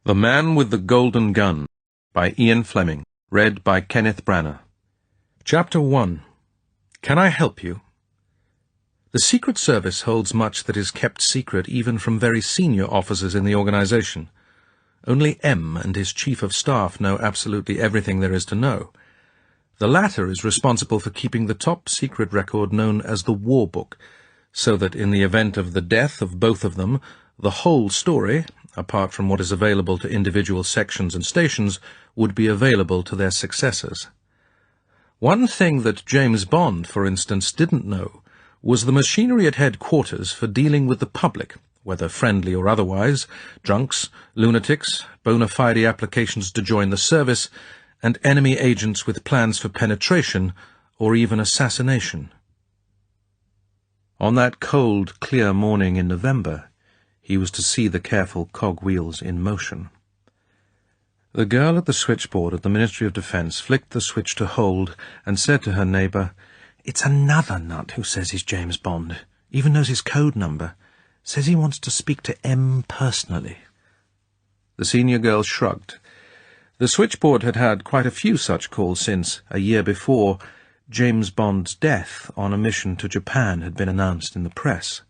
The Man with the Golden Gun by Ian Fleming, read by Kenneth Branagh. Chapter 1. Can I help you? The Secret Service holds much that is kept secret even from very senior officers in the organization. Only M and his Chief of Staff know absolutely everything there is to know. The latter is responsible for keeping the top secret record known as the War Book, so that in the event of the death of both of them, the whole story, apart from what is available to individual sections and stations, would be available to their successors. One thing that James Bond, for instance, didn't know was the machinery at headquarters for dealing with the public, whether friendly or otherwise, drunks, lunatics, bona fide applications to join the service, and enemy agents with plans for penetration or even assassination. On that cold, clear morning in November, he was to see the careful cogwheels in motion. The girl at the switchboard at the Ministry of Defence flicked the switch to hold and said to her neighbour, "It's another nut who says he's James Bond, even knows his code number, says he wants to speak to M personally." The senior girl shrugged. The switchboard had had quite a few such calls since, a year before, James Bond's death on a mission to Japan had been announced in the press.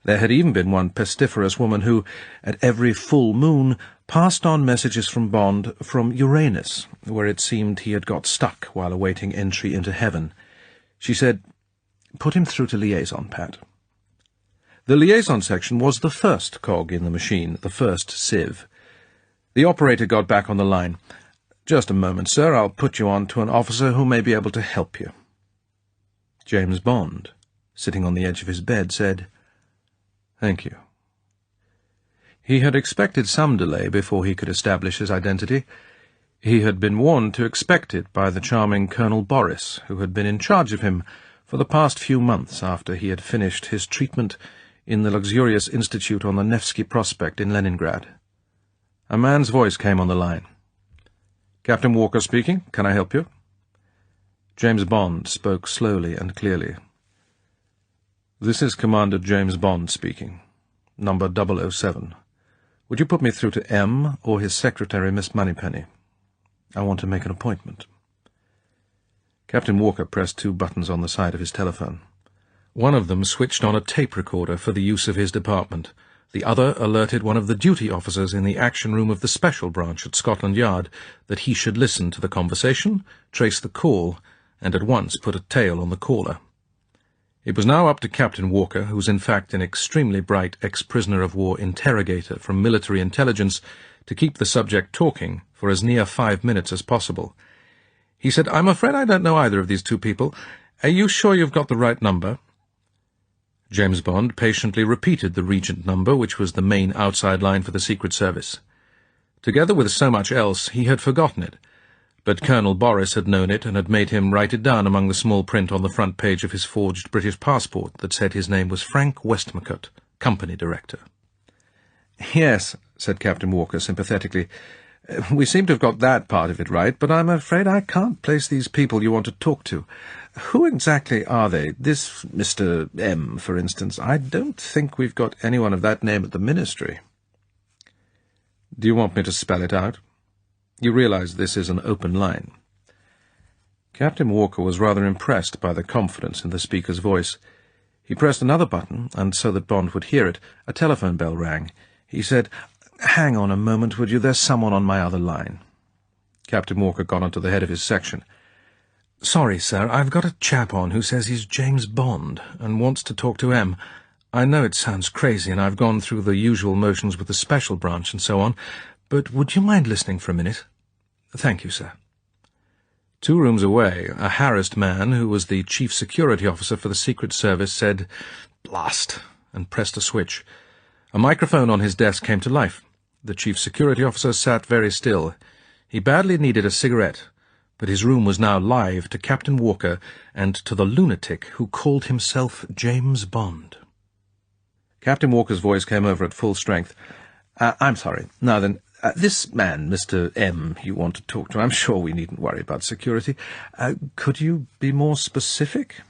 There had even been one pestiferous woman who, at every full moon, passed on messages from Bond from Uranus, where it seemed he had got stuck while awaiting entry into heaven. She said, "Put him through to liaison, Pat." The liaison section was the first cog in the machine, the first sieve. The operator got back on the line. "Just a moment, sir. I'll put you on to an officer who may be able to help you." James Bond, sitting on the edge of his bed, said, "Thank you." He had expected some delay before he could establish his identity. He had been warned to expect it by the charming Colonel Boris, who had been in charge of him for the past few months after he had finished his treatment in the luxurious institute on the Nevsky Prospect in Leningrad. A man's voice came on the line. "Captain Walker speaking. Can I help you?" James Bond spoke slowly and clearly. "This is Commander James Bond speaking. Number 007. Would you put me through to M or his secretary, Miss Moneypenny? I want to make an appointment." Captain Walker pressed two buttons on the side of his telephone. One of them switched on a tape recorder for the use of his department. The other alerted one of the duty officers in the action room of the Special Branch at Scotland Yard that he should listen to the conversation, trace the call, and at once put a tail on the caller. It was now up to Captain Walker, who was in fact an extremely bright ex-prisoner of war interrogator from military intelligence, to keep the subject talking for as near 5 minutes as possible. He said, "I'm afraid I don't know either of these two people. Are you sure you've got the right number?" James Bond patiently repeated the Regent number, which was the main outside line for the Secret Service. Together with so much else, he had forgotten it, but Colonel Boris had known it and had made him write it down among the small print on the front page of his forged British passport that said his name was Frank Westmacott, Company Director. "Yes," said Captain Walker sympathetically, "we seem to have got that part of it right, but I'm afraid I can't place these people you want to talk to. Who exactly are they? This Mr. M, for instance. I don't think we've got anyone of that name at the Ministry." "Do you want me to spell it out? You realize this is an open line." Captain Walker was rather impressed by the confidence in the speaker's voice. He pressed another button, and so that Bond would hear it, a telephone bell rang. He said, "Hang on a moment, would you? There's someone on my other line." Captain Walker got on to the head of his section. "Sorry, sir, I've got a chap on who says he's James Bond and wants to talk to M. I know it sounds crazy, and I've gone through the usual motions with the Special Branch and so on, but would you mind listening for a minute?" "Thank you, sir." 2 rooms away, a harassed man, who was the Chief Security Officer for the Secret Service, said, "Blast," and pressed a switch. A microphone on his desk came to life. The Chief Security Officer sat very still. He badly needed a cigarette, but his room was now live to Captain Walker and to the lunatic who called himself James Bond. Captain Walker's voice came over at full strength. "I'm sorry. Now then, this man, Mr. M, you want to talk to, I'm sure we needn't worry about security. Could you be more specific?"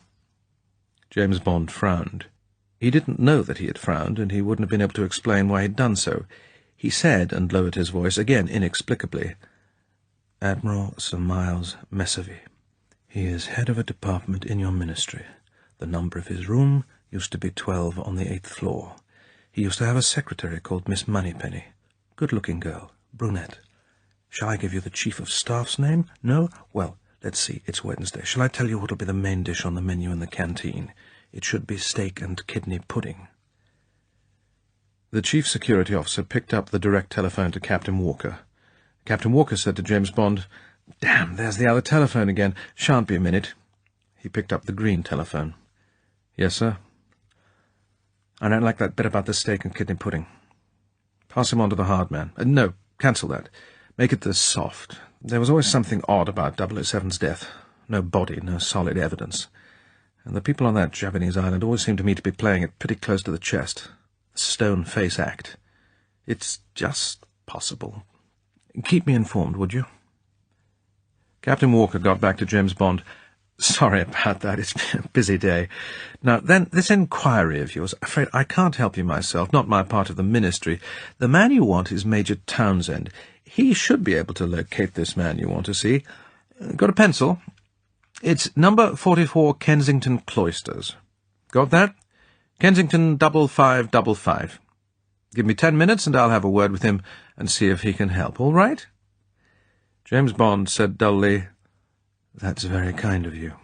James Bond frowned. He didn't know that he had frowned, and he wouldn't have been able to explain why he'd done so. He said, and lowered his voice, again inexplicably, "Admiral Sir Miles Messervy. He is head of a department in your ministry. The number of his room used to be 12 on the 8th floor. He used to have a secretary called Miss Moneypenny. Good-looking girl, brunette. Shall I give you the Chief of Staff's name? No? Well, let's see, it's Wednesday. Shall I tell you what'll be the main dish on the menu in the canteen? It should be steak and kidney pudding." The chief security officer picked up the direct telephone to Captain Walker. Captain Walker said to James Bond, "Damn, there's the other telephone again. Shan't be a minute." He picked up the green telephone. "Yes, sir." "I don't like that bit about the steak and kidney pudding. Pass him on to the hard man. No, cancel that. Make it the soft. There was always something odd about 007's death. No body, no solid evidence. And the people on that Japanese island always seem to me to be playing it pretty close to the chest. The stone face act. It's just possible. Keep me informed, would you?" Captain Walker got back to James Bond. "Sorry about that. It's been a busy day. Now, then, this inquiry of yours, afraid I can't help you myself, not my part of the ministry. The man you want is Major Townsend. He should be able to locate this man you want to see. Got a pencil? It's number 44 Kensington Cloisters. Got that? Kensington 5555. Give me 10 minutes and I'll have a word with him and see if he can help, all right?" James Bond said dully, "That's very kind of you."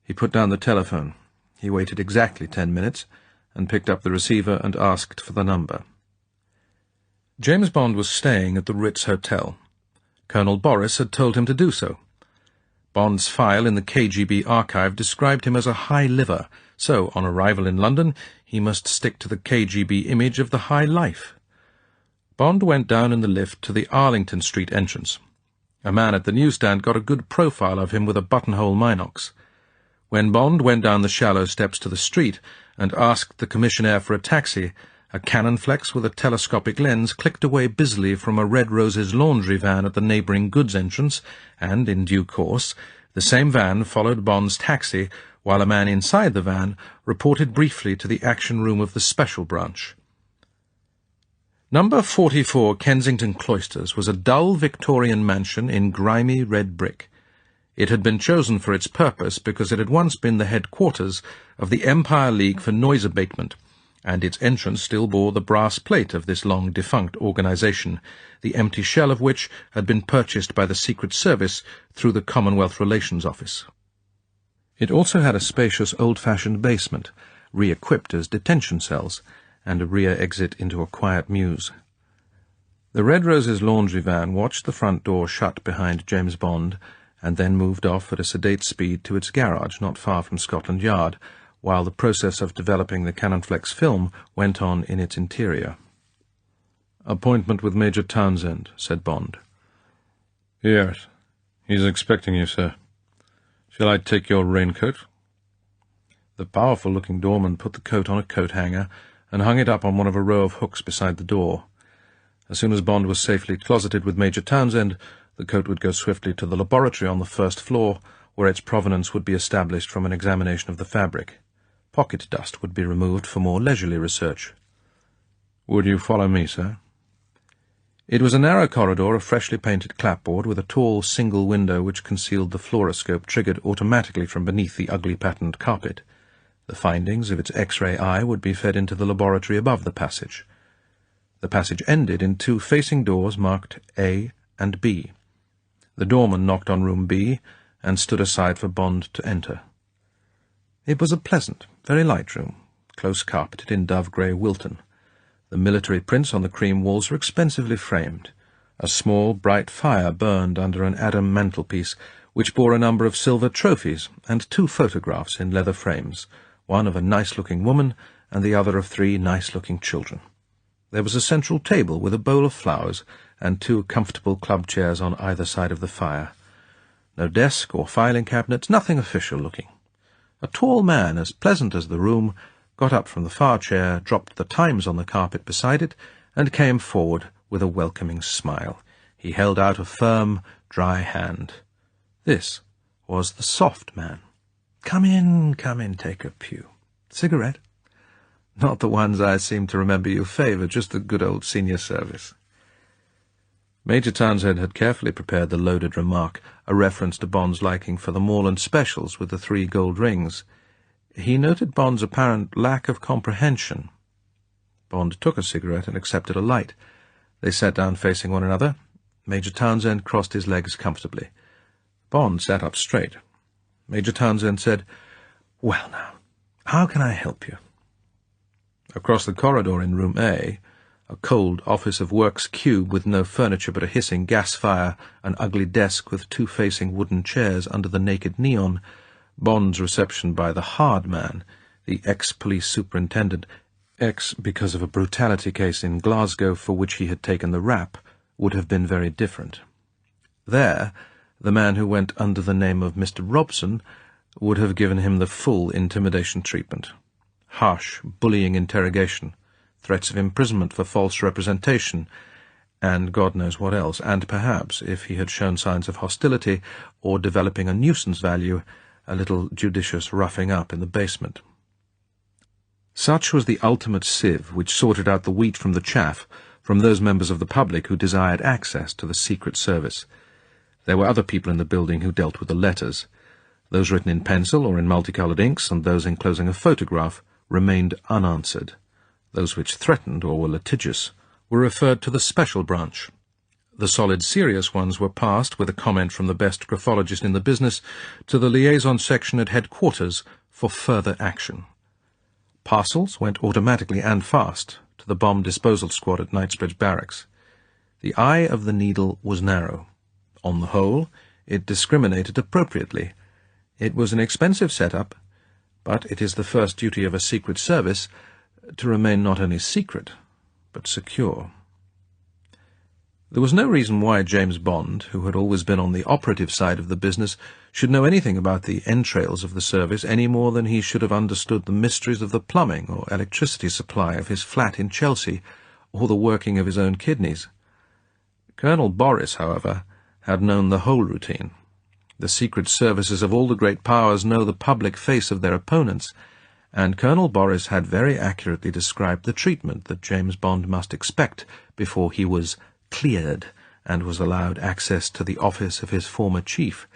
He put down the telephone. He waited exactly 10 minutes and picked up the receiver and asked for the number. James Bond was staying at the Ritz Hotel. Colonel Boris had told him to do so. Bond's file in the KGB archive described him as a high liver, so, on arrival in London, he must stick to the KGB image of the high life. Bond went down in the lift to the Arlington Street entrance. A man at the newsstand got a good profile of him with a buttonhole Minox. When Bond went down the shallow steps to the street and asked the commissionaire for a taxi, a cannon flex with a telescopic lens clicked away busily from a Red Roses laundry van at the neighbouring goods entrance, and, in due course, the same van followed Bond's taxi, while a man inside the van reported briefly to the action room of the Special Branch. Number 44 Kensington Cloisters was a dull Victorian mansion in grimy red brick. It had been chosen for its purpose because it had once been the headquarters of the Empire League for Noise Abatement, and its entrance still bore the brass plate of this long-defunct organisation, the empty shell of which had been purchased by the Secret Service through the Commonwealth Relations Office. It also had a spacious old-fashioned basement, re-equipped as detention cells, and a rear exit into a quiet mews. The Red Roses laundry van watched the front door shut behind James Bond, and then moved off at a sedate speed to its garage not far from Scotland Yard, while the process of developing the Cannonflex film went on in its interior. "Appointment with Major Townsend," said Bond. "Yes, he's expecting you, sir. Shall I take your raincoat?" The powerful-looking doorman put the coat on a coat-hanger and hung it up on one of a row of hooks beside the door. As soon as Bond was safely closeted with Major Townsend, the coat would go swiftly to the laboratory on the first floor, where its provenance would be established from an examination of the fabric. Pocket dust would be removed for more leisurely research. "Would you follow me, sir?" It was a narrow corridor of freshly painted clapboard with a tall single window which concealed the fluoroscope triggered automatically from beneath the ugly patterned carpet. The findings of its X-ray eye would be fed into the laboratory above the passage. The passage ended in two facing doors marked A and B. The doorman knocked on room B and stood aside for Bond to enter. It was a pleasant, very light room, close carpeted in dove-grey Wilton. The military prints on the cream walls were expensively framed. A small, bright fire burned under an Adam mantelpiece, which bore a number of silver trophies and two photographs in leather frames, one of a nice-looking woman and the other of three nice-looking children. There was a central table with a bowl of flowers and two comfortable club chairs on either side of the fire. No desk or filing cabinets, nothing official-looking. A tall man, as pleasant as the room, got up from the far chair, dropped the Times on the carpet beside it, and came forward with a welcoming smile. He held out a firm, dry hand. This was the soft man. Come in, take a pew. Cigarette?" Not the ones I seem to remember you favoured, just the good old senior service. Major Townsend had carefully prepared the loaded remark, a reference to Bond's liking for the Moreland specials with the 3 gold rings. He noted Bond's apparent lack of comprehension. Bond took a cigarette and accepted a light. They sat down facing one another. Major Townsend crossed his legs comfortably. Bond sat up straight. Major Townsend said, "Well now, how can I help you?" Across the corridor in room A, a cold office of works cube with no furniture but a hissing gas fire, an ugly desk with 2 facing wooden chairs under the naked neon, Bond's reception by the hard man, the ex-police superintendent, ex because of a brutality case in Glasgow for which he had taken the rap, would have been very different. There, the man who went under the name of Mr. Robson would have given him the full intimidation treatment. Harsh, bullying interrogation, threats of imprisonment for false representation, and God knows what else, and perhaps, if he had shown signs of hostility or developing a nuisance value, a little judicious roughing up in the basement. Such was the ultimate sieve which sorted out the wheat from the chaff from those members of the public who desired access to the Secret Service. There were other people in the building who dealt with the letters. Those written in pencil or in multicoloured inks, and those enclosing a photograph, remained unanswered. Those which threatened or were litigious were referred to the special branch. The solid, serious ones were passed, with a comment from the best graphologist in the business, to the liaison section at headquarters for further action. Parcels went automatically and fast to the bomb disposal squad at Knightsbridge Barracks. The eye of the needle was narrow. On the whole, it discriminated appropriately. It was an expensive setup, but it is the first duty of a Secret Service to remain not only secret, but secure. There was no reason why James Bond, who had always been on the operative side of the business, should know anything about the entrails of the service any more than he should have understood the mysteries of the plumbing or electricity supply of his flat in Chelsea, or the working of his own kidneys. Colonel Boris, however, had known the whole routine. The secret services of all the great powers know the public face of their opponents, and Colonel Boris had very accurately described the treatment that James Bond must expect before he was cleared and was allowed access to the office of his former chief.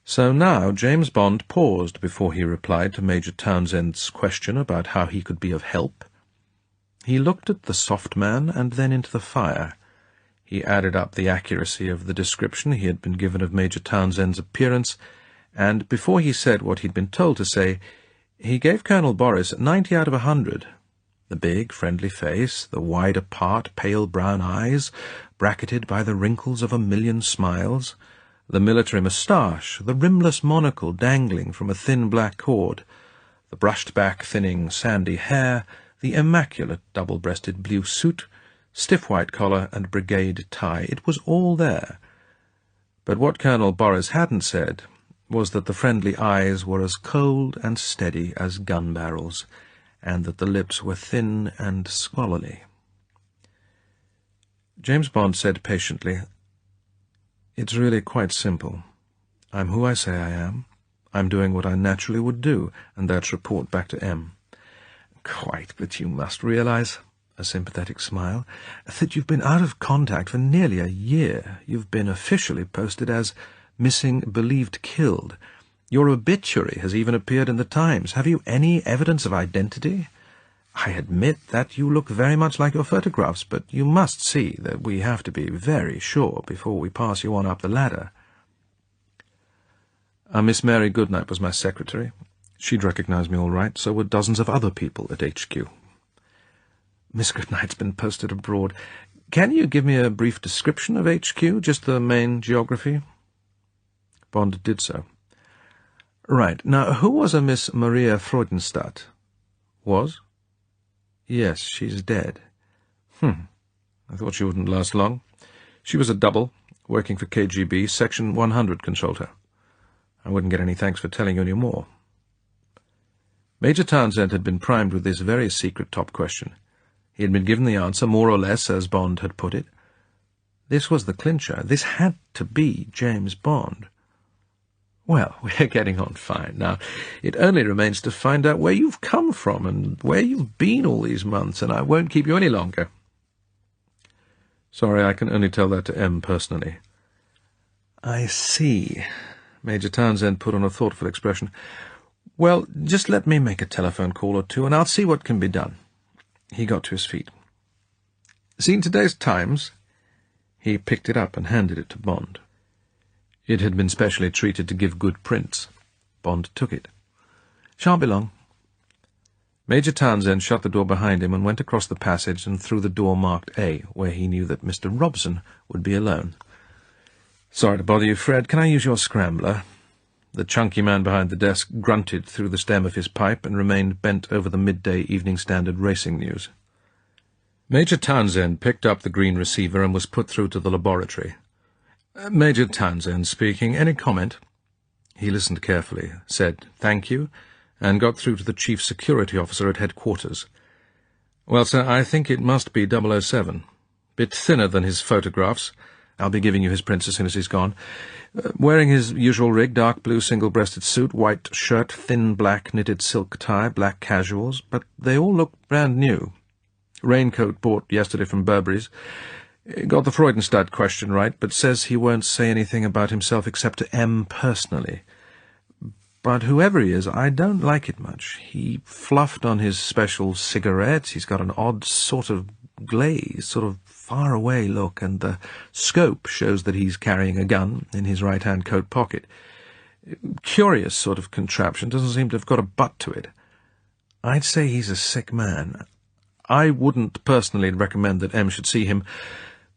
So now James Bond paused before he replied to Major Townsend's question about how he could be of help. He looked at the soft man and then into the fire. He added up the accuracy of the description he had been given of Major Townsend's appearance, and before he said what he'd been told to say, he gave Colonel Boris 90 out of 100. The big, friendly face, the wide-apart, pale brown eyes, bracketed by the wrinkles of a million smiles, the military moustache, the rimless monocle dangling from a thin black cord, the brushed-back, thinning, sandy hair, the immaculate double-breasted blue suit, stiff white collar and brigade tie. It was all there. But what Colonel Boris hadn't said was that the friendly eyes were as cold and steady as gun barrels, and that the lips were thin and scholarly. James Bond said patiently, "It's really quite simple. I'm who I say I am. I'm doing what I naturally would do, and that's report back to M." "Quite, but you must realize," a sympathetic smile, "that you've been out of contact for nearly a year. You've been officially posted as missing, believed killed. Your obituary has even appeared in the Times. Have you any evidence of identity? I admit that you look very much like your photographs, but you must see that we have to be very sure before we pass you on up the ladder." Miss Mary Goodnight was my secretary. She'd recognise me all right, so would dozens of other people at HQ. "Miss Goodnight's been posted abroad. Can you give me a brief description of HQ, just the main geography?" Bond did so. "Right. Now, who was a Miss Maria Freudenstadt?" "Was?" "Yes, she's dead." I thought she wouldn't last long. She was a double, working for KGB. Section 100 controlled her. I wouldn't get any thanks for telling you any more." Major Townsend had been primed with this very secret top question. He had been given the answer, more or less, as Bond had put it. This was the clincher. This had to be James Bond. Well, we're getting on fine. Now, it only remains to find out where you've come from and where you've been all these months, and I won't keep you any longer. Sorry, I can only tell that to M personally. I see. Major Townsend put on a thoughtful expression. Well, just let me make a telephone call or two, and I'll see what can be done. He got to his feet. Seen today's Times? He picked it up and handed it to Bond. It had been specially treated to give good prints. Bond took it. Shan't be long. Major Townsend shut the door behind him and went across the passage and through the door marked A, where he knew that Mr. Robson would be alone. Sorry to bother you, Fred. Can I use your scrambler? The chunky man behind the desk grunted through the stem of his pipe and remained bent over the midday Evening Standard racing news. Major Townsend picked up the green receiver and was put through to the laboratory. Major Townsend speaking. Any comment? He listened carefully, said thank you, and got through to the chief security officer at headquarters. Well, sir, I think it must be 007. Bit thinner than his photographs. I'll be giving you his prints as soon as he's gone. Wearing his usual rig, dark blue single-breasted suit, white shirt, thin black knitted silk tie, black casuals, but they all look brand new. Raincoat bought yesterday from Burberry's. Got the Freudenstadt question right, but says he won't say anything about himself except to M personally. But whoever he is, I don't like it much. He fluffed on his special cigarettes. He's got an odd sort of glaze, sort of far-away look, and the scope shows that he's carrying a gun in his right-hand coat pocket. Curious sort of contraption, doesn't seem to have got a butt to it. I'd say he's a sick man. I wouldn't personally recommend that M should see him,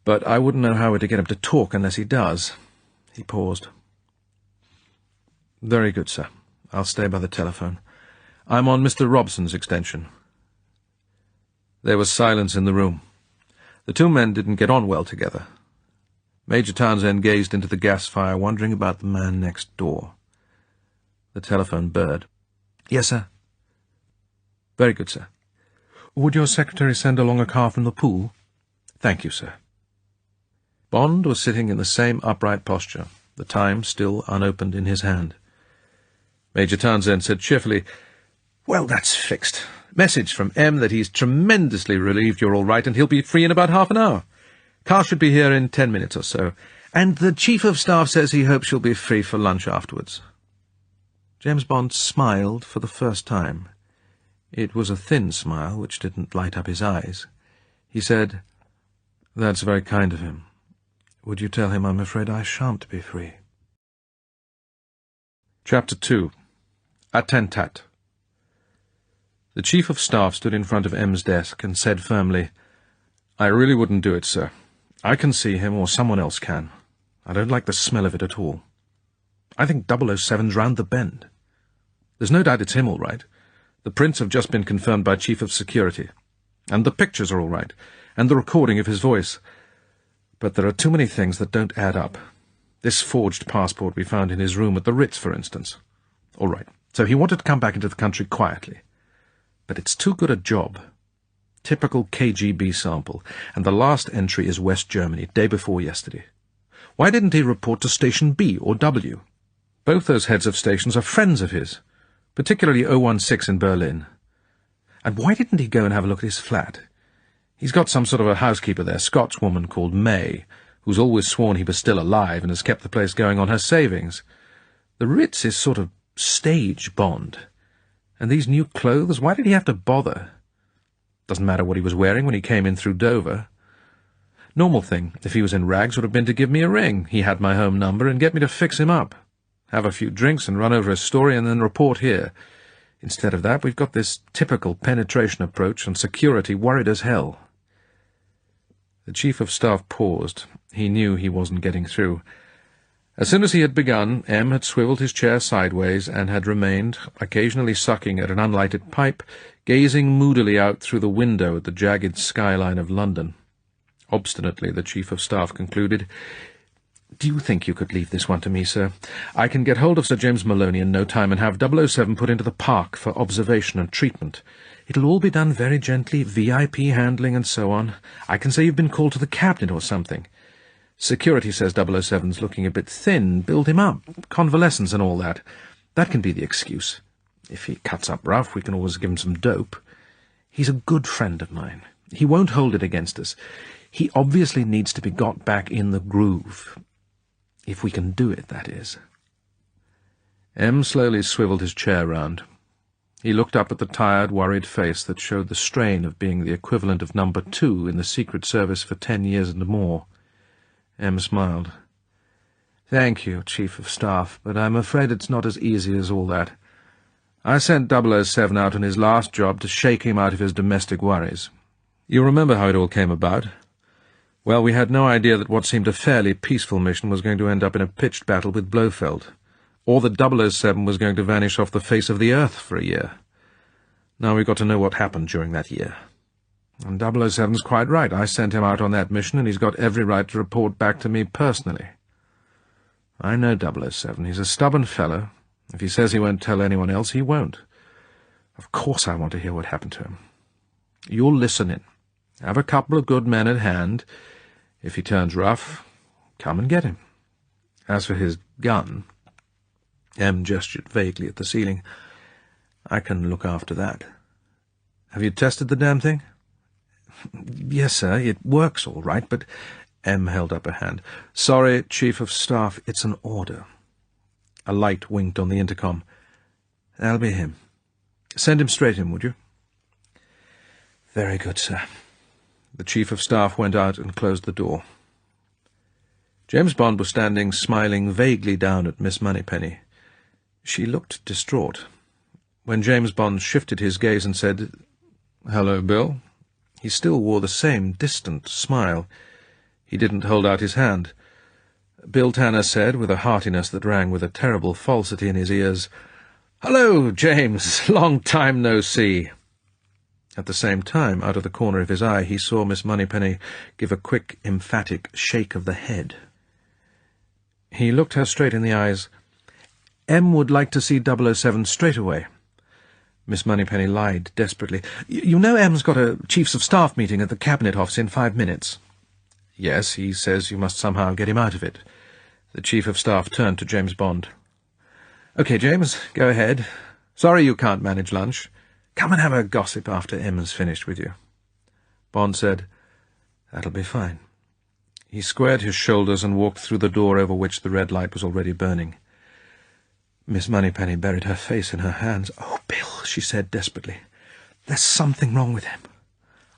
but I wouldn't know how to get him to talk unless he does. He paused. Very good, sir. I'll stay by the telephone. I'm on Mr. Robson's extension. There was silence in the room. The two men didn't get on well together. Major Townsend gazed into the gas fire, wondering about the man next door. The telephone burred. Yes, sir. Very good, sir. Would your secretary send along a car from the pool? Thank you, sir. Bond was sitting in the same upright posture, the Times still unopened in his hand. Major Townsend said cheerfully, Well, that's fixed. Message from M that he's tremendously relieved you're all right and he'll be free in about half an hour. Car should be here in 10 minutes or so. And the Chief of Staff says he hopes you'll be free for lunch afterwards. James Bond smiled for the first time. It was a thin smile which didn't light up his eyes. He said, That's very kind of him. Would you tell him I'm afraid I shan't be free? Chapter 2. Attentat. The Chief of Staff stood in front of M's desk and said firmly, I really wouldn't do it, sir. I can see him, or someone else can. I don't like the smell of it at all. I think 007's round the bend. There's no doubt it's him, all right. The prints have just been confirmed by Chief of Security. And the pictures are all right, and the recording of his voice. But there are too many things that don't add up. This forged passport we found in his room at the Ritz, for instance. All right, so he wanted to come back into the country quietly. But it's too good a job. Typical KGB sample, and the last entry is West Germany, day before yesterday. Why didn't he report to Station B or W? Both those heads of stations are friends of his, particularly 016 in Berlin. And why didn't he go and have a look at his flat? He's got some sort of a housekeeper there, Scotswoman called May, who's always sworn he was still alive and has kept the place going on her savings. The Ritz is sort of stage Bond. And these new clothes, why did he have to bother? Doesn't matter what he was wearing when he came in through Dover. Normal thing, if he was in rags, would have been to give me a ring. He had my home number, and get me to fix him up. Have a few drinks and run over a story and then report here. Instead of that, we've got this typical penetration approach, and security worried as hell. The Chief of Staff paused. He knew he wasn't getting through. As soon as he had begun, M had swivelled his chair sideways and had remained, occasionally sucking at an unlighted pipe, gazing moodily out through the window at the jagged skyline of London. Obstinately, the Chief of Staff concluded, Do you think you could leave this one to me, sir? I can get hold of Sir James Maloney in no time and have 007 put into the park for observation and treatment. It'll all be done very gently, VIP handling and so on. I can say you've been called to the Cabinet or something. Security says 007's looking a bit thin. Build him up. Convalescence and all that. That can be the excuse. If he cuts up rough, we can always give him some dope. He's a good friend of mine. He won't hold it against us. He obviously needs to be got back in the groove. If we can do it, that is. M slowly swivelled his chair round. He looked up at the tired, worried face that showed the strain of being the equivalent of number 2 in the Secret Service for 10 years and more. M smiled. "Thank you, Chief of Staff, but I'm afraid it's not as easy as all that. I sent 007 out on his last job to shake him out of his domestic worries. You remember how it all came about? Well, we had no idea that what seemed a fairly peaceful mission was going to end up in a pitched battle with Blofeld, or that 007 was going to vanish off the face of the earth for a year. Now we've got to know what happened during that year. And 007's quite right. I sent him out on that mission, and he's got every right to report back to me personally. I know 007. He's a stubborn fellow. If he says he won't tell anyone else, he won't. Of course I want to hear what happened to him. You'll listen in. Have a couple of good men at hand. If he turns rough, come and get him. As for his gun—" M gestured vaguely at the ceiling. "I can look after that. Have you tested the damn thing?" "Yes, sir. It works all right, but—" M held up a hand. "Sorry, Chief of Staff, it's an order." A light winked on the intercom. "That'll be him. Send him straight in, would you?" "Very good, sir." The Chief of Staff went out and closed the door. James Bond was standing smiling vaguely down at Miss Moneypenny. She looked distraught. When James Bond shifted his gaze and said, "Hello, Bill," he still wore the same distant smile. He didn't hold out his hand. Bill Tanner said, with a heartiness that rang with a terrible falsity in his ears, "Hello, James. Long time no see." At the same time, out of the corner of his eye, he saw Miss Moneypenny give a quick, emphatic shake of the head. He looked her straight in the eyes. "M would like to see 007 straight away." Miss Moneypenny lied desperately. "You know M's got a Chiefs of Staff meeting at the Cabinet Office in 5 minutes. "Yes, he says you must somehow get him out of it." The Chief of Staff turned to James Bond. "OK, James, go ahead. Sorry you can't manage lunch. Come and have a gossip after M's finished with you." Bond said, "That'll be fine." He squared his shoulders and walked through the door over which the red light was already burning. Miss Moneypenny buried her face in her hands. "Oh, Bill," she said desperately, "there's something wrong with him.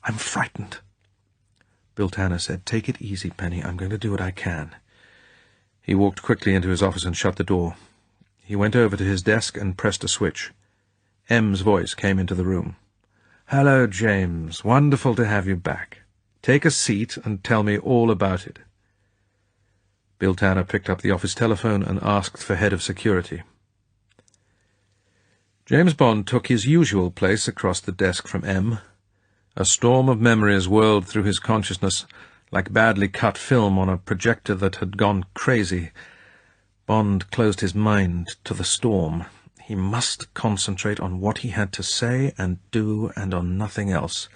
I'm frightened." Bill Tanner said, "Take it easy, Penny. I'm going to do what I can." He walked quickly into his office and shut the door. He went over to his desk and pressed a switch. M's voice came into the room. "Hello, James. Wonderful to have you back. Take a seat and tell me all about it." Bill Tanner picked up the office telephone and asked for head of security. James Bond took his usual place across the desk from M. A storm of memories whirled through his consciousness, like badly cut film on a projector that had gone crazy. Bond closed his mind to the storm. He must concentrate on what he had to say and do, and on nothing else.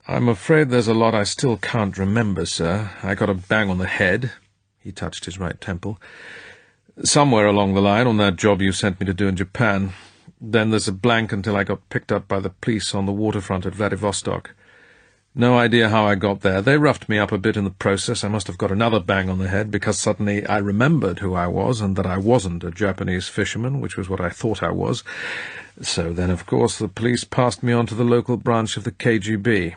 "I'm afraid there's a lot I still can't remember, sir. I got a bang on the head." He touched his right temple. "Somewhere along the line on that job you sent me to do in Japan. Then there's a blank until I got picked up by the police on the waterfront at Vladivostok. No idea how I got there. They roughed me up a bit in the process. I must have got another bang on the head, because suddenly I remembered who I was, and that I wasn't a Japanese fisherman, which was what I thought I was. So then, of course, the police passed me on to the local branch of the KGB.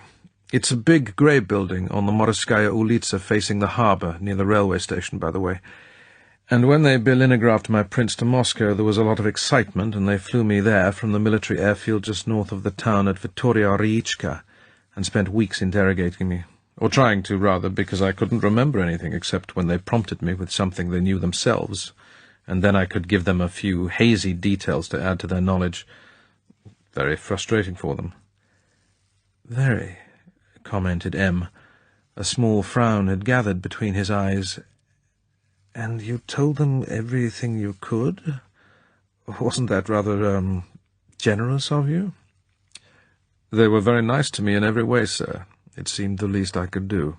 It's a big grey building on the Morskaya Ulitsa facing the harbour, near the railway station, by the way. And when they Berlinographed my prints to Moscow, there was a lot of excitement, and they flew me there from the military airfield just north of the town at Vitoria-Riichka, and spent weeks interrogating me. Or trying to, rather, because I couldn't remember anything except when they prompted me with something they knew themselves, and then I could give them a few hazy details to add to their knowledge. Very frustrating for them." "Very," commented M. A small frown had gathered between his eyes. "And you told them everything you could? Wasn't that rather, generous of you?" "They were very nice to me in every way, sir. It seemed the least I could do."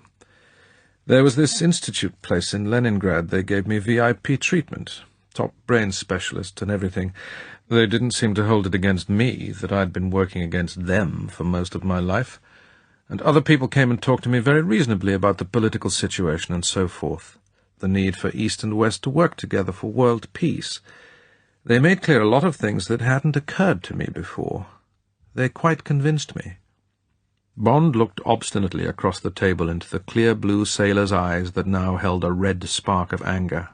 There was this institute place in Leningrad. They gave me VIP treatment, top brain specialist and everything. They didn't seem to hold it against me that I'd been working against them for most of my life, and other people came and talked to me very reasonably about the political situation and so forth, the need for East and West to work together for world peace. They made clear a lot of things that hadn't occurred to me before. They quite convinced me. Bond looked obstinately across the table into the clear blue sailor's eyes that now held a red spark of anger.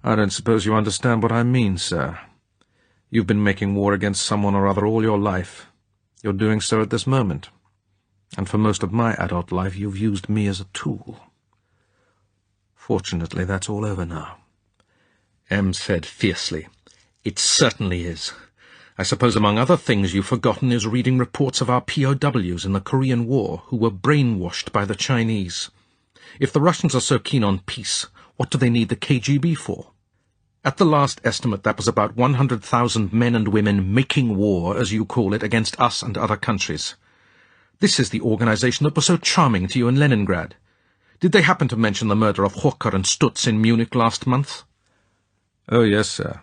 "I don't suppose you understand what I mean, sir. You've been making war against someone or other all your life. You're doing so at this moment. And for most of my adult life you've used me as a tool. Fortunately, that's all over now." M said fiercely, "It certainly is. I suppose among other things you've forgotten is reading reports of our POWs in the Korean War who were brainwashed by the Chinese. If the Russians are so keen on peace, what do they need the KGB for? At the last estimate, that was about 100,000 men and women making war, as you call it, against us and other countries. This is the organization that was so charming to you in Leningrad. Did they happen to mention the murder of Hocker and Stutz in Munich last month?" "Oh, yes, sir."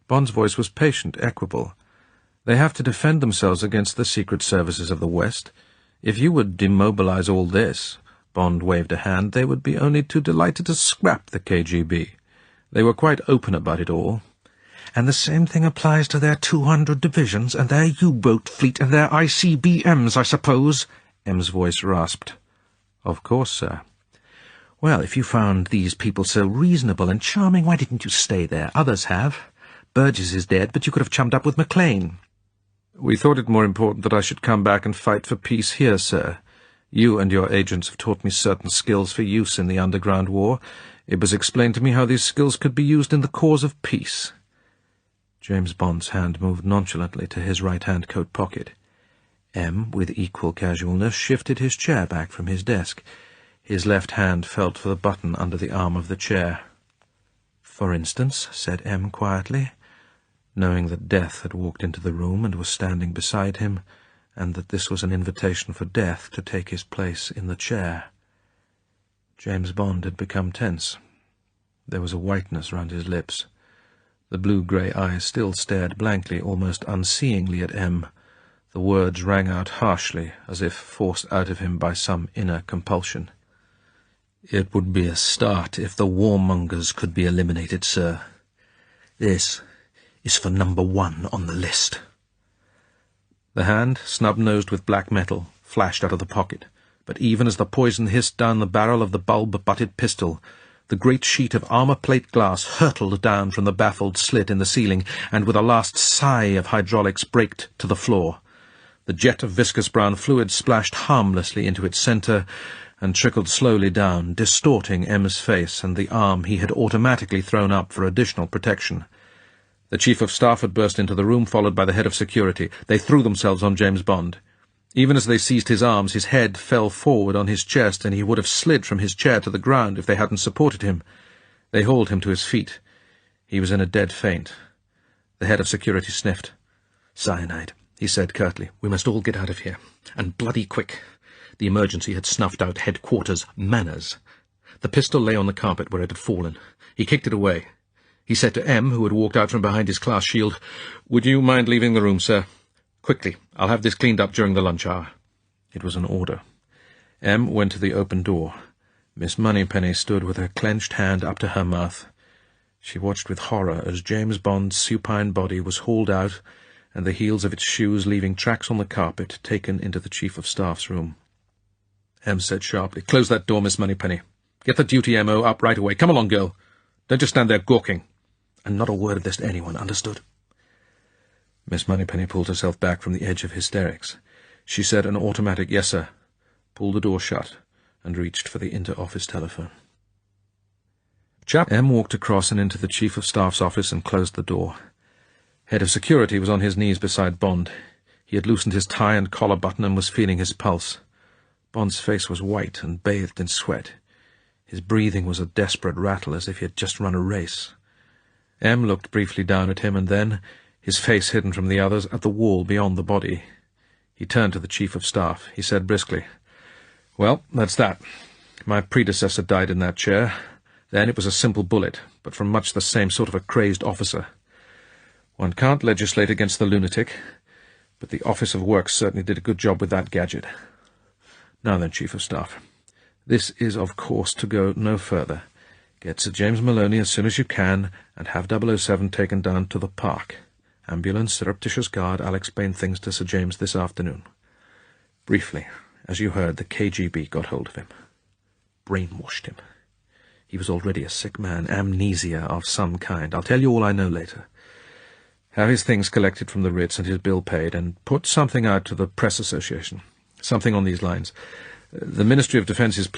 Bond's voice was patient, equable. "They have to defend themselves against the secret services of the West. If you would demobilize all this," Bond waved a hand, "they would be only too delighted to scrap the KGB. They were quite open about it all." "And the same thing applies to their 200 divisions, and their U-boat fleet, and their ICBMs, I suppose?" M's voice rasped. "Of course, sir." "Well, if you found these people so reasonable and charming, why didn't you stay there? Others have. Burgess is dead, but you could have chummed up with Maclean." "We thought it more important that I should come back and fight for peace here, sir. You and your agents have taught me certain skills for use in the underground war. It was explained to me how these skills could be used in the cause of peace." James Bond's hand moved nonchalantly to his right-hand coat pocket. M, with equal casualness, shifted his chair back from his desk. His left hand felt for the button under the arm of the chair. "For instance," said M quietly, knowing that Death had walked into the room and was standing beside him, and that this was an invitation for Death to take his place in the chair. James Bond had become tense. There was a whiteness round his lips. The blue-grey eyes still stared blankly, almost unseeingly at M. The words rang out harshly, as if forced out of him by some inner compulsion. "It would be a start if the warmongers could be eliminated, sir. This is for number 1 on the list." The hand, snub-nosed with black metal, flashed out of the pocket, but even as the poison hissed down the barrel of the bulb-butted pistol, the great sheet of armor-plate glass hurtled down from the baffled slit in the ceiling, and with a last sigh of hydraulics braked to the floor. The jet of viscous brown fluid splashed harmlessly into its centre, and trickled slowly down, distorting M's face and the arm he had automatically thrown up for additional protection. The Chief of Staff had burst into the room, followed by the Head of Security. They threw themselves on James Bond. Even as they seized his arms, his head fell forward on his chest, and he would have slid from his chair to the ground if they hadn't supported him. They hauled him to his feet. He was in a dead faint. The Head of Security sniffed. "Cyanide," he said curtly. "We must all get out of here. And bloody quick." The emergency had snuffed out headquarters' manners. The pistol lay on the carpet where it had fallen. He kicked it away. He said to M, who had walked out from behind his class shield, "Would you mind leaving the room, sir? Quickly. I'll have this cleaned up during the lunch hour." It was an order. M went to the open door. Miss Moneypenny stood with her clenched hand up to her mouth. She watched with horror as James Bond's supine body was hauled out, and the heels of its shoes leaving tracks on the carpet, taken into the Chief of Staff's room. M said sharply, "Close that door, Miss Moneypenny. Get the duty MO up right away. Come along, girl. Don't just stand there gawking. And not a word of this to anyone, understood?" Miss Moneypenny pulled herself back from the edge of hysterics. She said an automatic "yes, sir," pulled the door shut, and reached for the inter-office telephone. M walked across and into the Chief of Staff's office and closed the door. Head of Security was on his knees beside Bond. He had loosened his tie and collar button and was feeling his pulse. Bond's face was white and bathed in sweat. His breathing was a desperate rattle, as if he had just run a race. M looked briefly down at him, and then, his face hidden from the others, at the wall beyond the body. He turned to the Chief of Staff. He said briskly, "Well, that's that. My predecessor died in that chair. Then it was a simple bullet, but from much the same sort of a crazed officer. One can't legislate against the lunatic, but the Office of Works certainly did a good job with that gadget. Now then, Chief of Staff, this is, of course, to go no further. Get Sir James Maloney as soon as you can, and have 007 taken down to the park. Ambulance, surreptitious guard, I'll explain things to Sir James this afternoon. Briefly, as you heard, the KGB got hold of him. Brainwashed him. He was already a sick man, amnesia of some kind. I'll tell you all I know later. Have his things collected from the Ritz and his bill paid, and put something out to the Press Association. Something on these lines. The Ministry of Defence is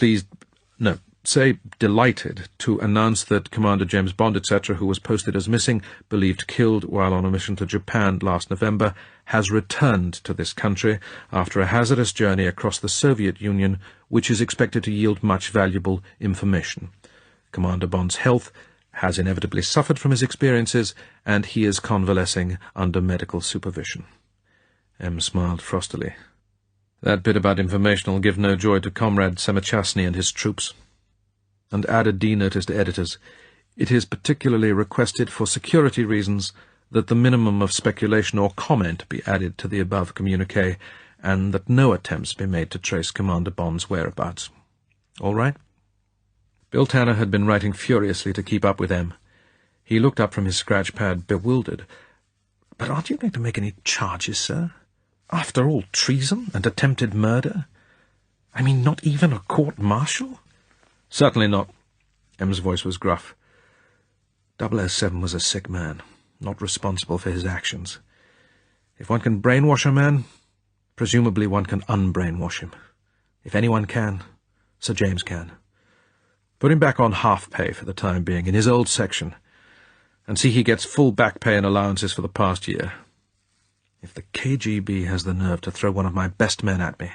delighted to announce that Commander James Bond, etc., who was posted as missing, believed killed while on a mission to Japan last November, has returned to this country after a hazardous journey across the Soviet Union, which is expected to yield much valuable information. Commander Bond's health has inevitably suffered from his experiences, and he is convalescing under medical supervision. M smiled frostily. That bit about information will give no joy to Comrade Semachasny and his troops. And added D-notice to editors. It is particularly requested for security reasons that the minimum of speculation or comment be added to the above communique, and that no attempts be made to trace Commander Bond's whereabouts. All right? Bill Tanner had been writing furiously to keep up with M. He looked up from his scratch pad, bewildered. "But aren't you going to make any charges, sir? After all, treason and attempted murder? I mean, not even a court-martial?" "Certainly not." M's voice was gruff. 007 was a sick man, not responsible for his actions. If one can brainwash a man, presumably one can unbrainwash him. If anyone can, Sir James can. Put him back on half pay for the time being, in his old section, and see he gets full back pay and allowances for the past year. If the KGB has the nerve to throw one of my best men at me,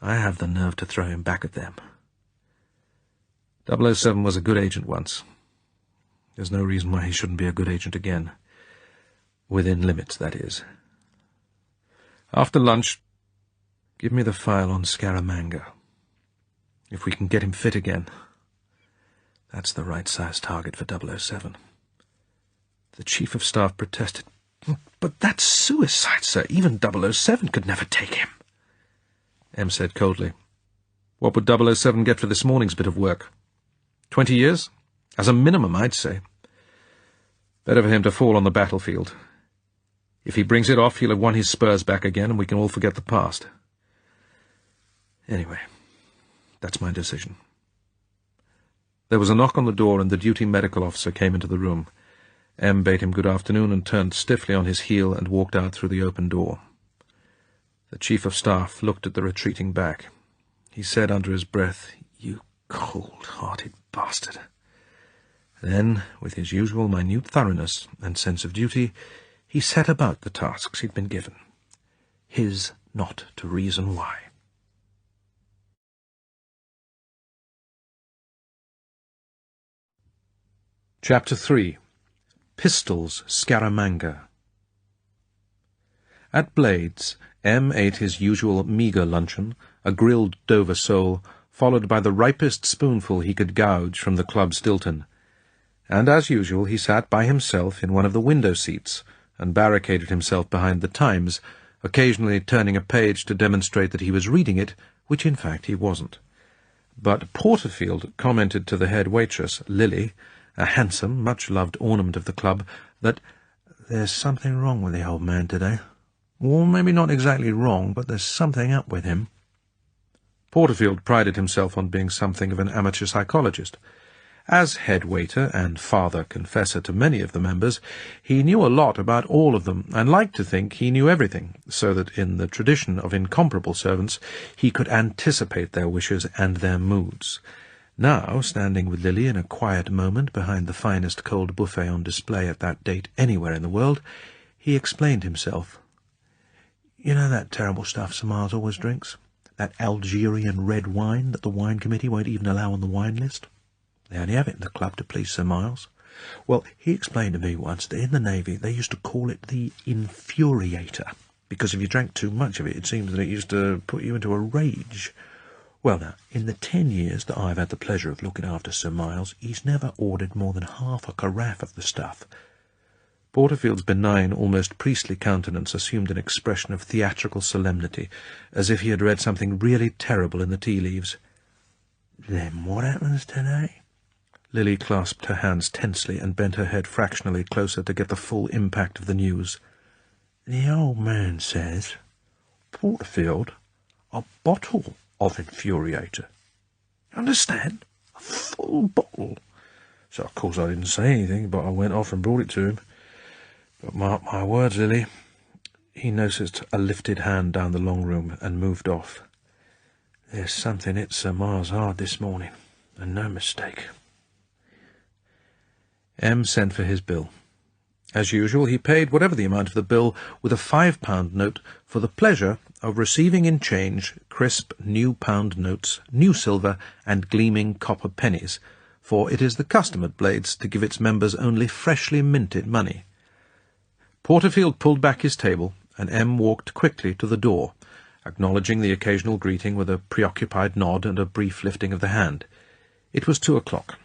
I have the nerve to throw him back at them. 007 was a good agent once. There's no reason why he shouldn't be a good agent again. Within limits, that is. After lunch, give me the file on Scaramanga. If we can get him fit again, that's the right-sized target for 007. The Chief of Staff protested. "But that's suicide, sir. Even 007 could never take him." M said coldly. "What would 007 get for this morning's bit of work? 20 years? As a minimum, I'd say. Better for him to fall on the battlefield. If he brings it off, he'll have won his spurs back again, and we can all forget the past. Anyway, that's my decision." There was a knock on the door, and the duty medical officer came into the room. M bade him good afternoon and turned stiffly on his heel and walked out through the open door. The Chief of Staff looked at the retreating back. He said under his breath, "You cold-hearted bastard." Then, with his usual minute thoroughness and sense of duty, he set about the tasks he'd been given. His not to reason why. Chapter 3. Pistols Scaramanga. At Blades, M ate his usual meagre luncheon, a grilled Dover sole, followed by the ripest spoonful he could gouge from the club Stilton. And as usual he sat by himself in one of the window seats, and barricaded himself behind the Times, occasionally turning a page to demonstrate that he was reading it, which in fact he wasn't. But Porterfield commented to the head waitress, Lily, a handsome, much-loved ornament of the club, that "there's something wrong with the old man today. Or maybe not exactly wrong, but there's something up with him." Porterfield prided himself on being something of an amateur psychologist. As head waiter and father confessor to many of the members, he knew a lot about all of them, and liked to think he knew everything, so that in the tradition of incomparable servants he could anticipate their wishes and their moods. Now, standing with Lily in a quiet moment behind the finest cold buffet on display at that date anywhere in the world, he explained himself. "You know that terrible stuff Sir Miles always drinks? That Algerian red wine that the wine committee won't even allow on the wine list? They only have it in the club to please Sir Miles. Well, he explained to me once that in the Navy they used to call it the infuriator, because if you drank too much of it, it seems that it used to put you into a rage. Well, now, in the 10 years that I've had the pleasure of looking after Sir Miles, he's never ordered more than half a carafe of the stuff." Porterfield's benign, almost priestly countenance assumed an expression of theatrical solemnity, as if he had read something really terrible in the tea-leaves. "Then what happens today?" Lily clasped her hands tensely and bent her head fractionally closer to get the full impact of the news. "The old man says, Porterfield, a bottle of infuriator. Understand? A full bottle. So, of course, I didn't say anything, but I went off and brought it to him. But mark my words, Lily." He noticed a lifted hand down the long room and moved off. "There's something hit Sir Miles hard this morning, and no mistake." M sent for his bill. As usual, he paid whatever the amount of the bill with a £5 note for the pleasure of receiving in change crisp new pound notes, new silver, and gleaming copper pennies, for it is the custom at Blades to give its members only freshly minted money. Porterfield pulled back his table, and M walked quickly to the door, acknowledging the occasional greeting with a preoccupied nod and a brief lifting of the hand. It was 2 o'clock.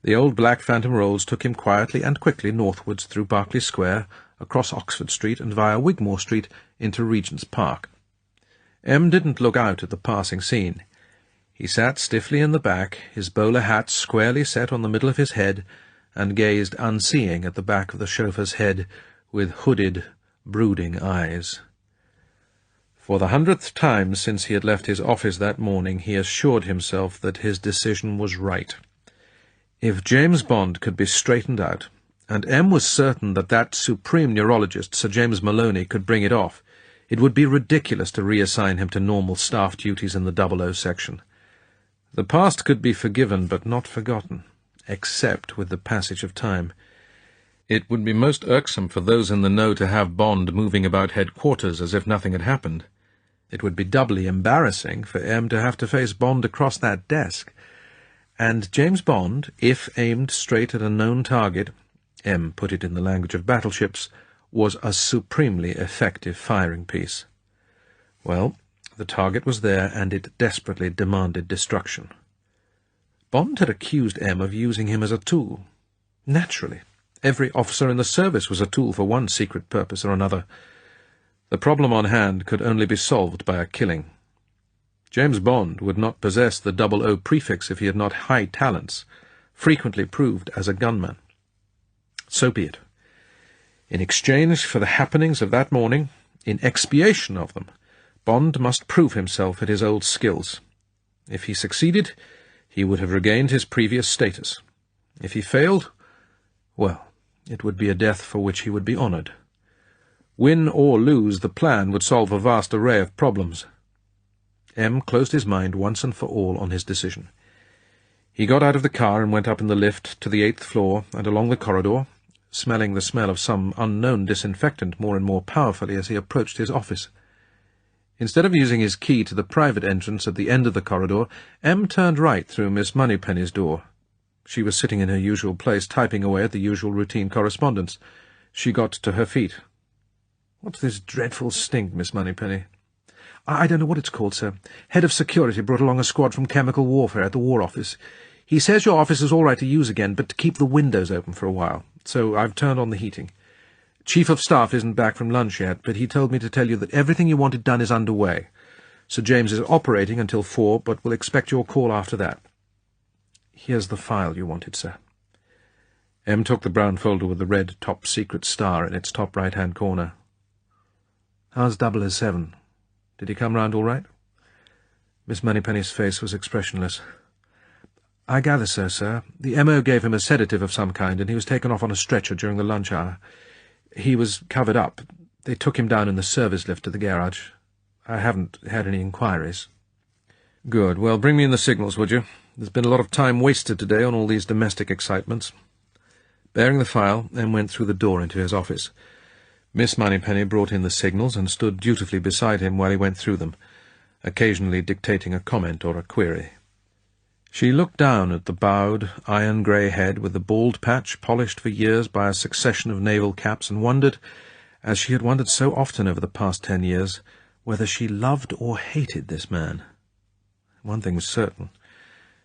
The old black phantom rolls took him quietly and quickly northwards through Berkeley Square, across Oxford Street, and via Wigmore Street into Regent's Park. M didn't look out at the passing scene. He sat stiffly in the back, his bowler hat squarely set on the middle of his head, and gazed unseeing at the back of the chauffeur's head with hooded, brooding eyes. For the 100th time since he had left his office that morning, he assured himself that his decision was right. If James Bond could be straightened out, and M was certain that that supreme neurologist, Sir James Maloney, could bring it off, it would be ridiculous to reassign him to normal staff duties in the 00 section. The past could be forgiven but not forgotten, except with the passage of time. It would be most irksome for those in the know to have Bond moving about headquarters as if nothing had happened. It would be doubly embarrassing for M to have to face Bond across that desk. And James Bond, if aimed straight at a known target, M put it in the language of battleships, was a supremely effective firing piece. Well, the target was there, and it desperately demanded destruction. Bond had accused M of using him as a tool. Naturally. Every officer in the service was a tool for one secret purpose or another. The problem on hand could only be solved by a killing. James Bond would not possess the 00 prefix if he had not high talents, frequently proved as a gunman. So be it. In exchange for the happenings of that morning, in expiation of them, Bond must prove himself at his old skills. If he succeeded, he would have regained his previous status. If he failed, well, it would be a death for which he would be honoured. Win or lose, the plan would solve a vast array of problems. M closed his mind once and for all on his decision. He got out of the car and went up in the lift to the 8th floor and along the corridor, smelling the smell of some unknown disinfectant more and more powerfully as he approached his office. Instead of using his key to the private entrance at the end of the corridor, M turned right through Miss Moneypenny's door. She was sitting in her usual place, typing away at the usual routine correspondence. She got to her feet. "What's this dreadful stink, Miss Moneypenny?" "I don't know what it's called, sir. Head of Security brought along a squad from Chemical Warfare at the War Office. He says your office is all right to use again, but to keep the windows open for a while. So I've turned on the heating. Chief of Staff isn't back from lunch yet, but he told me to tell you that everything you wanted done is underway. Sir James is operating until 4, but will expect your call after that. Here's the file you wanted, sir." M took the brown folder with the red top-secret star in its top right-hand corner. "How's 007? Did he come round all right?" Miss Moneypenny's face was expressionless. "I gather so, sir. The M.O. gave him a sedative of some kind, and he was taken off on a stretcher during the lunch hour. He was covered up. They took him down in the service lift to the garage. I haven't had any inquiries." "Good. Well, bring me in the signals, would you? There's been a lot of time wasted today on all these domestic excitements." Bearing the file, M went through the door into his office. Miss Moneypenny brought in the signals and stood dutifully beside him while he went through them, occasionally dictating a comment or a query. She looked down at the bowed, iron-grey head with the bald patch polished for years by a succession of naval caps, and wondered, as she had wondered so often over the past 10 years, whether she loved or hated this man. One thing was certain.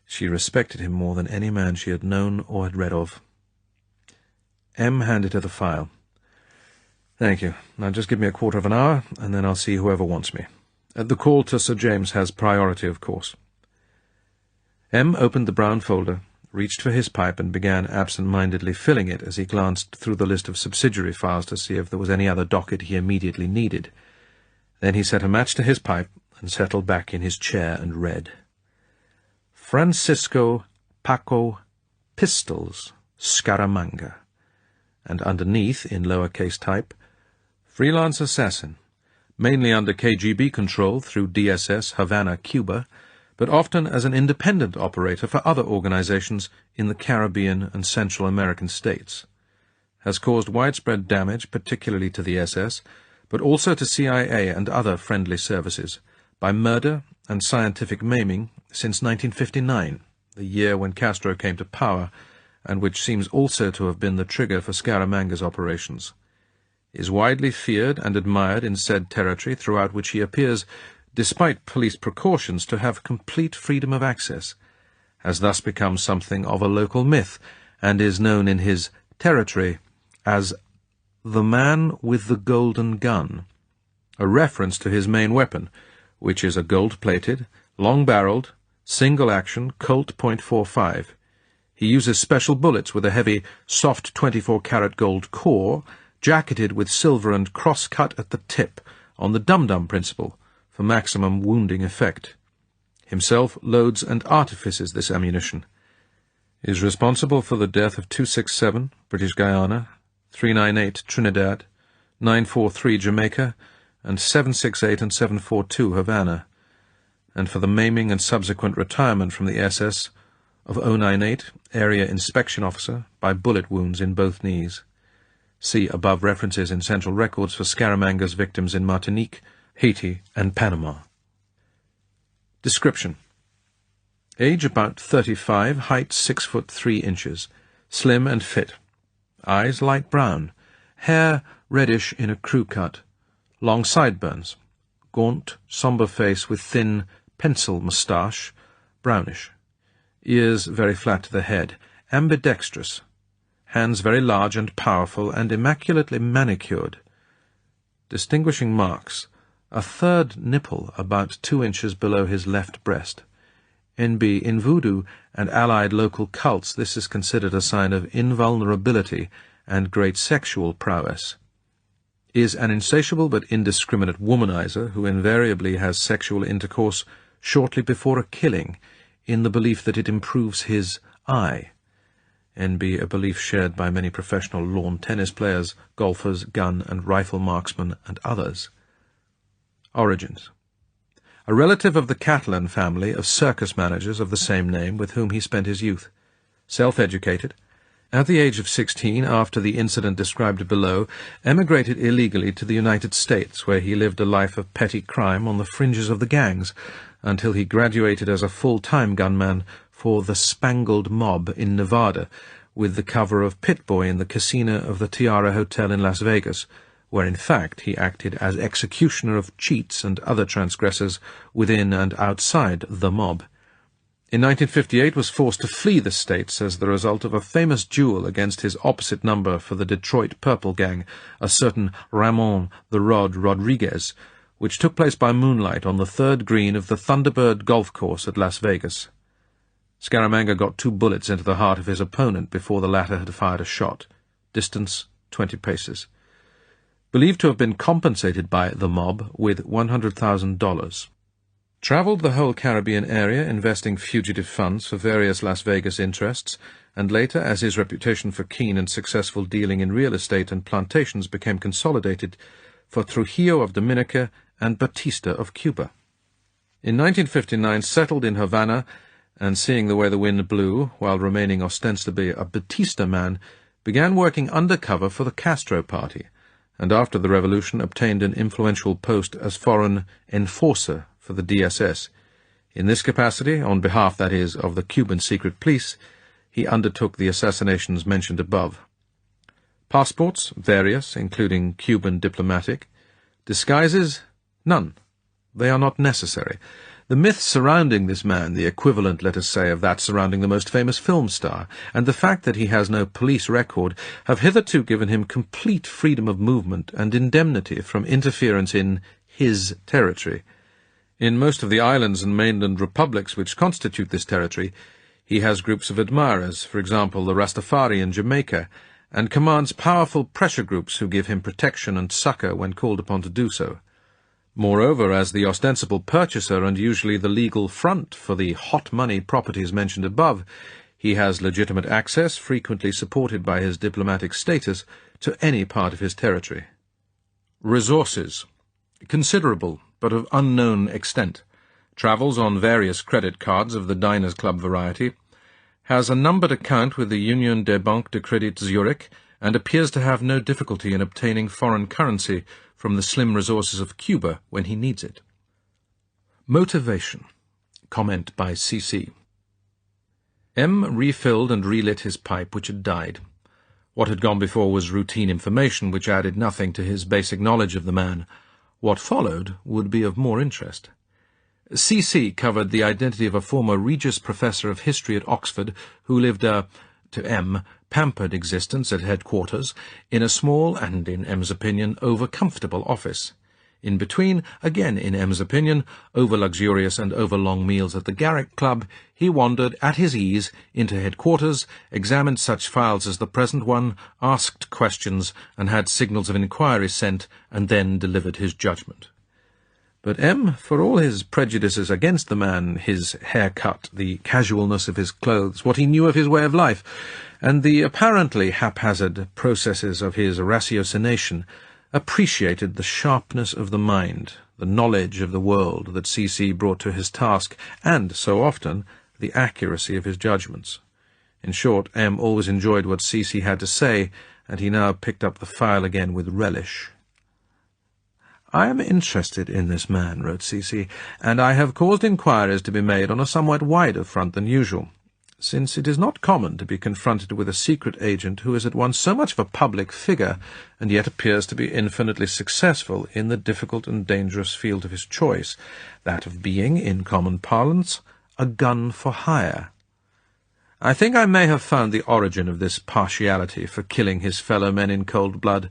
She respected him more than any man she had known or had read of. M handed her the file. "Thank you. Now just give me a quarter of an hour, and then I'll see whoever wants me. The call to Sir James has priority, of course." M opened the brown folder, reached for his pipe, and began absent-mindedly filling it as he glanced through the list of subsidiary files to see if there was any other docket he immediately needed. Then he set a match to his pipe and settled back in his chair and read. Francisco Paco Pistols Scaramanga, and underneath, in lowercase type, freelance assassin, mainly under KGB control through DSS Havana, Cuba, but often as an independent operator for other organizations in the Caribbean and Central American states. Has caused widespread damage, particularly to the SS, but also to CIA and other friendly services, by murder and scientific maiming since 1959, the year when Castro came to power, and which seems also to have been the trigger for Scaramanga's operations. Is widely feared and admired in said territory, throughout which he appears, despite police precautions, to have complete freedom of access, has thus become something of a local myth, and is known in his territory as the man with the golden gun, a reference to his main weapon, which is a gold-plated, long-barreled, single-action Colt .45. He uses special bullets with a heavy, soft 24-karat gold core, jacketed with silver and cross-cut at the tip, on the dum-dum principle, for maximum wounding effect. Himself loads and artifices this ammunition. Is responsible for the death of 267, British Guiana, 398, Trinidad, 943, Jamaica, and 768 and 742, Havana, and for the maiming and subsequent retirement from the SS of 098, Area Inspection Officer, by bullet wounds in both knees. See above references in Central Records for Scaramanga's victims in Martinique, Haiti, and Panama. Description: age about 35, height 6'3", slim and fit. Eyes light brown, hair reddish in a crew cut, long sideburns, gaunt, sombre face with thin pencil moustache, brownish. Ears very flat to the head, ambidextrous. Hands very large and powerful and immaculately manicured. Distinguishing marks: a third nipple about 2 inches below his left breast. N.B. In voodoo and allied local cults, this is considered a sign of invulnerability and great sexual prowess. Is an insatiable but indiscriminate womanizer who invariably has sexual intercourse shortly before a killing, in the belief that it improves his eye. N.B. A belief shared by many professional lawn tennis players, golfers, gun and rifle marksmen, and others. Origins: a relative of the Catalan family of circus managers of the same name with whom he spent his youth. Self-educated. At the age of 16, after the incident described below, emigrated illegally to the United States, where he lived a life of petty crime on the fringes of the gangs, until he graduated as a full-time gunman for the Spangled Mob in Nevada, with the cover of pit boy in the casino of the Tiara Hotel in Las Vegas, where in fact he acted as executioner of cheats and other transgressors within and outside the mob. In 1958 was forced to flee the States as the result of a famous duel against his opposite number for the Detroit Purple Gang, a certain Ramon the Rod Rodriguez, which took place by moonlight on the 3rd green of the Thunderbird golf course at Las Vegas. Scaramanga got 2 bullets into the heart of his opponent before the latter had fired a shot. Distance 20 paces. Believed to have been compensated by the mob with $100,000. Travelled the whole Caribbean area, investing fugitive funds for various Las Vegas interests, and later, as his reputation for keen and successful dealing in real estate and plantations became consolidated, for Trujillo of Dominica and Batista of Cuba. In 1959 settled in Havana, and seeing the way the wind blew, while remaining ostensibly a Batista man, began working undercover for the Castro party, and after the revolution obtained an influential post as foreign enforcer for the DSS. In this capacity, on behalf, that is, of the Cuban secret police, he undertook the assassinations mentioned above. Passports, various, including Cuban diplomatic. Disguises, none. They are not necessary. The myth surrounding this man, the equivalent, let us say, of that surrounding the most famous film star, and the fact that he has no police record, have hitherto given him complete freedom of movement and indemnity from interference in his territory. In most of the islands and mainland republics which constitute this territory, he has groups of admirers, for example the Rastafari in Jamaica, and commands powerful pressure groups who give him protection and succour when called upon to do so. Moreover, as the ostensible purchaser and usually the legal front for the hot money properties mentioned above, he has legitimate access, frequently supported by his diplomatic status, to any part of his territory. Resources. Considerable, but of unknown extent. Travels on various credit cards of the Diners Club variety. Has a numbered account with the Union des Banques de Crédit Zurich, and appears to have no difficulty in obtaining foreign currency from the slim resources of Cuba when he needs it. Motivation. Comment by C.C. M. refilled and relit his pipe, which had died. What had gone before was routine information, which added nothing to his basic knowledge of the man. What followed would be of more interest. C.C. covered the identity of a former Regius Professor of History at Oxford, who lived to M, pampered existence at headquarters, in a small and, in M's opinion, over-comfortable office. In between, again in M's opinion, over-luxurious and over-long meals at the Garrick Club, he wandered at his ease into headquarters, examined such files as the present one, asked questions, and had signals of inquiry sent, and then delivered his judgment. But M, for all his prejudices against the man, his haircut, the casualness of his clothes, what he knew of his way of life, and the apparently haphazard processes of his ratiocination, appreciated the sharpness of the mind, the knowledge of the world that C.C. brought to his task, and, so often, the accuracy of his judgments. In short, M always enjoyed what C.C. had to say, and he now picked up the file again with relish. "I am interested in this man," wrote C.C., "and I have caused inquiries to be made on a somewhat wider front than usual, since it is not common to be confronted with a secret agent who is at once so much of a public figure, and yet appears to be infinitely successful in the difficult and dangerous field of his choice, that of being, in common parlance, a gun for hire. I think I may have found the origin of this partiality for killing his fellow men in cold blood,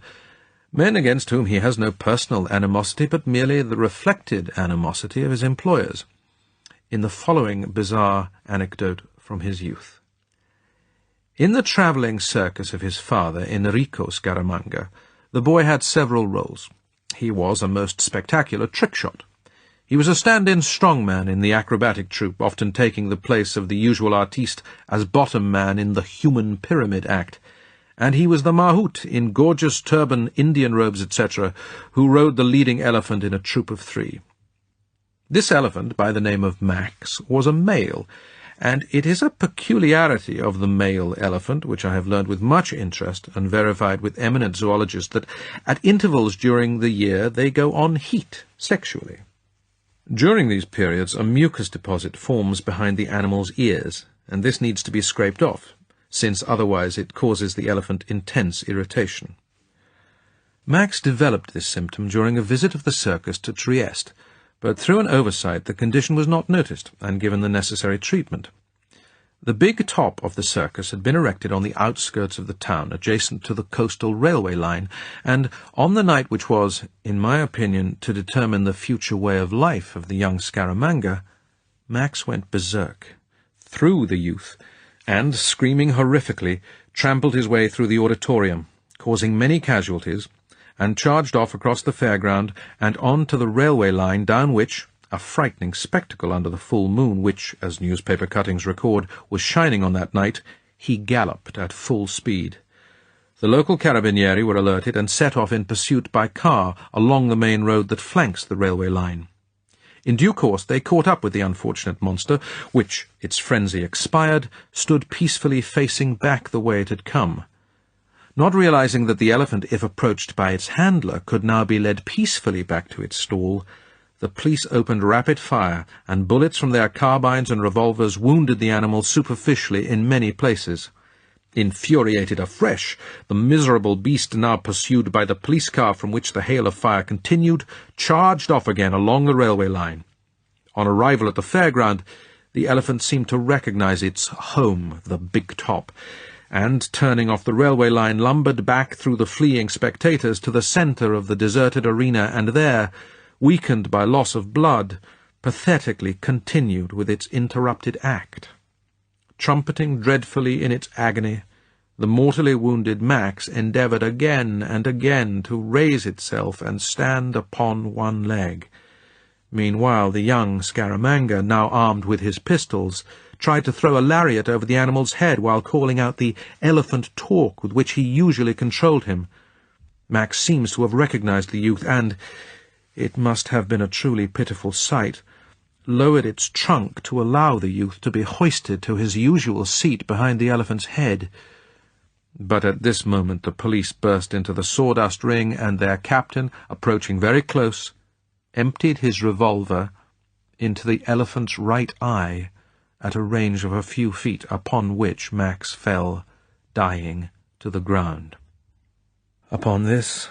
men against whom he has no personal animosity, but merely the reflected animosity of his employers, in the following bizarre anecdote from his youth. In the travelling circus of his father, Enrico Scaramanga, the boy had several roles. He was a most spectacular trick-shot. He was a stand-in strongman in the acrobatic troupe, often taking the place of the usual artiste as bottom man in the Human Pyramid Act, and he was the mahout in gorgeous turban, Indian robes, etc., who rode the leading elephant in a troop of 3. This elephant, by the name of Max, was a male, and it is a peculiarity of the male elephant, which I have learned with much interest and verified with eminent zoologists, that at intervals during the year they go on heat sexually. During these periods a mucus deposit forms behind the animal's ears, and this needs to be scraped off, since otherwise it causes the elephant intense irritation. Max developed this symptom during a visit of the circus to Trieste, but through an oversight the condition was not noticed and given the necessary treatment. The big top of the circus had been erected on the outskirts of the town, adjacent to the coastal railway line, and on the night which was, in my opinion, to determine the future way of life of the young Scaramanga, Max went berserk, threw the youth, and, screaming horrifically, trampled his way through the auditorium, causing many casualties, and charged off across the fairground and on to the railway line, down which, a frightening spectacle under the full moon which, as newspaper cuttings record, was shining on that night, he galloped at full speed. The local carabinieri were alerted and set off in pursuit by car along the main road that flanks the railway line. In due course they caught up with the unfortunate monster, which, its frenzy expired, stood peacefully facing back the way it had come. Not realizing that the elephant, if approached by its handler, could now be led peacefully back to its stall, the police opened rapid fire, and bullets from their carbines and revolvers wounded the animal superficially in many places. Infuriated afresh, the miserable beast, now pursued by the police car from which the hail of fire continued, charged off again along the railway line. On arrival at the fairground, the elephant seemed to recognize its home, the big top, and, turning off the railway line, lumbered back through the fleeing spectators to the centre of the deserted arena, and there, weakened by loss of blood, pathetically continued with its interrupted act. Trumpeting dreadfully in its agony, the mortally wounded Max endeavoured again and again to raise itself and stand upon one leg. Meanwhile, the young Scaramanga, now armed with his pistols, tried to throw a lariat over the animal's head while calling out the elephant talk with which he usually controlled him. Max seems to have recognized the youth and, it must have been a truly pitiful sight, lowered its trunk to allow the youth to be hoisted to his usual seat behind the elephant's head. But at this moment the police burst into the sawdust ring, and their captain, approaching very close, emptied his revolver into the elephant's right eye at a range of a few feet, upon which Max fell, dying, to the ground. Upon this,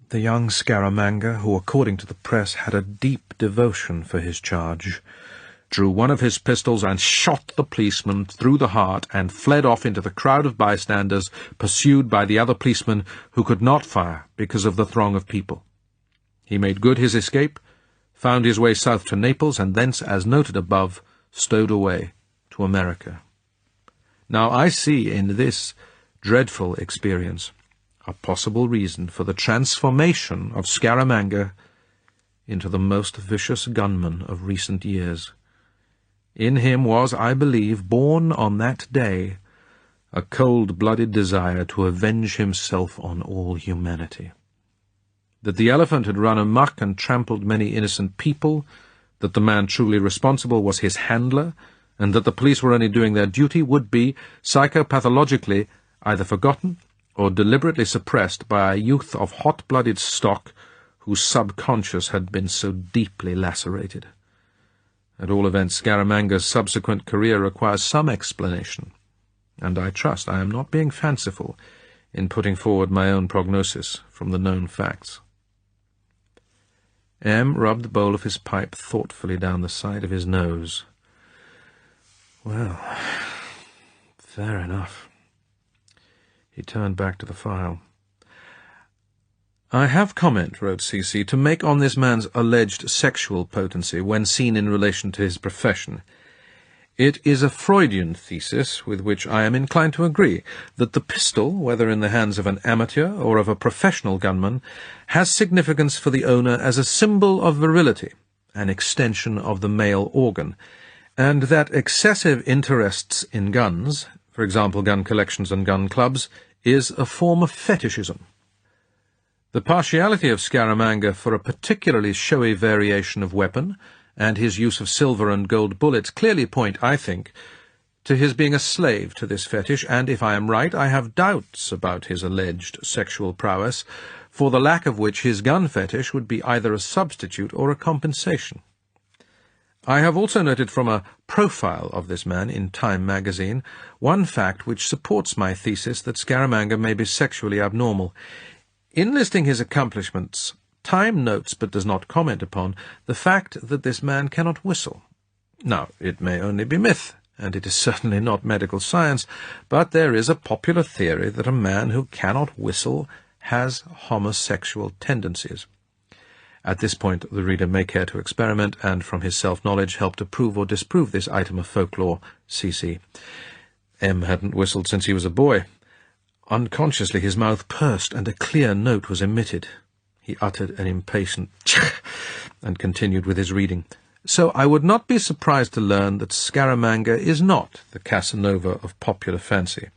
the young Scaramanga, who according to the press had a deep devotion for his charge, drew one of his pistols and shot the policeman through the heart and fled off into the crowd of bystanders, pursued by the other policeman, who could not fire because of the throng of people. He made good his escape, found his way south to Naples, and thence, as noted above, stowed away to America. Now I see in this dreadful experience a possible reason for the transformation of Scaramanga into the most vicious gunman of recent years. In him was, I believe, born on that day a cold-blooded desire to avenge himself on all humanity. That the elephant had run amok and trampled many innocent people, that the man truly responsible was his handler, and that the police were only doing their duty, would be, psychopathologically, either forgotten or deliberately suppressed by a youth of hot-blooded stock whose subconscious had been so deeply lacerated. At all events, Scaramanga's subsequent career requires some explanation, and I trust I am not being fanciful in putting forward my own prognosis from the known facts. M. rubbed the bowl of his pipe thoughtfully down the side of his nose. Well, fair enough. He turned back to the file. I have comment, wrote C.C., to make on this man's alleged sexual potency when seen in relation to his profession. It is a Freudian thesis with which I am inclined to agree, that the pistol, whether in the hands of an amateur or of a professional gunman, has significance for the owner as a symbol of virility, an extension of the male organ, and that excessive interests in guns, for example gun collections and gun clubs, is a form of fetishism. The partiality of Scaramanga for a particularly showy variation of weapon, and his use of silver and gold bullets, clearly point, I think, to his being a slave to this fetish, and if I am right, I have doubts about his alleged sexual prowess, for the lack of which his gun fetish would be either a substitute or a compensation. I have also noted from a profile of this man in Time magazine one fact which supports my thesis that Scaramanga may be sexually abnormal. In listing his accomplishments, Time notes, but does not comment upon, the fact that this man cannot whistle. Now, it may only be myth, and it is certainly not medical science, but there is a popular theory that a man who cannot whistle has homosexual tendencies. At this point the reader may care to experiment, and from his self-knowledge help to prove or disprove this item of folklore, C.C. M. hadn't whistled since he was a boy. Unconsciously his mouth pursed, and a clear note was emitted. He uttered an impatient "Tch," and continued with his reading. So I would not be surprised to learn that Scaramanga is not the Casanova of popular fancy.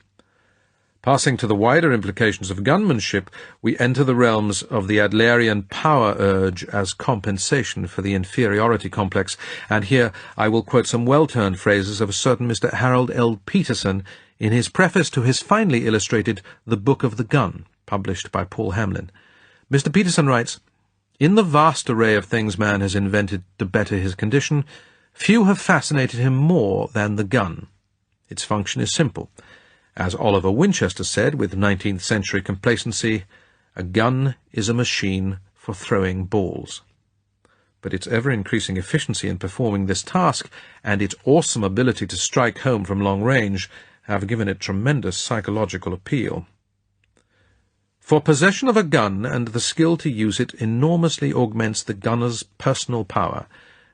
Passing to the wider implications of gunmanship, we enter the realms of the Adlerian power urge as compensation for the inferiority complex, and here I will quote some well-turned phrases of a certain Mr. Harold L. Peterson in his preface to his finely illustrated The Book of the Gun, published by Paul Hamlin. Mr. Peterson writes, "In the vast array of things man has invented to better his condition, few have fascinated him more than the gun. Its function is simple. As Oliver Winchester said with 19th-century complacency, a gun is a machine for throwing balls." but its ever-increasing efficiency in performing this task and its awesome ability to strike home from long range have given it tremendous psychological appeal. For possession of a gun and the skill to use it enormously augments the gunner's personal power,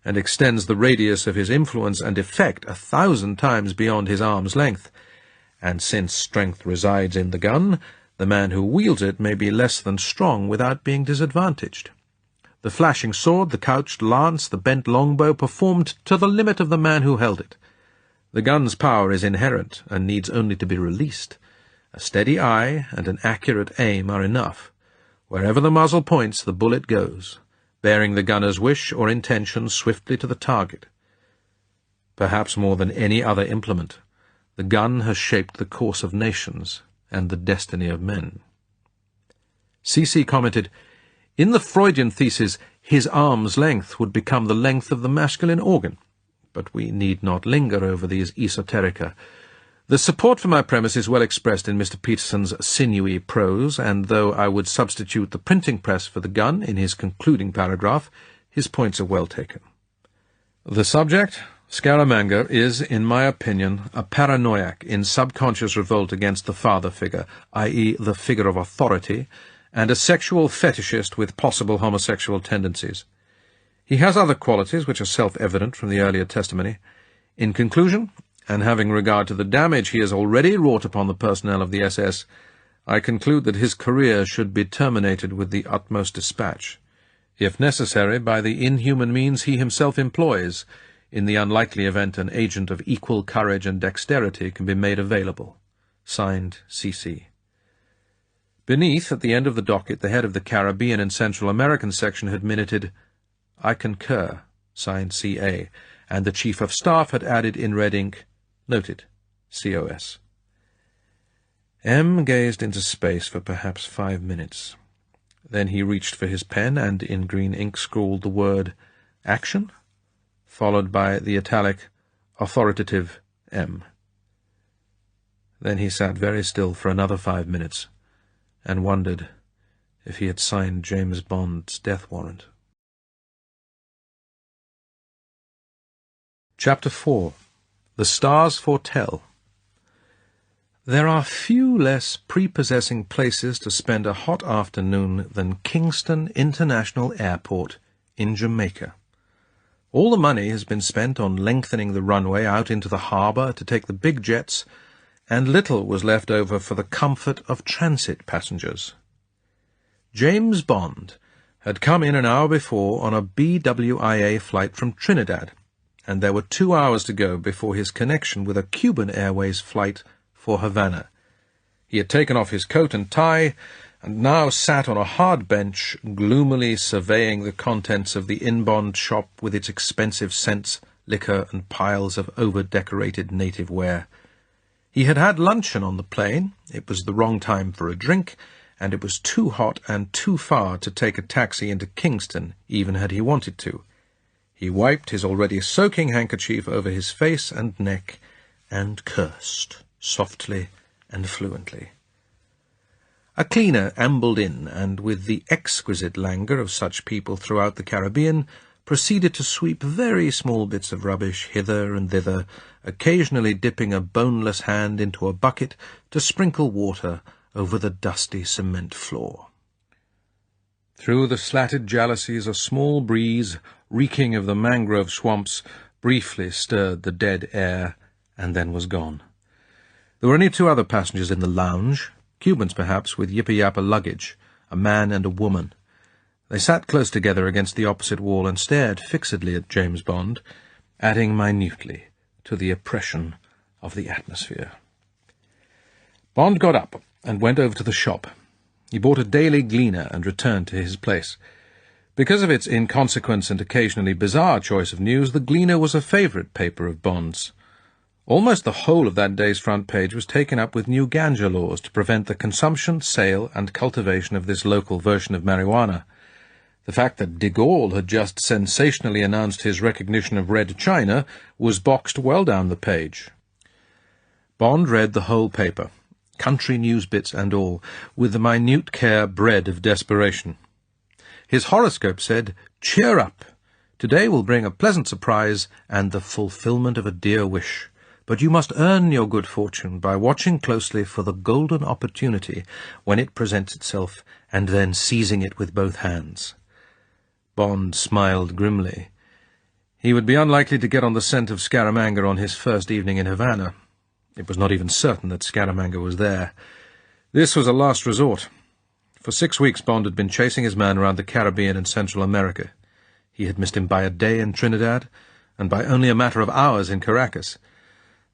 and extends the radius of his influence and effect 1,000 times beyond his arm's length. And since strength resides in the gun, the man who wields it may be less than strong without being disadvantaged. The flashing sword, the couched lance, the bent longbow performed to the limit of the man who held it. The gun's power is inherent and needs only to be released. A steady eye and an accurate aim are enough. Wherever the muzzle points, the bullet goes, bearing the gunner's wish or intention swiftly to the target. Perhaps more than any other implement, the gun has shaped the course of nations and the destiny of men. C.C. commented, "In the Freudian thesis, his arm's length would become the length of the masculine organ. But we need not linger over these esoterica. The support for my premise is well expressed in Mr. Peterson's sinewy prose, and though I would substitute the printing press for the gun in his concluding paragraph, his points are well taken. The subject, Scaramanga, is, in my opinion, a paranoiac in subconscious revolt against the father figure, i.e. the figure of authority, and a sexual fetishist with possible homosexual tendencies. He has other qualities which are self-evident from the earlier testimony. In conclusion, and having regard to the damage he has already wrought upon the personnel of the SS, I conclude that his career should be terminated with the utmost dispatch, if necessary by the inhuman means he himself employs, in the unlikely event an agent of equal courage and dexterity can be made available. Signed, C.C. Beneath, at the end of the docket, the head of the Caribbean and Central American section had minuted, "I concur," signed C.A., and the Chief of Staff had added in red ink, "Noted, C.O.S." M. gazed into space for perhaps 5 minutes. Then he reached for his pen and in green ink scrawled the word "Action," followed by the italic authoritative M. Then he sat very still for another 5 minutes, and wondered if he had signed James Bond's death warrant. Chapter 4. The Stars Foretell. There are few less prepossessing places to spend a hot afternoon than Kingston International Airport in Jamaica. All the money has been spent on lengthening the runway out into the harbour to take the big jets, and little was left over for the comfort of transit passengers. James Bond had come in an hour before on a BWIA flight from Trinidad, and there were 2 hours to go before his connection with a Cuban Airways flight for Havana. He had taken off his coat and tie, and now sat on a hard bench, gloomily surveying the contents of the in-bond shop with its expensive scents, liquor, and piles of over-decorated native ware. He had had luncheon on the plane. It was the wrong time for a drink, and it was too hot and too far to take a taxi into Kingston, even had he wanted to. He wiped his already soaking handkerchief over his face and neck, and cursed, softly and fluently. A cleaner ambled in, and with the exquisite languor of such people throughout the Caribbean, proceeded to sweep very small bits of rubbish hither and thither, occasionally dipping a boneless hand into a bucket to sprinkle water over the dusty cement floor. Through the slatted jalousies a small breeze, reeking of the mangrove swamps, briefly stirred the dead air, and then was gone. There were only 2 other passengers in the lounge, Cubans perhaps, with yipper-yapper luggage, a man and a woman. They sat close together against the opposite wall and stared fixedly at James Bond, adding minutely to the oppression of the atmosphere. Bond got up and went over to the shop. He bought a Daily Gleaner and returned to his place. Because of its inconsequent and occasionally bizarre choice of news, the Gleaner was a favourite paper of Bond's. Almost the whole of that day's front page was taken up with new ganja laws to prevent the consumption, sale, and cultivation of this local version of marijuana. The fact that de Gaulle had just sensationally announced his recognition of Red China was boxed well down the page. Bond read the whole paper, country news bits and all, with the minute care bred of desperation. His horoscope said, "Cheer up. Today will bring a pleasant surprise and the fulfillment of a dear wish. But you must earn your good fortune by watching closely for the golden opportunity when it presents itself, and then seizing it with both hands." Bond smiled grimly. He would be unlikely to get on the scent of Scaramanga on his first evening in Havana. It was not even certain that Scaramanga was there. This was a last resort. For 6 weeks Bond had been chasing his man around the Caribbean and Central America. He had missed him by a day in Trinidad, and by only a matter of hours in Caracas.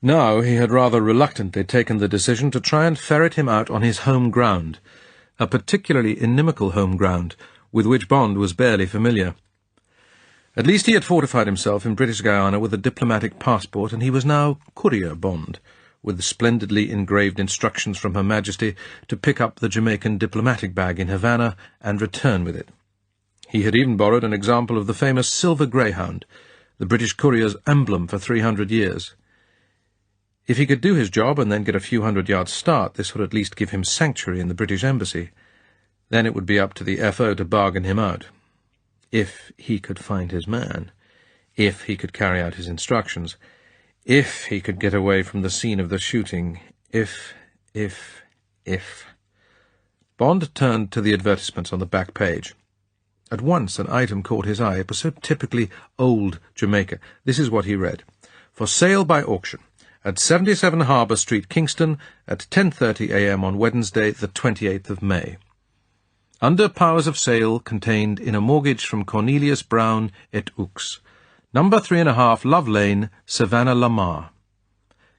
Now he had rather reluctantly taken the decision to try and ferret him out on his home ground, a particularly inimical home ground, with which Bond was barely familiar. At least he had fortified himself in British Guiana with a diplomatic passport, and he was now Courier Bond, with splendidly engraved instructions from Her Majesty to pick up the Jamaican diplomatic bag in Havana and return with it. He had even borrowed an example of the famous silver greyhound, the British courier's emblem for 300 years. If he could do his job and then get a few 100-yard start, this would at least give him sanctuary in the British Embassy. Then it would be up to the FO to bargain him out. If he could find his man, if he could carry out his instructions, if he could get away from the scene of the shooting, if. Bond turned to the advertisements on the back page. At once an item caught his eye. It was so typically old Jamaica. This is what he read. "For sale by auction, at 77 Harbour Street, Kingston, at 10:30 a.m. on Wednesday, the 28th of May. Under powers of sale contained in a mortgage from Cornelius Brown et Ux, number 3.5 Love Lane, Savannah, Lamar.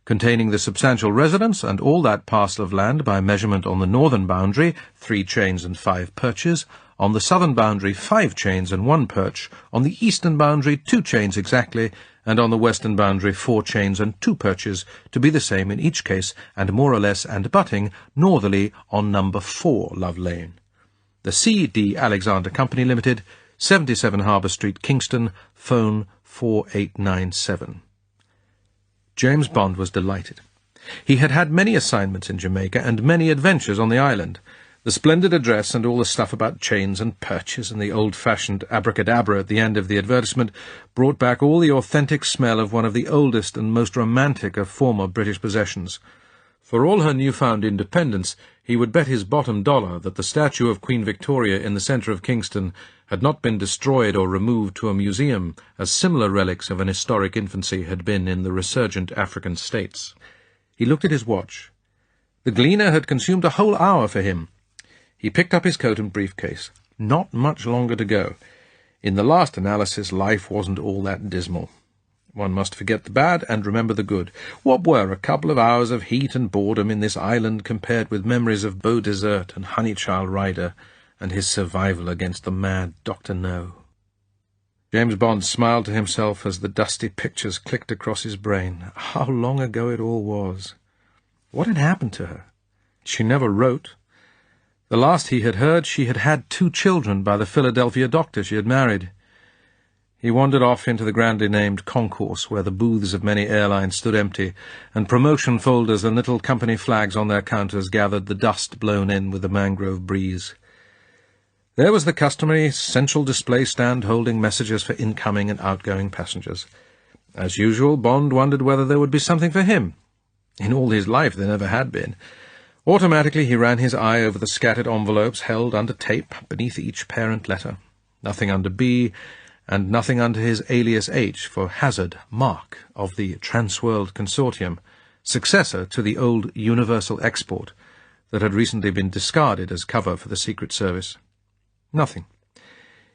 Containing the substantial residence and all that parcel of land by measurement on the northern boundary, 3 chains and 5 perches, on the southern boundary 5 chains and 1 perch, on the eastern boundary 2 chains exactly, and on the western boundary 4 chains and 2 perches, to be the same in each case, and more or less and abutting northerly on number 4 Love Lane. The C.D. Alexander Company Limited, 77 Harbour Street, Kingston, phone 4897. James Bond was delighted. He had had many assignments in Jamaica and many adventures on the island. The splendid address and all the stuff about chains and perches and the old-fashioned abracadabra at the end of the advertisement brought back all the authentic smell of one of the oldest and most romantic of former British possessions. For all her newfound independence, he would bet his bottom dollar that the statue of Queen Victoria in the centre of Kingston had not been destroyed or removed to a museum, as similar relics of an historic infancy had been in the resurgent African states. He looked at his watch. The Gleaner had consumed a whole hour for him. He picked up his coat and briefcase. Not much longer to go. In the last analysis, life wasn't all that dismal. One must forget the bad and remember the good. What were a couple of hours of heat and boredom in this island compared with memories of Beau Desert and Honeychild Ryder and his survival against the mad Dr. No? James Bond smiled to himself as the dusty pictures clicked across his brain. How long ago it all was. What had happened to her? She never wrote. The last he had heard, she had had 2 children by the Philadelphia doctor she had married. He wandered off into the grandly named concourse, where the booths of many airlines stood empty, and promotion folders and little company flags on their counters gathered the dust blown in with the mangrove breeze. There was the customary central display stand holding messages for incoming and outgoing passengers. As usual, Bond wondered whether there would be something for him. In all his life there never had been. Automatically he ran his eye over the scattered envelopes held under tape beneath each parent letter. Nothing under B, and nothing under his alias H for Hazard, Mark, of the Transworld Consortium, successor to the old Universal Export that had recently been discarded as cover for the Secret Service. Nothing.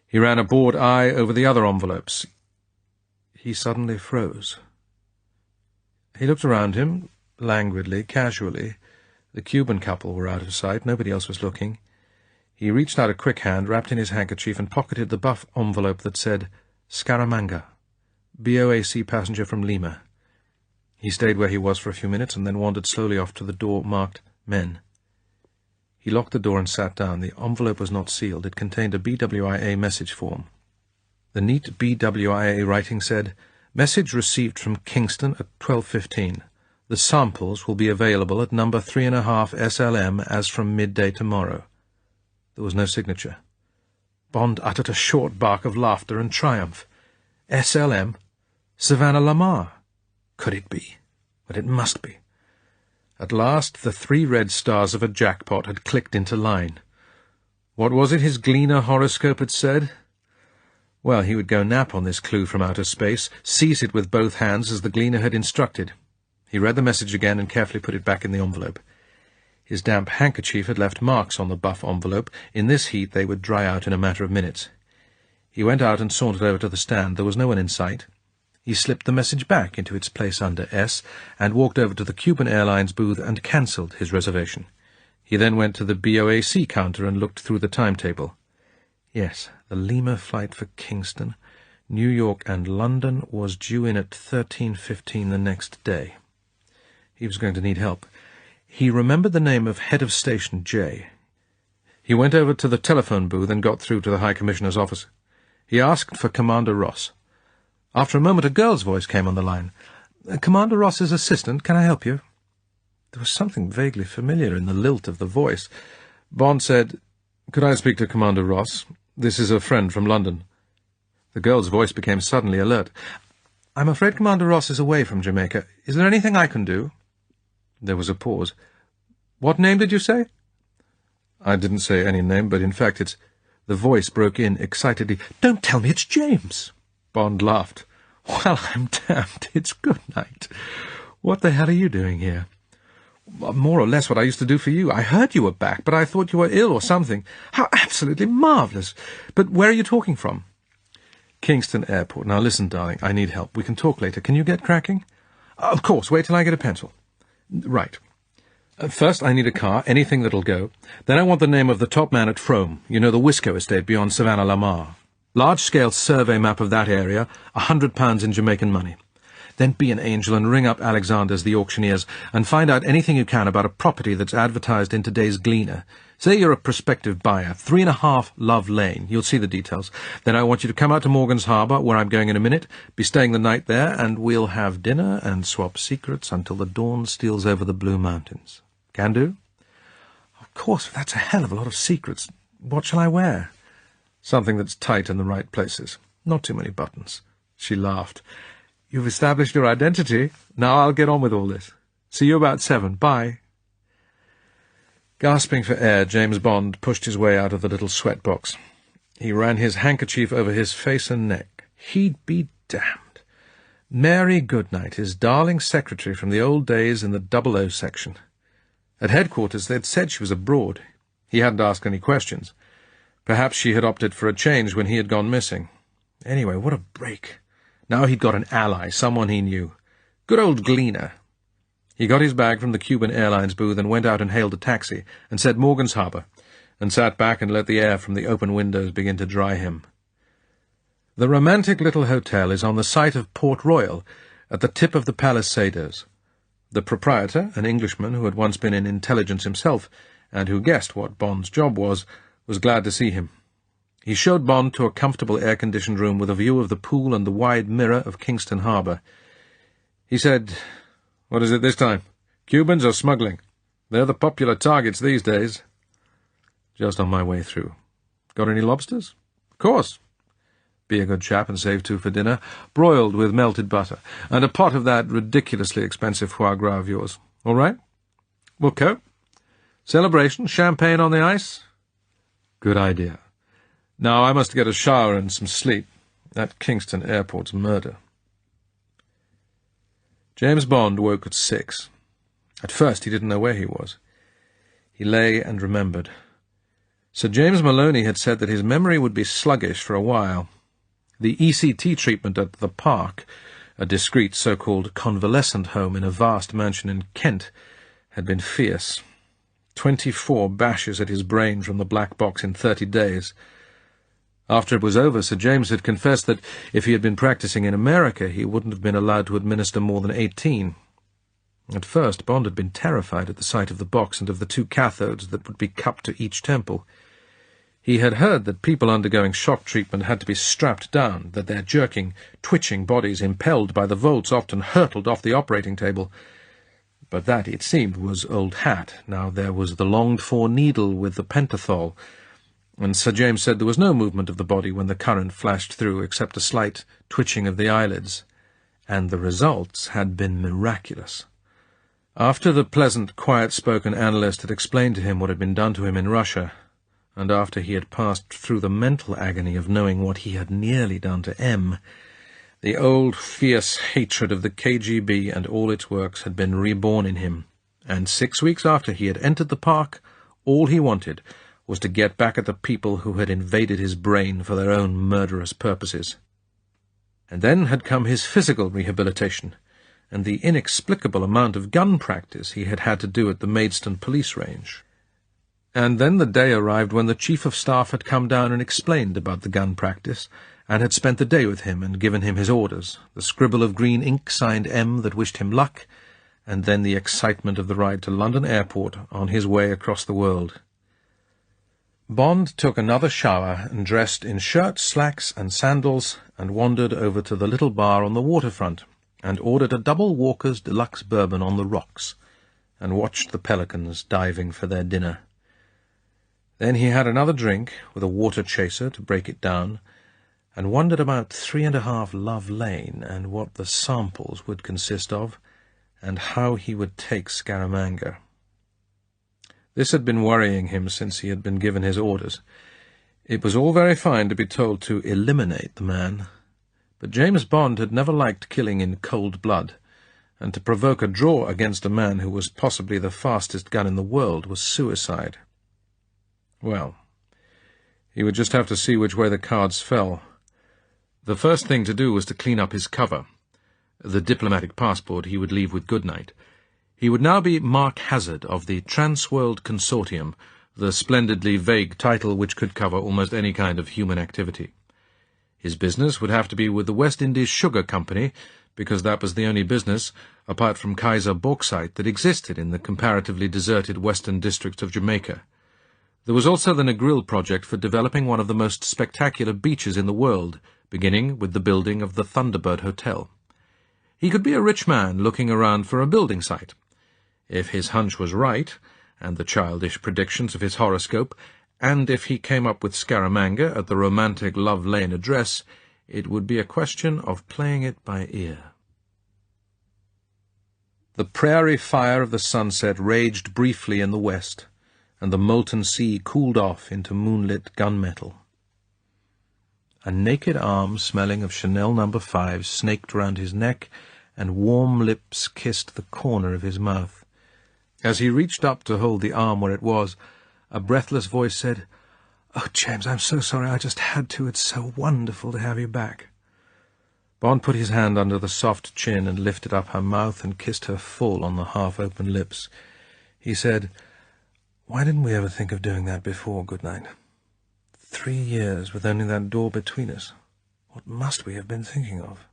He ran a bored eye over the other envelopes. He suddenly froze. He looked around him, languidly, casually. The Cuban couple were out of sight. Nobody else was looking. He reached out a quick hand, wrapped in his handkerchief, and pocketed the buff envelope that said, Scaramanga, BOAC passenger from Lima. He stayed where he was for a few minutes, and then wandered slowly off to the door marked Men. He locked the door and sat down. The envelope was not sealed. It contained a BWIA message form. The neat BWIA writing said, Message received from Kingston at 12:15. The samples will be available at number 3.5 SLM as from midday tomorrow. There was no signature. Bond uttered a short bark of laughter and triumph. SLM? Savannah Lamar. Could it be? But it must be. At last the 3 red stars of a jackpot had clicked into line. What was it his Gleaner horoscope had said? Well, he would go nap on this clue from outer space, seize it with both hands as the Gleaner had instructed. He read the message again and carefully put it back in the envelope. His damp handkerchief had left marks on the buff envelope. In this heat they would dry out in a matter of minutes. He went out and sauntered over to the stand. There was no one in sight. He slipped the message back into its place under S and walked over to the Cuban Airlines booth and cancelled his reservation. He then went to the BOAC counter and looked through the timetable. Yes, the Lima flight for Kingston, New York and London was due in at 13:15 the next day. He was going to need help. He remembered the name of Head of Station J. He went over to the telephone booth and got through to the High Commissioner's office. He asked for Commander Ross. After a moment a girl's voice came on the line. "Commander Ross's assistant, can I help you?" There was something vaguely familiar in the lilt of the voice. Bond said, "Could I speak to Commander Ross? This is a friend from London." The girl's voice became suddenly alert. "I'm afraid Commander Ross is away from Jamaica. Is there anything I can do?" There was a pause. "What name did you say?" "I didn't say any name, but in fact it's—" The voice broke in excitedly. "Don't tell me it's James!" Bond laughed. "Well, I'm damned. It's good night. What the hell are you doing here?" "More or less what I used to do for you. I heard you were back, but I thought you were ill or something. How absolutely marvellous! But where are you talking from?" "Kingston Airport. Now listen, darling, I need help. We can talk later. Can you get cracking?" "Of course. Wait till I get a pencil." "Right. First I need a car, anything that'll go. Then I want the name of the top man at Frome, you know, the Wisco estate beyond Savannah Lamar. Large-scale survey map of that area, £100 in Jamaican money. Then be an angel and ring up Alexander's, the auctioneers, and find out anything you can about a property that's advertised in today's Gleaner. Say you're a prospective buyer, 3.5 Love Lane. You'll see the details. Then I want you to come out to Morgan's Harbour, where I'm going in a minute, be staying the night there, and we'll have dinner and swap secrets until the dawn steals over the Blue Mountains. Can do?" "Of course, that's a hell of a lot of secrets. What shall I wear?" "Something that's tight in the right places. Not too many buttons." She laughed. "You've established your identity. Now I'll get on with all this. See you about 7. Bye." Gasping for air, James Bond pushed his way out of the little sweat-box. He ran his handkerchief over his face and neck. He'd be damned. Mary Goodnight, his darling secretary from the old days in the 00 section. At headquarters they'd said she was abroad. He hadn't asked any questions. Perhaps she had opted for a change when he had gone missing. Anyway, what a break. Now he'd got an ally, someone he knew. Good old Gleaner. He got his bag from the Cuban Airlines booth and went out and hailed a taxi, and said Morgan's Harbour, and sat back and let the air from the open windows begin to dry him. The romantic little hotel is on the site of Port Royal, at the tip of the Palisadoes. The proprietor, an Englishman who had once been in intelligence himself, and who guessed what Bond's job was glad to see him. He showed Bond to a comfortable air-conditioned room with a view of the pool and the wide mirror of Kingston Harbour. He said, "What is it this time? Cubans or smuggling? They're the popular targets these days." "Just on my way through. Got any lobsters?" "Of course." "Be a good chap and save 2 for dinner, broiled with melted butter, and a pot of that ridiculously expensive foie gras of yours. All right? We'll cope. Celebration, champagne on the ice?" "Good idea. Now I must get a shower and some sleep. That Kingston Airport's murder." James Bond woke at 6. At first he didn't know where he was. He lay and remembered. Sir James Maloney had said that his memory would be sluggish for a while. The ECT treatment at the Park, a discreet so-called convalescent home in a vast mansion in Kent, had been fierce. 24 bashes at his brain from the black box in 30 days. After it was over, Sir James had confessed that if he had been practising in America, he wouldn't have been allowed to administer more than 18. At first, Bond had been terrified at the sight of the box and of the 2 cathodes that would be cupped to each temple. He had heard that people undergoing shock treatment had to be strapped down, that their jerking, twitching bodies, impelled by the volts, often hurtled off the operating table. But that, it seemed, was old hat. Now there was the longed-for needle with the pentothal. and Sir James said there was no movement of the body when the current flashed through except a slight twitching of the eyelids, and the results had been miraculous. After the pleasant, quiet-spoken analyst had explained to him what had been done to him in Russia, and after he had passed through the mental agony of knowing what he had nearly done to M, the old fierce hatred of the KGB and all its works had been reborn in him, and 6 weeks after he had entered the park, all he wanted was to get back at the people who had invaded his brain for their own murderous purposes. And then had come his physical rehabilitation, and the inexplicable amount of gun practice he had had to do at the Maidstone police range. And then the day arrived when the Chief of Staff had come down and explained about the gun practice, and had spent the day with him and given him his orders, the scribble of green ink signed M that wished him luck, and then the excitement of the ride to London Airport on his way across the world. Bond took another shower and dressed in shirt, slacks, and sandals, and wandered over to the little bar on the waterfront, and ordered a double Walker's Deluxe Bourbon on the rocks, and watched the pelicans diving for their dinner. Then he had another drink, with a water chaser to break it down, and wondered about 3.5 Love Lane, and what the samples would consist of, and how he would take Scaramanga. This had been worrying him since he had been given his orders. It was all very fine to be told to eliminate the man, but James Bond had never liked killing in cold blood, and to provoke a draw against a man who was possibly the fastest gun in the world was suicide. Well, he would just have to see which way the cards fell. The first thing to do was to clean up his cover. The diplomatic passport he would leave with Goodnight. He would now be Mark Hazard of the Transworld Consortium, the splendidly vague title which could cover almost any kind of human activity. His business would have to be with the West Indies Sugar Company, because that was the only business, apart from Kaiser Bauxite, that existed in the comparatively deserted western districts of Jamaica. There was also the Negril project for developing one of the most spectacular beaches in the world, beginning with the building of the Thunderbird Hotel. He could be a rich man looking around for a building site. If his hunch was right, and the childish predictions of his horoscope, and if he came up with Scaramanga at the romantic Love Lane address, it would be a question of playing it by ear. The prairie fire of the sunset raged briefly in the west, and the molten sea cooled off into moonlit gunmetal. A naked arm smelling of Chanel No. 5 snaked round his neck, and warm lips kissed the corner of his mouth. As he reached up to hold the arm where it was, a breathless voice said, "Oh, James, I'm so sorry, I just had to. It's so wonderful to have you back." Bond put his hand under the soft chin and lifted up her mouth and kissed her full on the half-open lips. He said, "Why didn't we ever think of doing that before, Goodnight? 3 years with only that door between us. What must we have been thinking of?"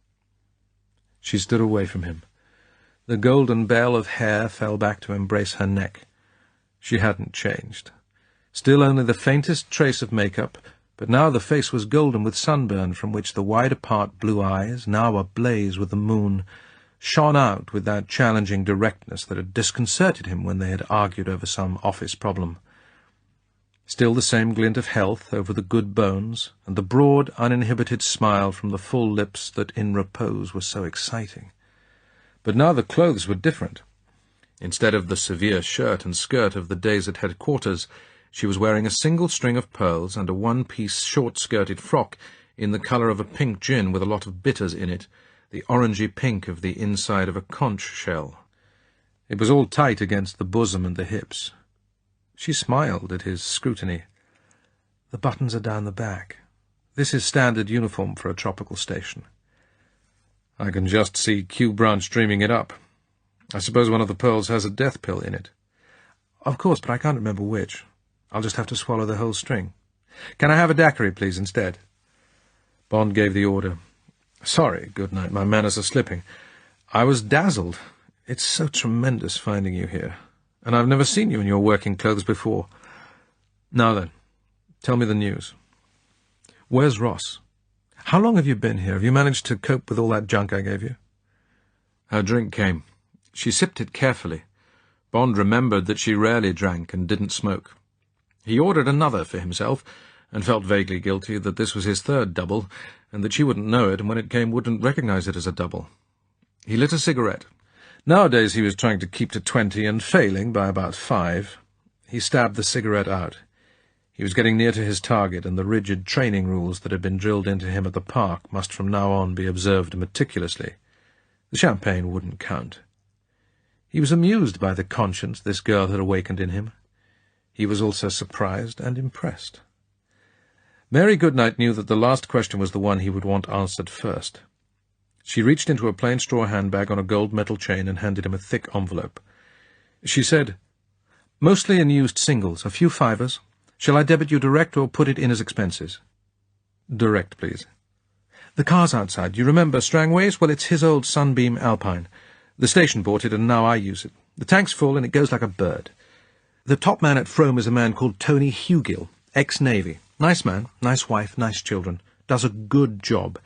She stood away from him. The golden bell of hair fell back to embrace her neck. She hadn't changed. Still only the faintest trace of makeup, but now the face was golden with sunburn, from which the wide-apart blue eyes, now ablaze with the moon, shone out with that challenging directness that had disconcerted him when they had argued over some office problem. Still the same glint of health over the good bones, and the broad, uninhibited smile from the full lips that in repose were so exciting. But now the clothes were different. Instead of the severe shirt and skirt of the days at headquarters, she was wearing a single string of pearls and a one-piece short-skirted frock in the colour of a pink gin with a lot of bitters in it, the orangey pink of the inside of a conch shell. It was all tight against the bosom and the hips. She smiled at his scrutiny. "The buttons are down the back. This is standard uniform for a tropical station." "I can just see Q Branch dreaming it up. I suppose one of the pearls has a death pill in it." "Of course, but I can't remember which. I'll just have to swallow the whole string. Can I have a daiquiri, please, instead?" Bond gave the order. "Sorry, Goodnight, my manners are slipping. I was dazzled. It's so tremendous finding you here, and I've never seen you in your working clothes before. Now then, tell me the news. Where's Ross? How long have you been here? Have you managed to cope with all that junk I gave you?" Her drink came. She sipped it carefully. Bond remembered that she rarely drank and didn't smoke. He ordered another for himself, and felt vaguely guilty that this was his third double, and that she wouldn't know it, and when it came wouldn't recognize it as a double. He lit a cigarette. Nowadays he was trying to keep to 20 and failing by about 5. He stabbed the cigarette out. He was getting near to his target, and the rigid training rules that had been drilled into him at the park must from now on be observed meticulously. The champagne wouldn't count. He was amused by the conscience this girl had awakened in him. He was also surprised and impressed. Mary Goodnight knew that the last question was the one he would want answered first. She reached into a plain straw handbag on a gold metal chain and handed him a thick envelope. She said, "Mostly in used singles, a few fivers. Shall I debit you direct or put it in as expenses?" "Direct, please." "The car's outside. You remember Strangways? Well, it's his old Sunbeam Alpine. The station bought it, and now I use it. The tank's full, and it goes like a bird. The top man at Frome is a man called Tony Hugill, ex-Navy. Nice man, nice wife, nice children. Does a good job.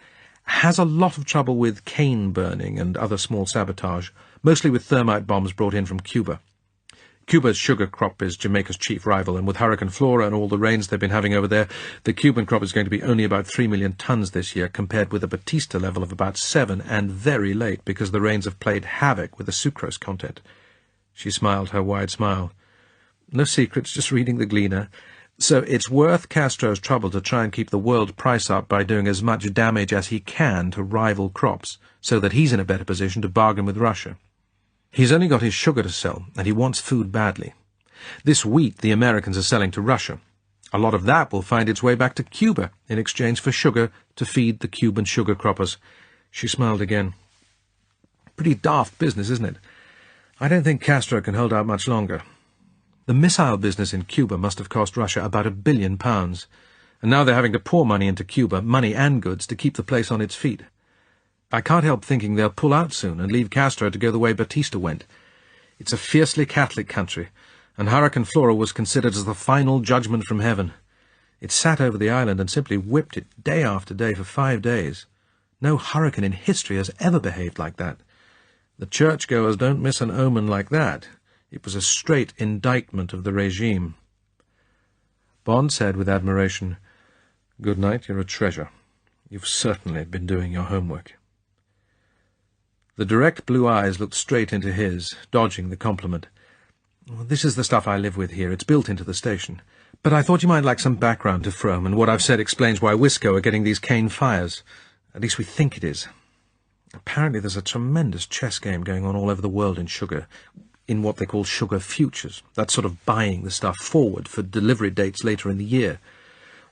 Has a lot of trouble with cane burning and other small sabotage, mostly with thermite bombs brought in from Cuba. Cuba's sugar crop is Jamaica's chief rival, and with Hurricane Flora and all the rains they've been having over there, the Cuban crop is going to be only about 3 million tons this year, compared with a Batista level of about 7, and very late, because the rains have played havoc with the sucrose content." She smiled her wide smile. "No secrets, just reading the Gleaner. So it's worth Castro's trouble to try and keep the world price up by doing as much damage as he can to rival crops, so that he's in a better position to bargain with Russia. He's only got his sugar to sell, and he wants food badly. This wheat the Americans are selling to Russia. A lot of that will find its way back to Cuba in exchange for sugar to feed the Cuban sugar croppers." She smiled again. "Pretty daft business, isn't it? I don't think Castro can hold out much longer. The missile business in Cuba must have cost Russia about £1 billion, and now they're having to pour money into Cuba, money and goods, to keep the place on its feet. I can't help thinking they'll pull out soon and leave Castro to go the way Batista went. It's a fiercely Catholic country, and Hurricane Flora was considered as the final judgment from heaven. It sat over the island and simply whipped it day after day for 5 days. No hurricane in history has ever behaved like that. The churchgoers don't miss an omen like that. It was a straight indictment of the regime." Bond said with admiration, "Goodnight, you're a treasure. You've certainly been doing your homework." The direct blue eyes looked straight into his, dodging the compliment. "Well, this is the stuff I live with here. It's built into the station. But I thought you might like some background to Frome, and what I've said explains why Wisco are getting these cane fires. At least we think it is. Apparently there's a tremendous chess game going on all over the world in sugar, in what they call sugar futures. That's sort of buying the stuff forward for delivery dates later in the year.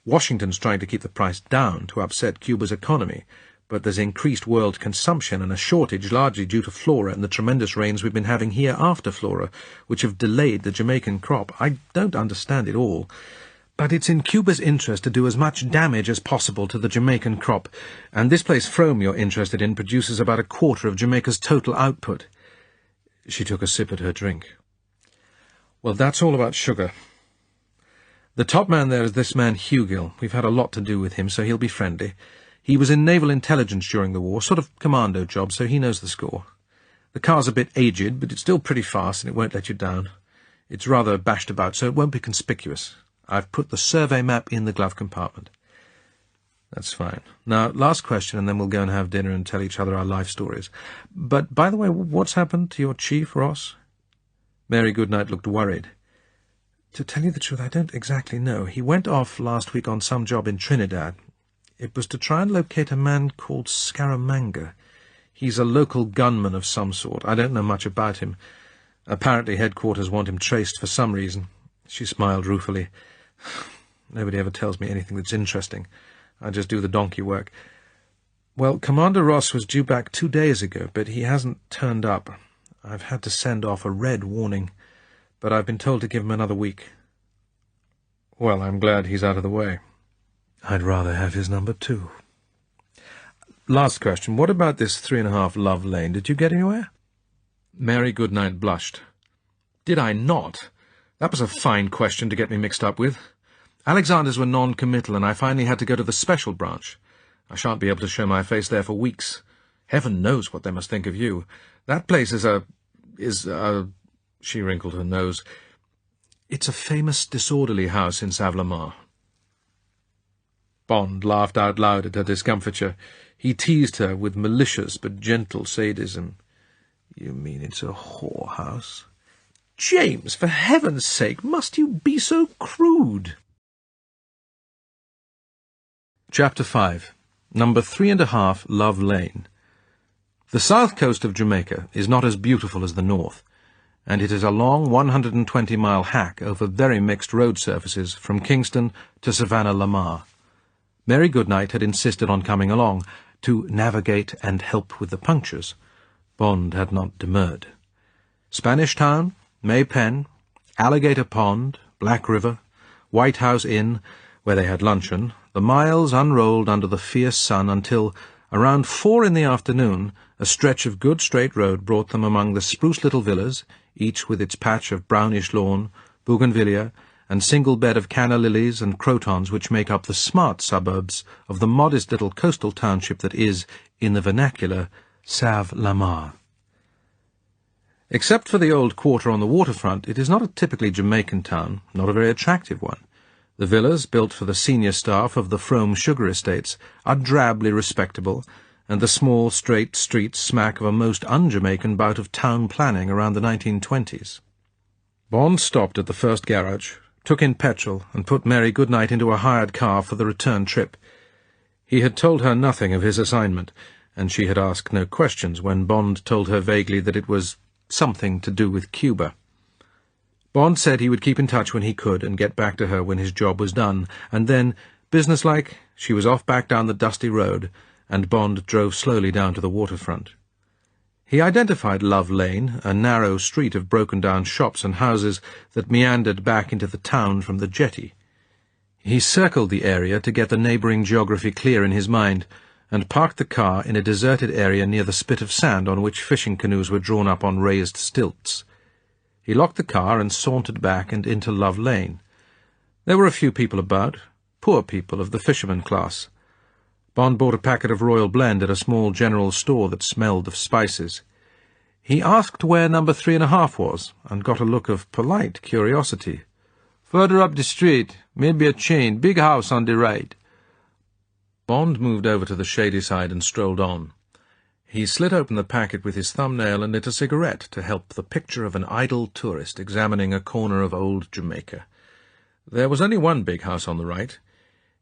Washington's trying to keep the price down to upset Cuba's economy, but there's increased world consumption and a shortage largely due to Flora and the tremendous rains we've been having here after Flora, which have delayed the Jamaican crop. I don't understand it all, but it's in Cuba's interest to do as much damage as possible to the Jamaican crop, and this place Frome you're interested in produces about 1/4 of Jamaica's total output." She took a sip at her drink. "Well, that's all about sugar. The top man there is this man Hugill. We've had a lot to do with him, so he'll be friendly. He was in naval intelligence during the war, sort of commando job, so he knows the score. The car's a bit aged, but it's still pretty fast, and it won't let you down. It's rather bashed about, so it won't be conspicuous. I've put the survey map in the glove compartment." "That's fine. Now, last question, and then we'll go and have dinner and tell each other our life stories. But, by the way, what's happened to your chief, Ross?" Mary Goodnight looked worried. "To tell you the truth, I don't exactly know. He went off last week on some job in Trinidad. It was to try and locate a man called Scaramanga. He's a local gunman of some sort. I don't know much about him. Apparently headquarters want him traced for some reason." She smiled ruefully. "Nobody ever tells me anything that's interesting. I just do the donkey work. Well, Commander Ross was due back 2 days ago, but he hasn't turned up. I've had to send off a red warning, but I've been told to give him another week." "Well, I'm glad he's out of the way." "I'd rather have his number too." "Last question. What about this 3.5 Love Lane? Did you get anywhere?" Mary Goodnight blushed. "Did I not? That was a fine question to get me mixed up with. Alexander's were non-committal, and I finally had to go to the special branch. I shan't be able to show my face there for weeks. Heaven knows what they must think of you. That place is a... She wrinkled her nose. "It's a famous disorderly house in Savlamar." Bond laughed out loud at her discomfiture. He teased her with malicious but gentle sadism. "You mean it's a whorehouse?" "James, for heaven's sake, must you be so crude?" Chapter 5. Number 3.5, Love Lane. The south coast of Jamaica is not as beautiful as the north, and it is a long 120-mile hack over very mixed road surfaces from Kingston to Savannah-Lamar. Mary Goodnight had insisted on coming along to navigate and help with the punctures. Bond had not demurred. Spanish Town, May Pen, Alligator Pond, Black River, White House Inn, where they had luncheon, the miles unrolled under the fierce sun until, around 4 in the afternoon, a stretch of good straight road brought them among the spruce little villas, each with its patch of brownish lawn, bougainvillea, and single bed of canna lilies and crotons which make up the smart suburbs of the modest little coastal township that is, in the vernacular, Sav-la-Mar. Except for the old quarter on the waterfront, it is not a typically Jamaican town, not a very attractive one. The villas, built for the senior staff of the Frome sugar estates, are drably respectable, and the small, straight streets smack of a most un-Jamaican bout of town planning around the 1920s. Bond stopped at the first garage, took in petrol, and put Mary Goodnight into a hired car for the return trip. He had told her nothing of his assignment, and she had asked no questions when Bond told her vaguely that it was something to do with Cuba. Bond said he would keep in touch when he could and get back to her when his job was done, and then, businesslike, she was off back down the dusty road, and Bond drove slowly down to the waterfront. He identified Love Lane, a narrow street of broken-down shops and houses that meandered back into the town from the jetty. He circled the area to get the neighbouring geography clear in his mind, and parked the car in a deserted area near the spit of sand on which fishing canoes were drawn up on raised stilts. He locked the car and sauntered back and into Love Lane. There were a few people about, poor people of the fisherman class. Bond bought a packet of Royal Blend at a small general store that smelled of spices. He asked where number 3.5 was, and got a look of polite curiosity. "Further up the street, maybe a chain, big house on the right." Bond moved over to the shady side and strolled on. He slit open the packet with his thumbnail and lit a cigarette to help the picture of an idle tourist examining a corner of old Jamaica. There was only one big house on the right.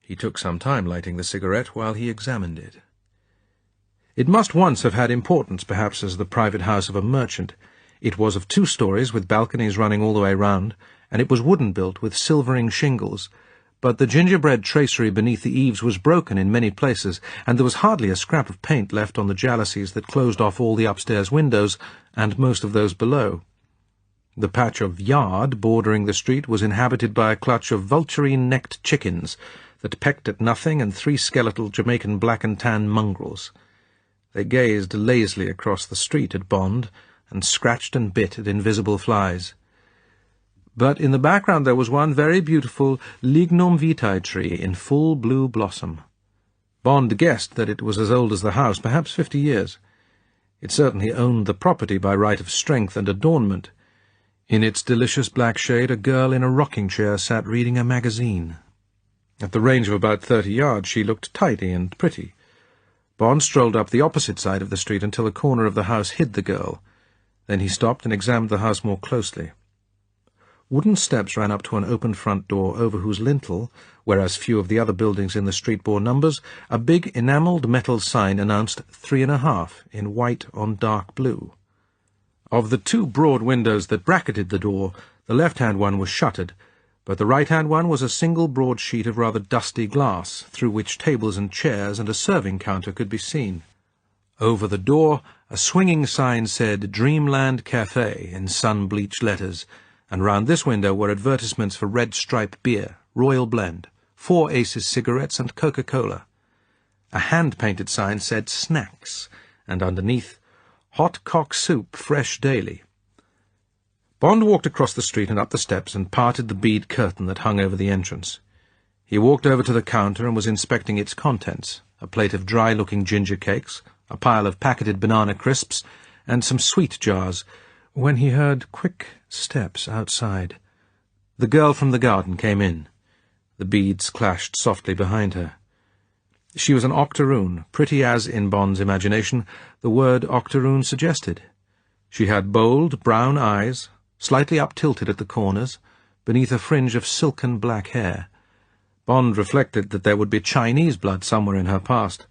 He took some time lighting the cigarette while he examined it. It must once have had importance, perhaps as the private house of a merchant. It was of 2 stories, with balconies running all the way round, and it was wooden-built with silvering shingles, but the gingerbread tracery beneath the eaves was broken in many places, and there was hardly a scrap of paint left on the jalousies that closed off all the upstairs windows, and most of those below. The patch of yard bordering the street was inhabited by a clutch of vulturine-necked chickens that pecked at nothing and 3 skeletal Jamaican black-and-tan mongrels. They gazed lazily across the street at Bond, and scratched and bit at invisible flies. But in the background there was one very beautiful lignum vitae tree in full blue blossom. Bond guessed that it was as old as the house, perhaps 50 years. It certainly owned the property by right of strength and adornment. In its delicious black shade a girl in a rocking-chair sat reading a magazine. At the range of about 30 yards she looked tidy and pretty. Bond strolled up the opposite side of the street until a corner of the house hid the girl. Then he stopped and examined the house more closely. Wooden steps ran up to an open front door over whose lintel, whereas few of the other buildings in the street bore numbers, a big enamelled metal sign announced 3.5 in white on dark blue. Of the 2 broad windows that bracketed the door, the left-hand one was shuttered, but the right-hand one was a single broad sheet of rather dusty glass, through which tables and chairs and a serving counter could be seen. Over the door, a swinging sign said Dreamland Café in sun-bleached letters, and round this window were advertisements for Red Stripe beer, Royal Blend, 4 Aces cigarettes, and Coca-Cola. A hand-painted sign said Snacks, and underneath, Hot Cock Soup Fresh Daily. Bond walked across the street and up the steps and parted the bead curtain that hung over the entrance. He walked over to the counter and was inspecting its contents, a plate of dry-looking ginger cakes, a pile of packeted banana crisps, and some sweet jars, when he heard quick steps outside. The girl from the garden came in. The beads clashed softly behind her. She was an octoroon, pretty as, in Bond's imagination, the word octoroon suggested. She had bold, brown eyes, slightly up-tilted at the corners, beneath a fringe of silken black hair. Bond reflected that there would be Chinese blood somewhere in her past.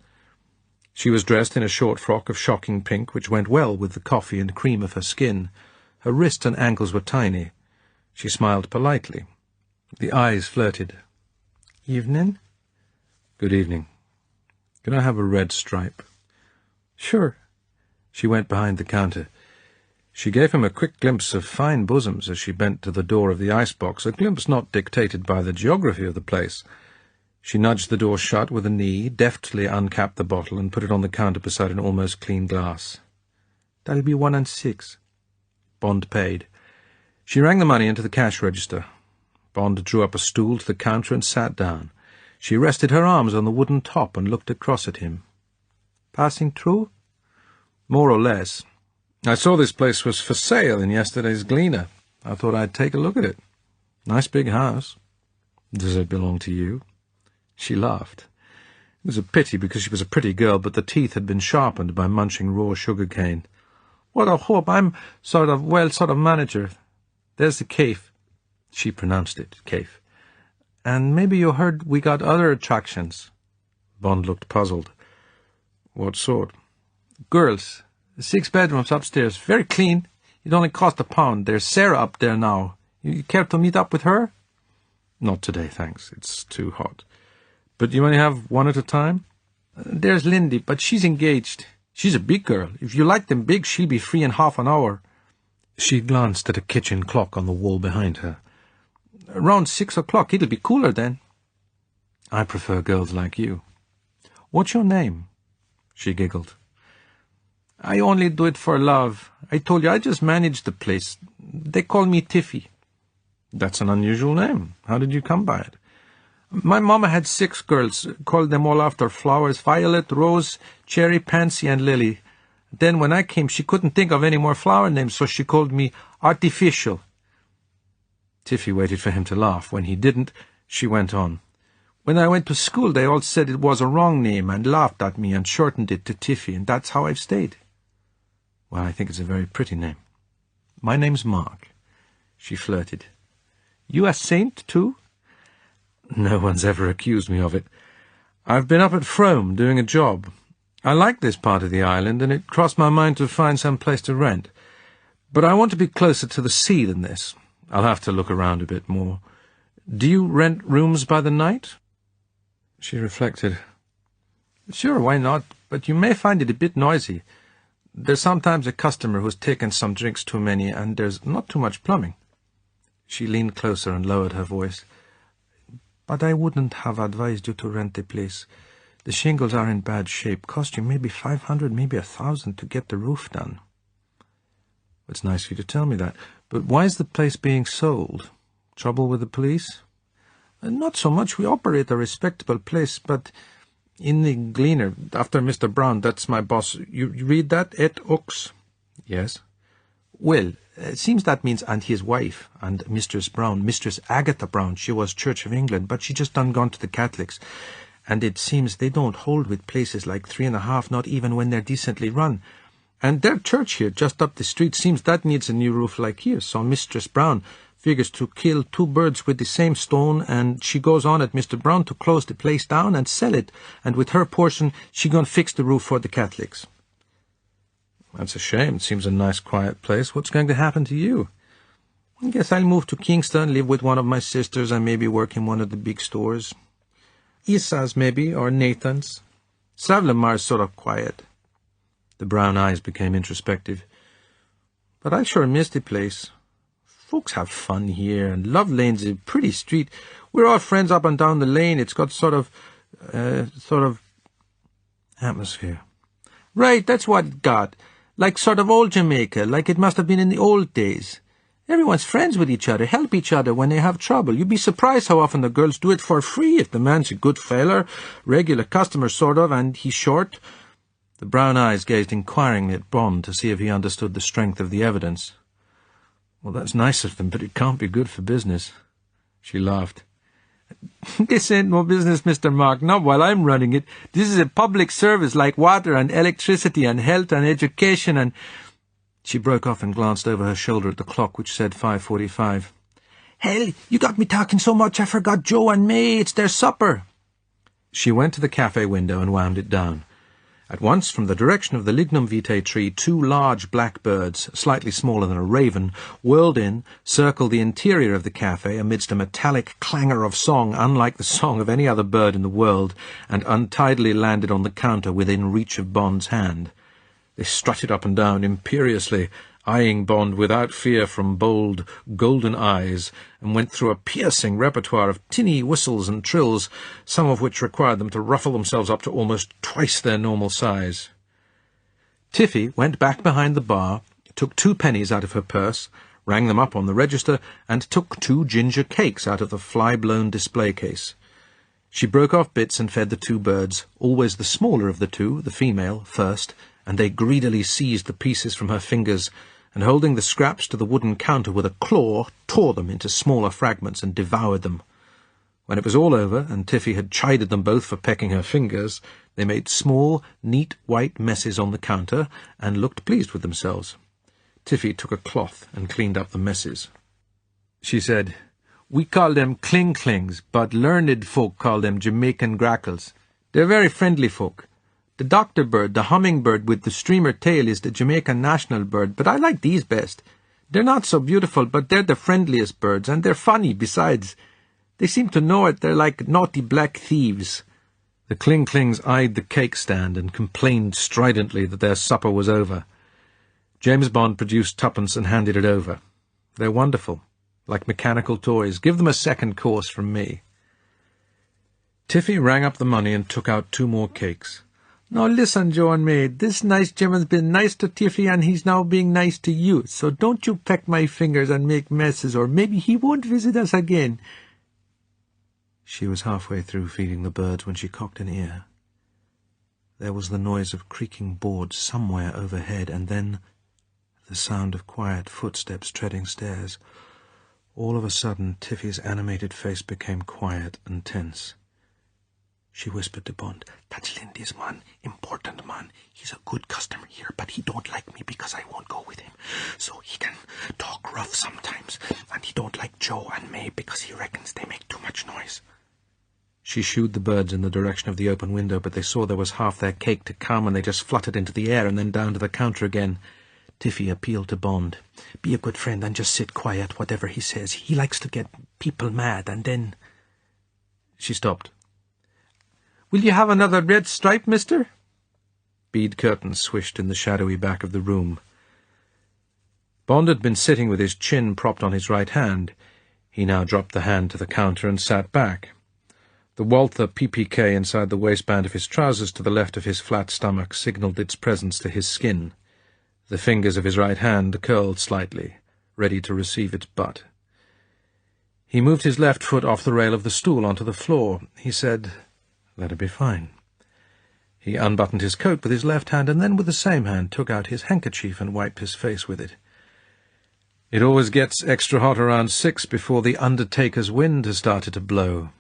She was dressed in a short frock of shocking pink, which went well with the coffee and cream of her skin. Her wrists and ankles were tiny. She smiled politely. The eyes flirted. "Evening?" "Good evening. Can I have a red stripe?" "Sure." She went behind the counter. She gave him a quick glimpse of fine bosoms as she bent to the door of the icebox, a glimpse not dictated by the geography of the place. She nudged the door shut with a knee, deftly uncapped the bottle, and put it on the counter beside an almost clean glass. "That'll be 1 and 6. Bond paid. She rang the money into the cash register. Bond drew up a stool to the counter and sat down. She rested her arms on the wooden top and looked across at him. "Passing through?" "More or less. I saw this place was for sale in yesterday's Gleaner. I thought I'd take a look at it. Nice big house. Does it belong to you?" She laughed. It was a pity because she was a pretty girl, but the teeth had been sharpened by munching raw sugar cane. "What a hope! I'm sort of manager. There's the cafe." She pronounced it, cafe. "And maybe you heard we got other attractions." Bond looked puzzled. "What sort?" "Girls. 6 bedrooms upstairs. Very clean. It only cost £1. There's Sarah up there now. You care to meet up with her?" "Not today, thanks. It's too hot. But you only have one at a time?" "There's Lindy, but she's engaged. She's a big girl. If you like them big, she'll be free in half an hour." She glanced at a kitchen clock on the wall behind her. "Around 6 o'clock. It'll be cooler then." "I prefer girls like you." "What's your name?" She giggled. "I only do it for love. I told you I just manage the place. They call me Tiffy." "That's an unusual name. How did you come by it?" "My mama had 6 girls, called them all after flowers: Violet, Rose, Cherry, Pansy, and Lily. Then when I came, she couldn't think of any more flower names, so she called me Artificial." Tiffy waited for him to laugh. When he didn't, she went on. "When I went to school, they all said it was a wrong name and laughed at me and shortened it to Tiffy, and that's how I've stayed." "Well, I think it's a very pretty name." "My name's Mark." She flirted. "You a saint, too?" "No one's ever accused me of it. I've been up at Frome doing a job. I like this part of the island, and it crossed my mind to find some place to rent. But I want to be closer to the sea than this. I'll have to look around a bit more. Do you rent rooms by the night?" She reflected. "Sure, why not? But you may find it a bit noisy. There's sometimes a customer who's taken some drinks too many, and there's not too much plumbing." She leaned closer and lowered her voice. "But I wouldn't have advised you to rent the place. The shingles are in bad shape. Cost you maybe 500, maybe 1,000 to get the roof done." "It's nice of you to tell me that. But why is the place being sold? Trouble with the police?" "Not so much. We operate a respectable place, but in the Gleaner, after Mr. Brown, that's my boss. You read that, et ux?" "Yes." "Well, it seems that means and his wife, and Mistress Brown, Mistress Agatha Brown. She was Church of England, but she just done gone to the Catholics. And it seems they don't hold with places like 3.5, not even when they're decently run. And their church here, just up the street, seems that needs a new roof like here. So Mistress Brown figures to kill 2 birds with the same stone, and she goes on at Mr. Brown to close the place down and sell it, and with her portion she gonna fix the roof for the Catholics." "That's a shame. It seems a nice, quiet place. What's going to happen to you?" "I guess I'll move to Kingston, live with one of my sisters, and maybe work in one of the big stores. Issa's, maybe, or Nathan's. Savlemar's sort of quiet." The brown eyes became introspective. "But I sure miss the place. Folks have fun here, and Love Lane's a pretty street. We're all friends up and down the lane. It's got sort of atmosphere." "Right, that's what it got. Like sort of old Jamaica, like it must have been in the old days. Everyone's friends with each other, help each other when they have trouble. You'd be surprised how often the girls do it for free if the man's a good feller, regular customer sort of, and he's short." The brown eyes gazed inquiringly at Bond to see if he understood the strength of the evidence. "Well, that's nice of them, but it can't be good for business." She laughed. This ain't no business, Mr. Mark, not while I'm running it. This is a public service like water and electricity and health and education and—" She broke off and glanced over her shoulder at the clock, which said 5:45. "Hell, you got me talking so much I forgot Joe and May. It's their supper." She went to the cafe window and wound it down. At once, from the direction of the lignum vitae tree, two large black birds, slightly smaller than a raven, whirled in, circled the interior of the cafe amidst a metallic clangour of song unlike the song of any other bird in the world, and untidily landed on the counter within reach of Bond's hand. They strutted up and down imperiously, eyeing Bond without fear from bold, golden eyes, and went through a piercing repertoire of tinny whistles and trills, some of which required them to ruffle themselves up to almost twice their normal size. Tiffy went back behind the bar, took 2 pennies out of her purse, rang them up on the register, and took 2 ginger cakes out of the fly-blown display case. She broke off bits and fed the 2 birds, always the smaller of the 2, the female, first, and they greedily seized the pieces from her fingers, and holding the scraps to the wooden counter with a claw, tore them into smaller fragments and devoured them. When it was all over, and Tiffy had chided them both for pecking her fingers, they made small, neat white messes on the counter, and looked pleased with themselves. Tiffy took a cloth and cleaned up the messes. She said, "We call them cling-clings, but learned folk call them Jamaican grackles. They're very friendly folk. The doctor bird, the hummingbird with the streamer tail, is the Jamaican national bird, but I like these best. They're not so beautiful, but they're the friendliest birds, and they're funny besides. They seem to know it. They're like naughty black thieves." The cling-clings eyed the cake stand and complained stridently that their supper was over. James Bond produced 2pence and handed it over. "They're wonderful, like mechanical toys. Give them a second course from me." Tiffy rang up the money and took out 2 more cakes. "Now listen, Joe and May, this nice German's been nice to Tiffy and he's now being nice to you, so don't you peck my fingers and make messes, or maybe he won't visit us again." She was halfway through feeding the birds when she cocked an ear. There was the noise of creaking boards somewhere overhead, and then the sound of quiet footsteps treading stairs. All of a sudden, Tiffy's animated face became quiet and tense. She whispered to Bond, "That's Lindy's man, important man. He's a good customer here, but he don't like me because I won't go with him. So he can talk rough sometimes, and he don't like Joe and May because he reckons they make too much noise." She shooed the birds in the direction of the open window, but they saw there was half their cake to come, and they just fluttered into the air and then down to the counter again. Tiffy appealed to Bond. "Be a good friend and just sit quiet, whatever he says. He likes to get people mad, and then—" She stopped. "Will you have another red stripe, mister?" Bead curtains swished in the shadowy back of the room. Bond had been sitting with his chin propped on his right hand. He now dropped the hand to the counter and sat back. The Walther PPK inside the waistband of his trousers to the left of his flat stomach signalled its presence to his skin. The fingers of his right hand curled slightly, ready to receive its butt. He moved his left foot off the rail of the stool onto the floor. He said, "That'll be fine." He unbuttoned his coat with his left hand, and then with the same hand took out his handkerchief and wiped his face with it. "It always gets extra hot around 6 before the Undertaker's wind has started to blow."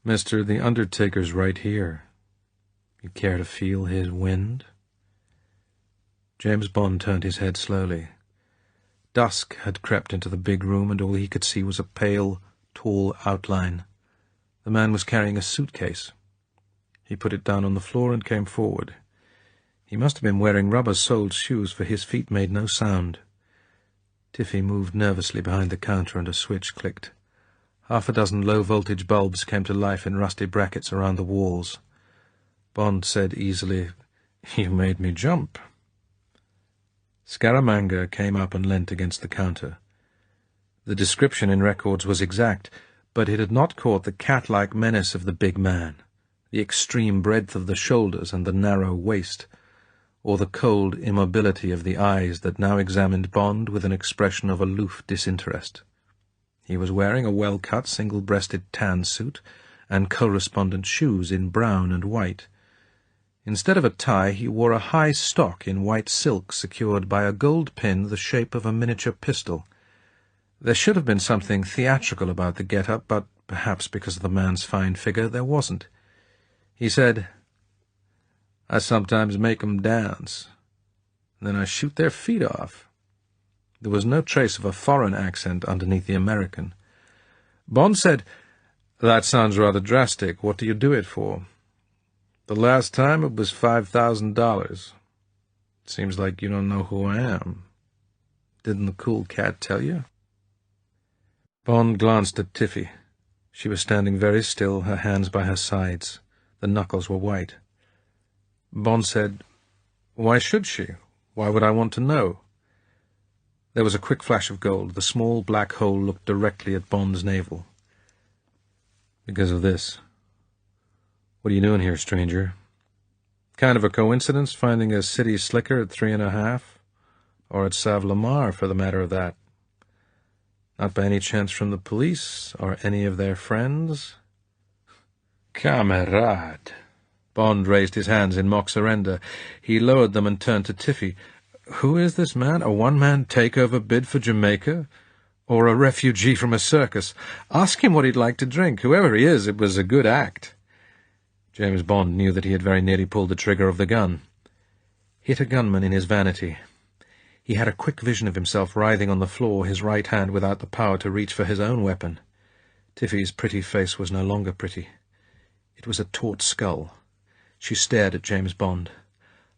"Mister, the Undertaker's right here. You care to feel his wind?" James Bond turned his head slowly. Dusk had crept into the big room, and all he could see was a pale, tall outline. The man was carrying a suitcase. He put it down on the floor and came forward. He must have been wearing rubber-soled shoes, for his feet made no sound. Tiffy moved nervously behind the counter, and a switch clicked. 6 low-voltage bulbs came to life in rusty brackets around the walls. Bond said easily, "You made me jump." Scaramanga came up and leant against the counter. The description in records was exact, but it had not caught the cat-like menace of the big man, the extreme breadth of the shoulders and the narrow waist, or the cold immobility of the eyes that now examined Bond with an expression of aloof disinterest. He was wearing a well-cut, single-breasted tan suit and correspondent shoes in brown and white. Instead of a tie, he wore a high stock in white silk secured by a gold pin the shape of a miniature pistol. There should have been something theatrical about the get-up, but perhaps because of the man's fine figure there wasn't. He said, "I sometimes make 'em dance, and then I shoot their feet off." There was no trace of a foreign accent underneath the American. Bond said, "That sounds rather drastic. What do you do it for?" "The last time it was $5,000. Seems like you don't know who I am. Didn't the cool cat tell you?" Bond glanced at Tiffy. She was standing very still, her hands by her sides. The knuckles were white. Bond said, "Why should she? Why would I want to know?" There was a quick flash of gold. The small black hole looked directly at Bond's navel. "Because of this. What are you doing here, stranger? Kind of a coincidence finding a city slicker at 3.5? Or at Savlamar, for the matter of that. Not by any chance from the police, or any of their friends?" "Camarade!" Bond raised his hands in mock surrender. He lowered them and turned to Tiffy. "Who is this man? A one-man takeover bid for Jamaica? Or a refugee from a circus? Ask him what he'd like to drink. Whoever he is, it was a good act." James Bond knew that he had very nearly pulled the trigger of the gun. Hit a gunman in his vanity. He had a quick vision of himself writhing on the floor, his right hand without the power to reach for his own weapon. Tiffy's pretty face was no longer pretty. It was a taut skull. She stared at James Bond.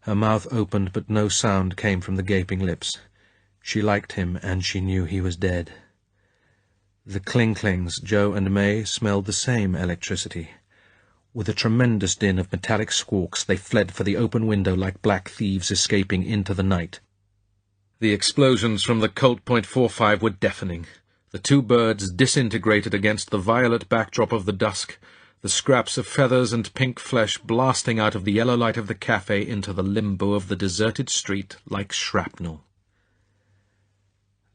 Her mouth opened, but no sound came from the gaping lips. She liked him, and she knew he was dead. The Kling-Klings, Joe and May, smelled the same electricity. With a tremendous din of metallic squawks, they fled for the open window like black thieves escaping into the night. The explosions from the Colt .45 were deafening. The two birds disintegrated against the violet backdrop of the dusk, the scraps of feathers and pink flesh blasting out of the yellow light of the cafe into the limbo of the deserted street like shrapnel.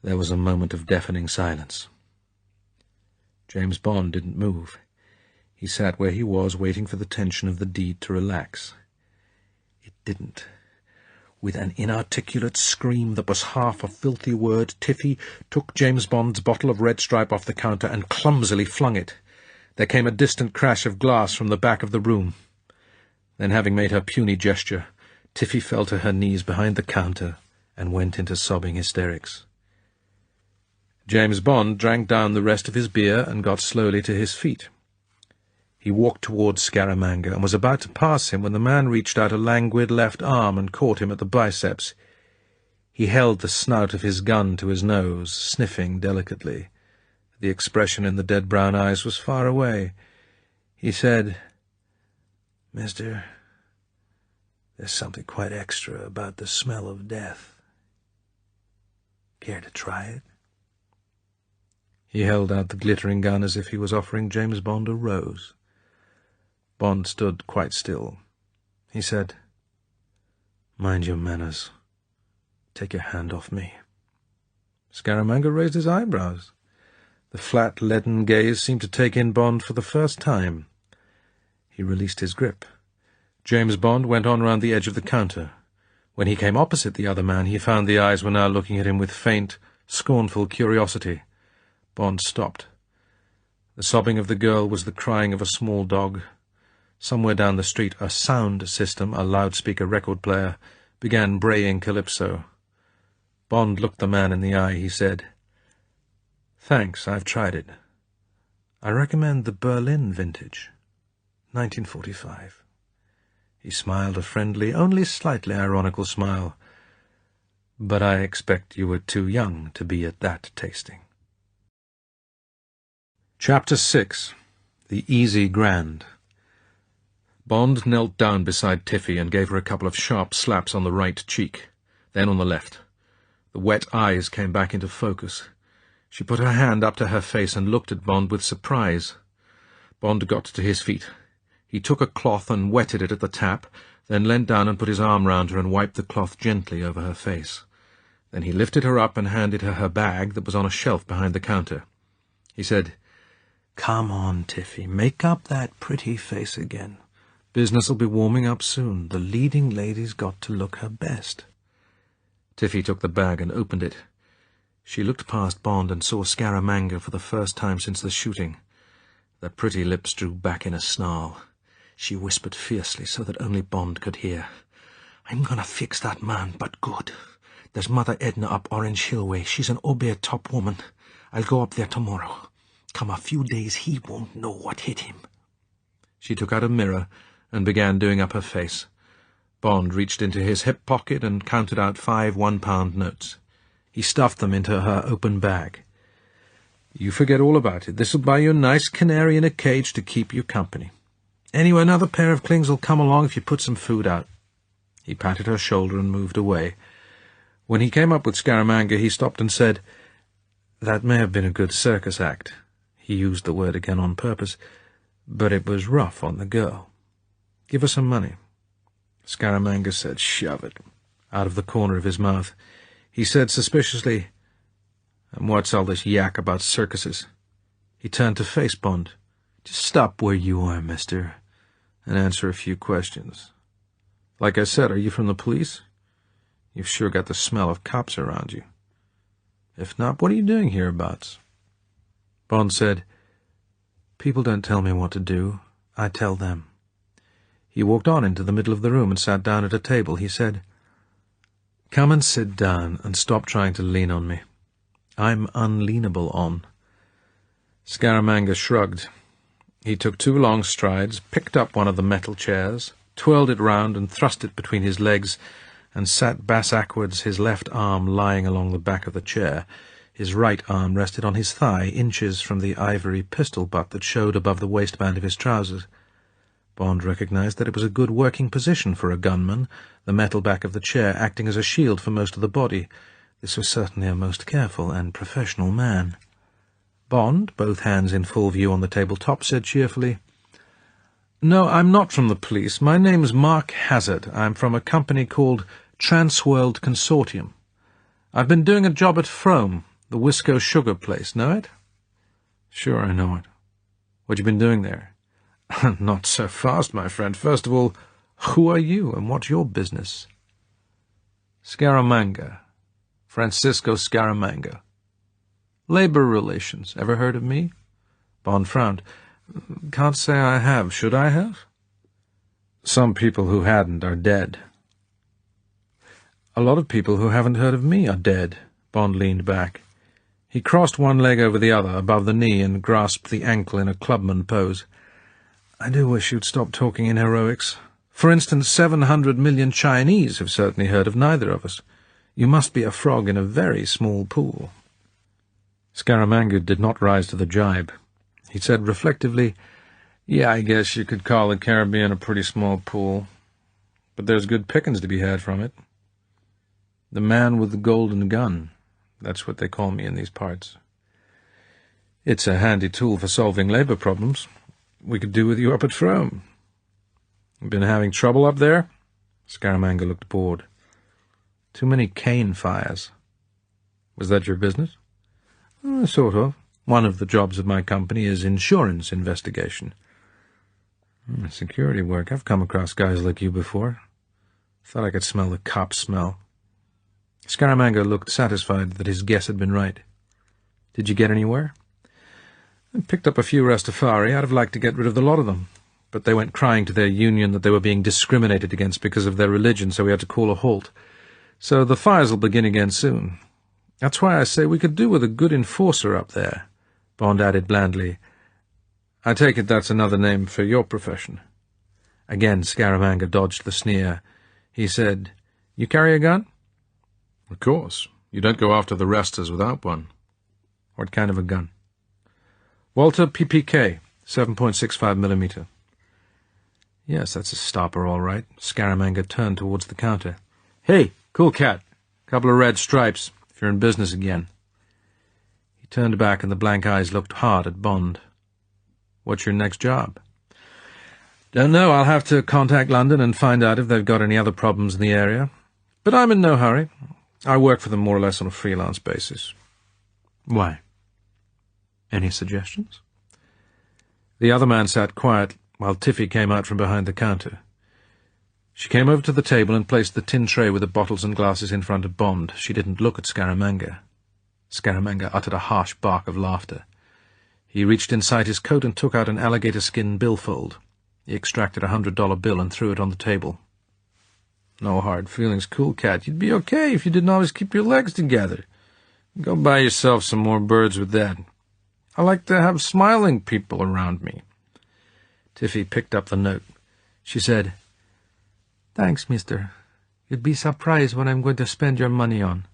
There was a moment of deafening silence. James Bond didn't move. He sat where he was, waiting for the tension of the deed to relax. It didn't. With an inarticulate scream that was half a filthy word, Tiffy took James Bond's bottle of Red Stripe off the counter and clumsily flung it. There came a distant crash of glass from the back of the room. Then, having made her puny gesture, Tiffy fell to her knees behind the counter and went into sobbing hysterics. James Bond drank down the rest of his beer and got slowly to his feet. He walked towards Scaramanga and was about to pass him when the man reached out a languid left arm and caught him at the biceps. He held the snout of his gun to his nose, sniffing delicately. The expression in the dead brown eyes was far away. He said, "Mister, there's something quite extra about the smell of death. Care to try it?" He held out the glittering gun as if he was offering James Bond a rose. Bond stood quite still. He said, "Mind your manners. Take your hand off me." Scaramanga raised his eyebrows. The flat, leaden gaze seemed to take in Bond for the first time. He released his grip. James Bond went on round the edge of the counter. When he came opposite the other man, he found the eyes were now looking at him with faint, scornful curiosity. Bond stopped. The sobbing of the girl was the crying of a small dog. Somewhere down the street, a sound system, a loudspeaker record player, began braying Calypso. Bond looked the man in the eye. He said, "Thanks, I've tried it. I recommend the Berlin vintage, 1945. He smiled a friendly, only slightly ironical smile. "But I expect you were too young to be at that tasting." Chapter 6. The Easy Grand. Bond knelt down beside Tiffy and gave her a couple of sharp slaps on the right cheek, then on the left. The wet eyes came back into focus. She put her hand up to her face and looked at Bond with surprise. Bond got to his feet. He took a cloth and wetted it at the tap, then leant down and put his arm round her and wiped the cloth gently over her face. Then he lifted her up and handed her her bag that was on a shelf behind the counter. He said, "Come on, Tiffy, make up that pretty face again. Business'll be warming up soon. The leading lady's got to look her best." Tiffy took the bag and opened it. She looked past Bond and saw Scaramanga for the first time since the shooting. Their pretty lips drew back in a snarl. She whispered fiercely so that only Bond could hear. "I'm gonna fix that man, but good. There's Mother Edna up Orange Hill way. She's an Obeah top woman. I'll go up there tomorrow. Come a few days, he won't know what hit him." She took out a mirror and began doing up her face. Bond reached into his hip pocket and counted out 5 one-pound notes. He stuffed them into her open bag. "You forget all about it. This'll buy you a nice canary in a cage to keep you company. Anyway, another pair of clings will come along if you put some food out." He patted her shoulder and moved away. When he came up with Scaramanga, he stopped and said, "That may have been a good circus act." He used the word again on purpose, "but it was rough on the girl. Give her some money." Scaramanga said, "Shove it," out of the corner of his mouth. He said suspiciously, "And what's all this yak about circuses?" He turned to face Bond. "Just stop where you are, mister, and answer a few questions. Like I said, are you from the police? You've sure got the smell of cops around you. If not, what are you doing hereabouts?" Bond said, "People don't tell me what to do. I tell them." He walked on into the middle of the room and sat down at a table. He said, "Come and sit down and stop trying to lean on me. I'm unleanable on." Scaramanga shrugged. He took 2 long strides, picked up one of the metal chairs, twirled it round and thrust it between his legs, and sat bass-ackwards, his left arm lying along the back of the chair. His right arm rested on his thigh, inches from the ivory pistol butt that showed above the waistband of his trousers. Bond recognized that it was a good working position for a gunman, the metal back of the chair acting as a shield for most of the body. This was certainly a most careful and professional man. Bond, both hands in full view on the tabletop, said cheerfully, "No, I'm not from the police. My name's Mark Hazard. I'm from a company called Transworld Consortium. I've been doing a job at Frome, the Wisco sugar place. Know it?" "Sure, I know it. What you been doing there?" "Not so fast, my friend. First of all, who are you, and what's your business?" "Scaramanga. Francisco Scaramanga. Labor relations. Ever heard of me?" Bond frowned. "Can't say I have. Should I have?" "Some people who hadn't are dead." "A lot of people who haven't heard of me are dead." Bond leaned back. He crossed one leg over the other, above the knee, and grasped the ankle in a clubman pose. "I do wish you'd stop talking in heroics. For instance, 700 million Chinese have certainly heard of neither of us. You must be a frog in a very small pool." Scaramanga did not rise to the jibe. He said reflectively, "Yeah, I guess you could call the Caribbean a pretty small pool, but there's good pickings to be had from it. The man with the golden gun, that's what they call me in these parts. It's a handy tool for solving labor problems. We could do with you up at Frome." "Been having trouble up there?" Scaramanga looked bored. "Too many cane fires." "Was that your business?" Sort of. One of the jobs of my company is insurance investigation." "Security work. I've come across guys like you before. Thought I could smell the cop smell." Scaramanga looked satisfied that his guess had been right. "Did you get anywhere?" "I picked up a few Rastafari. I'd have liked to get rid of the lot of them, but they went crying to their union that they were being discriminated against because of their religion, so we had to call a halt. So the fires will begin again soon. That's why I say we could do with a good enforcer up there," Bond added blandly. "I take it that's another name for your profession." Again Scaramanga dodged the sneer. He said, "You carry a gun?" "Of course. You don't go after the Rastas without one." "What kind of a gun?" "Walter PPK, 7.65 millimeter. "Yes, that's a stopper, all right." Scaramanga turned towards the counter. "Hey, cool cat. Couple of red stripes, if you're in business again." He turned back and the blank eyes looked hard at Bond. "What's your next job?" "Don't know. I'll have to contact London and find out if they've got any other problems in the area. But I'm in no hurry. I work for them more or less on a freelance basis." "Why? Any suggestions?" The other man sat quiet while Tiffy came out from behind the counter. She came over to the table and placed the tin tray with the bottles and glasses in front of Bond. She didn't look at Scaramanga. Scaramanga uttered a harsh bark of laughter. He reached inside his coat and took out an alligator skin billfold. He extracted $100 bill and threw it on the table. "No hard feelings, cool cat. You'd be okay if you didn't always keep your legs together. Go buy yourself some more birds with that. I like to have smiling people around me." Tiffy picked up the note. She said, "Thanks, mister. You'd be surprised what I'm going to spend your money on."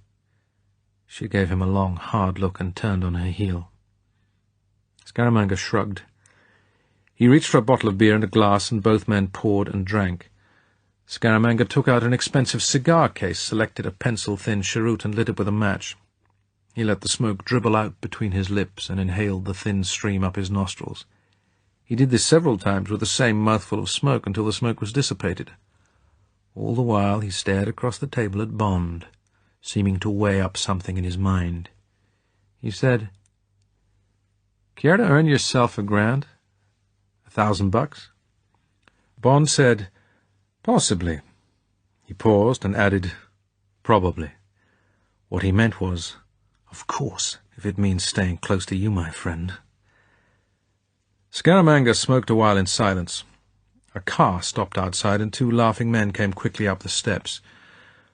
She gave him a long, hard look and turned on her heel. Scaramanga shrugged. He reached for a bottle of beer and a glass, and both men poured and drank. Scaramanga took out an expensive cigar case, selected a pencil-thin cheroot, and lit it with a match. He let the smoke dribble out between his lips and inhaled the thin stream up his nostrils. He did this several times with the same mouthful of smoke until the smoke was dissipated. All the while he stared across the table at Bond, seeming to weigh up something in his mind. He said, "Care to earn yourself $1,000? $1,000? Bond said, "Possibly." He paused and added, "Probably." What he meant was, "Of course, if it means staying close to you, my friend." Scaramanga smoked a while in silence. A car stopped outside, and 2 laughing men came quickly up the steps.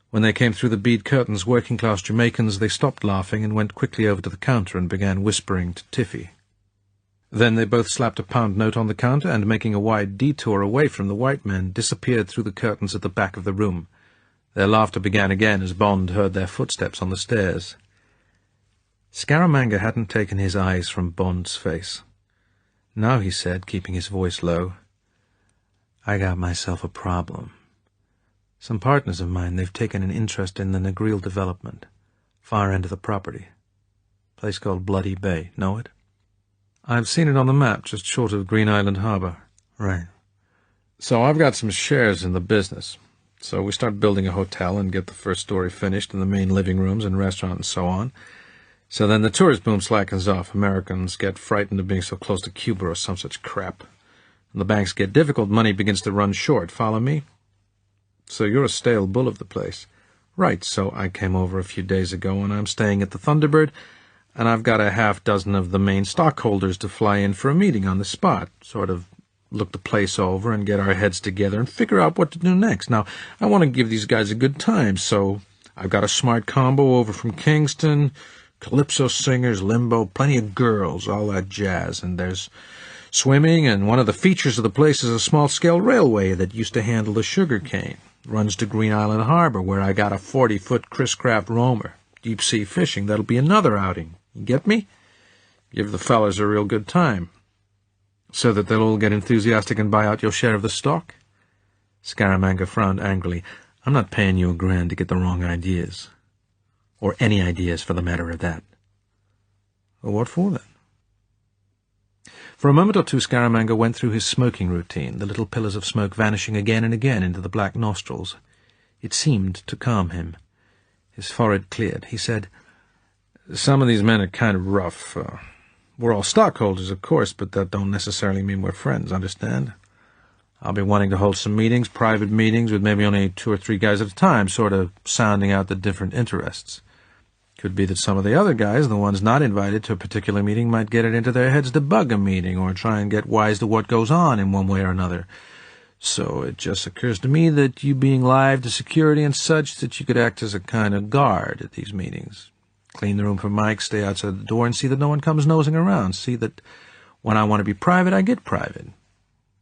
When they came through the bead curtains, working-class Jamaicans, they stopped laughing and went quickly over to the counter and began whispering to Tiffy. Then they both slapped a pound note on the counter and, making a wide detour away from the white men, disappeared through the curtains at the back of the room. Their laughter began again as Bond heard their footsteps on the stairs. Scaramanga hadn't taken his eyes from Bond's face. "Now," he said, keeping his voice low, "I got myself a problem. Some partners of mine, they've taken an interest in the Negril development, far end of the property. Place called Bloody Bay. Know it?" "I've seen it on the map, just short of Green Island Harbor." "Right. So I've got some shares in the business. So we start building a hotel and get the first story finished and the main living rooms and restaurant and so on. So then the tourist boom slackens off. Americans get frightened of being so close to Cuba or some such crap. And the banks get difficult. Money begins to run short. Follow me? So you're a stale bull of the place." "Right. So I came over a few days ago, and I'm staying at the Thunderbird, and I've got a half-dozen of the main stockholders to fly in for a meeting on the spot, sort of look the place over and get our heads together and figure out what to do next. Now, I want to give these guys a good time, so I've got a smart combo over from Kingston, Calypso singers, limbo, plenty of girls, all that jazz, and there's swimming, and one of the features of the place is a small-scale railway that used to handle the sugar cane. Runs to Green Island Harbor, where I got a 40-foot Chris-Craft roamer. Deep-sea fishing, that'll be another outing. You get me? Give the fellas a real good time, so that they'll all get enthusiastic and buy out your share of the stock." Scaramanga frowned angrily. "I'm not paying you $1,000 to get the wrong ideas. Or any ideas, for the matter of that." "Well, what for, then?" For a moment or two Scaramanga went through his smoking routine, the little pillars of smoke vanishing again and again into the black nostrils. It seemed to calm him. His forehead cleared. He said, "Some of these men are kind of rough. We're all stockholders, of course, but that don't necessarily mean we're friends, understand? I'll be wanting to hold some meetings, private meetings, with maybe only 2 or 3 guys at a time, sort of sounding out the different interests. Could be that some of the other guys, the ones not invited to a particular meeting, might get it into their heads to bug a meeting or try and get wise to what goes on in one way or another. So it just occurs to me that you being live to security and such, that you could act as a kind of guard at these meetings. Clean the room for Mike, stay outside the door, and see that no one comes nosing around. See that when I want to be private, I get private.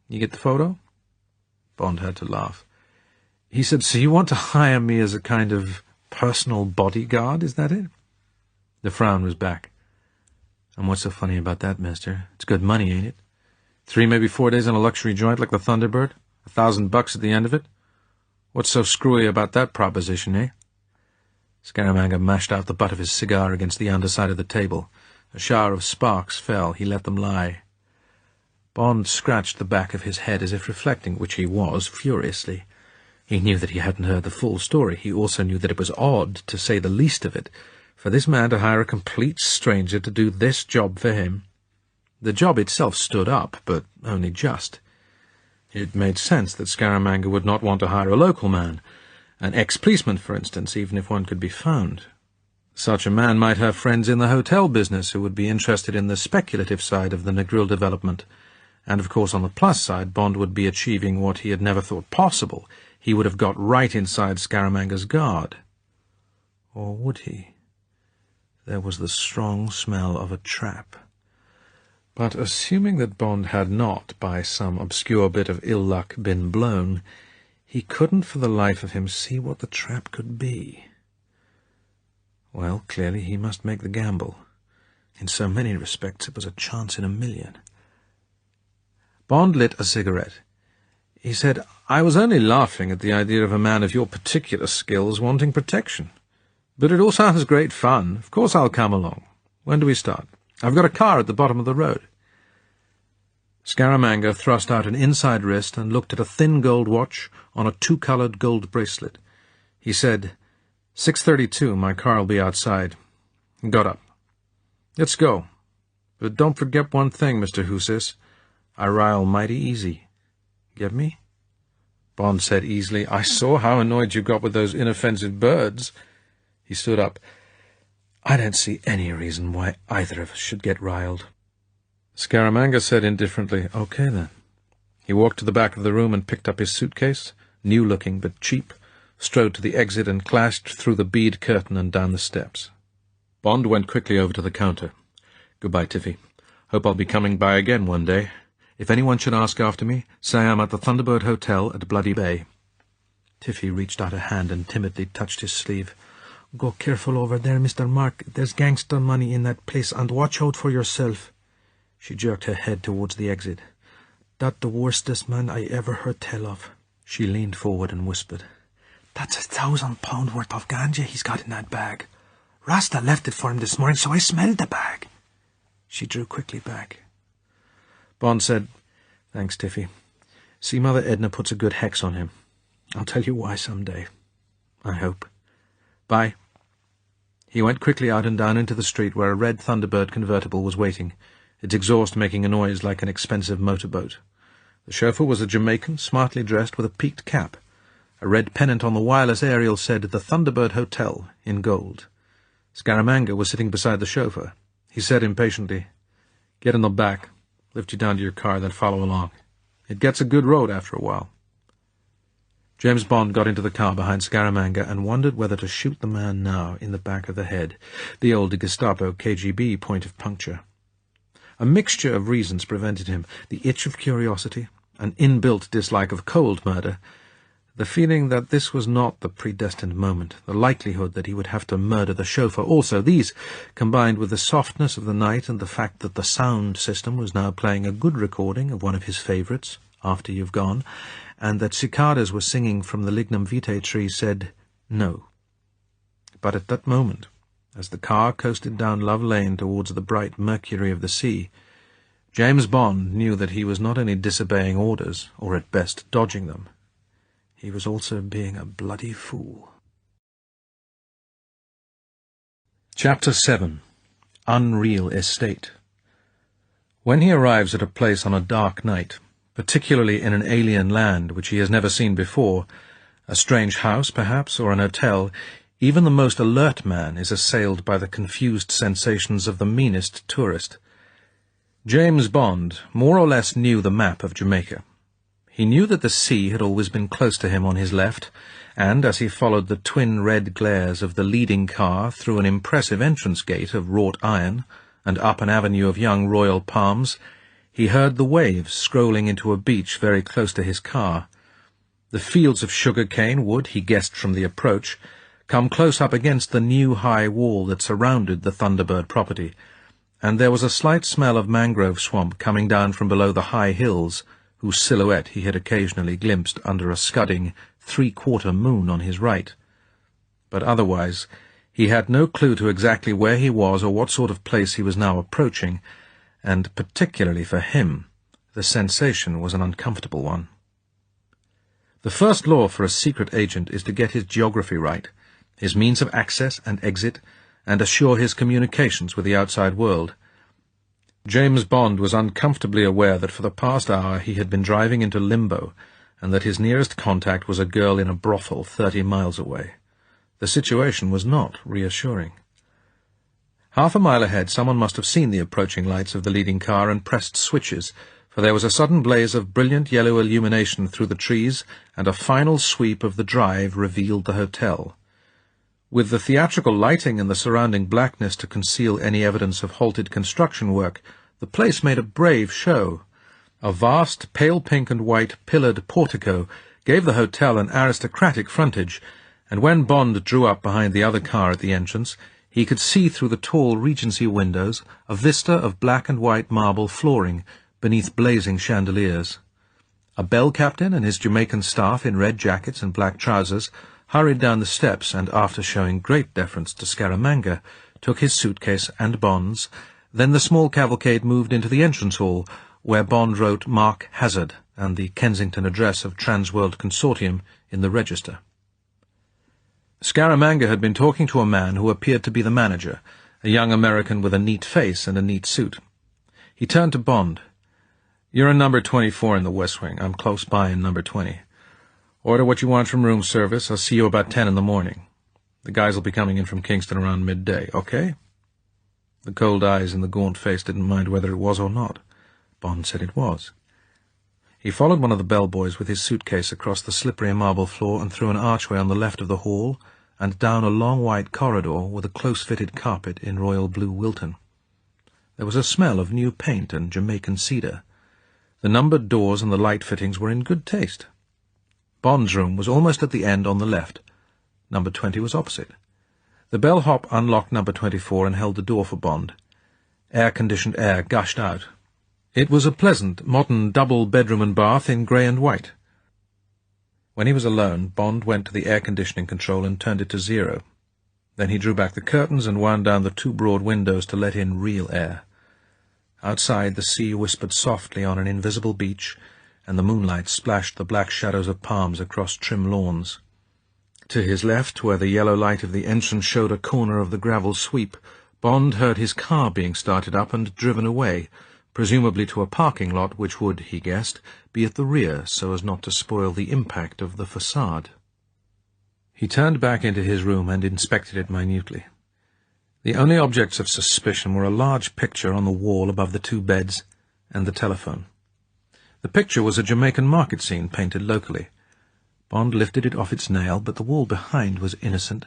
You get the photo?" Bond had to laugh. He said, "So you want to hire me as a kind of personal bodyguard, is that it?" The frown was back. "And what's so funny about that, mister? It's good money, ain't it? 3, maybe 4 days on a luxury joint like the Thunderbird? $1,000 at the end of it? What's so screwy about that proposition, eh?" Scaramanga mashed out the butt of his cigar against the underside of the table. A shower of sparks fell. He let them lie. Bond scratched the back of his head as if reflecting, which he was, furiously. He knew that he hadn't heard the full story. He also knew that it was odd, to say the least of it, for this man to hire a complete stranger to do this job for him. The job itself stood up, but only just. It made sense that Scaramanga would not want to hire a local man, an ex-policeman, for instance, even if one could be found. Such a man might have friends in the hotel business who would be interested in the speculative side of the Negril development, and of course on the plus side Bond would be achieving what he had never thought possible. He would have got right inside Scaramanga's guard. Or would he? There was the strong smell of a trap. But assuming that Bond had not, by some obscure bit of ill luck, been blown, he couldn't for the life of him see what the trap could be. Well, clearly he must make the gamble. In so many respects it was a chance in a million. Bond lit a cigarette. He said, "I was only laughing at the idea of a man of your particular skills wanting protection. But it all sounds great fun. Of course I'll come along. When do we start? I've got a car at the bottom of the road." Scaramanga thrust out an inside wrist and looked at a thin gold watch on a two-coloured gold bracelet. He said, 6:32, my car will be outside. He got up. "Let's go. But don't forget one thing, Mr. Husis. I rile mighty easy. Get me?" Bond said easily, "I saw how annoyed you got with those inoffensive birds." He stood up. "I don't see any reason why either of us should get riled." Scaramanga said indifferently, "Okay, then." He walked to the back of the room and picked up his suitcase, new-looking but cheap, strode to the exit and clashed through the bead curtain and down the steps. Bond went quickly over to the counter. "Goodbye, Tiffy. Hope I'll be coming by again one day. If anyone should ask after me, say I'm at the Thunderbird Hotel at Bloody Bay." Tiffy reached out a hand and timidly touched his sleeve. "Go careful over there, Mr. Mark. There's gangster money in that place, and watch out for yourself." She jerked her head towards the exit. "That the worstest man I ever heard tell of." She leaned forward and whispered, "That's £1,000 worth of ganja he's got in that bag. Rasta left it for him this morning, so I smelled the bag." She drew quickly back. Bond said, "Thanks, Tiffy. See Mother Edna puts a good hex on him. I'll tell you why some day. I hope. Bye." He went quickly out and down into the street where a red Thunderbird convertible was waiting, its exhaust making a noise like an expensive motorboat. The chauffeur was a Jamaican, smartly dressed with a peaked cap. A red pennant on the wireless aerial said, "The Thunderbird Hotel," in gold. Scaramanga was sitting beside the chauffeur. He said impatiently, "Get in the back. Lift you down to your car, then follow along. It gets a good road after a while." James Bond got into the car behind Scaramanga and wondered whether to shoot the man now in the back of the head, the old Gestapo KGB point of puncture. A mixture of reasons prevented him: the itch of curiosity, an inbuilt dislike of cold murder, the feeling that this was not the predestined moment, the likelihood that he would have to murder the chauffeur also. These, combined with the softness of the night and the fact that the sound system was now playing a good recording of one of his favourites, After You've Gone, and that cicadas were singing from the lignum vitae tree, said no. But at that moment, as the car coasted down Love Lane towards the bright mercury of the sea, James Bond knew that he was not only disobeying orders, or at best dodging them, he was also being a bloody fool. Chapter 7. Unreal Estate. When he arrives at a place on a dark night, particularly in an alien land which he has never seen before, a strange house, perhaps, or an hotel, even the most alert man is assailed by the confused sensations of the meanest tourist. James Bond more or less knew the map of Jamaica. He knew that the sea had always been close to him on his left, and as he followed the twin red glares of the leading car through an impressive entrance gate of wrought iron and up an avenue of young royal palms, he heard the waves scrolling into a beach very close to his car. The fields of sugar cane would, he guessed from the approach, come close up against the new high wall that surrounded the Thunderbird property, and there was a slight smell of mangrove swamp coming down from below the high hills, whose silhouette he had occasionally glimpsed under a scudding three-quarter moon on his right. But otherwise he had no clue to exactly where he was or what sort of place he was now approaching, and particularly for him, the sensation was an uncomfortable one. The first law for a secret agent is to get his geography right, his means of access and exit, and assure his communications with the outside world. James Bond was uncomfortably aware that for the past hour he had been driving into limbo, and that his nearest contact was a girl in a brothel 30 miles away. The situation was not reassuring. Half a mile ahead, someone must have seen the approaching lights of the leading car and pressed switches, for there was a sudden blaze of brilliant yellow illumination through the trees, and a final sweep of the drive revealed the hotel. With the theatrical lighting and the surrounding blackness to conceal any evidence of halted construction work, the place made a brave show. A vast, pale pink and white pillared portico gave the hotel an aristocratic frontage, and when Bond drew up behind the other car at the entrance, he could see through the tall Regency windows a vista of black and white marble flooring beneath blazing chandeliers. A bell captain and his Jamaican staff in red jackets and black trousers hurried down the steps and, after showing great deference to Scaramanga, took his suitcase and Bond's. Then the small cavalcade moved into the entrance hall, where Bond wrote Mark Hazard and the Kensington address of Transworld Consortium in the register. Scaramanga had been talking to a man who appeared to be the manager, a young American with a neat face and a neat suit. He turned to Bond. "You're in number 24 in the West Wing. I'm close by in number 20. Order what you want from room service. I'll see you about 10 in the morning. The guys will be coming in from Kingston around midday, okay?" The cold eyes in the gaunt face didn't mind whether it was or not. Bond said it was. He followed one of the bellboys with his suitcase across the slippery marble floor and through an archway on the left of the hall, and down a long white corridor with a close-fitted carpet in royal blue Wilton. There was a smell of new paint and Jamaican cedar. The numbered doors and the light fittings were in good taste. Bond's room was almost at the end on the left. Number 20 was opposite. The bellhop unlocked number 24 and held the door for Bond. Air-conditioned air gushed out. It was a pleasant, modern double-bedroom and bath in grey and white. When he was alone, Bond went to the air-conditioning control and turned it to 0. Then he drew back the curtains and wound down the 2 broad windows to let in real air. Outside, the sea whispered softly on an invisible beach, and the moonlight splashed the black shadows of palms across trim lawns. To his left, where the yellow light of the entrance showed a corner of the gravel sweep, Bond heard his car being started up and driven away, presumably to a parking lot which would, he guessed, be at the rear so as not to spoil the impact of the facade. He turned back into his room and inspected it minutely. The only objects of suspicion were a large picture on the wall above the 2 beds and the telephone. The picture was a Jamaican market scene painted locally. Bond lifted it off its nail, but the wall behind was innocent.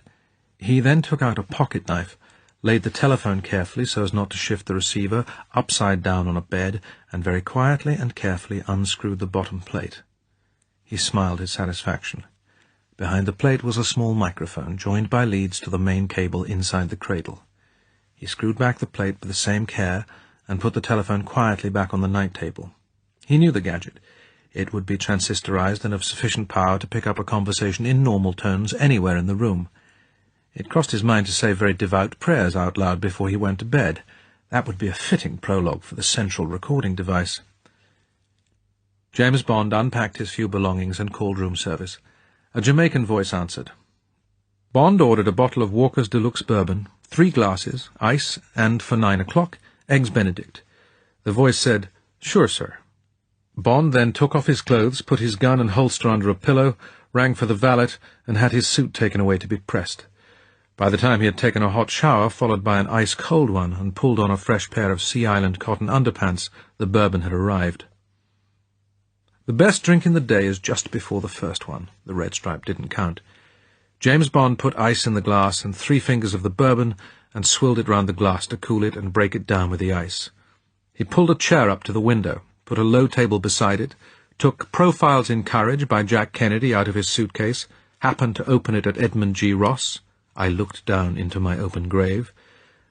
He then took out a pocket-knife, laid the telephone carefully so as not to shift the receiver upside down on a bed, and very quietly and carefully unscrewed the bottom plate. He smiled his satisfaction. Behind the plate was a small microphone, joined by leads to the main cable inside the cradle. He screwed back the plate with the same care, and put the telephone quietly back on the night table. He knew the gadget. It would be transistorized and of sufficient power to pick up a conversation in normal tones anywhere in the room. It crossed his mind to say very devout prayers out loud before he went to bed. That would be a fitting prologue for the central recording device. James Bond unpacked his few belongings and called room service. A Jamaican voice answered. Bond ordered a bottle of Walker's Deluxe Bourbon, 3 glasses, ice, and, for 9 o'clock, Eggs Benedict. The voice said, "Sure, sir." Bond then took off his clothes, put his gun and holster under a pillow, rang for the valet, and had his suit taken away to be pressed. By the time he had taken a hot shower, followed by an ice-cold one, and pulled on a fresh pair of Sea Island cotton underpants, the bourbon had arrived. The best drink in the day is just before the first one. The red stripe didn't count. James Bond put ice in the glass and 3 fingers of the bourbon, and swilled it round the glass to cool it and break it down with the ice. He pulled a chair up to the window, put a low table beside it, took Profiles in Courage by Jack Kennedy out of his suitcase, happened to open it at Edmund G. Ross, I looked down into my open grave,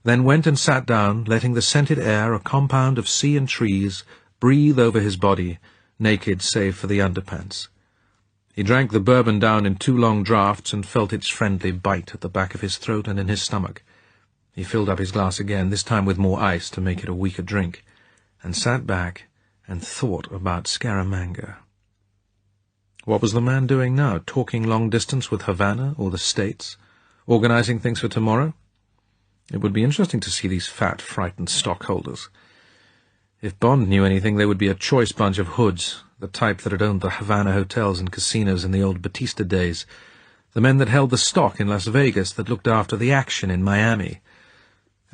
then went and sat down, letting the scented air, a compound of sea and trees, breathe over his body, naked save for the underpants. He drank the bourbon down in 2 long draughts and felt its friendly bite at the back of his throat and in his stomach. He filled up his glass again, this time with more ice to make it a weaker drink, and sat back and thought about Scaramanga. What was the man doing now? Talking long distance with Havana or the States? Organizing things for tomorrow? It would be interesting to see these fat, frightened stockholders. If Bond knew anything, they would be a choice bunch of hoods, the type that had owned the Havana hotels and casinos in the old Batista days, the men that held the stock in Las Vegas, that looked after the action in Miami.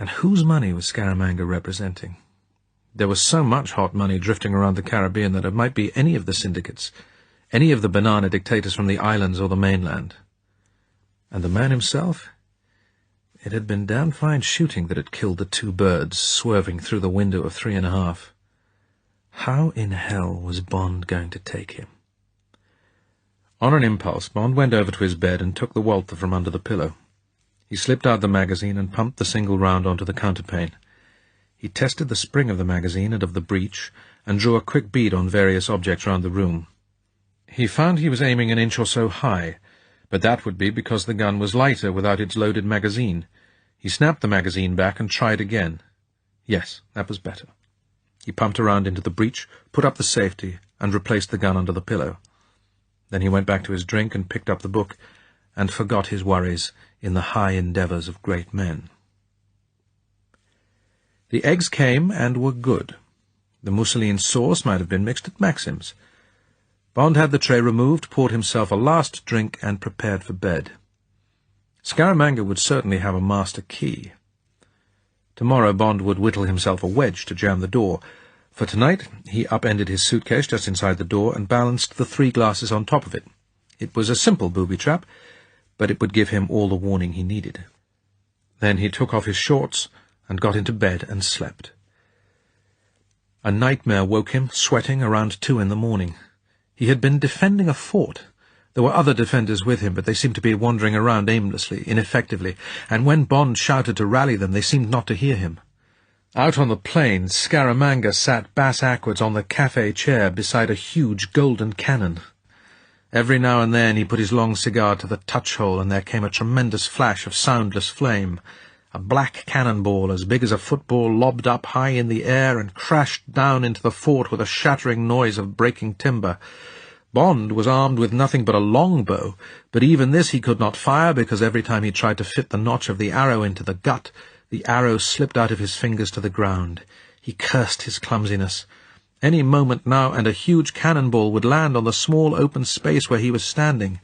And whose money was Scaramanga representing? There was so much hot money drifting around the Caribbean that it might be any of the syndicates, any of the banana dictators from the islands or the mainland. And the man himself? It had been damn fine shooting that had killed the two birds swerving through the window of 3½. How in hell was Bond going to take him? On an impulse, Bond went over to his bed and took the Walther from under the pillow. He slipped out the magazine and pumped the single round onto the counterpane. He tested the spring of the magazine and of the breech, and drew a quick bead on various objects round the room. He found he was aiming an inch or so high, but that would be because the gun was lighter without its loaded magazine. He snapped the magazine back and tried again. Yes, that was better. He pumped around into the breech, put up the safety, and replaced the gun under the pillow. Then he went back to his drink and picked up the book, and forgot his worries in the high endeavours of great men. The eggs came and were good. The mousseline sauce might have been mixed at Maxim's. Bond had the tray removed, poured himself a last drink, and prepared for bed. Scaramanga would certainly have a master key. Tomorrow Bond would whittle himself a wedge to jam the door. For tonight he upended his suitcase just inside the door and balanced the 3 glasses on top of it. It was a simple booby-trap, but it would give him all the warning he needed. Then he took off his shorts and got into bed and slept. A nightmare woke him, sweating, around 2 in the morning. He had been defending a fort. There were other defenders with him, but they seemed to be wandering around aimlessly, ineffectively, and when Bond shouted to rally them, they seemed not to hear him. Out on the plain, Scaramanga sat bass-ackwards on the café chair beside a huge golden cannon. Every now and then he put his long cigar to the touch-hole, and there came a tremendous flash of soundless flame. A black cannonball as big as a football lobbed up high in the air and crashed down into the fort with a shattering noise of breaking timber. Bond was armed with nothing but a longbow, but even this he could not fire, because every time he tried to fit the notch of the arrow into the gut, the arrow slipped out of his fingers to the ground. He cursed his clumsiness. Any moment now, and a huge cannonball would land on the small open space where he was standing.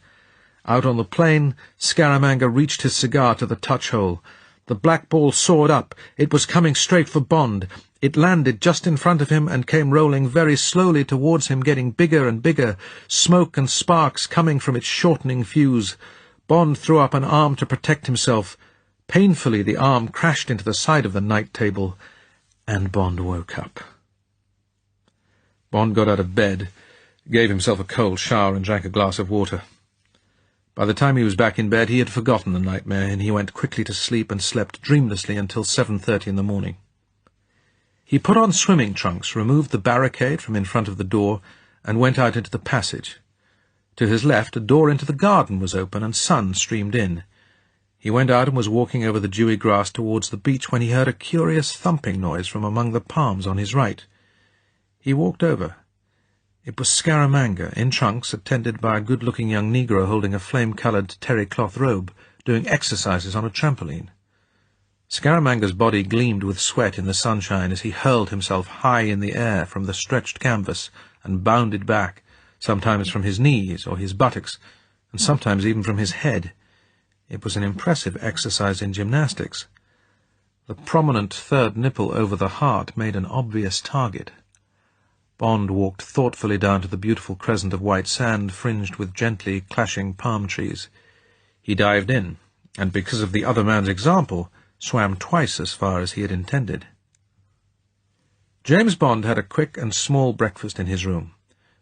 Out on the plain, Scaramanga reached his cigar to the touch-hole. The black ball soared up. It was coming straight for Bond. It landed just in front of him and came rolling very slowly towards him, getting bigger and bigger, smoke and sparks coming from its shortening fuse. Bond threw up an arm to protect himself. Painfully the arm crashed into the side of the night table, and Bond woke up. Bond got out of bed, gave himself a cold shower, and drank a glass of water. By the time he was back in bed, he had forgotten the nightmare, and he went quickly to sleep and slept dreamlessly until 7:30 in the morning. He put on swimming trunks, removed the barricade from in front of the door, and went out into the passage. To his left, a door into the garden was open, and sun streamed in. He went out and was walking over the dewy grass towards the beach when he heard a curious thumping noise from among the palms on his right. He walked over. It was Scaramanga, in trunks, attended by a good-looking young negro holding a flame-coloured terry-cloth robe, doing exercises on a trampoline. Scaramanga's body gleamed with sweat in the sunshine as he hurled himself high in the air from the stretched canvas and bounded back, sometimes from his knees or his buttocks, and sometimes even from his head. It was an impressive exercise in gymnastics. The prominent third nipple over the heart made an obvious target. Bond walked thoughtfully down to the beautiful crescent of white sand fringed with gently clashing palm trees. He dived in, and because of the other man's example, swam twice as far as he had intended. James Bond had a quick and small breakfast in his room,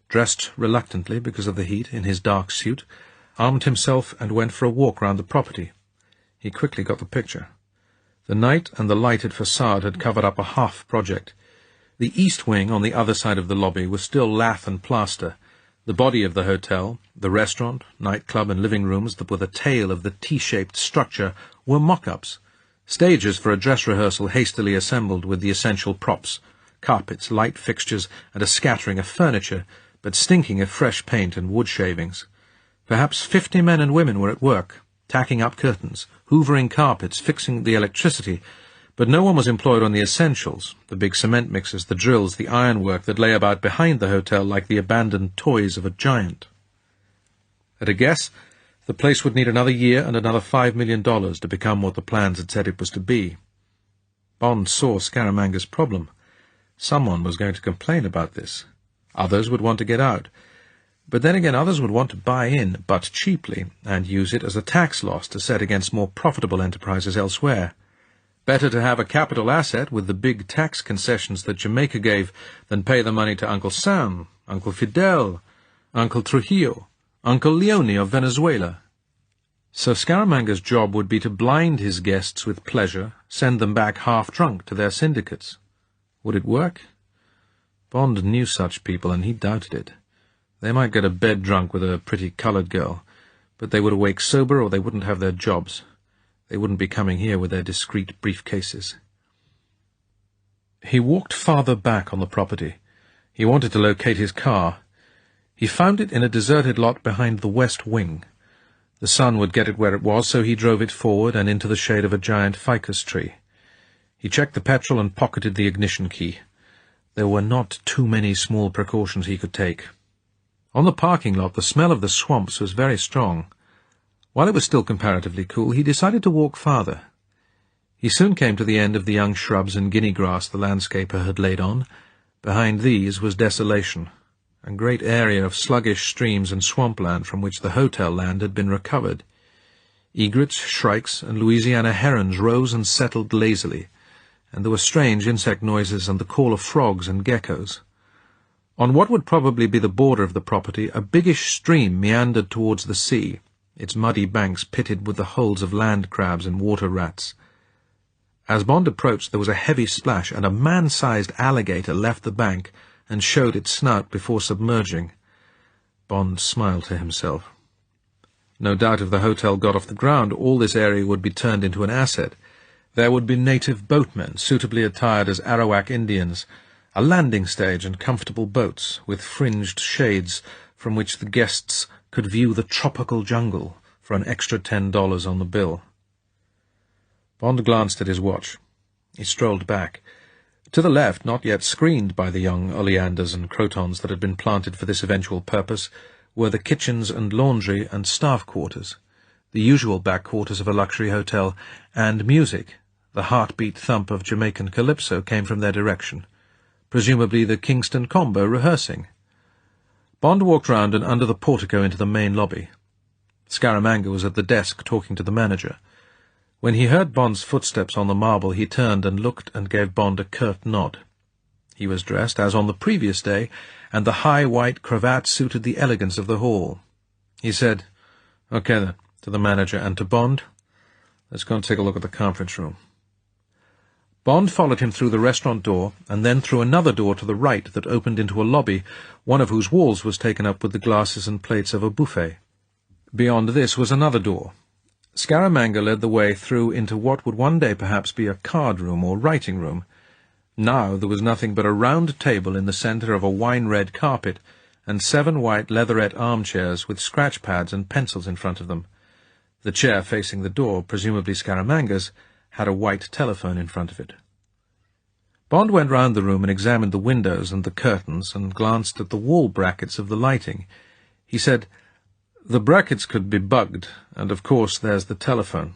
dressed reluctantly because of the heat in his dark suit, armed himself and went for a walk round the property. He quickly got the picture. The night and the lighted facade had covered up a half project. The east wing on the other side of the lobby was still lath and plaster. The body of the hotel, the restaurant, nightclub and living rooms that were the tail of the T-shaped structure, were mock-ups, stages for a dress rehearsal hastily assembled with the essential props, carpets, light fixtures, and a scattering of furniture, but stinking of fresh paint and wood shavings. Perhaps 50 men and women were at work, tacking up curtains, hoovering carpets, fixing the electricity, but no one was employed on the essentials, the big cement mixers, the drills, the ironwork that lay about behind the hotel like the abandoned toys of a giant. At a guess, the place would need another year and another $5 million to become what the plans had said it was to be. Bond saw Scaramanga's problem. Someone was going to complain about this. Others would want to get out. But then again, others would want to buy in, but cheaply, and use it as a tax loss to set against more profitable enterprises elsewhere. Better to have a capital asset with the big tax concessions that Jamaica gave than pay the money to Uncle Sam, Uncle Fidel, Uncle Trujillo, Uncle Leone of Venezuela. So Scaramanga's job would be to blind his guests with pleasure, send them back half-drunk to their syndicates. Would it work? Bond knew such people, and he doubted it. They might get a bed drunk with a pretty coloured girl, but they would awake sober or they wouldn't have their jobs. They wouldn't be coming here with their discreet briefcases. He walked farther back on the property. He wanted to locate his car. He found it in a deserted lot behind the west wing. The sun would get it where it was, so he drove it forward and into the shade of a giant ficus tree. He checked the petrol and pocketed the ignition key. There were not too many small precautions he could take. On the parking lot, the smell of the swamps was very strong. While it was still comparatively cool, he decided to walk farther. He soon came to the end of the young shrubs and guinea grass the landscaper had laid on. Behind these was desolation, a great area of sluggish streams and swampland from which the hotel land had been recovered. Egrets, shrikes, and Louisiana herons rose and settled lazily, and there were strange insect noises and the call of frogs and geckos. On what would probably be the border of the property, a biggish stream meandered towards the sea, its muddy banks pitted with the holes of land crabs and water rats. As Bond approached, there was a heavy splash, and a man-sized alligator left the bank and showed its snout before submerging. Bond smiled to himself. No doubt if the hotel got off the ground, all this area would be turned into an asset. There would be native boatmen, suitably attired as Arawak Indians, a landing stage and comfortable boats, with fringed shades from which the guests could view the tropical jungle for an extra $10 on the bill. Bond glanced at his watch. He strolled back. To the left, not yet screened by the young oleanders and crotons that had been planted for this eventual purpose, were the kitchens and laundry and staff quarters, the usual back quarters of a luxury hotel, and music. The heartbeat thump of Jamaican Calypso came from their direction, presumably the Kingston Combo rehearsing. Bond walked round and under the portico into the main lobby. Scaramanga was at the desk talking to the manager. When he heard Bond's footsteps on the marble, he turned and looked and gave Bond a curt nod. He was dressed as on the previous day, and the high white cravat suited the elegance of the hall. He said, "Okay, then," to the manager and to Bond, "Let's go and take a look at the conference room." Bond followed him through the restaurant door, and then through another door to the right that opened into a lobby, one of whose walls was taken up with the glasses and plates of a buffet. Beyond this was another door. Scaramanga led the way through into what would one day perhaps be a card-room or writing-room. Now there was nothing but a round table in the centre of a wine-red carpet, and 7 white leatherette armchairs with scratch-pads and pencils in front of them. The chair facing the door, presumably Scaramanga's, had a white telephone in front of it. Bond went round the room and examined the windows and the curtains and glanced at the wall brackets of the lighting. He said, "The brackets could be bugged, and of course there's the telephone.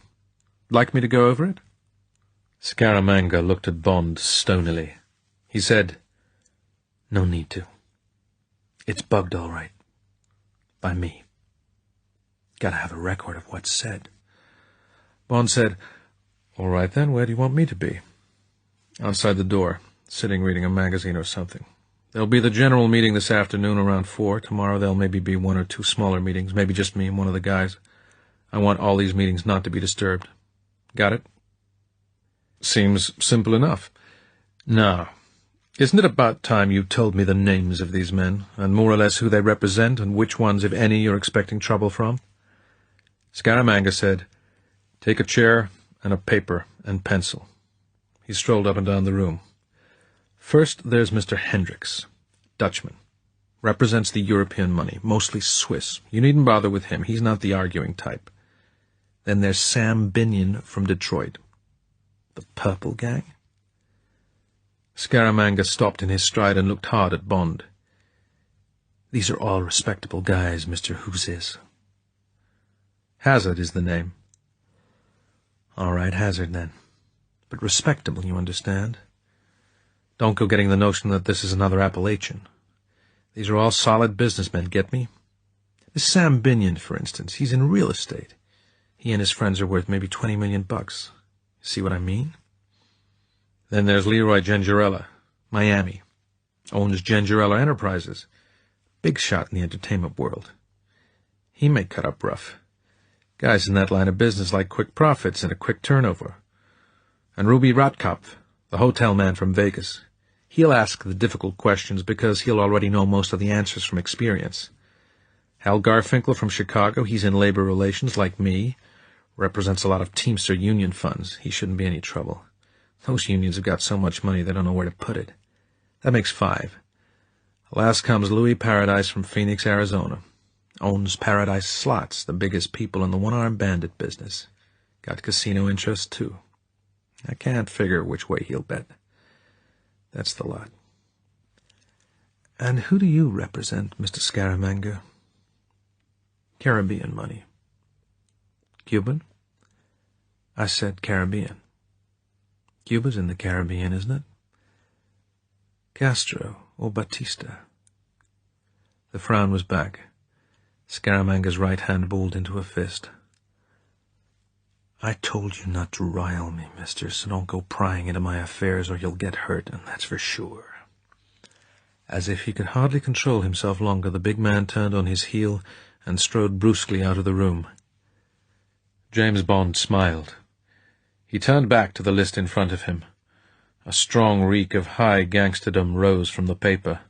Like me to go over it?" Scaramanga looked at Bond stonily. He said, "No need to. It's bugged all right. By me. Gotta have a record of what's said." Bond said, "All right, then, where do you want me to be?" "Outside the door, sitting reading a magazine or something. There'll be the general meeting this afternoon around 4. Tomorrow there'll maybe be 1 or 2 smaller meetings, maybe just me and one of the guys. I want all these meetings not to be disturbed. Got it?" "Seems simple enough. Now, isn't it about time you told me the names of these men, and more or less who they represent, and which ones, if any, you're expecting trouble from?" Scaramanga said, "Take a chair and a paper and pencil." He strolled up and down the room. "First, there's Mr. Hendricks, Dutchman. Represents the European money, mostly Swiss. You needn't bother with him. He's not the arguing type. Then there's Sam Binion from Detroit. The Purple Gang?" Scaramanga stopped in his stride and looked hard at Bond. "These are all respectable guys, Mr. Who's-is." "Hazard is the name." "All right, Hazard, then. but respectable, you understand? Don't go getting the notion that this is another Appalachian. These are all solid businessmen, get me? This Sam Binion, for instance, he's in real estate. He and his friends are worth maybe $20 million. See what I mean? Then there's Leroy Gengarella, Miami. Owns Gengarella Enterprises. Big shot in the entertainment world. He may cut up rough. Guys in that line of business like quick profits and a quick turnover. And Ruby Rotkopf, the hotel man from Vegas. He'll ask the difficult questions because he'll already know most of the answers from experience. Hal Garfinkel from Chicago, he's in labor relations like me. Represents a lot of Teamster union funds. He shouldn't be any trouble. Those unions have got so much money they don't know where to put it. That makes 5. Last comes Louis Paradise from Phoenix, Arizona. Owns Paradise Slots, the biggest people in the one-armed bandit business. Got casino interest, too. I can't figure which way he'll bet. That's the lot. And who do you represent, Mr. Scaramanga? Caribbean money. Cuban? I said Caribbean. Cuba's in the Caribbean, isn't it? Castro or Batista? The frown was back. Scaramanga's right hand balled into a fist. I told you not to rile me, mister, so don't go prying into my affairs or you'll get hurt, and that's for sure. As if he could hardly control himself longer, the big man turned on his heel and strode brusquely out of the room. James Bond smiled. He turned back to the list in front of him. A strong reek of high gangsterdom rose from the paper,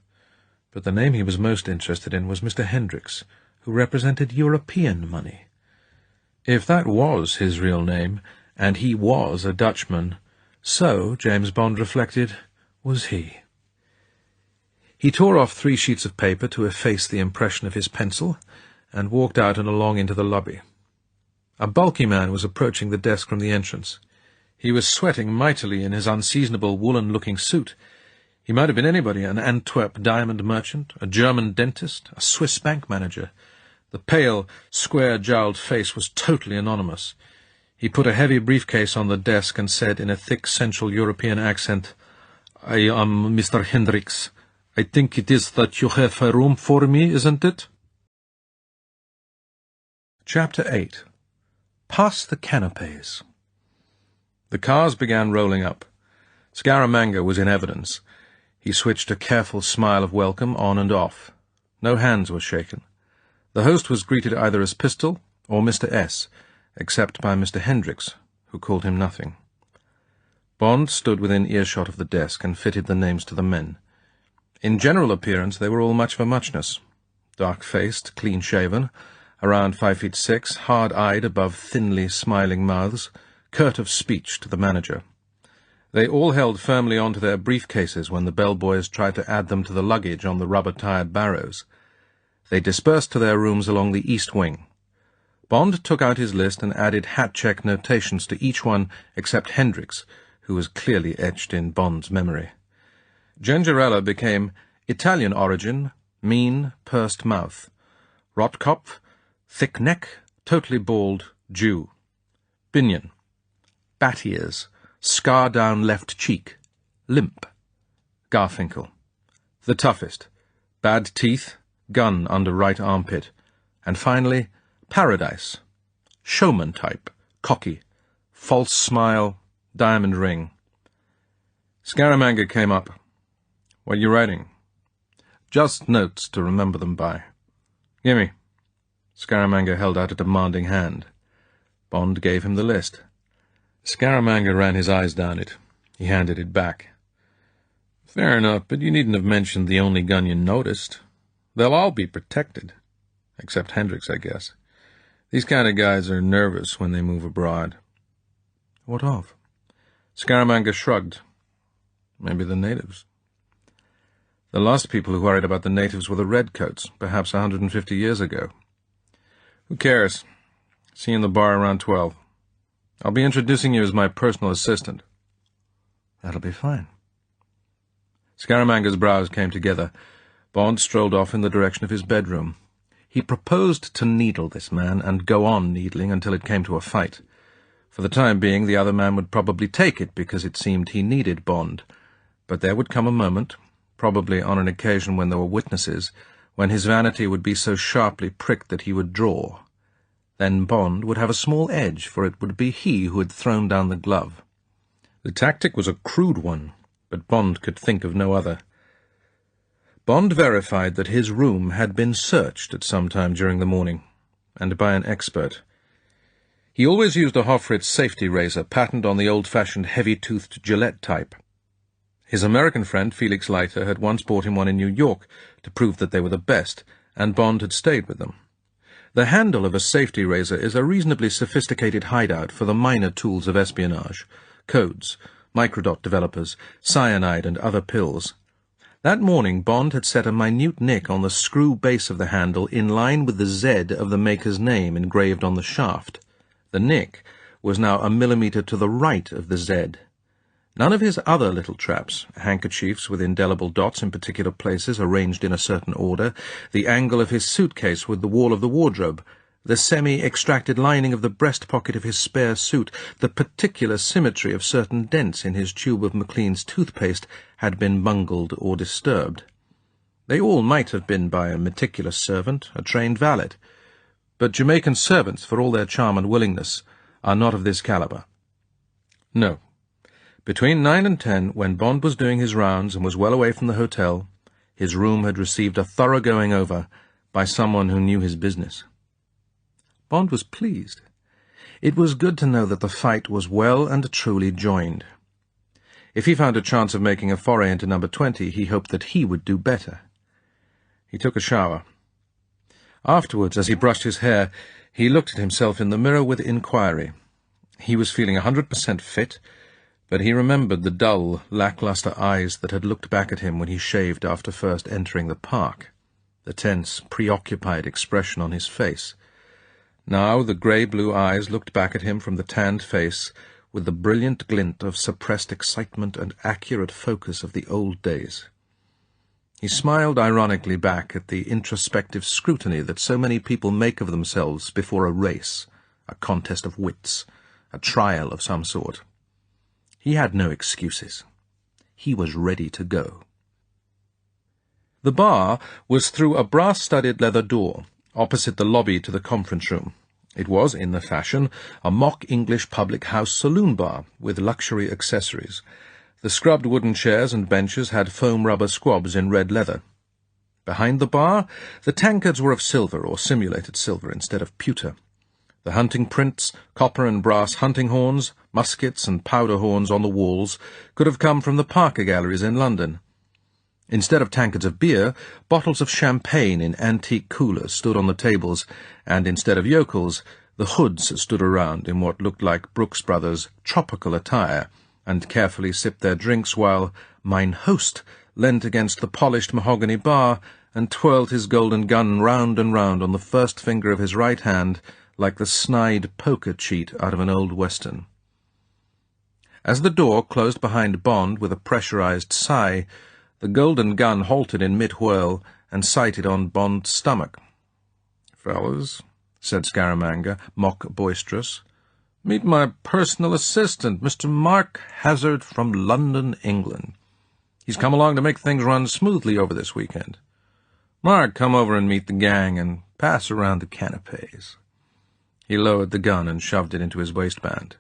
but the name he was most interested in was Mr. Hendricks, who represented European money. If that was his real name, and he was a Dutchman, so, James Bond reflected, was he. He tore off 3 sheets of paper to efface the impression of his pencil, and walked out and along into the lobby. A bulky man was approaching the desk from the entrance. He was sweating mightily in his unseasonable woolen-looking suit. He might have been anybody, an Antwerp diamond merchant, a German dentist, a Swiss bank manager. The pale, square-jowled face was totally anonymous. He put a heavy briefcase on the desk and said in a thick Central European accent, "I am Mr. Hendricks. I think it is that you have a room for me, isn't it?" Chapter 8. Pass the canapes. The cars began rolling up. Scaramanga was in evidence. He switched a careful smile of welcome on and off. No hands were shaken. The host was greeted either as Pistol or Mr. S., except by Mr. Hendricks, who called him nothing. Bond stood within earshot of the desk and fitted the names to the men. In general appearance they were all much of a muchness. Dark-faced, clean-shaven, around 5'6", hard-eyed above thinly smiling mouths, curt of speech to the manager. They all held firmly on to their briefcases when the bellboys tried to add them to the luggage on the rubber-tired barrows. They dispersed to their rooms along the east wing. Bond took out his list and added hat-check notations to each one except Hendricks, who was clearly etched in Bond's memory. Gengarella became Italian origin, mean, pursed mouth. Rotkopf, thick neck, totally bald, Jew. Binion, bat ears, scar down left cheek, limp. Garfinkel, the toughest, bad teeth, gun under right armpit. And finally, Paradise, showman type, cocky, false smile, diamond ring. Scaramanga came up. "What are you writing?" "Just notes to remember them by." "Gimme." Scaramanga held out a demanding hand. Bond gave him the list. Scaramanga ran his eyes down it. He handed it back. "Fair enough, but you needn't have mentioned the only gun you noticed. They'll all be protected. Except Hendricks, I guess. These kind of guys are nervous when they move abroad." "What of?" Scaramanga shrugged. "Maybe the natives." The last people who worried about the natives were the redcoats, perhaps 150 years ago. "Who cares? See you in the bar around 12. I'll be introducing you as my personal assistant." "That'll be fine." Scaramanga's brows came together. Bond strolled off in the direction of his bedroom. He proposed to needle this man and go on needling until it came to a fight. For the time being, the other man would probably take it because it seemed he needed Bond. But there would come a moment, probably on an occasion when there were witnesses, when his vanity would be so sharply pricked that he would draw. Then Bond would have a small edge, for it would be he who had thrown down the glove. The tactic was a crude one, but Bond could think of no other. Bond verified that his room had been searched at some time during the morning, and by an expert. He always used a Hofritz safety razor patterned on the old-fashioned heavy-toothed Gillette type. His American friend, Felix Leiter, had once bought him one in New York to prove that they were the best, and Bond had stayed with them. The handle of a safety razor is a reasonably sophisticated hideout for the minor tools of espionage, codes, microdot developers, cyanide and other pills. That morning Bond had set a minute nick on the screw base of the handle in line with the Z of the maker's name engraved on the shaft. The nick was now a millimetre to the right of the Z. None of his other little traps, handkerchiefs with indelible dots in particular places arranged in a certain order, the angle of his suitcase with the wall of the wardrobe, the semi-extracted lining of the breast pocket of his spare suit, the particular symmetry of certain dents in his tube of Maclean's toothpaste had been bungled or disturbed. They all might have been by a meticulous servant, a trained valet, but Jamaican servants, for all their charm and willingness, are not of this calibre. No. Between 9 and 10, when Bond was doing his rounds and was well away from the hotel, his room had received a thorough going over by someone who knew his business. Bond was pleased. It was good to know that the fight was well and truly joined. If he found a chance of making a foray into number 20, he hoped that he would do better. He took a shower. Afterwards, as he brushed his hair, he looked at himself in the mirror with inquiry. He was feeling 100% fit, but he remembered the dull, lacklustre eyes that had looked back at him when he shaved after first entering the park, the tense, preoccupied expression on his face. Now the grey-blue eyes looked back at him from the tanned face with the brilliant glint of suppressed excitement and accurate focus of the old days. He smiled ironically back at the introspective scrutiny that so many people make of themselves before a race, a contest of wits, a trial of some sort. He had no excuses. He was ready to go. The bar was through a brass-studded leather door, opposite the lobby to the conference room. It was, in the fashion, a mock English public-house saloon bar, with luxury accessories. The scrubbed wooden chairs and benches had foam-rubber squabs in red leather. Behind the bar, the tankards were of silver, or simulated silver, instead of pewter. The hunting prints, copper and brass hunting horns, muskets and powder horns on the walls could have come from the Parker galleries in London. Instead of tankards of beer, bottles of champagne in antique coolers stood on the tables, and instead of yokels, the hoods stood around in what looked like Brooks Brothers' tropical attire, and carefully sipped their drinks while mine host leant against the polished mahogany bar and twirled his golden gun round and round on the first finger of his right hand like the snide poker cheat out of an old western. As the door closed behind Bond with a pressurized sigh, the golden gun halted in mid-whirl and sighted on Bond's stomach. "Fellas," said Scaramanga, mock boisterous, "meet my personal assistant, Mr. Mark Hazard from London, England. He's come along to make things run smoothly over this weekend. Mark, come over and meet the gang and pass around the canapes." He lowered the gun and shoved it into his waistband.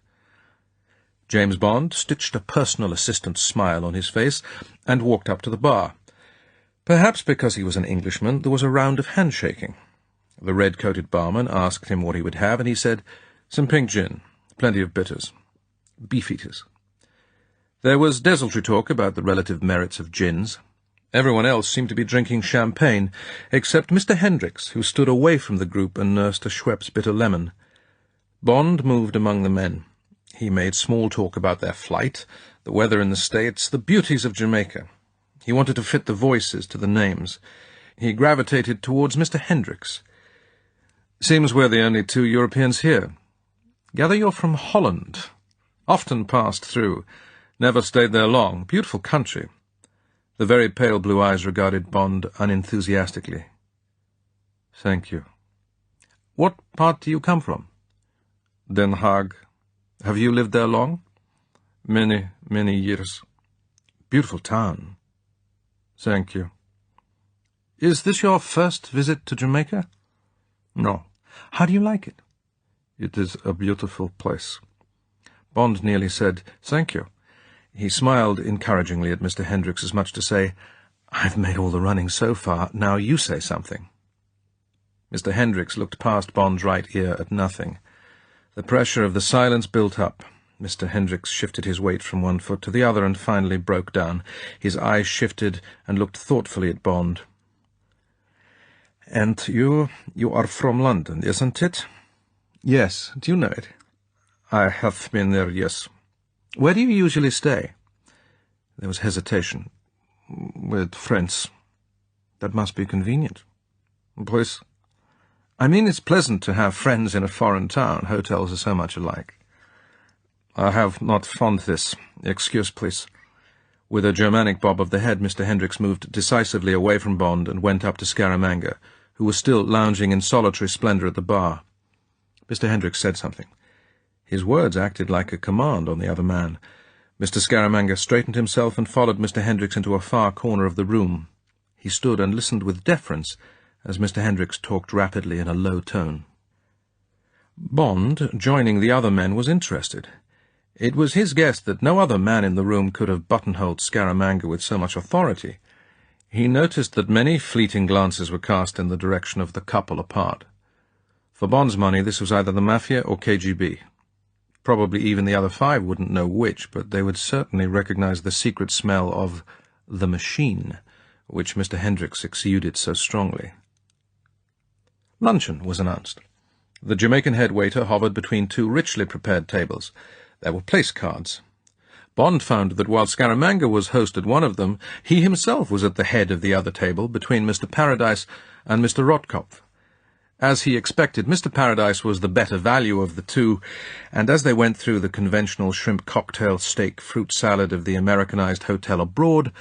James Bond stitched a personal assistant's smile on his face and walked up to the bar. Perhaps because he was an Englishman, there was a round of handshaking. The red-coated barman asked him what he would have, and he said, "Some pink gin, plenty of bitters, beef-eaters." There was desultory talk about the relative merits of gins. Everyone else seemed to be drinking champagne, except Mr. Hendricks, who stood away from the group and nursed a Schweppes bitter lemon. Bond moved among the men. He made small talk about their flight, the weather in the States, the beauties of Jamaica. He wanted to fit the voices to the names. He gravitated towards Mr. Hendricks. "Seems we're the only two Europeans here. Gather you're from Holland. Often passed through. Never stayed there long. Beautiful country." The very pale blue eyes regarded Bond unenthusiastically. "Thank you. What part do you come from?" "Den Haag. Have you lived there long? Many, many years. Beautiful town. Thank you. Is this your first visit to Jamaica? No. How do you like it? It is a beautiful place. Bond nearly said, "Thank you." He smiled encouragingly at Mr. Hendricks, as much to say, "I've made all the running so far, now you say something." Mr. Hendricks looked past Bond's right ear at nothing. The pressure of the silence built up. Mr. Hendricks shifted his weight from one foot to the other and finally broke down. His eyes shifted and looked thoughtfully at Bond. "And you are from London, isn't it?" "Yes. Do you know it?" "I have been there, yes." "Where do you usually stay?" There was hesitation. "With friends." "That must be convenient." "Please." "I mean, it's pleasant to have friends in a foreign town. Hotels are so much alike." "I have not found this. Excuse, please." With a Germanic bob of the head, Mr. Hendricks moved decisively away from Bond and went up to Scaramanga, who was still lounging in solitary splendour at the bar. Mr. Hendricks said something. His words acted like a command on the other man. Mr. Scaramanga straightened himself and followed Mr. Hendricks into a far corner of the room. He stood and listened with deference as Mr. Hendricks talked rapidly in a low tone. Bond, joining the other men, was interested. It was his guess that no other man in the room could have buttonholed Scaramanga with so much authority. He noticed that many fleeting glances were cast in the direction of the couple apart. For Bond's money, this was either the Mafia or KGB. Probably even the other five wouldn't know which, but they would certainly recognize the secret smell of the machine, which Mr. Hendricks exuded so strongly. Luncheon was announced. The Jamaican head waiter hovered between two richly prepared tables. There were place cards. Bond found that while Scaramanga was host at one of them, he himself was at the head of the other table between Mr. Paradise and Mr. Rotkopf. As he expected, Mr. Paradise was the better value of the two, and as they went through the conventional shrimp cocktail steak fruit salad of the Americanized hotel abroad,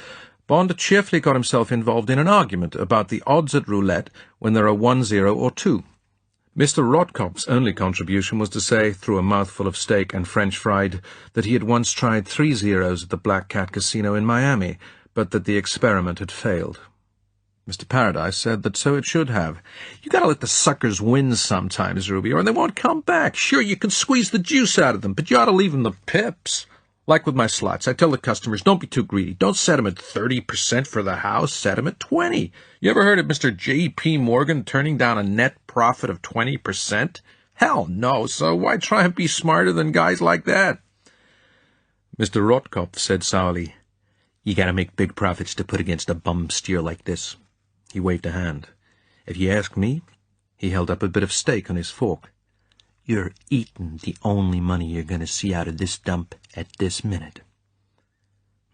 Bond cheerfully got himself involved in an argument about the odds at roulette when there are 1, 0, or 2. Mr. Rotkopf's only contribution was to say, through a mouthful of steak and French fried, that he had once tried 3 zeros at the Black Cat Casino in Miami, but that the experiment had failed. Mr. Paradise said that so it should have. "You gotta let the suckers win sometimes, Ruby, or they won't come back. Sure, you can squeeze the juice out of them, but you ought to leave them the pips. Like with my slots, I tell the customers, don't be too greedy. Don't set them at 30% for the house. Set them at 20. You ever heard of Mr. J.P. Morgan turning down a net profit of 20%? Hell no, so why try and be smarter than guys like that?" Mr. Rotkopf said sourly, "You gotta make big profits to put against a bum steer like this." He waved a hand. "If you ask me," he held up a bit of steak on his fork, "you're eating the only money you're going to see out of this dump at this minute."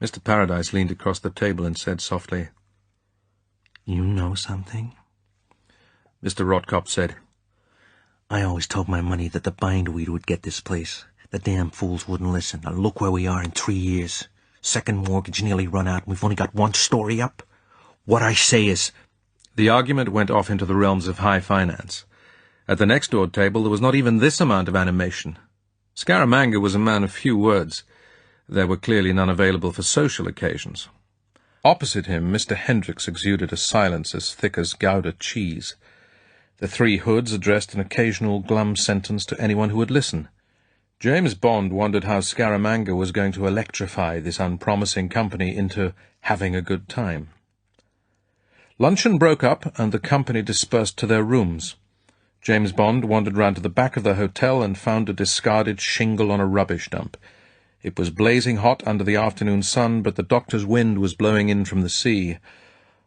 Mr. Paradise leaned across the table and said softly, "You know something?" Mr. Rotkopf said, "I always told my money that the bindweed would get this place. The damn fools wouldn't listen. Now look where we are in 3 years. Second mortgage nearly run out, and we've only got one story up. What I say is—" The argument went off into the realms of high finance. At the next-door table there was not even this amount of animation. Scaramanga was a man of few words. There were clearly none available for social occasions. Opposite him, Mr. Hendricks exuded a silence as thick as Gouda cheese. The three hoods addressed an occasional glum sentence to anyone who would listen. James Bond wondered how Scaramanga was going to electrify this unpromising company into having a good time. Luncheon broke up, and the company dispersed to their rooms. James Bond wandered round to the back of the hotel and found a discarded shingle on a rubbish dump. It was blazing hot under the afternoon sun, but the doctor's wind was blowing in from the sea.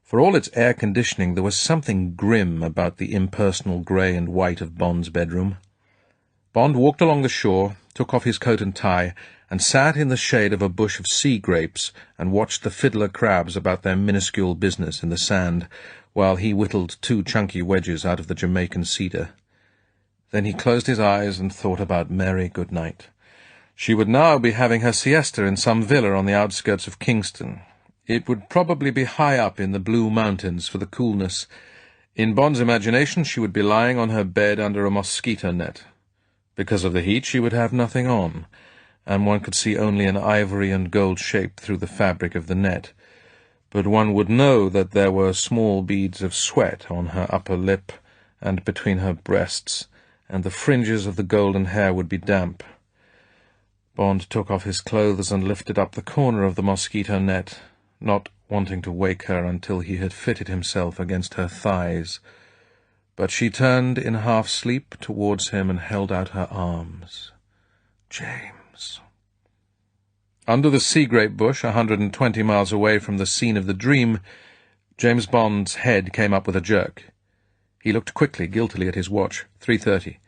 For all its air conditioning, there was something grim about the impersonal grey and white of Bond's bedroom. Bond walked along the shore, took off his coat and tie, and sat in the shade of a bush of sea grapes and watched the fiddler crabs about their minuscule business in the sand, while he whittled 2 chunky wedges out of the Jamaican cedar. Then he closed his eyes and thought about Mary Goodnight. She would now be having her siesta in some villa on the outskirts of Kingston. It would probably be high up in the Blue Mountains for the coolness. In Bond's imagination she would be lying on her bed under a mosquito net. Because of the heat, she would have nothing on, and one could see only an ivory and gold shape through the fabric of the net. But one would know that there were small beads of sweat on her upper lip and between her breasts, and the fringes of the golden hair would be damp. Bond took off his clothes and lifted up the corner of the mosquito net, not wanting to wake her until he had fitted himself against her thighs. But she turned in half-sleep towards him and held out her arms. James. Under the sea-grape bush, 120 miles away from the scene of the dream, James Bond's head came up with a jerk. He looked quickly, guiltily at his watch. 3:30.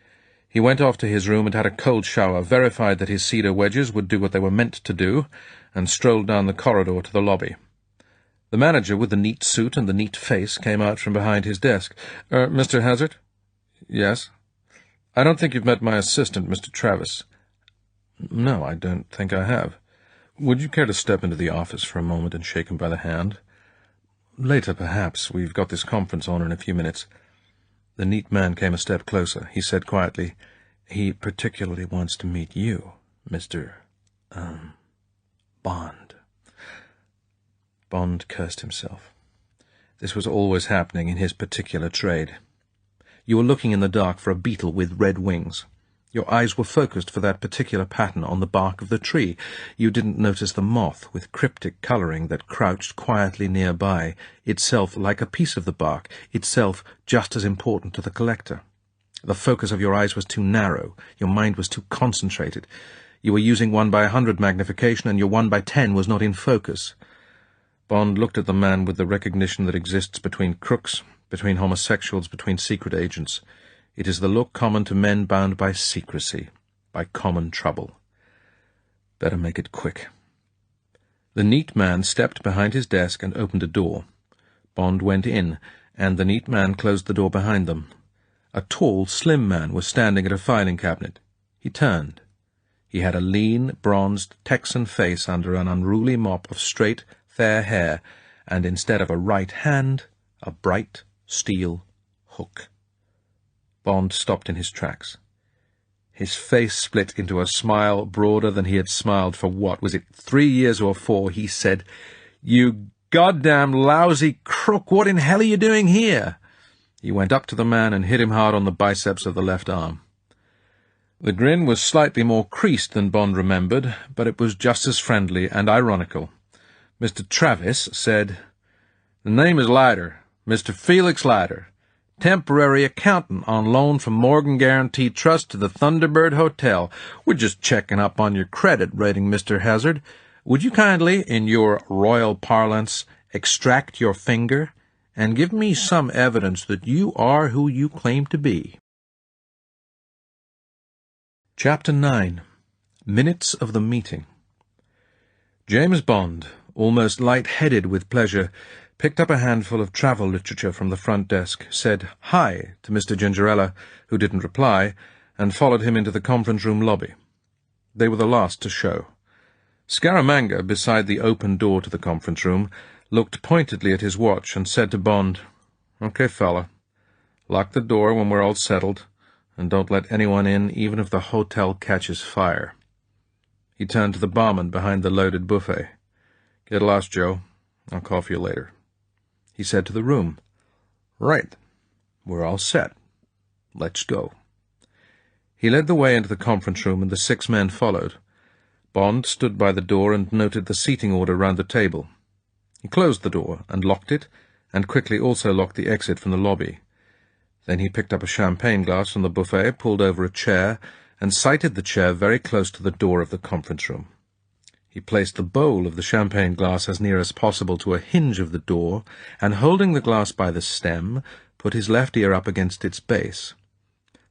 He went off to his room and had a cold shower, verified that his cedar wedges would do what they were meant to do, and strolled down the corridor to the lobby. The manager, with the neat suit and the neat face, came out from behind his desk. Mr. Hazard?" "Yes." "I don't think you've met my assistant, Mr. Travis." "No, I don't think I have." "Would you care to step into the office for a moment and shake him by the hand?" "Later, perhaps. We've got this conference on in a few minutes." The neat man came a step closer. He said quietly, "He particularly wants to meet you, Mr. Bond." Bond cursed himself. This was always happening in his particular trade. You were looking in the dark for a beetle with red wings. Your eyes were focused for that particular pattern on the bark of the tree. You didn't notice the moth with cryptic colouring that crouched quietly nearby, itself like a piece of the bark, itself just as important to the collector. The focus of your eyes was too narrow. Your mind was too concentrated. You were using 1/100 magnification, and your 1/10 was not in focus. Bond looked at the man with the recognition that exists between crooks, between homosexuals, between secret agents. It is the look common to men bound by secrecy, by common trouble. Better make it quick. The neat man stepped behind his desk and opened a door. Bond went in, and the neat man closed the door behind them. A tall, slim man was standing at a filing cabinet. He turned. He had a lean, bronzed Texan face under an unruly mop of straight, fair hair, and instead of a right hand, a bright steel hook. Bond stopped in his tracks. His face split into a smile broader than he had smiled for what, was it 3 years or 4? He said, "You goddamn lousy crook, what in hell are you doing here?" He went up to the man and hit him hard on the biceps of the left arm. The grin was slightly more creased than Bond remembered, but it was just as friendly and ironical. Mr. Travis said, "The name is Leiter, Mr. Felix Leiter, temporary accountant on loan from Morgan Guarantee Trust to the Thunderbird Hotel. We're just checking up on your credit rating, Mr. Hazard. Would you kindly, in your royal parlance, extract your finger and give me some evidence that you are who you claim to be?" Chapter 9. Minutes of the Meeting. James Bond, almost light-headed with pleasure, picked up a handful of travel literature from the front desk, said "Hi" to Mr. Gingerella, who didn't reply, and followed him into the conference-room lobby. They were the last to show. Scaramanga, beside the open door to the conference-room, looked pointedly at his watch and said to Bond, "Okay, fella, lock the door when we're all settled, and don't let anyone in, even if the hotel catches fire." He turned to the barman behind the loaded buffet. "Get lost, Joe. I'll call for you later." He said to the room, "Right. We're all set. Let's go." He led the way into the conference room, and the 6 men followed. Bond stood by the door and noted the seating order round the table. He closed the door and locked it, and quickly also locked the exit from the lobby. Then he picked up a champagne glass from the buffet, pulled over a chair, and sighted the chair very close to the door of the conference room. He placed the bowl of the champagne glass as near as possible to a hinge of the door, and holding the glass by the stem, put his left ear up against its base.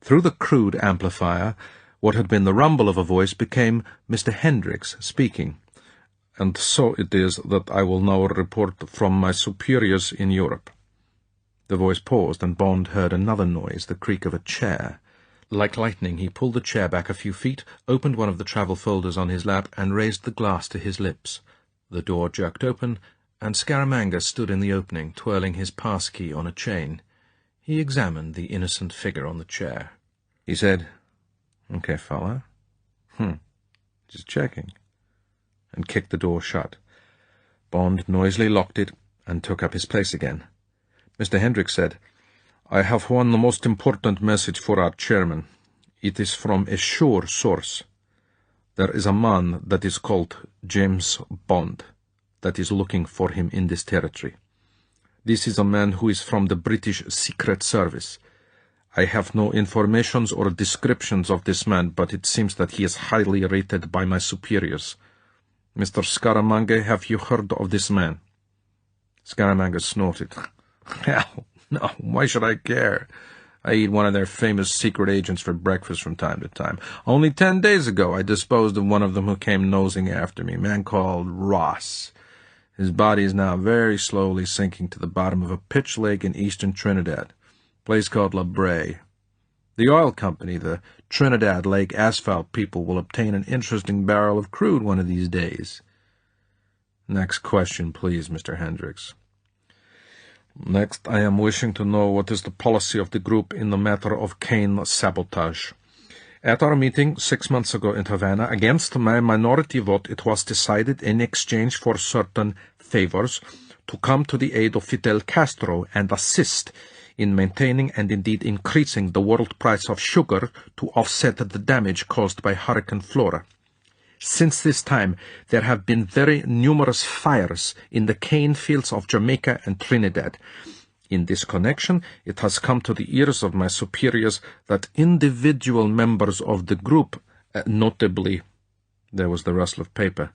Through the crude amplifier, what had been the rumble of a voice became Mr. Hendricks speaking. "And so it is that I will now report from my superiors in Europe." The voice paused, and Bond heard another noise, the creak of a chair. Like lightning, he pulled the chair back a few feet, opened one of the travel folders on his lap, and raised the glass to his lips. The door jerked open, and Scaramanga stood in the opening, twirling his pass-key on a chain. He examined the innocent figure on the chair. He said, Okay, fella. Just checking. And kicked the door shut. Bond noisily locked it and took up his place again. Mr. Hendricks said, "I have one most important message for our chairman. It is from a sure source. There is a man that is called James Bond that is looking for him in this territory. This is a man who is from the British Secret Service. I have no informations or descriptions of this man, but it seems that he is highly rated by my superiors. Mr. Scaramanga, have you heard of this man?" Scaramanga snorted. "Hell, no, why should I care? I eat one of their famous secret agents for breakfast from time to time. Only 10 days ago I disposed of one of them who came nosing after me, a man called Ross. His body is now very slowly sinking to the bottom of a pitch lake in eastern Trinidad, a place called La Brea. The oil company, the Trinidad Lake Asphalt people, will obtain an interesting barrel of crude one of these days." "Next question, please, Mr. Hendricks." "Next, I am wishing to know what is the policy of the group in the matter of cane sabotage. At our meeting 6 months ago in Havana, against my minority vote, it was decided in exchange for certain favors to come to the aid of Fidel Castro and assist in maintaining and indeed increasing the world price of sugar to offset the damage caused by Hurricane Flora. Since this time, there have been very numerous fires in the cane fields of Jamaica and Trinidad. In this connection, it has come to the ears of my superiors that individual members of the group, notably," there was the rustle of paper,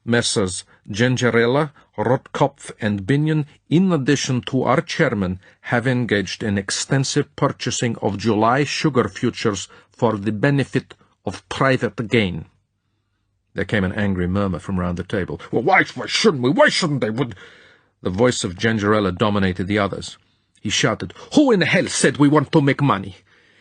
"Messrs. Gingerella, Rotkopf, and Binion, in addition to our chairman, have engaged in extensive purchasing of July sugar futures for the benefit of private gain." There came an angry murmur from round the table. "Well, why shouldn't we? Why shouldn't they? The voice of Gingerella dominated the others. He shouted, "Who in hell said we want to make money?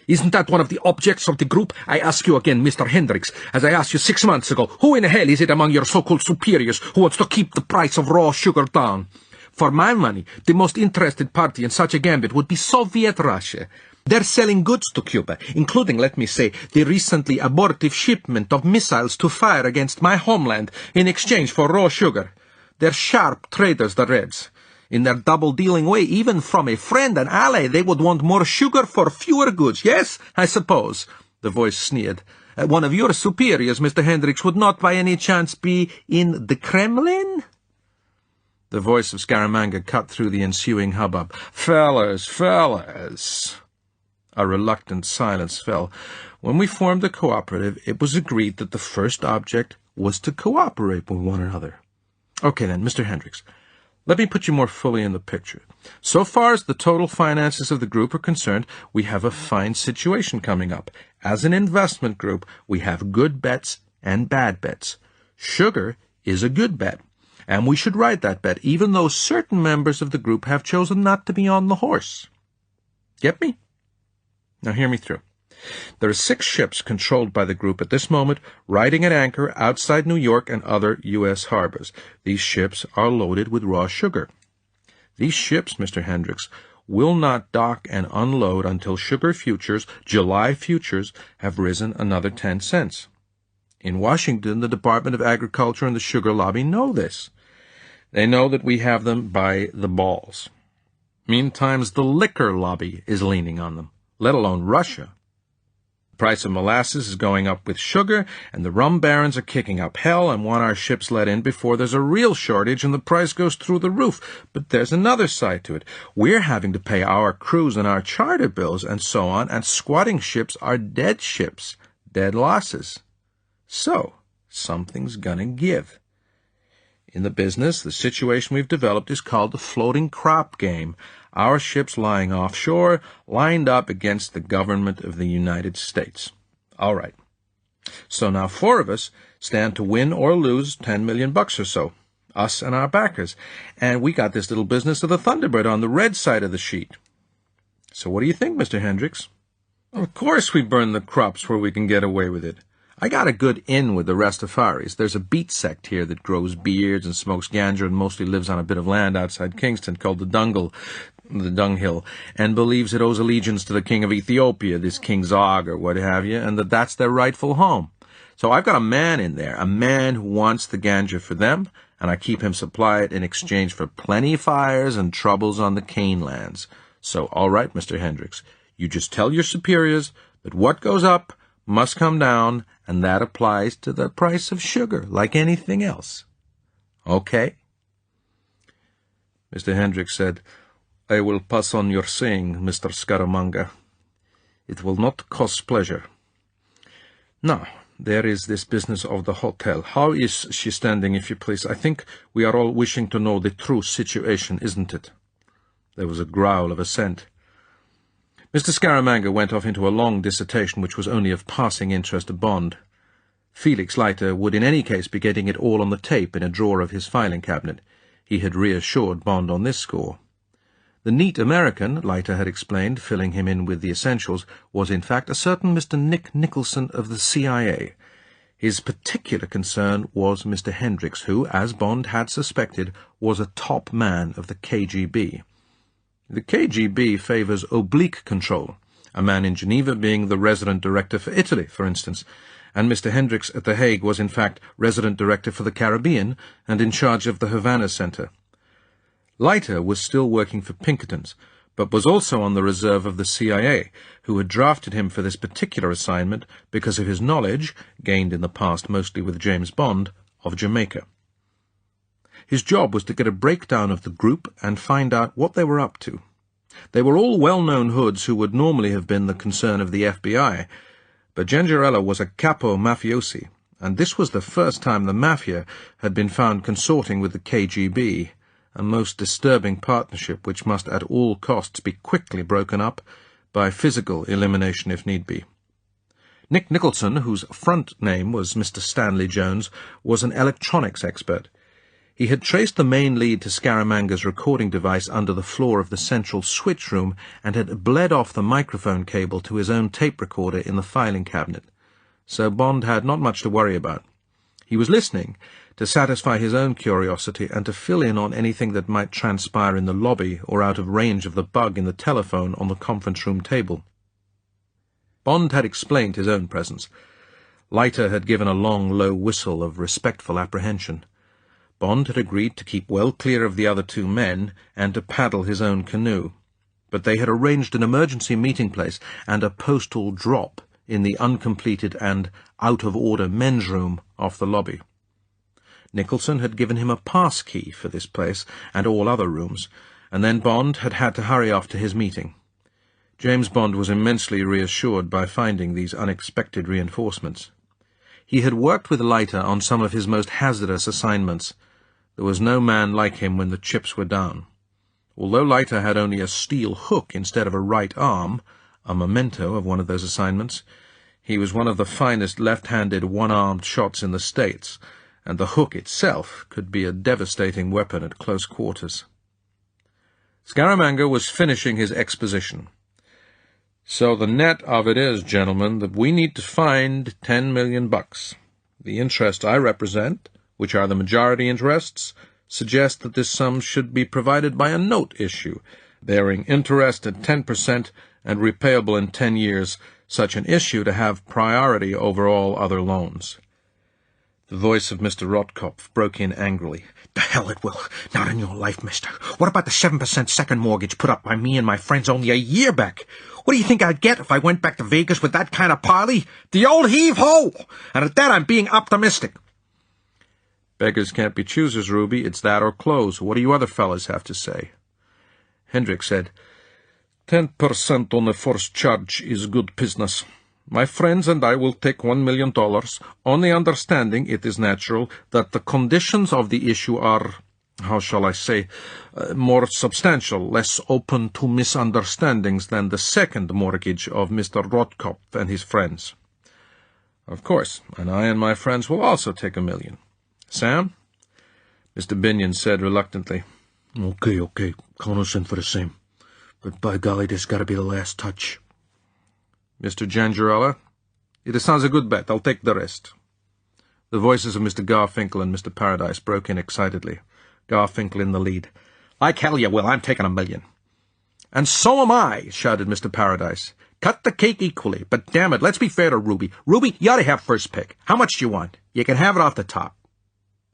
Isn't that one of the objects of the group? I ask you again, Mr. Hendricks, as I asked you 6 months ago, who in hell is it among your so-called superiors who wants to keep the price of raw sugar down? For my money, the most interested party in such a gambit would be Soviet Russia. They're selling goods to Cuba, including, let me say, the recently abortive shipment of missiles to fire against my homeland in exchange for raw sugar. They're sharp traders, the Reds. In their double-dealing way, even from a friend and ally, they would want more sugar for fewer goods. Yes, I suppose," the voice sneered. "One of your superiors, Mr. Hendricks, would not by any chance be in the Kremlin?" The voice of Scaramanga cut through the ensuing hubbub. Fellas. A reluctant silence fell. When we formed the cooperative, it was agreed that the first object was to cooperate with one another. Okay, then, Mr. Hendricks, let me put you more fully in the picture. So far as the total finances of the group are concerned, we have a fine situation coming up. As an investment group, we have good bets and bad bets. Sugar is a good bet, and we should ride that bet, even though certain members of the group have chosen not to be on the horse. Get me? Now hear me through. There are 6 ships controlled by the group at this moment, riding at anchor outside New York and other U.S. harbors. These ships are loaded with raw sugar. These ships, Mr. Hendricks, will not dock and unload until sugar futures, July futures, have risen another 10 cents. In Washington, the Department of Agriculture and the sugar lobby know this. They know that we have them by the balls. Meantime, the liquor lobby is leaning on them, let alone Russia. The price of molasses is going up with sugar, and the rum barons are kicking up hell and want our ships let in before there's a real shortage and the price goes through the roof. But there's another side to it. We're having to pay our crews and our charter bills and so on, and squatting ships are dead ships, dead losses. So, something's gonna give. In the business, the situation we've developed is called the floating crop game. Our ships lying offshore, lined up against the government of the United States. All right. So now 4 of us stand to win or lose $10 million or so, us and our backers. And we got this little business of the Thunderbird on the red side of the sheet. So what do you think, Mr. Hendricks? Of course we burn the crops where we can get away with it. I got a good in with the Rastafaris. There's a beat sect here that grows beards and smokes ganja and mostly lives on a bit of land outside Kingston called the Dunghill, and believes it owes allegiance to the king of Ethiopia, this King Zog or what have you, and that's their rightful home. So I've got a man in there, a man who wants the ganja for them, and I keep him supply it in exchange for plenty fires and troubles on the cane lands. So, all right, Mr. Hendricks, you just tell your superiors that what goes up must come down, and that applies to the price of sugar, like anything else. Okay? Mr. Hendricks said, I will pass on your saying, Mr. Scaramanga. It will not cost pleasure. Now, there is this business of the hotel. How is she standing, if you please? I think we are all wishing to know the true situation, isn't it? There was a growl of assent. Mr. Scaramanga went off into a long dissertation which was only of passing interest to Bond. Felix Leiter would in any case be getting it all on the tape in a drawer of his filing cabinet. He had reassured Bond on this score. The neat American, Leiter had explained, filling him in with the essentials, was in fact a certain Mr. Nick Nicholson of the CIA. His particular concern was Mr. Hendricks, who, as Bond had suspected, was a top man of the KGB. The KGB favours oblique control, a man in Geneva being the resident director for Italy, for instance, and Mr. Hendricks at The Hague was in fact resident director for the Caribbean and in charge of the Havana Centre. Leiter was still working for Pinkerton's, but was also on the reserve of the CIA, who had drafted him for this particular assignment because of his knowledge, gained in the past mostly with James Bond, of Jamaica. His job was to get a breakdown of the group and find out what they were up to. They were all well-known hoods who would normally have been the concern of the FBI, but Gengarella was a capo mafiosi, and this was the first time the Mafia had been found consorting with the KGB, a most disturbing partnership which must at all costs be quickly broken up, by physical elimination if need be. Nick Nicholson, whose front name was Mr. Stanley Jones, was an electronics expert. He had traced the main lead to Scaramanga's recording device under the floor of the central switch room and had bled off the microphone cable to his own tape recorder in the filing cabinet. So Bond had not much to worry about. He was listening to satisfy his own curiosity and to fill in on anything that might transpire in the lobby or out of range of the bug in the telephone on the conference room table. Bond had explained his own presence. Leiter had given a long, low whistle of respectful apprehension. Bond had agreed to keep well clear of the other two men and to paddle his own canoe, but they had arranged an emergency meeting place and a postal drop in the uncompleted and out-of-order men's room off the lobby. Nicholson had given him a pass key for this place and all other rooms, and then Bond had had to hurry off to his meeting. James Bond was immensely reassured by finding these unexpected reinforcements. He had worked with Leiter on some of his most hazardous assignments. There was no man like him when the chips were down. Although Leiter had only a steel hook instead of a right arm, a memento of one of those assignments, he was one of the finest left-handed one-armed shots in the States, and the hook itself could be a devastating weapon at close quarters. Scaramanga was finishing his exposition. So the net of it is, gentlemen, that we need to find $10 million. The interest I represent, which are the majority interests, suggest that this sum should be provided by a note issue, bearing interest at 10% and repayable in 10 years, such an issue to have priority over all other loans. The voice of Mr. Rotkopf broke in angrily. The hell it will. Not in your life, mister. What about the 7% second mortgage put up by me and my friends only a year back? What do you think I'd get if I went back to Vegas with that kind of parley? The old heave-ho! And at that I'm being optimistic. Beggars can't be choosers, Ruby. It's that or close. What do you other fellas have to say? Hendricks said, 10% on the first charge is good business. My friends and I will take $1 million, on the understanding, it is natural, that the conditions of the issue are, how shall I say, more substantial, less open to misunderstandings than the second mortgage of Mr. Rotkopf and his friends. Of course, and I and my friends will also take $1 million. Sam? Mr. Binion said reluctantly. Okay. Count us in for the same. But by golly, this got to be the last touch. Mr. Gengarella? It sounds a good bet. I'll take the rest. The voices of Mr. Garfinkel and Mr. Paradise broke in excitedly. Garfinkel in the lead. Like hell you will. I'm taking $1 million. And so am I, shouted Mr. Paradise. Cut the cake equally, but damn it, let's be fair to Ruby. Ruby, you ought to have first pick. How much do you want? You can have it off the top.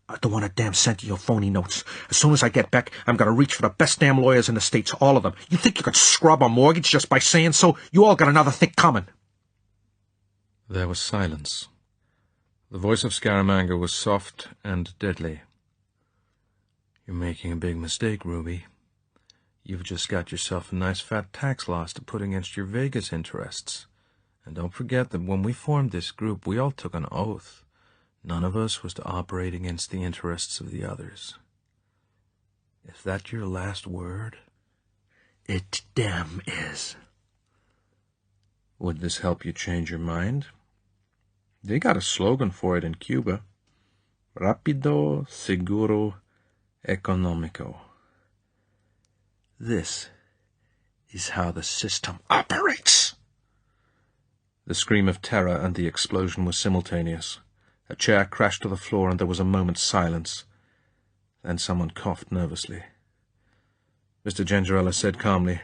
I don't want a damn cent of your phony notes. As soon as I get back, I'm going to reach for the best damn lawyers in the States, all of them. You think you could scrub a mortgage just by saying so? You all got another thing coming. There was silence. The voice of Scaramanga was soft and deadly. You're making a big mistake, Ruby. You've just got yourself a nice fat tax loss to put against your Vegas interests. And don't forget that when we formed this group, we all took an oath. None of us was to operate against the interests of the others. Is that your last word? It damn is. Would this help you change your mind? They got a slogan for it in Cuba. Rapido, seguro, economico. This is how the system operates. The scream of terror and the explosion were simultaneous. A chair crashed to the floor and there was a moment's silence. Then someone coughed nervously. Mr. Gingerella said calmly,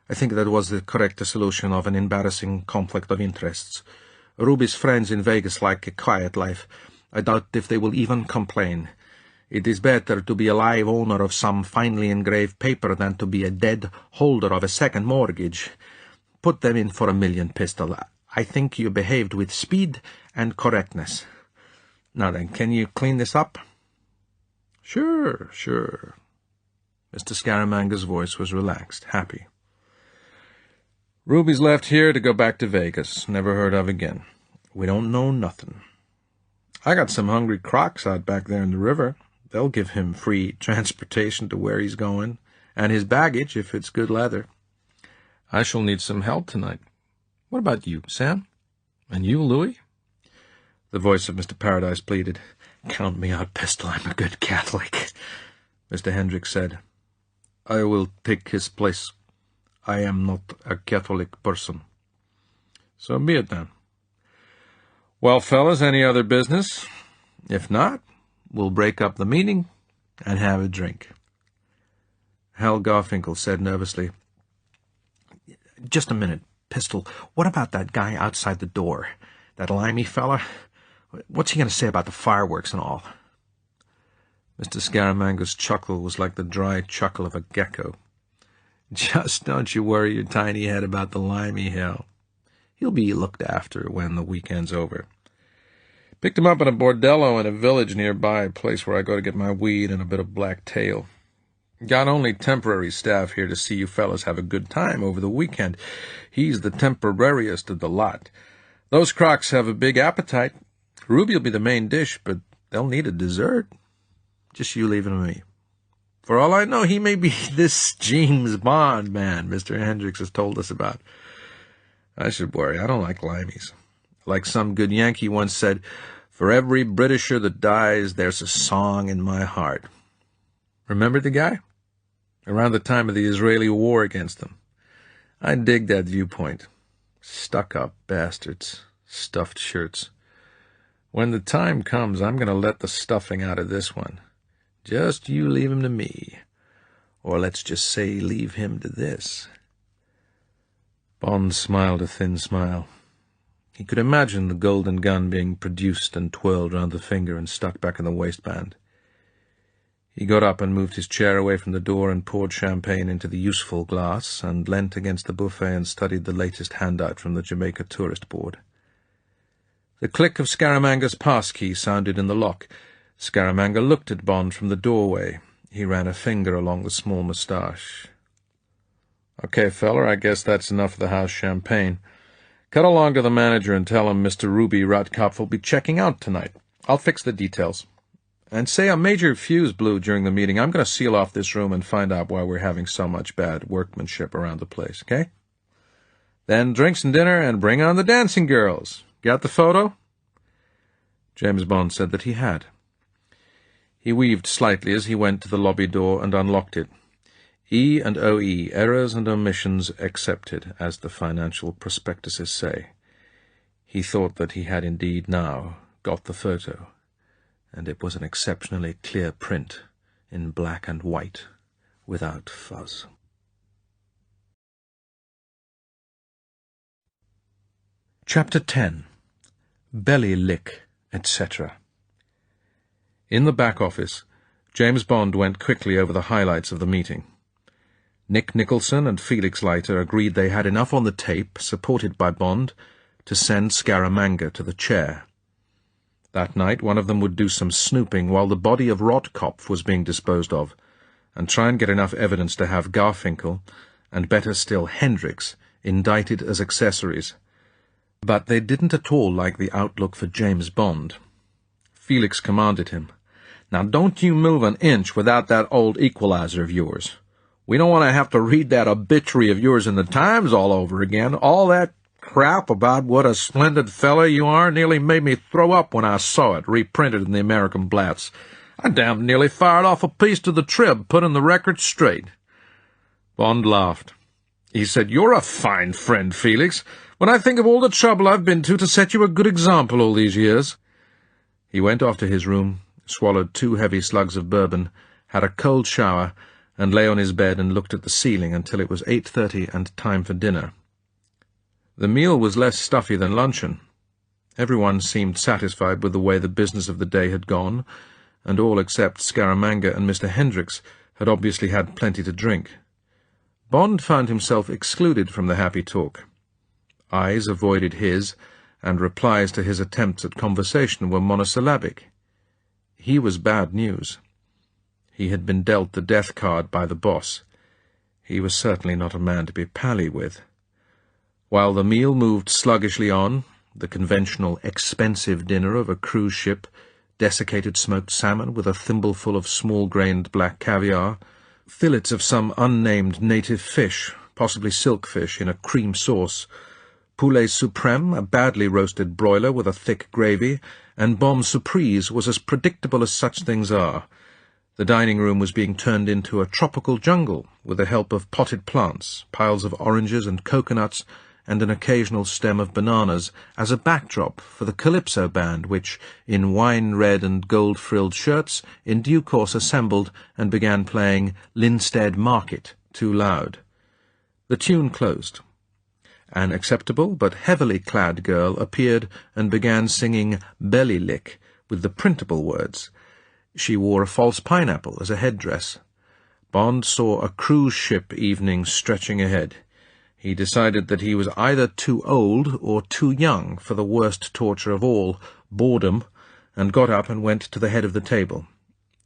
I think that was the correct solution of an embarrassing conflict of interests. Ruby's friends in Vegas like a quiet life. I doubt if they will even complain. It is better to be a live owner of some finely engraved paper than to be a dead holder of a second mortgage. Put them in for $1 million, Pistol. I think you behaved with speed and correctness. Now then, can you clean this up? Sure. Mr. Scaramanga's voice was relaxed, happy. Ruby's left here to go back to Vegas, never heard of again. We don't know nothing. I got some hungry crocs out back there in the river. They'll give him free transportation to where he's going, and his baggage, if it's good leather. I shall need some help tonight. What about you, Sam? And you, Louis? The voice of Mr. Paradise pleaded. Count me out, Pistol. I'm a good Catholic. Mr. Hendricks said, I will take his place. I am not a Catholic person. So be it then. Well, fellas, any other business? If not, we'll break up the meeting and have a drink. Hal Garfinkel said nervously, Just a minute, Pistol. What about that guy outside the door? That limey fella? What's he going to say about the fireworks and all? Mr. Scaramanga's chuckle was like the dry chuckle of a gecko. Just don't you worry your tiny head about the limey, Hal. He'll be looked after when the weekend's over. Picked him up in a bordello in a village nearby, a place where I go to get my weed and a bit of black tail. Got only temporary staff here to see you fellas have a good time over the weekend. He's the temporariest of the lot. Those crocs have a big appetite. Ruby'll be the main dish, but they'll need a dessert. Just you leave it to me. For all I know, he may be this James Bond man Mr. Hendricks has told us about. I should worry. I don't like limeys. Like some good Yankee once said, for every Britisher that dies, there's a song in my heart. Remember the guy? Around the time of the Israeli war against them. I dig that viewpoint. Stuck-up bastards. Stuffed shirts. When the time comes, I'm going to let the stuffing out of this one. Just you leave him to me. Or let's just say leave him to this. Bond smiled a thin smile. He could imagine the golden gun being produced and twirled round the finger and stuck back in the waistband. He got up and moved his chair away from the door and poured champagne into the useful glass and leant against the buffet and studied the latest handout from the Jamaica Tourist Board. The click of Scaramanga's passkey sounded in the lock. Scaramanga looked at Bond from the doorway. He ran a finger along the small moustache. Okay, feller, I guess that's enough of the house champagne. Cut along to the manager and tell him Mr. Ruby Rotkopf will be checking out tonight. I'll fix the details. And say a major fuse blew during the meeting. I'm going to seal off this room and find out why we're having so much bad workmanship around the place, okay? Then drinks and dinner, and bring on the dancing girls. Got the photo? James Bond said that he had. He weaved slightly as he went to the lobby door and unlocked it. E and OE, errors and omissions accepted, as the financial prospectuses say. He thought that he had indeed now got the photo, and it was an exceptionally clear print, in black and white, without fuzz. Chapter 10. Belly Lick, etc. In the back office, James Bond went quickly over the highlights of the meeting. Nick Nicholson and Felix Leiter agreed they had enough on the tape, supported by Bond, to send Scaramanga to the chair. That night one of them would do some snooping while the body of Rotkopf was being disposed of, and try and get enough evidence to have Garfinkel, and better still Hendricks, indicted as accessories. But they didn't at all like the outlook for James Bond. Felix commanded him, "Now don't you move an inch without that old equalizer of yours. We don't want to have to read that obituary of yours in the Times all over again. All that crap about what a splendid fellow you are nearly made me throw up when I saw it reprinted in the American Blats. I damn nearly fired off a piece to the Trib, putting the record straight." Bond laughed. He said, "You're a fine friend, Felix, when I think of all the trouble I've been to set you a good example all these years." He went off to his room, swallowed 2 heavy slugs of bourbon, had a cold shower, and lay on his bed and looked at the ceiling until it was 8:30 and time for dinner. The meal was less stuffy than luncheon. Everyone seemed satisfied with the way the business of the day had gone, and all except Scaramanga and Mr. Hendricks had obviously had plenty to drink. Bond found himself excluded from the happy talk. Eyes avoided his, and replies to his attempts at conversation were monosyllabic. He was bad news. He had been dealt the death card by the boss. He was certainly not a man to be pally with. While the meal moved sluggishly on, the conventional expensive dinner of a cruise ship, desiccated smoked salmon with a thimbleful of small-grained black caviar, fillets of some unnamed native fish, possibly silkfish, in a cream sauce, poulet suprême, a badly roasted broiler with a thick gravy, and bombe surprise was as predictable as such things are. The dining room was being turned into a tropical jungle with the help of potted plants, piles of oranges and coconuts, and an occasional stem of bananas as a backdrop for the Calypso band which, in wine-red and gold-frilled shirts, in due course assembled and began playing Linstead Market too loud. The tune closed. An acceptable but heavily clad girl appeared and began singing Belly Lick with the printable words. She wore a false pineapple as a headdress. Bond saw a cruise ship evening stretching ahead. He decided that he was either too old or too young for the worst torture of all, boredom, and got up and went to the head of the table.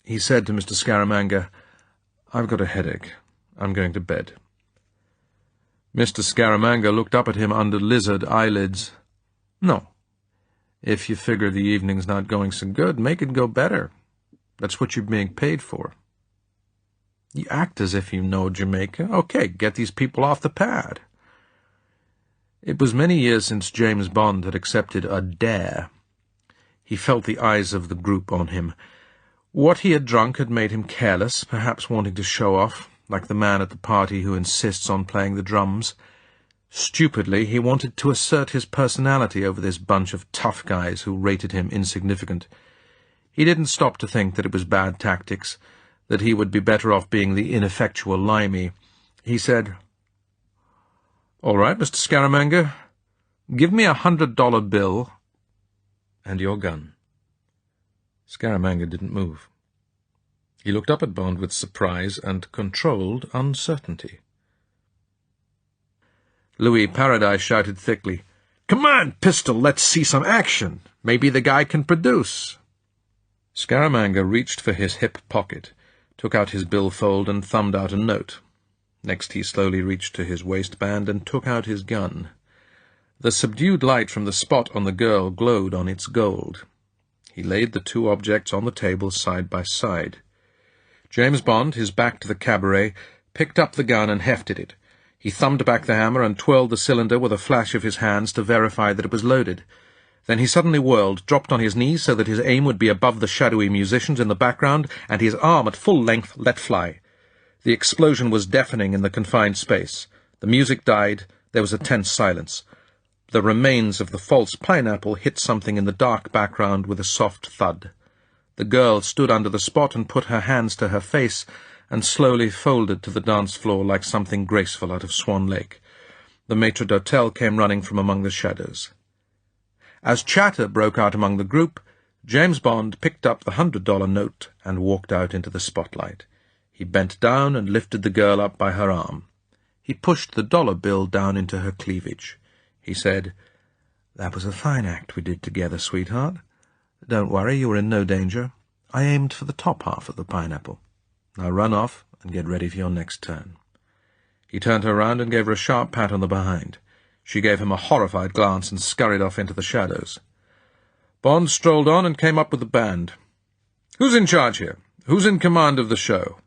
He said to Mr. Scaramanga, "I've got a headache. I'm going to bed." Mr. Scaramanga looked up at him under lizard eyelids. "No. If you figure the evening's not going so good, make it go better. That's what you're being paid for." "You act as if you know Jamaica. Okay, get these people off the pad." It was many years since James Bond had accepted a dare. He felt the eyes of the group on him. What he had drunk had made him careless, perhaps wanting to show off, like the man at the party who insists on playing the drums. Stupidly, he wanted to assert his personality over this bunch of tough guys who rated him insignificant. He didn't stop to think that it was bad tactics, that he would be better off being the ineffectual Limey. He said, "All right, Mr. Scaramanga, give me $100 bill and your gun." Scaramanga didn't move. He looked up at Bond with surprise and controlled uncertainty. Louis Paradise shouted thickly, "Come on, pistol, let's see some action. Maybe the guy can produce." Scaramanga reached for his hip pocket, took out his billfold and thumbed out a note. Next he slowly reached to his waistband and took out his gun. The subdued light from the spot on the girl glowed on its gold. He laid the 2 objects on the table side by side. James Bond, his back to the cabaret, picked up the gun and hefted it. He thumbed back the hammer and twirled the cylinder with a flash of his hands to verify that it was loaded. Then he suddenly whirled, dropped on his knees so that his aim would be above the shadowy musicians in the background, and his arm at full length let fly. The explosion was deafening in the confined space. The music died. There was a tense silence. The remains of the false pineapple hit something in the dark background with a soft thud. The girl stood under the spot and put her hands to her face and slowly folded to the dance floor like something graceful out of Swan Lake. The maître d'hôtel came running from among the shadows. As chatter broke out among the group, James Bond picked up the $100 note and walked out into the spotlight. He bent down and lifted the girl up by her arm. He pushed the dollar bill down into her cleavage. He said, "That was a fine act we did together, sweetheart. Don't worry, you were in no danger. I aimed for the top half of the pineapple. Now run off and get ready for your next turn." He turned her round and gave her a sharp pat on the behind. She gave him a horrified glance and scurried off into the shadows. Bond strolled on and came up with the band. "Who's in charge here? Who's in command of the show?"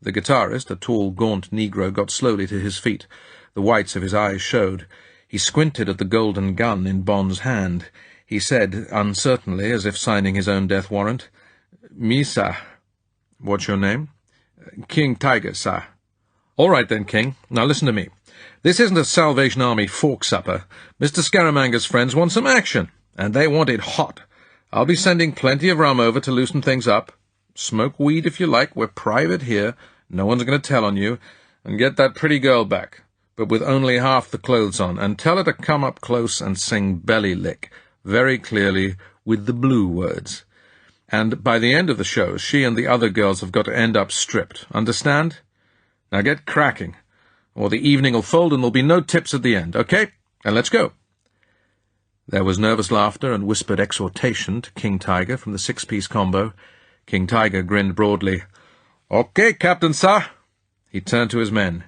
The guitarist, a tall, gaunt Negro, got slowly to his feet. The whites of his eyes showed. He squinted at the golden gun in Bond's hand. He said, uncertainly, as if signing his own death warrant, "Me, sir." "What's your name?" "King Tiger, sir." "All right then, King. Now listen to me. This isn't a Salvation Army fork supper. Mr. Scaramanga's friends want some action, and they want it hot. I'll be sending plenty of rum over to loosen things up. Smoke weed if you like. We're private here. No one's going to tell on you. And get that pretty girl back, but with only half the clothes on, and tell her to come up close and sing Belly Lick, very clearly, with the blue words. And by the end of the show, she and the other girls have got to end up stripped. Understand? Now get cracking, or the evening will fold and there'll be no tips at the end, okay? And let's go." There was nervous laughter and whispered exhortation to King Tiger from the six-piece combo. King Tiger grinned broadly. "Okay, Captain, sir." He turned to his men.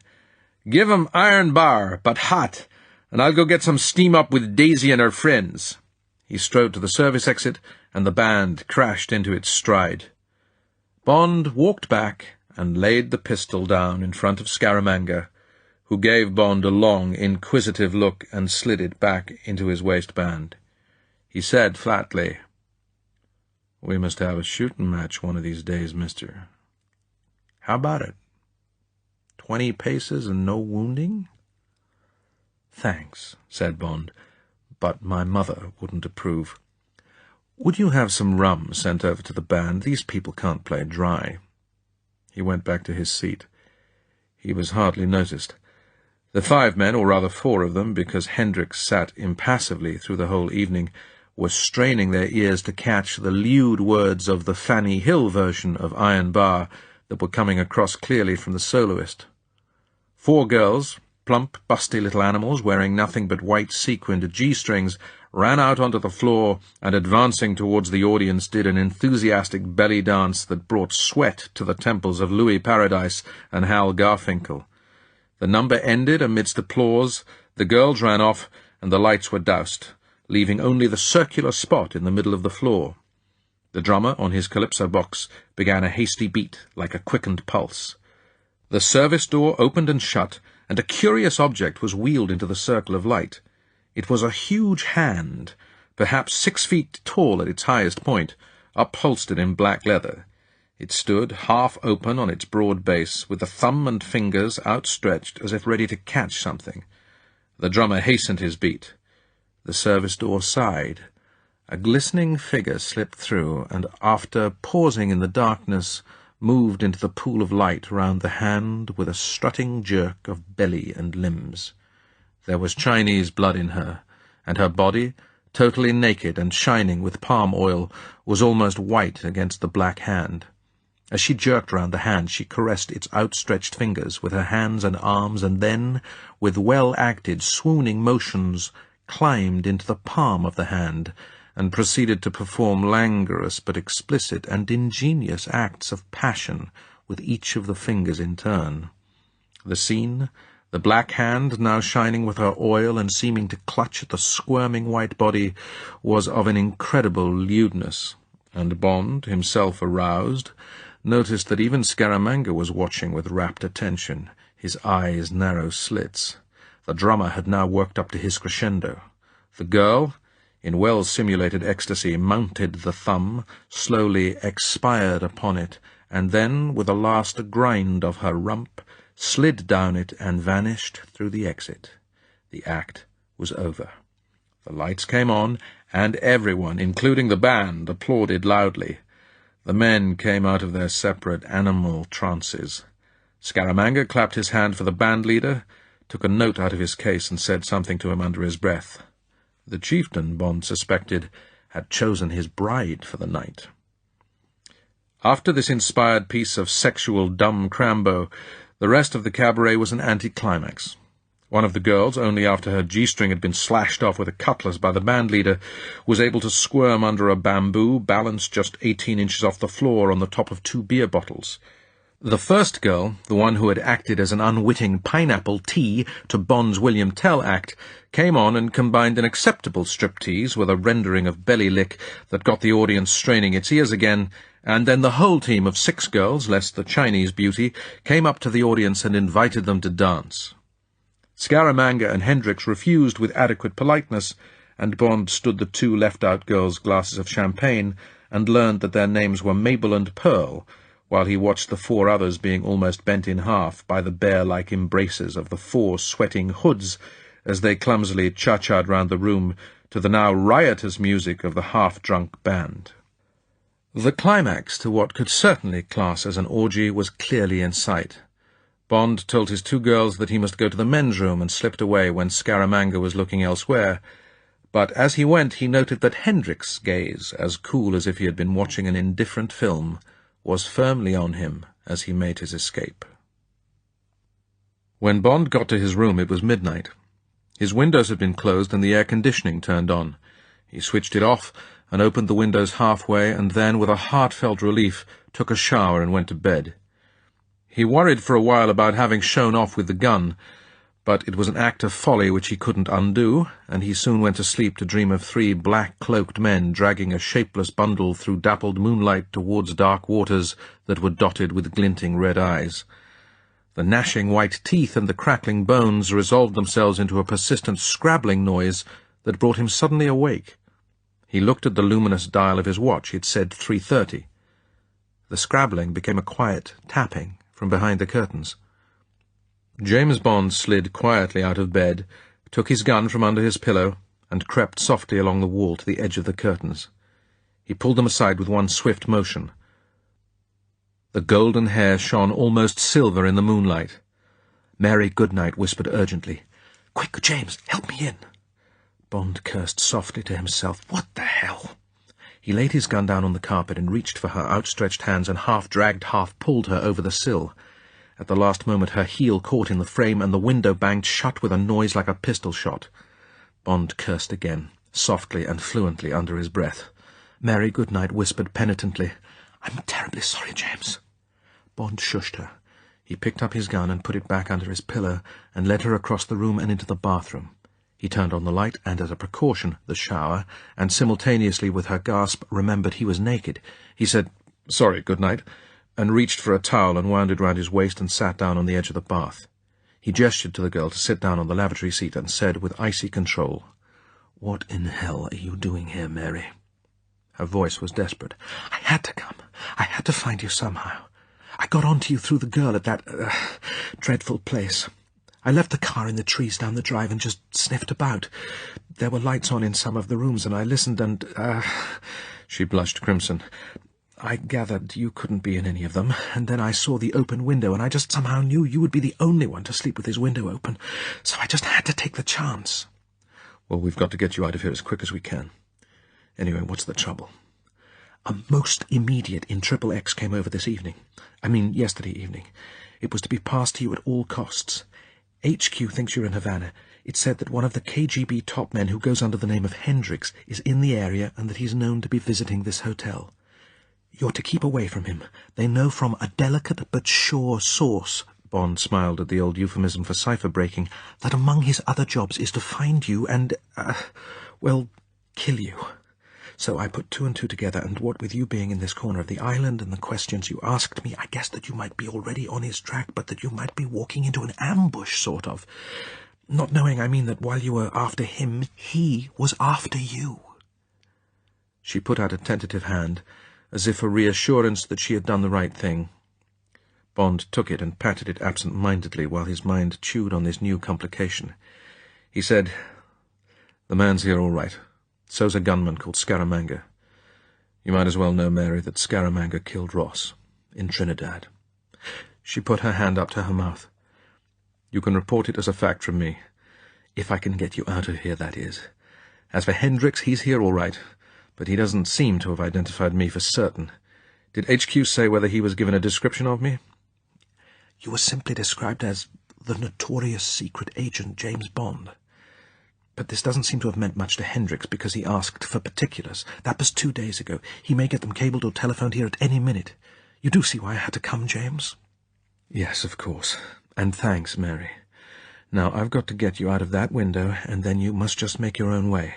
"Give 'em iron bar, but hot, and I'll go get some steam up with Daisy and her friends." He strode to the service exit, and the band crashed into its stride. Bond walked back and laid the pistol down in front of Scaramanga, who gave Bond a long, inquisitive look and slid it back into his waistband. He said flatly, "We must have a shooting match one of these days, mister. How about it? 20 paces and no wounding?" "Thanks," said Bond, "but my mother wouldn't approve. Would you have some rum sent over to the band? These people can't play dry." He went back to his seat. He was hardly noticed. The 5 men, or rather 4 of them, because Hendricks sat impassively through the whole evening, were straining their ears to catch the lewd words of the Fanny Hill version of Iron Bar that were coming across clearly from the soloist. 4 girls, plump, busty little animals wearing nothing but white sequined G-strings, ran out onto the floor and, advancing towards the audience, did an enthusiastic belly dance that brought sweat to the temples of Louis Paradise and Hal Garfinkel. The number ended amidst applause, the girls ran off, and the lights were doused, leaving only the circular spot in the middle of the floor. The drummer, on his Calypso box, began a hasty beat, like a quickened pulse. The service door opened and shut, and a curious object was wheeled into the circle of light. It was a huge hand, perhaps 6 feet tall at its highest point, upholstered in black leather. It stood, half open on its broad base, with the thumb and fingers outstretched as if ready to catch something. The drummer hastened his beat. The service door sighed. A glistening figure slipped through, and after pausing in the darkness, moved into the pool of light round the hand with a strutting jerk of belly and limbs. There was Chinese blood in her, and her body, totally naked and shining with palm oil, was almost white against the black hand. As she jerked round the hand, she caressed its outstretched fingers with her hands and arms, and then, with well-acted, swooning motions, climbed into the palm of the hand, and proceeded to perform languorous but explicit and ingenious acts of passion with each of the fingers in turn. The scene, the black hand now shining with her oil and seeming to clutch at the squirming white body, was of an incredible lewdness, and Bond, himself aroused, noticed that even Scaramanga was watching with rapt attention, his eyes narrow slits. The drummer had now worked up to his crescendo. The girl, in well-simulated ecstasy, mounted the thumb, slowly expired upon it, and then, with a last grind of her rump, slid down it and vanished through the exit. The act was over. The lights came on, and everyone, including the band, applauded loudly. The men came out of their separate animal trances. Scaramanga clapped his hand for the band leader, took a note out of his case and said something to him under his breath. The chieftain, Bond suspected, had chosen his bride for the night. After this inspired piece of sexual dumb crambo, the rest of the cabaret was an anticlimax. One of the girls, only after her G-string had been slashed off with a cutlass by the bandleader, was able to squirm under a bamboo, balanced just 18 inches off the floor on the top of 2 beer bottles. The first girl, the one who had acted as an unwitting pineapple tea to Bond's William Tell act, came on and combined an acceptable striptease with a rendering of belly lick that got the audience straining its ears again, and then the whole team of 6 girls, less the Chinese beauty, came up to the audience and invited them to dance. Scaramanga and Hendricks refused with adequate politeness, and Bond stood the 2 left-out girls' glasses of champagne and learned that their names were Mabel and Pearl, while he watched the 4 others being almost bent in half by the bear-like embraces of the 4 sweating hoods as they clumsily cha-cha'd round the room to the now riotous music of the half-drunk band. The climax to what could certainly class as an orgy was clearly in sight. Bond told his 2 girls that he must go to the men's room and slipped away when Scaramanga was looking elsewhere, but as he went he noted that Hendricks' gaze, as cool as if he had been watching an indifferent film, was firmly on him as he made his escape. When Bond got to his room, it was midnight. His windows had been closed and the air conditioning turned on. He switched it off and opened the windows halfway, and then, with a heartfelt relief, took a shower and went to bed. He worried for a while about having shown off with the gun, but it was an act of folly which he couldn't undo, and he soon went to sleep to dream of 3 black-cloaked men dragging a shapeless bundle through dappled moonlight towards dark waters that were dotted with glinting red eyes. The gnashing white teeth and the crackling bones resolved themselves into a persistent scrabbling noise that brought him suddenly awake. He looked at the luminous dial of his watch. It said 3:30. The scrabbling became a quiet tapping from behind the curtains. James Bond slid quietly out of bed, took his gun from under his pillow, and crept softly along the wall to the edge of the curtains. He pulled them aside with one swift motion. The golden hair shone almost silver in the moonlight. Mary Goodnight whispered urgently, "Quick, James, help me in." Bond cursed softly to himself. What the hell? He laid his gun down on the carpet and reached for her outstretched hands and half-dragged, half-pulled her over the sill. At the last moment her heel caught in the frame and the window banged shut with a noise like a pistol shot. Bond cursed again, softly and fluently under his breath. Mary Goodnight whispered penitently, "I'm terribly sorry, James." Bond shushed her. He picked up his gun and put it back under his pillow and led her across the room and into the bathroom. He turned on the light and, as a precaution, the shower, and simultaneously with her gasp remembered he was naked. He said, "Sorry, Goodnight," and reached for a towel and wound it round his waist and sat down on the edge of the bath. He gestured to the girl to sit down on the lavatory seat and said with icy control, "What in hell are you doing here, Mary?" Her voice was desperate. "I had to come. I had to find you somehow. I got on to you through the girl at that dreadful place. I left the car in the trees down the drive and just sniffed about. There were lights on in some of the rooms, and I listened and, She blushed crimson. "I gathered you couldn't be in any of them, and then I saw the open window, and I just somehow knew you would be the only one to sleep with his window open, so I just had to take the chance." "Well, we've got to get you out of here as quick as we can. Anyway, what's the trouble?" "A most immediate in XXX came over this evening. Yesterday evening. It was to be passed to you at all costs. HQ thinks you're in Havana. It said that one of the KGB top men who goes under the name of Hendricks is in the area and that he's known to be visiting this hotel. You're to keep away from him. They know from a delicate but sure source," Bond smiled at the old euphemism for cipher-breaking, "that among his other jobs is to find you and, kill you. So I put 2 and 2 together, and what with you being in this corner of the island and the questions you asked me, I guessed that you might be already on his track, but that you might be walking into an ambush, sort of. Not knowing, that while you were after him, he was after you." She put out a tentative hand, as if a reassurance that she had done the right thing. Bond took it and patted it absent-mindedly while his mind chewed on this new complication. He said, "The man's here all right. So's a gunman called Scaramanga. You might as well know, Mary, that Scaramanga killed Ross, in Trinidad." She put her hand up to her mouth. "You can report it as a fact from me. If I can get you out of here, that is. As for Hendricks, he's here all right, but he doesn't seem to have identified me for certain. Did HQ say whether he was given a description of me?" "You were simply described as the notorious secret agent James Bond. But this doesn't seem to have meant much to Hendricks because he asked for particulars. That was 2 days ago. He may get them cabled or telephoned here at any minute. You do see why I had to come, James?" "Yes, of course. And thanks, Mary. Now, I've got to get you out of that window, and then you must just make your own way.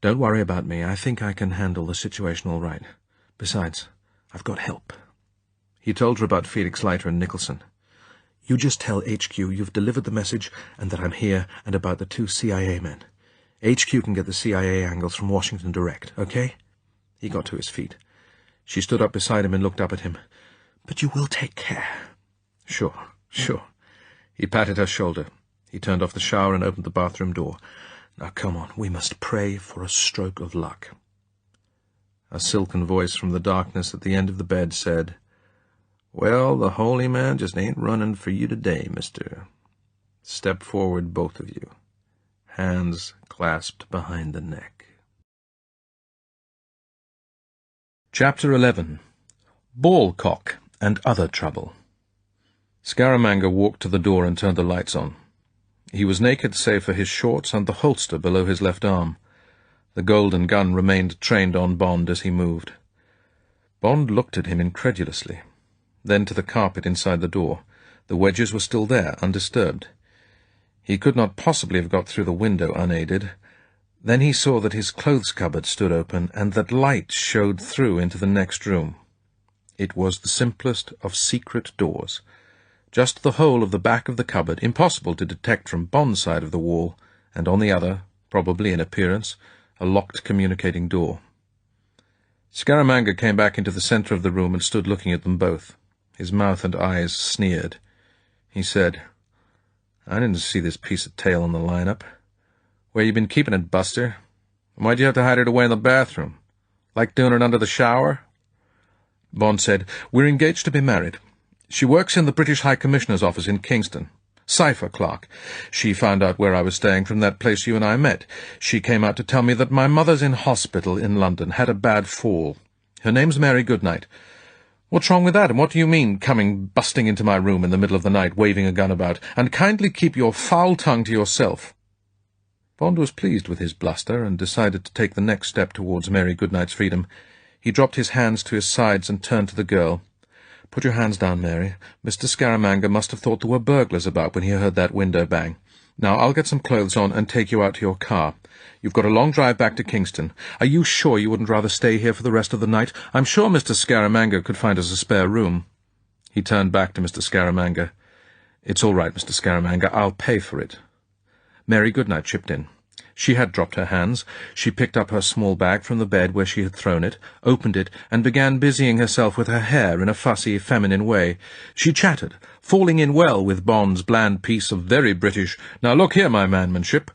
Don't worry about me. I think I can handle the situation all right. Besides, I've got help." He told her about Felix Leiter and Nicholson. "You just tell HQ you've delivered the message and that I'm here and about the 2 CIA men. HQ can get the CIA angles from Washington direct, okay?" He got to his feet. She stood up beside him and looked up at him. "But you will take care." Sure. He patted her shoulder. He turned off the shower and opened the bathroom door. "Now, come on, we must pray for a stroke of luck." A silken voice from the darkness at the end of the bed said, "Well, the holy man just ain't running for you today, mister. Step forward, both of you. Hands clasped behind the neck." Chapter 11. Ballcock and Other Trouble. Scaramanga walked to the door and turned the lights on. He was naked save for his shorts and the holster below his left arm. The golden gun remained trained on Bond as he moved. Bond looked at him incredulously, then to the carpet inside the door. The wedges were still there, undisturbed. He could not possibly have got through the window unaided. Then he saw that his clothes cupboard stood open, and that light showed through into the next room. It was the simplest of secret doors. Just the hole of the back of the cupboard, impossible to detect from Bond's side of the wall, and on the other, probably in appearance, a locked communicating door. Scaramanga came back into the centre of the room and stood looking at them both. His mouth and eyes sneered. He said, "I didn't see this piece of tail on the line-up. Where you been keeping it, Buster? And why'd you have to hide it away in the bathroom? Like doing it under the shower?" Bond said, "We're engaged to be married. She works in the British High Commissioner's office in Kingston. Cipher clerk. She found out where I was staying from that place you and I met. She came out to tell me that my mother's in hospital in London, had a bad fall. Her name's Mary Goodnight. What's wrong with that, and what do you mean, busting into my room in the middle of the night, waving a gun about? And kindly keep your foul tongue to yourself." Bond was pleased with his bluster, and decided to take the next step towards Mary Goodnight's freedom. He dropped his hands to his sides and turned to the girl. "Put your hands down, Mary. Mr. Scaramanga must have thought there were burglars about when he heard that window bang. Now, I'll get some clothes on and take you out to your car. You've got a long drive back to Kingston. Are you sure you wouldn't rather stay here for the rest of the night? I'm sure Mr. Scaramanga could find us a spare room." He turned back to Mr. Scaramanga. "It's all right, Mr. Scaramanga. I'll pay for it." Mary Goodnight chipped in. She had dropped her hands. She picked up her small bag from the bed where she had thrown it, opened it, and began busying herself with her hair in a fussy, feminine way. She chattered, falling in well with Bond's bland piece of very British, "Now look here, my manmanship."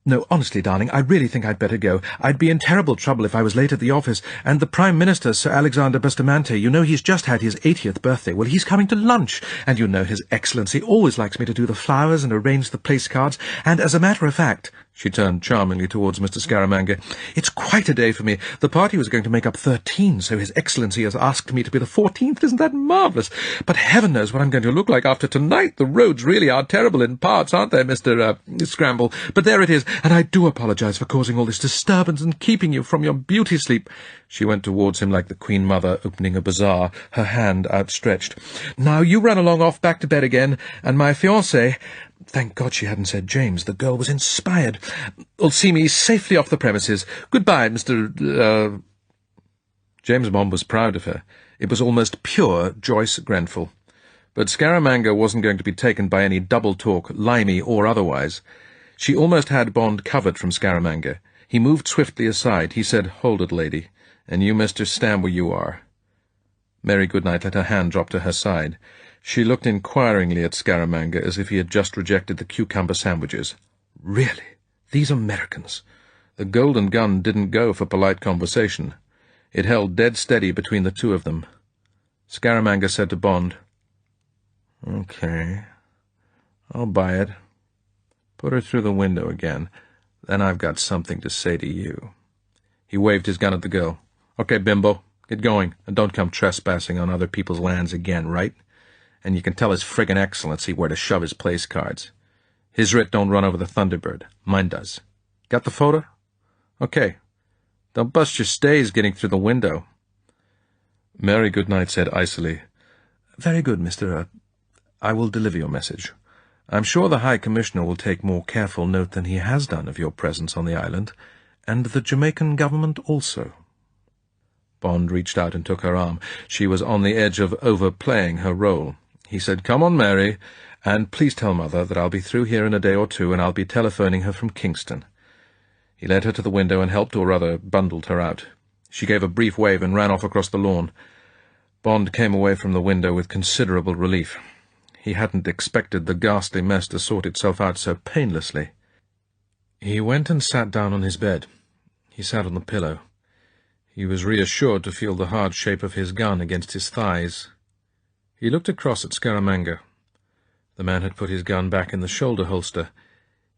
"No, honestly, darling, I really think I'd better go. I'd be in terrible trouble if I was late at the office. And the Prime Minister, Sir Alexander Bustamante, you know he's just had his 80th birthday. Well, he's coming to lunch. And you know His Excellency always likes me to do the flowers and arrange the place cards. And as a matter of fact," she turned charmingly towards Mr. Scaramanga, "it's quite a day for me. The party was going to make up 13, so His Excellency has asked me to be the 14th. Isn't that marvellous? But heaven knows what I'm going to look like after tonight. The roads really are terrible in parts, aren't they, Mr. Scramble? But there it is. And I do apologize for causing all this disturbance and keeping you from your beauty sleep." She went towards him like the Queen Mother opening a bazaar, her hand outstretched. "Now you run along off back to bed again, and my fiancé—" Thank God she hadn't said James. The girl was inspired. "Will see me safely off the premises. Goodbye, Mr. James Bond was proud of her. It was almost pure Joyce Grenfell. But Scaramanga wasn't going to be taken by any double-talk, limey or otherwise. She almost had Bond covered from Scaramanga. He moved swiftly aside. He said, "Hold it, lady," and you, mister, stand where you are." Mary Goodnight let her hand drop to her side. She looked inquiringly at Scaramanga as if he had just rejected the cucumber sandwiches. Really? These Americans? The golden gun didn't go for polite conversation. It held dead steady between the two of them. Scaramanga said to Bond, "Okay, I'll buy it. Put her through the window again. Then I've got something to say to you." He waved his gun at the girl. "Okay, bimbo, get going, and don't come trespassing on other people's lands again, right? And you can tell His friggin' Excellency where to shove his place cards. His writ don't run over the Thunderbird. Mine does. Got the photo? Okay. Don't bust your stays getting through the window." Mary Goodnight said icily, "Very good, Mr. I will deliver your message. I'm sure the High Commissioner will take more careful note than he has done of your presence on the island, and the Jamaican government also." Bond reached out and took her arm. She was on the edge of overplaying her role. He said, "Come on, Mary, and please tell Mother that I'll be through here in a day or two, and I'll be telephoning her from Kingston." He led her to the window and helped, or rather bundled her out. She gave a brief wave and ran off across the lawn. Bond came away from the window with considerable relief. He hadn't expected the ghastly mess to sort itself out so painlessly. He went and sat down on his bed. He sat on the pillow. He was reassured to feel the hard shape of his gun against his thighs. He looked across at Scaramanga. The man had put his gun back in the shoulder holster.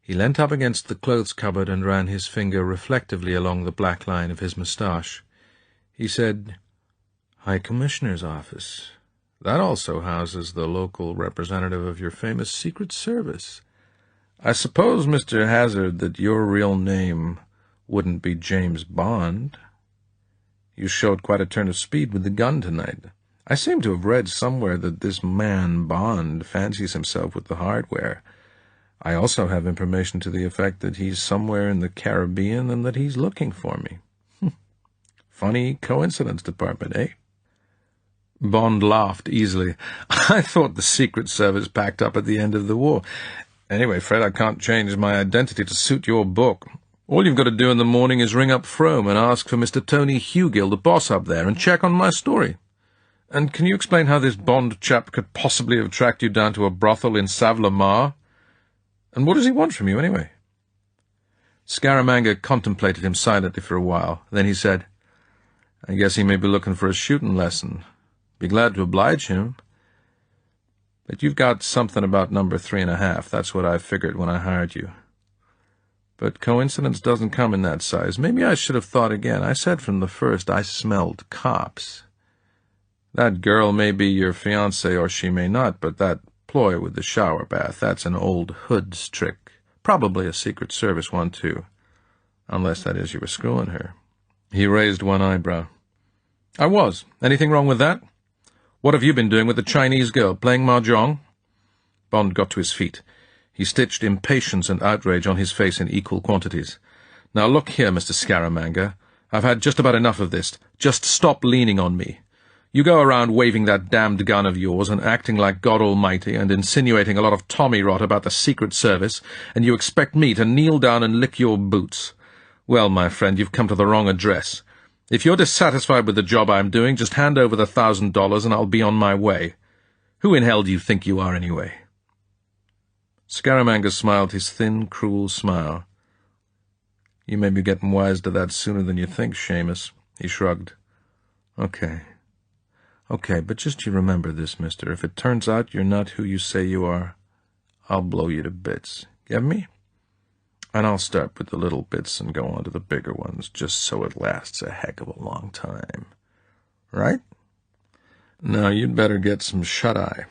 He leant up against the clothes cupboard and ran his finger reflectively along the black line of his moustache. He said, "High Commissioner's office. That also houses the local representative of your famous Secret Service. I suppose, Mr. Hazard, that your real name wouldn't be James Bond. You showed quite a turn of speed with the gun tonight. I seem to have read somewhere that this man Bond fancies himself with the hardware. I also have information to the effect that he's somewhere in the Caribbean and that he's looking for me. Funny coincidence, Department, eh?" Bond laughed easily. "I thought the Secret Service packed up at the end of the war. Anyway, Fred, I can't change my identity to suit your book. All you've got to do in the morning is ring up Frome and ask for Mr. Tony Hugill, the boss up there, and check on my story. And can you explain how this Bond chap could possibly have tracked you down to a brothel in Savlamar? And what does he want from you, anyway?" Scaramanga contemplated him silently for a while. Then he said, "I guess he may be looking for a shooting lesson. Be glad to oblige him. But you've got something about number 3.5. That's what I figured when I hired you. But coincidence doesn't come in that size. Maybe I should have thought again. I said from the first I smelled cops. That girl may be your fiancée or she may not, but that ploy with the shower bath, that's an old Hood's trick. Probably a Secret Service one, too. Unless, that is, you were screwing her." He raised one eyebrow. "I was. Anything wrong with that? What have you been doing with the Chinese girl, playing mahjong?" Bond got to his feet. He stitched impatience and outrage on his face in equal quantities. "Now look here, Mr. Scaramanga. I've had just about enough of this. Just stop leaning on me. You go around waving that damned gun of yours and acting like God Almighty and insinuating a lot of tommy-rot about the Secret Service, and you expect me to kneel down and lick your boots. Well, my friend, you've come to the wrong address. If you're dissatisfied with the job I'm doing, just hand over the $1,000 and I'll be on my way. Who in hell do you think you are, anyway?" Scaramanga smiled his thin, cruel smile. "You may be getting wise to that sooner than you think, Seamus." He shrugged. Okay, but just you remember this, mister. If it turns out you're not who you say you are, I'll blow you to bits. Get me? And I'll start with the little bits and go on to the bigger ones, just so it lasts a heck of a long time. Right? Now, you'd better get some shut-eye.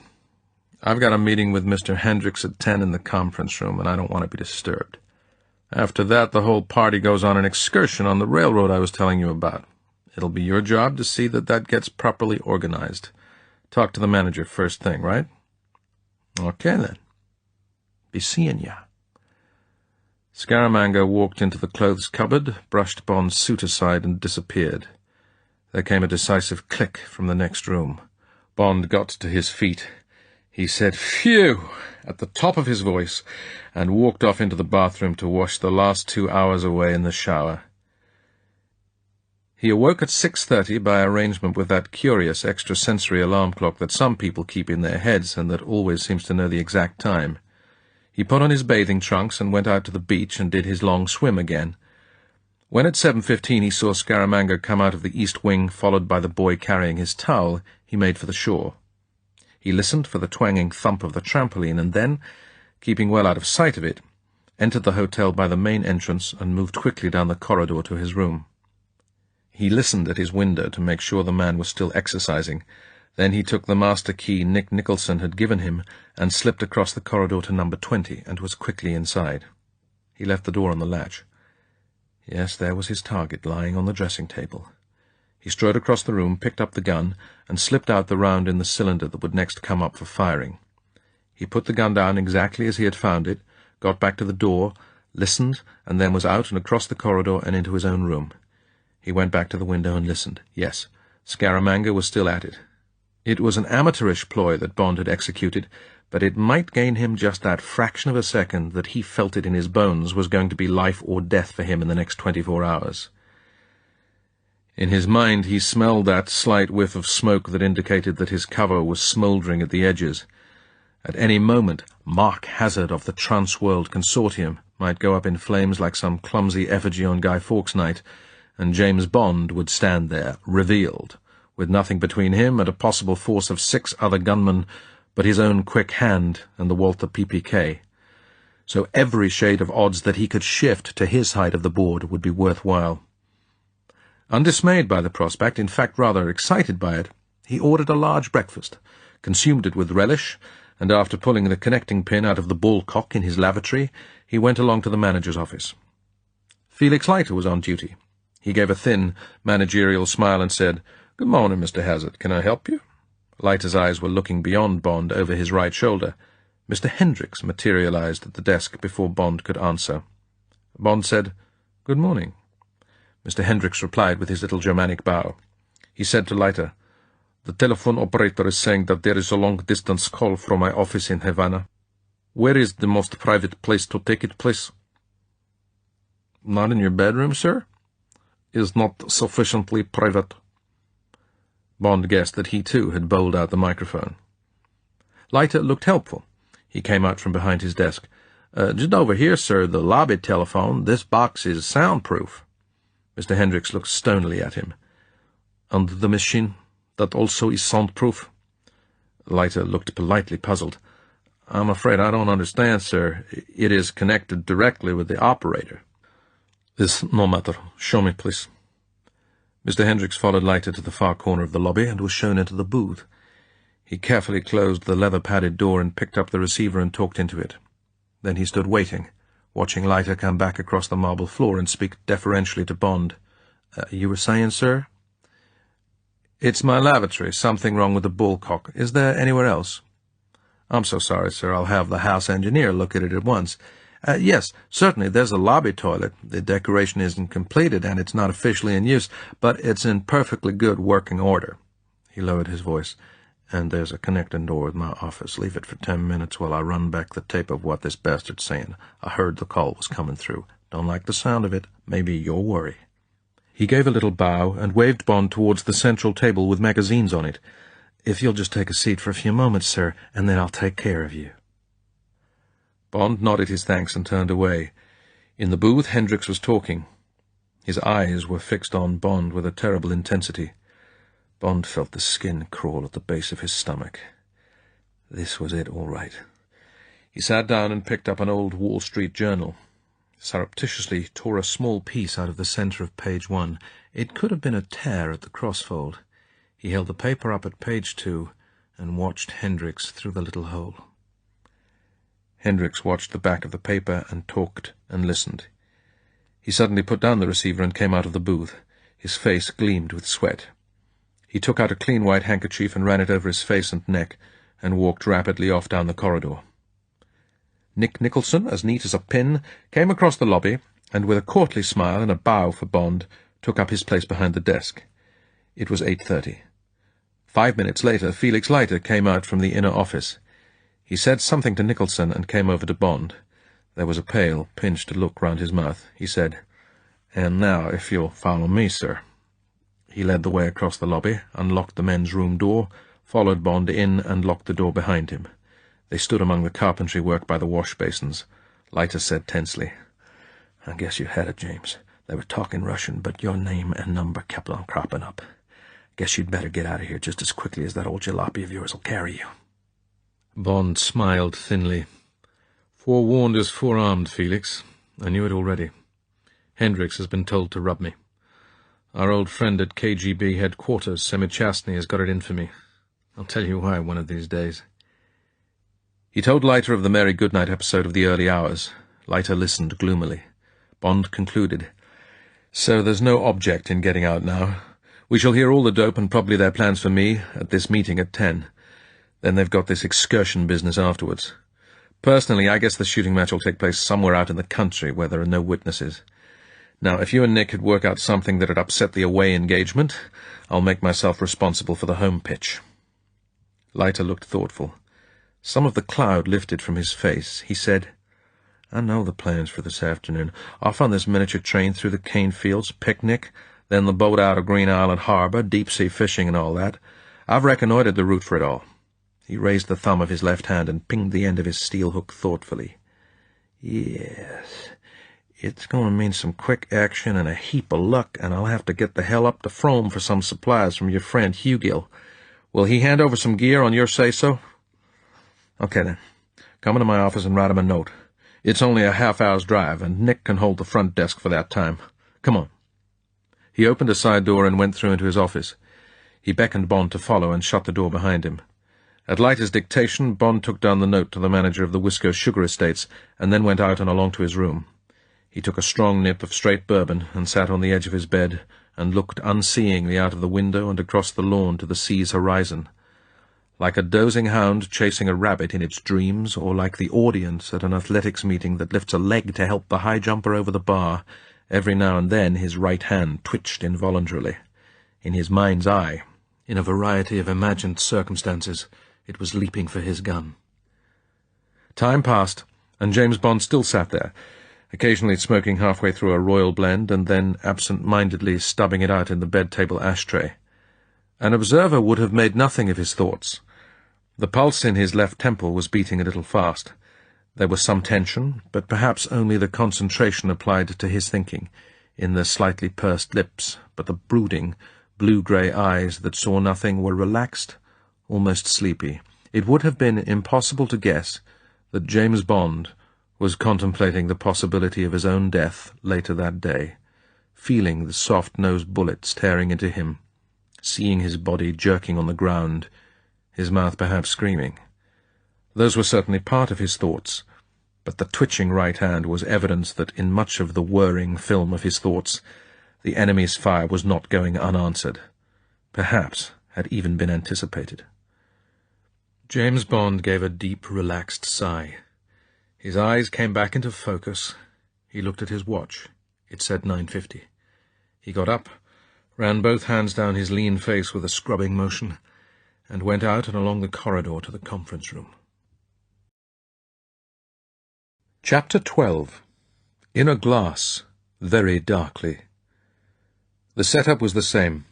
I've got a meeting with Mr. Hendricks at 10 in the conference room, and I don't want to be disturbed. After that, the whole party goes on an excursion on the railroad I was telling you about. It'll be your job to see that that gets properly organized. Talk to the manager first thing, right? Okay, then. Be seeing ya. Scaramanga walked into the clothes cupboard, brushed Bond's suit aside, and disappeared. There came a decisive click from the next room. Bond got to his feet. He said, "Phew!" at the top of his voice, and walked off into the bathroom to wash the last 2 hours away in the shower. He awoke at 6:30 by arrangement with that curious extrasensory alarm clock that some people keep in their heads and that always seems to know the exact time. He put on his bathing trunks and went out to the beach and did his long swim again. When at 7:15 he saw Scaramanga come out of the east wing, followed by the boy carrying his towel, he made for the shore. He listened for the twanging thump of the trampoline and then, keeping well out of sight of it, entered the hotel by the main entrance and moved quickly down the corridor to his room. He listened at his window to make sure the man was still exercising. Then he took the master key Nick Nicholson had given him and slipped across the corridor to number 20 and was quickly inside. He left the door on the latch. Yes, there was his target lying on the dressing table. He strode across the room, picked up the gun, and slipped out the round in the cylinder that would next come up for firing. He put the gun down exactly as he had found it, got back to the door, listened, and then was out and across the corridor and into his own room. He went back to the window and listened. Yes, Scaramanga was still at it. It was an amateurish ploy that Bond had executed, but it might gain him just that fraction of a second that he felt it in his bones was going to be life or death for him in the next 24 hours. In his mind he smelled that slight whiff of smoke that indicated that his cover was smouldering at the edges. At any moment, Mark Hazard of the Transworld Consortium might go up in flames like some clumsy effigy on Guy Fawkes Night, and James Bond would stand there, revealed, with nothing between him and a possible force of 6 other gunmen but his own quick hand and the Walther PPK. So every shade of odds that he could shift to his side of the board would be worthwhile. Undismayed by the prospect, in fact rather excited by it, he ordered a large breakfast, consumed it with relish, and after pulling the connecting pin out of the ballcock in his lavatory, he went along to the manager's office. Felix Leiter was on duty. He gave a thin, managerial smile and said, "Good morning, Mr. Hazard. Can I help you?" Leiter's eyes were looking beyond Bond over his right shoulder. Mr. Hendricks materialized at the desk before Bond could answer. Bond said, "Good morning." Mr. Hendricks replied with his little Germanic bow. He said to Leiter, "The telephone operator is saying that there is a long-distance call from my office in Havana. Where is the most private place to take it, please?" "Not in your bedroom, sir?" "Is not sufficiently private." Bond guessed that he too had bowled out the microphone. Leiter looked helpful. He came out from behind his desk. "Just over here, sir, the lobby telephone. This box is soundproof." Mr. Hendricks looked stonily at him. "And the machine, that also is soundproof?" Leiter looked politely puzzled. "I'm afraid I don't understand, sir. It is connected directly with the operator." "It's no matter. Show me, please." Mr. Hendricks followed Leiter to the far corner of the lobby and was shown into the booth. He carefully closed the leather-padded door and picked up the receiver and talked into it. Then he stood waiting, watching Leiter come back across the marble floor and speak deferentially to Bond. "You were saying, sir?" "It's my lavatory. Something wrong with the ballcock. Is there anywhere else?" "I'm so sorry, sir. I'll have the house engineer look at it at once." Yes, certainly, there's a lobby toilet. The decoration isn't completed, and it's not officially in use, but it's in perfectly good working order." He lowered his voice. "And there's a connecting door with my office. Leave it for 10 minutes while I run back the tape of what this bastard's saying. I heard the call was coming through. Don't like the sound of it. Maybe you'll worry." He gave a little bow and waved Bond towards the central table with magazines on it. "If you'll just take a seat for a few moments, sir, and then I'll take care of you." Bond nodded his thanks and turned away. In the booth, Hendricks was talking. His eyes were fixed on Bond with a terrible intensity. Bond felt the skin crawl at the base of his stomach. This was it, all right. He sat down and picked up an old Wall Street journal. Surreptitiously tore a small piece out of the center of page 1. It could have been a tear at the crossfold. He held the paper up at page 2 and watched Hendricks through the little hole. Hendricks watched the back of the paper and talked and listened. He suddenly put down the receiver and came out of the booth. His face gleamed with sweat. He took out a clean white handkerchief and ran it over his face and neck, and walked rapidly off down the corridor. Nick Nicholson, as neat as a pin, came across the lobby, and with a courtly smile and a bow for Bond, took up his place behind the desk. It was 8:30. 5 minutes later, Felix Leiter came out from the inner office. He said something to Nicholson and came over to Bond. There was a pale, pinched look round his mouth. He said, "And now, if you'll follow me, sir." He led the way across the lobby, unlocked the men's room door, followed Bond in and locked the door behind him. They stood among the carpentry work by the wash basins. Leiter said tensely, "I guess you had it, James. They were talking Russian, but your name and number kept on cropping up. Guess you'd better get out of here just as quickly as that old jalopy of yours will carry you." Bond smiled thinly. "Forewarned is forearmed, Felix. I knew it already. Hendricks has been told to rub me. Our old friend at KGB headquarters, Semichastny, has got it in for me. I'll tell you why one of these days." He told Leiter of the Mary Goodnight episode of the early hours. Leiter listened gloomily. Bond concluded, "So there's no object in getting out now. We shall hear all the dope and probably their plans for me at this meeting at 10. Then they've got this excursion business afterwards. Personally, I guess the shooting match will take place somewhere out in the country where there are no witnesses. Now, if you and Nick could work out something that'd upset the away engagement, I'll make myself responsible for the home pitch." Leiter looked thoughtful. Some of the cloud lifted from his face. He said, "I know the plans for this afternoon. Off on this miniature train through the cane fields, picnic, then the boat out of Green Island Harbor, deep-sea fishing and all that. I've reconnoitered the route for it all." He raised the thumb of his left hand and pinged the end of his steel hook thoughtfully. "Yes, it's going to mean some quick action and a heap of luck, and I'll have to get the hell up to Frome for some supplies from your friend Hugill. Will he hand over some gear on your say-so?" "Okay, then. Come into my office and write him a note. It's only a half-hour's drive, and Nick can hold the front desk for that time. Come on." He opened a side door and went through into his office. He beckoned Bond to follow and shut the door behind him. At Leiter's dictation, Bond took down the note to the manager of the Wisco Sugar Estates and then went out and along to his room. He took a strong nip of straight bourbon and sat on the edge of his bed and looked unseeingly out of the window and across the lawn to the sea's horizon. Like a dozing hound chasing a rabbit in its dreams, or like the audience at an athletics meeting that lifts a leg to help the high jumper over the bar, every now and then his right hand twitched involuntarily. In his mind's eye, in a variety of imagined circumstances, it was leaping for his gun. Time passed, and James Bond still sat there, occasionally smoking halfway through a Royal Blend and then absent-mindedly stubbing it out in the bed-table ashtray. An observer would have made nothing of his thoughts. The pulse in his left temple was beating a little fast. There was some tension, but perhaps only the concentration applied to his thinking, in the slightly pursed lips, but the brooding, blue-grey eyes that saw nothing were relaxed, almost sleepy. It would have been impossible to guess that James Bond was contemplating the possibility of his own death later that day, feeling the soft-nosed bullets tearing into him, seeing his body jerking on the ground, his mouth perhaps screaming. Those were certainly part of his thoughts, but the twitching right hand was evidence that in much of the whirring film of his thoughts the enemy's fire was not going unanswered, perhaps had even been anticipated. James Bond gave a deep, relaxed sigh. His eyes came back into focus. He looked at his watch. It said 9:50. He got up, ran both hands down his lean face with a scrubbing motion, and went out and along the corridor to the conference room. Chapter 12. In a Glass, Very Darkly. The setup was the same.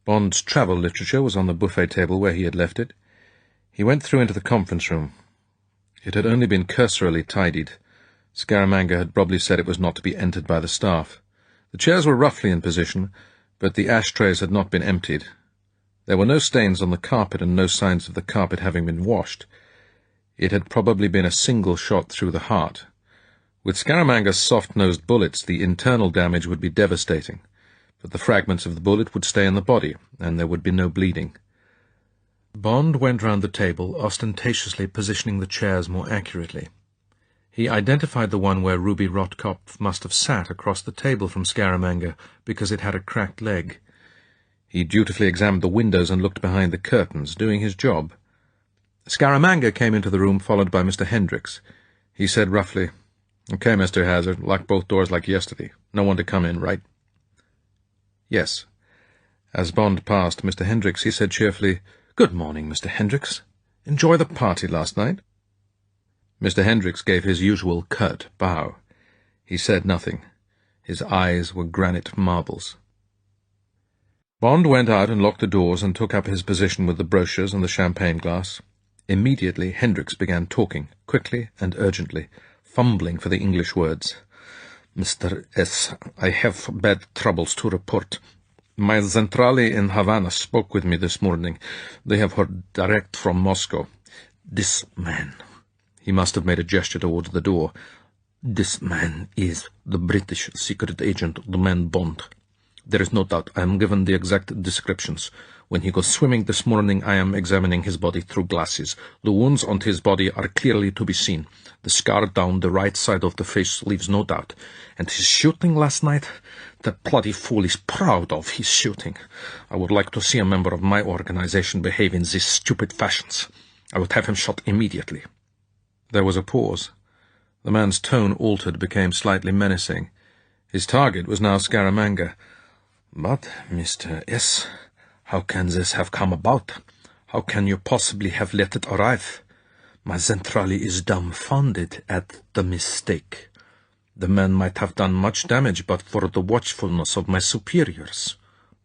Bond's travel literature was on the buffet table where he had left it. He went through into the conference room. It had only been cursorily tidied. Scaramanga had probably said it was not to be entered by the staff. The chairs were roughly in position, but the ashtrays had not been emptied. There were no stains on the carpet and no signs of the carpet having been washed. It had probably been a single shot through the heart. With Scaramanga's soft-nosed bullets, the internal damage would be devastating, but the fragments of the bullet would stay in the body, and there would be no bleeding. Bond went round the table, ostentatiously positioning the chairs more accurately. He identified the one where Ruby Rotkopf must have sat across the table from Scaramanga, because it had a cracked leg. He dutifully examined the windows and looked behind the curtains, doing his job. Scaramanga came into the room, followed by Mr. Hendricks. He said roughly, "Okay, Mr. Hazard, lock both doors like yesterday. No one to come in, right?" "Yes." As Bond passed Mr. Hendricks, he said cheerfully, "Good morning, Mr. Hendricks. Enjoy the party last night?" Mr. Hendricks gave his usual curt bow. He said nothing. His eyes were granite marbles. Bond went out and locked the doors and took up his position with the brochures and the champagne glass. Immediately Hendricks began talking, quickly and urgently, fumbling for the English words. "Mr. S., I have bad troubles to report. My centrale in Havana spoke with me this morning. They have heard direct from Moscow. This man—" He must have made a gesture towards the door. "This man is the British secret agent, the man Bond. There is no doubt. I am given the exact descriptions. When he goes swimming this morning, I am examining his body through glasses. The wounds on his body are clearly to be seen. The scar down the right side of the face leaves no doubt. And his shooting last night? That bloody fool is proud of his shooting. I would like to see a member of my organization behave in these stupid fashions. I would have him shot immediately." There was a pause. The man's tone altered, became slightly menacing. His target was now Scaramanga. "But, Mr. S., how can this have come about? How can you possibly have let it arrive? My centrale is dumbfounded at the mistake. The man might have done much damage but for the watchfulness of my superiors.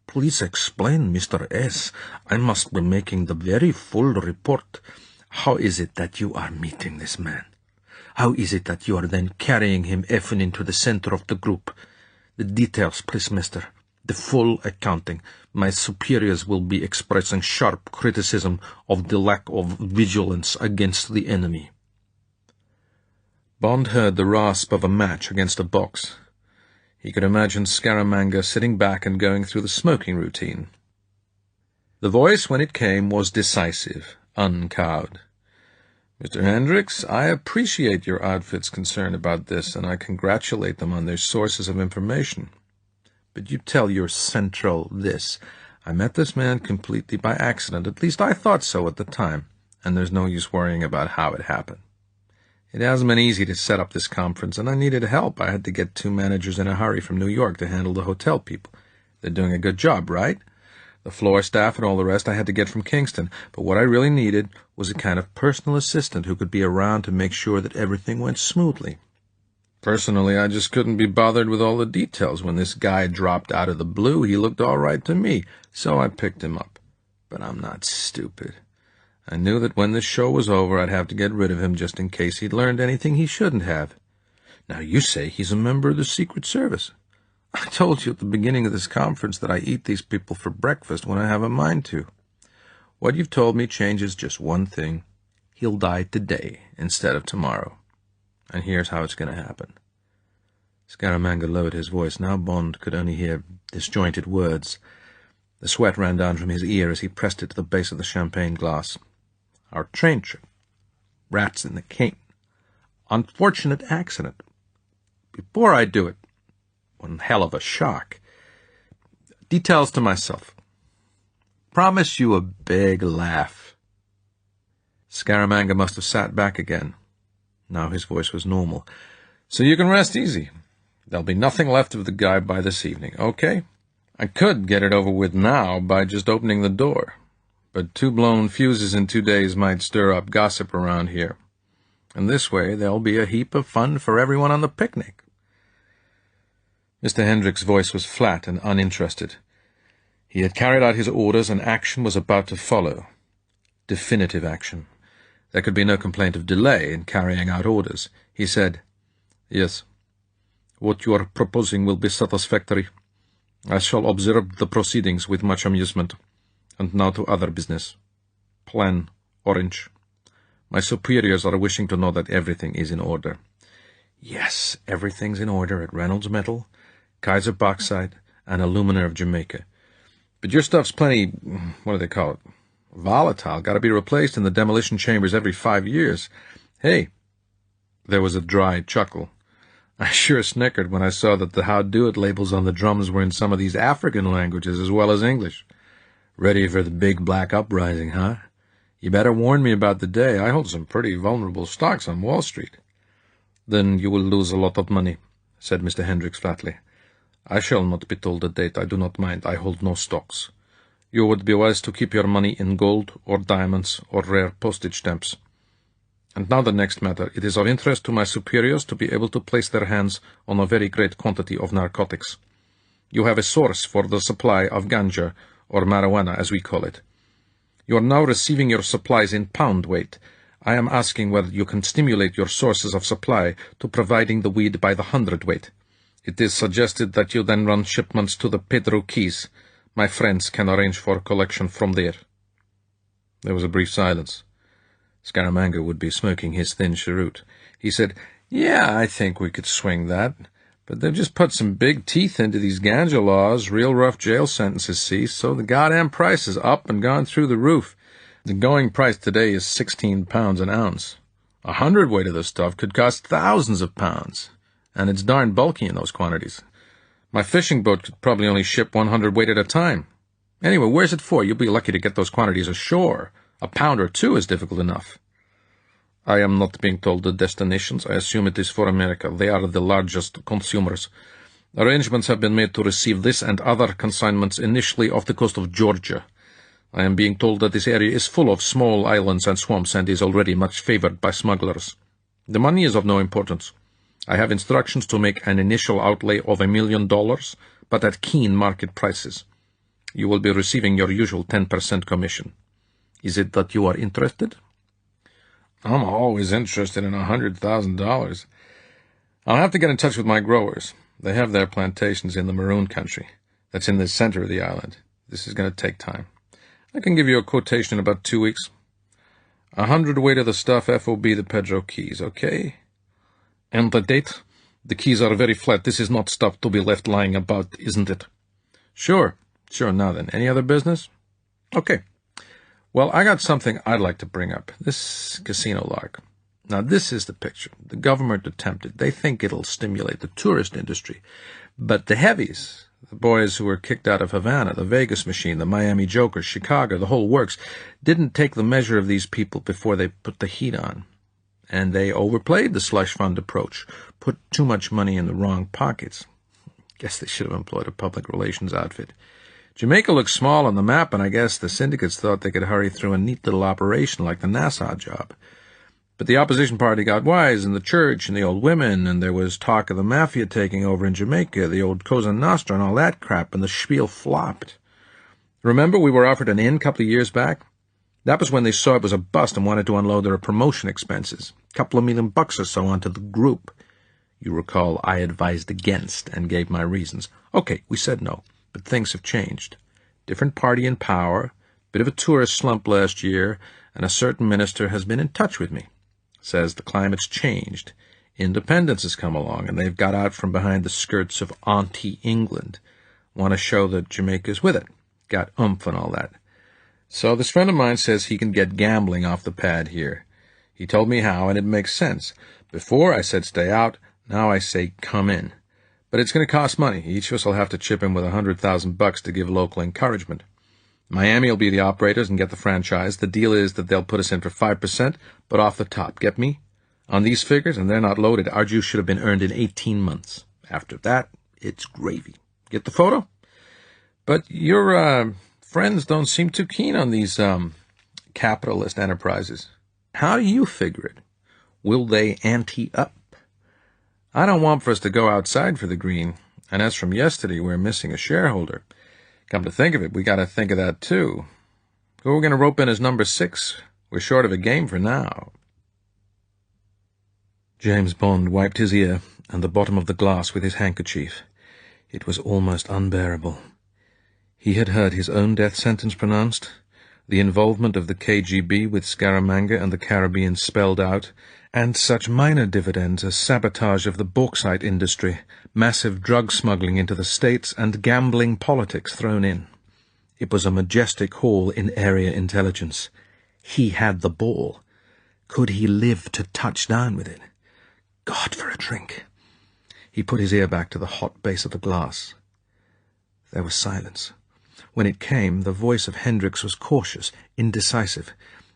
Please explain, Mr. S. I must be making the very full report. How is it that you are meeting this man? How is it that you are then carrying him even into the center of the group? The details, please, mister. The full accounting. My superiors will be expressing sharp criticism of the lack of vigilance against the enemy." Bond heard the rasp of a match against a box. He could imagine Scaramanga sitting back and going through the smoking routine. The voice, when it came, was decisive, uncowed. "Mr. Hendricks, I appreciate your outfit's concern about this, and I congratulate them on their sources of information. But you tell your central this. I met this man completely by accident. At least I thought so at the time, and there's no use worrying about how it happened. It hasn't been easy to set up this conference, and I needed help. I had to get 2 managers in a hurry from New York to handle the hotel people. They're doing a good job, right? The floor staff and all the rest I had to get from Kingston, but what I really needed was a kind of personal assistant who could be around to make sure that everything went smoothly. Personally, I just couldn't be bothered with all the details. When this guy dropped out of the blue, he looked all right to me, so I picked him up. But I'm not stupid. I knew that when the show was over, I'd have to get rid of him just in case he'd learned anything he shouldn't have. Now you say he's a member of the Secret Service. I told you at the beginning of this conference that I eat these people for breakfast when I have a mind to. What you've told me changes just one thing. He'll die today instead of tomorrow. And here's how it's going to happen." Scaramanga lowered his voice. Now Bond could only hear disjointed words. The sweat ran down from his ear as he pressed it to the base of the champagne glass. "Our train trip. Rats in the cane. Unfortunate accident. Before I do it, one hell of a shock. Details to myself. Promise you a big laugh." Scaramanga must have sat back again. Now his voice was normal. "So you can rest easy. There'll be nothing left of the guy by this evening, okay? I could get it over with now by just opening the door, but 2 blown fuses in 2 days might stir up gossip around here. And this way there'll be a heap of fun for everyone on the picnic." Mr. Hendricks' voice was flat and uninterested. He had carried out his orders, and action was about to follow. Definitive action. There could be no complaint of delay in carrying out orders. He said, "Yes, what you are proposing will be satisfactory. I shall observe the proceedings with much amusement. And now to other business. Plan orange. My superiors are wishing to know that everything is in order." "Yes, everything's in order at Reynolds Metal, Kaiser Bauxite, and Alumina of Jamaica. But your stuff's plenty, what do they call it? Volatile. Got to be replaced in the demolition chambers every 5 years. Hey." There was a dry chuckle. "I sure snickered when I saw that the How Do It labels on the drums were in some of these African languages as well as English. Ready for the big black uprising, huh? You better warn me about the day. I hold some pretty vulnerable stocks on Wall Street." "Then you will lose a lot of money," said Mr. Hendricks flatly. "I shall not be told the date. I do not mind. I hold no stocks. You would be wise to keep your money in gold or diamonds or rare postage stamps. And now the next matter. It is of interest to my superiors to be able to place their hands on a very great quantity of narcotics. You have a source for the supply of ganja, or marijuana as we call it. You are now receiving your supplies in pound weight. I am asking whether you can stimulate your sources of supply to providing the weed by the hundredweight. It is suggested that you then run shipments to the Pedro Keys. My friends can arrange for collection from there. There was a brief silence. Scaramanga would be smoking his thin cheroot. He said, "Yeah, I think we could swing that. But they've just put some big teeth into these ganja laws, real rough jail sentences, see, so the goddamn price is up and gone through the roof. The going price today is £16 an ounce. 1 hundredweight of this stuff could cost thousands of pounds, and it's darn bulky in those quantities. My fishing boat could probably only ship 1 hundredweight at a time. Anyway, where's it for? You'll be lucky to get those quantities ashore. A pound or two is difficult enough." "I am not being told the destinations. I assume it is for America. They are the largest consumers. Arrangements have been made to receive this and other consignments initially off the coast of Georgia. I am being told that this area is full of small islands and swamps and is already much favored by smugglers. The money is of no importance. I have instructions to make an initial outlay of $1 million, but at keen market prices. You will be receiving your usual 10% commission. Is it that you are interested?" "I'm always interested in $100,000. I'll have to get in touch with my growers. They have their plantations in the Maroon country. That's in the center of the island. This is going to take time. I can give you a quotation in about 2 weeks. 1 hundredweight of the stuff FOB the Pedro Keys, okay? And the date? The keys are very flat. This is not stuff to be left lying about, isn't it?" Sure. Now then, any other business?" "Okay. Well, I got something I'd like to bring up. This casino lark. Now, this is the picture. The government attempted. They think it'll stimulate the tourist industry. But the heavies, the boys who were kicked out of Havana, the Vegas machine, the Miami Jokers, Chicago, the whole works, didn't take the measure of these people before they put the heat on. And they overplayed the slush fund approach, put too much money in the wrong pockets. Guess they should have employed a public relations outfit. Jamaica looks small on the map, and I guess the syndicates thought they could hurry through a neat little operation like the Nassau job. But the opposition party got wise, and the church, and the old women, and there was talk of the mafia taking over in Jamaica, the old Cosa Nostra and all that crap, and the spiel flopped. Remember we were offered an inn a couple of years back? That was when they saw it was a bust and wanted to unload their promotion expenses. A couple of $1 million or so onto the group. You recall I advised against and gave my reasons. Okay, we said no. But things have changed. Different party in power, bit of a tourist slump last year, and a certain minister has been in touch with me. Says the climate's changed. Independence has come along, and they've got out from behind the skirts of Auntie England. Want to show that Jamaica's with it. Got oomph and all that. So this friend of mine says he can get gambling off the pad here. He told me how, and it makes sense. Before I said stay out, now I say come in. But it's going to cost money. Each of us will have to chip in with $100,000 to give local encouragement. Miami will be the operators and get the franchise. The deal is that they'll put us in for 5%, but off the top. Get me? On these figures, and they're not loaded, our juice should have been earned in 18 months. After that, it's gravy. Get the photo? But your friends don't seem too keen on these capitalist enterprises. How do you figure it? Will they ante up? I don't want for us to go outside for the green, and as from yesterday, we're missing a shareholder. Come to think of it, we got to think of that too. Who are we going to rope in as number 6? We're short of a game for now. James Bond wiped his ear and the bottom of the glass with his handkerchief. It was almost unbearable. He had heard his own death sentence pronounced, the involvement of the KGB with Scaramanga and the Caribbean spelled out, and such minor dividends as sabotage of the bauxite industry, massive drug smuggling into the States, and gambling politics thrown in. It was a majestic haul in area intelligence. He had the ball. Could he live to touch down with it? God, for a drink. He put his ear back to the hot base of the glass. There was silence. When it came, the voice of Hendricks was cautious, indecisive.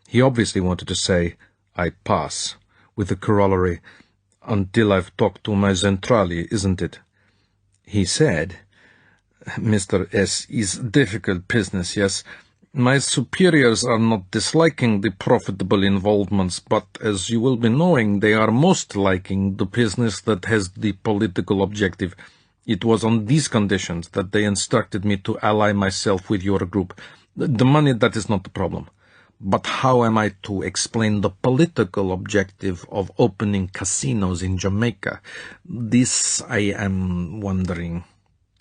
He obviously wanted to say, "I pass," with the corollary, "until I've talked to my Zentrali, isn't it?" He said, "Mr. S. is difficult business, yes. My superiors are not disliking the profitable involvements, but as you will be knowing, they are most liking the business that has the political objective. It was on these conditions that they instructed me to ally myself with your group. The money, that is not the problem. But how am I to explain the political objective of opening casinos in Jamaica? This I am wondering.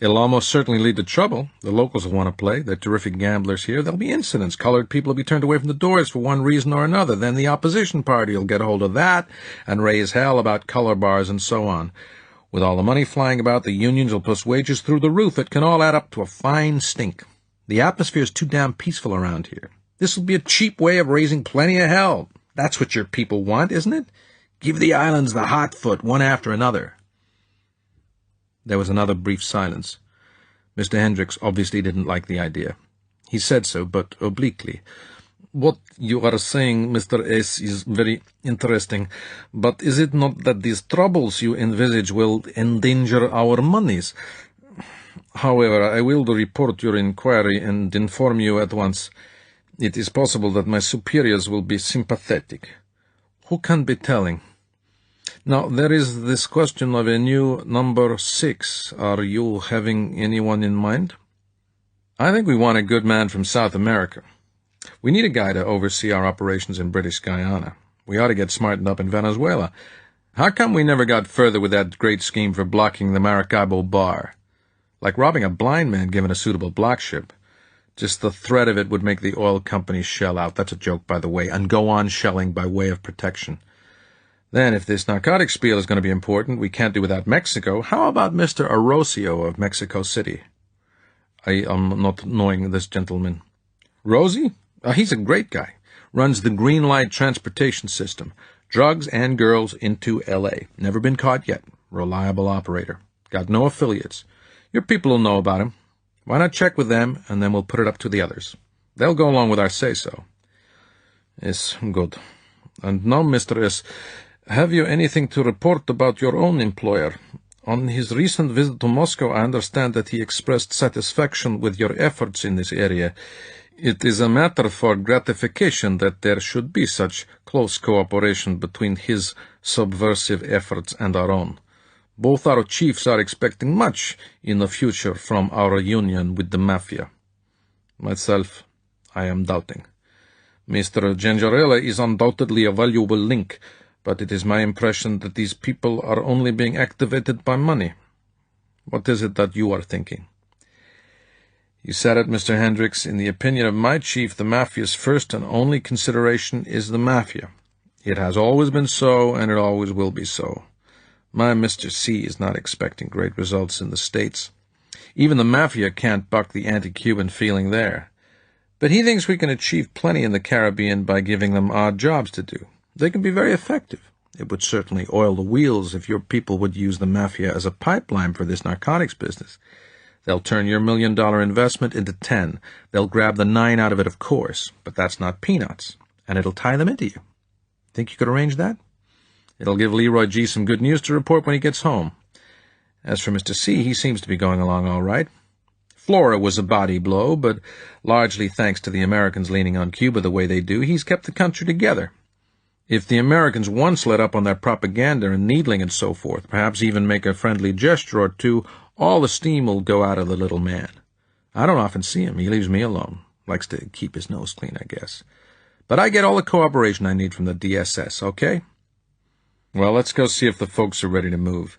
It'll almost certainly lead to trouble. The locals will want to play. They're terrific gamblers here. There'll be incidents. Colored people will be turned away from the doors for one reason or another. Then the opposition party will get hold of that and raise hell about color bars and so on. With all the money flying about, the unions will push wages through the roof. It can all add up to a fine stink. The atmosphere is too damn peaceful around here. This will be a cheap way of raising plenty of hell. That's what your people want, isn't it? Give the islands the hot foot, one after another. There was another brief silence. Mr. Hendricks obviously didn't like the idea. He said so, but obliquely. What you are saying, Mr. S., is very interesting, but is it not that these troubles you envisage will endanger our moneys? However, I will report your inquiry and inform you at once. It is possible that my superiors will be sympathetic. Who can be telling? Now, there is this question of a new number 6. Are you having anyone in mind? I think we want a good man from South America. We need a guy to oversee our operations in British Guiana. We ought to get smartened up in Venezuela. How come we never got further with that great scheme for blocking the Maracaibo bar? Like robbing a blind man given a suitable block ship. Just the threat of it would make the oil companies shell out. That's a joke, by the way, and go on shelling by way of protection. Then, if this narcotics spiel is going to be important, we can't do without Mexico. How about Mr. Orosio of Mexico City? I am not knowing this gentleman. Rosie? He's a great guy. Runs the Green Light transportation system. Drugs and girls into L.A. Never been caught yet. Reliable operator. Got no affiliates. Your people will know about him. Why not check with them, and then we'll put it up to the others. They'll go along with our say-so. Yes, good. And now, Mr. S., have you anything to report about your own employer? On his recent visit to Moscow, I understand that he expressed satisfaction with your efforts in this area. It is a matter for gratification that there should be such close cooperation between his subversive efforts and our own. Both our chiefs are expecting much in the future from our union with the mafia. Myself, I am doubting. Mr. Gengarella is undoubtedly a valuable link, but it is my impression that these people are only being activated by money. What is it that you are thinking? You said it, Mr. Hendricks. In the opinion of my chief, the mafia's first and only consideration is the mafia. It has always been so, and it always will be so. My Mr. C is not expecting great results in the States. Even the mafia can't buck the anti-Cuban feeling there. But he thinks we can achieve plenty in the Caribbean by giving them odd jobs to do. They can be very effective. It would certainly oil the wheels if your people would use the mafia as a pipeline for this narcotics business. They'll turn your $1 million investment into 10. They'll grab the 9 out of it, of course, but that's not peanuts, and it'll tie them into you. Think you could arrange that? It'll give Leroy G some good news to report when he gets home. As for Mr. C, he seems to be going along all right. Flora was a body blow, but largely thanks to the Americans leaning on Cuba the way they do, he's kept the country together. If the Americans once let up on their propaganda and needling and so forth, perhaps even make a friendly gesture or two, all the steam will go out of the little man. I don't often see him. He leaves me alone. Likes to keep his nose clean, I guess. But I get all the cooperation I need from the DSS, okay? Well, let's go see if the folks are ready to move.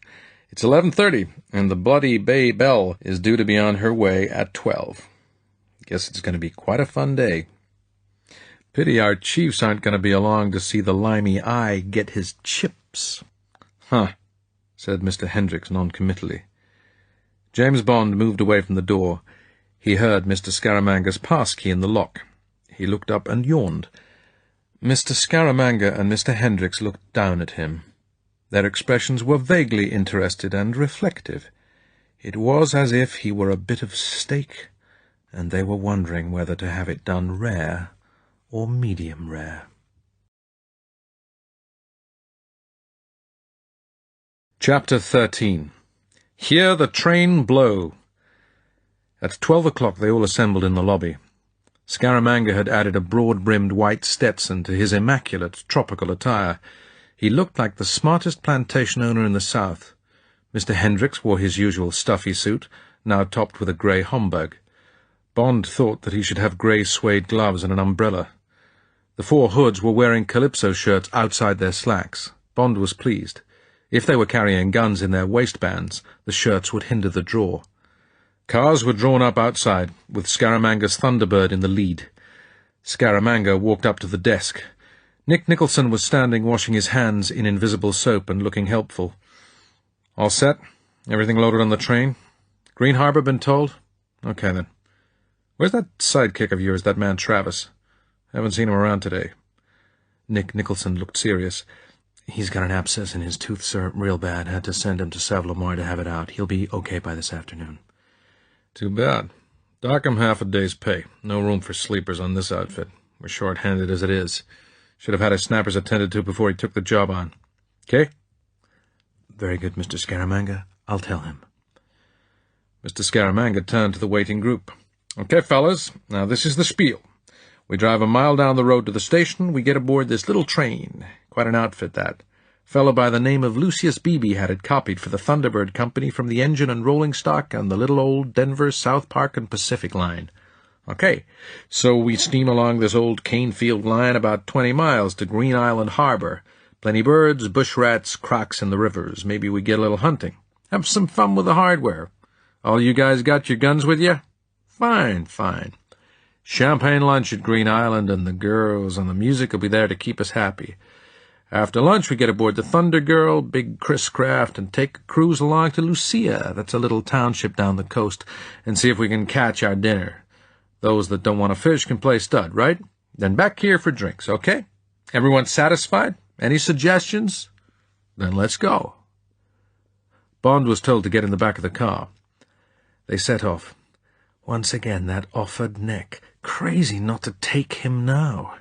It's 11:30, and the Bloody Bay Belle is due to be on her way at 12. Guess it's going to be quite a fun day. Pity our chiefs aren't going to be along to see the limey eye get his chips. Huh, said Mr. Hendricks noncommittally. James Bond moved away from the door. He heard Mr. Scaramanga's passkey in the lock. He looked up and yawned. Mr. Scaramanga and Mr. Hendricks looked down at him. Their expressions were vaguely interested and reflective. It was as if he were a bit of steak, and they were wondering whether to have it done rare or medium rare. Chapter 13. Hear the train blow. At 12 o'clock they all assembled in the lobby. Scaramanga had added a broad-brimmed white Stetson to his immaculate tropical attire. He looked like the smartest plantation owner in the South. Mr. Hendricks wore his usual stuffy suit, now topped with a grey Homburg. Bond thought that he should have grey suede gloves and an umbrella. The four hoods were wearing Calypso shirts outside their slacks. Bond was pleased. If they were carrying guns in their waistbands, the shirts would hinder the draw. Cars were drawn up outside, with Scaramanga's Thunderbird in the lead. Scaramanga walked up to the desk. Nick Nicholson was standing washing his hands in invisible soap and looking helpful. "All set? Everything loaded on the train? Green Harbor been told? Okay, then. Where's that sidekick of yours, that man Travis? Haven't seen him around today." Nick Nicholson looked serious. "He's got an abscess in his tooth, sir, real bad. Had to send him to Savlemar to have it out. He'll be okay by this afternoon." "Too bad. Dock him half a day's pay. No room for sleepers on this outfit. We're short-handed as it is. Should have had his snappers attended to before he took the job on. 'Kay?" "Very good, Mr. Scaramanga. I'll tell him." Mr. Scaramanga turned to the waiting group. "Okay, fellas, now this is the spiel. We drive a mile down the road to the station. We get aboard this little train. Quite an outfit, that. Fellow by the name of Lucius Beebe had it copied for the Thunderbird Company from the engine and rolling stock and the little old Denver, South Park, and Pacific line. Okay, so we steam along this old Canefield line about 20 miles to Green Island Harbor. Plenty birds, bush rats, crocs in the rivers. Maybe we get a little hunting. Have some fun with the hardware. All you guys got your guns with you? Fine, fine. Champagne lunch at Green Island, and the girls and the music will be there to keep us happy. After lunch, we get aboard the Thunder Girl, big Chris craft, and take a cruise along to Lucia, that's a little township down the coast, and see if we can catch our dinner. Those that don't want to fish can play stud, right? Then back here for drinks, okay? Everyone satisfied? Any suggestions? Then let's go." Bond was told to get in the back of the car. They set off. Once again, that offered neck. Crazy not to take him now.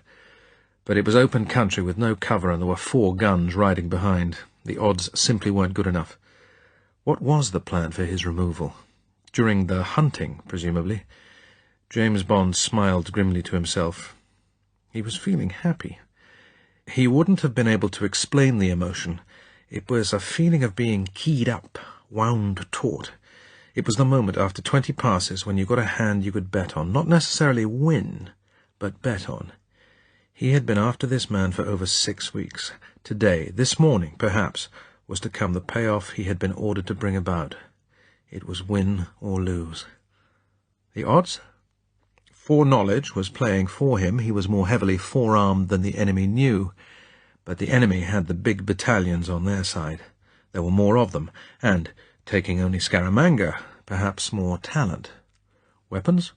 But it was open country with no cover, and there were 4 guns riding behind. The odds simply weren't good enough. What was the plan for his removal? During the hunting, presumably. James Bond smiled grimly to himself. He was feeling happy. He wouldn't have been able to explain the emotion. It was a feeling of being keyed up, wound taut. It was the moment after 20 passes when you got a hand you could bet on, not necessarily win, but bet on. He had been after this man for over 6 weeks. Today, this morning, perhaps, was to come the payoff he had been ordered to bring about. It was win or lose. The odds? Foreknowledge was playing for him. He was more heavily forearmed than the enemy knew. But the enemy had the big battalions on their side. There were more of them, and, taking only Scaramanga, perhaps more talent. Weapons?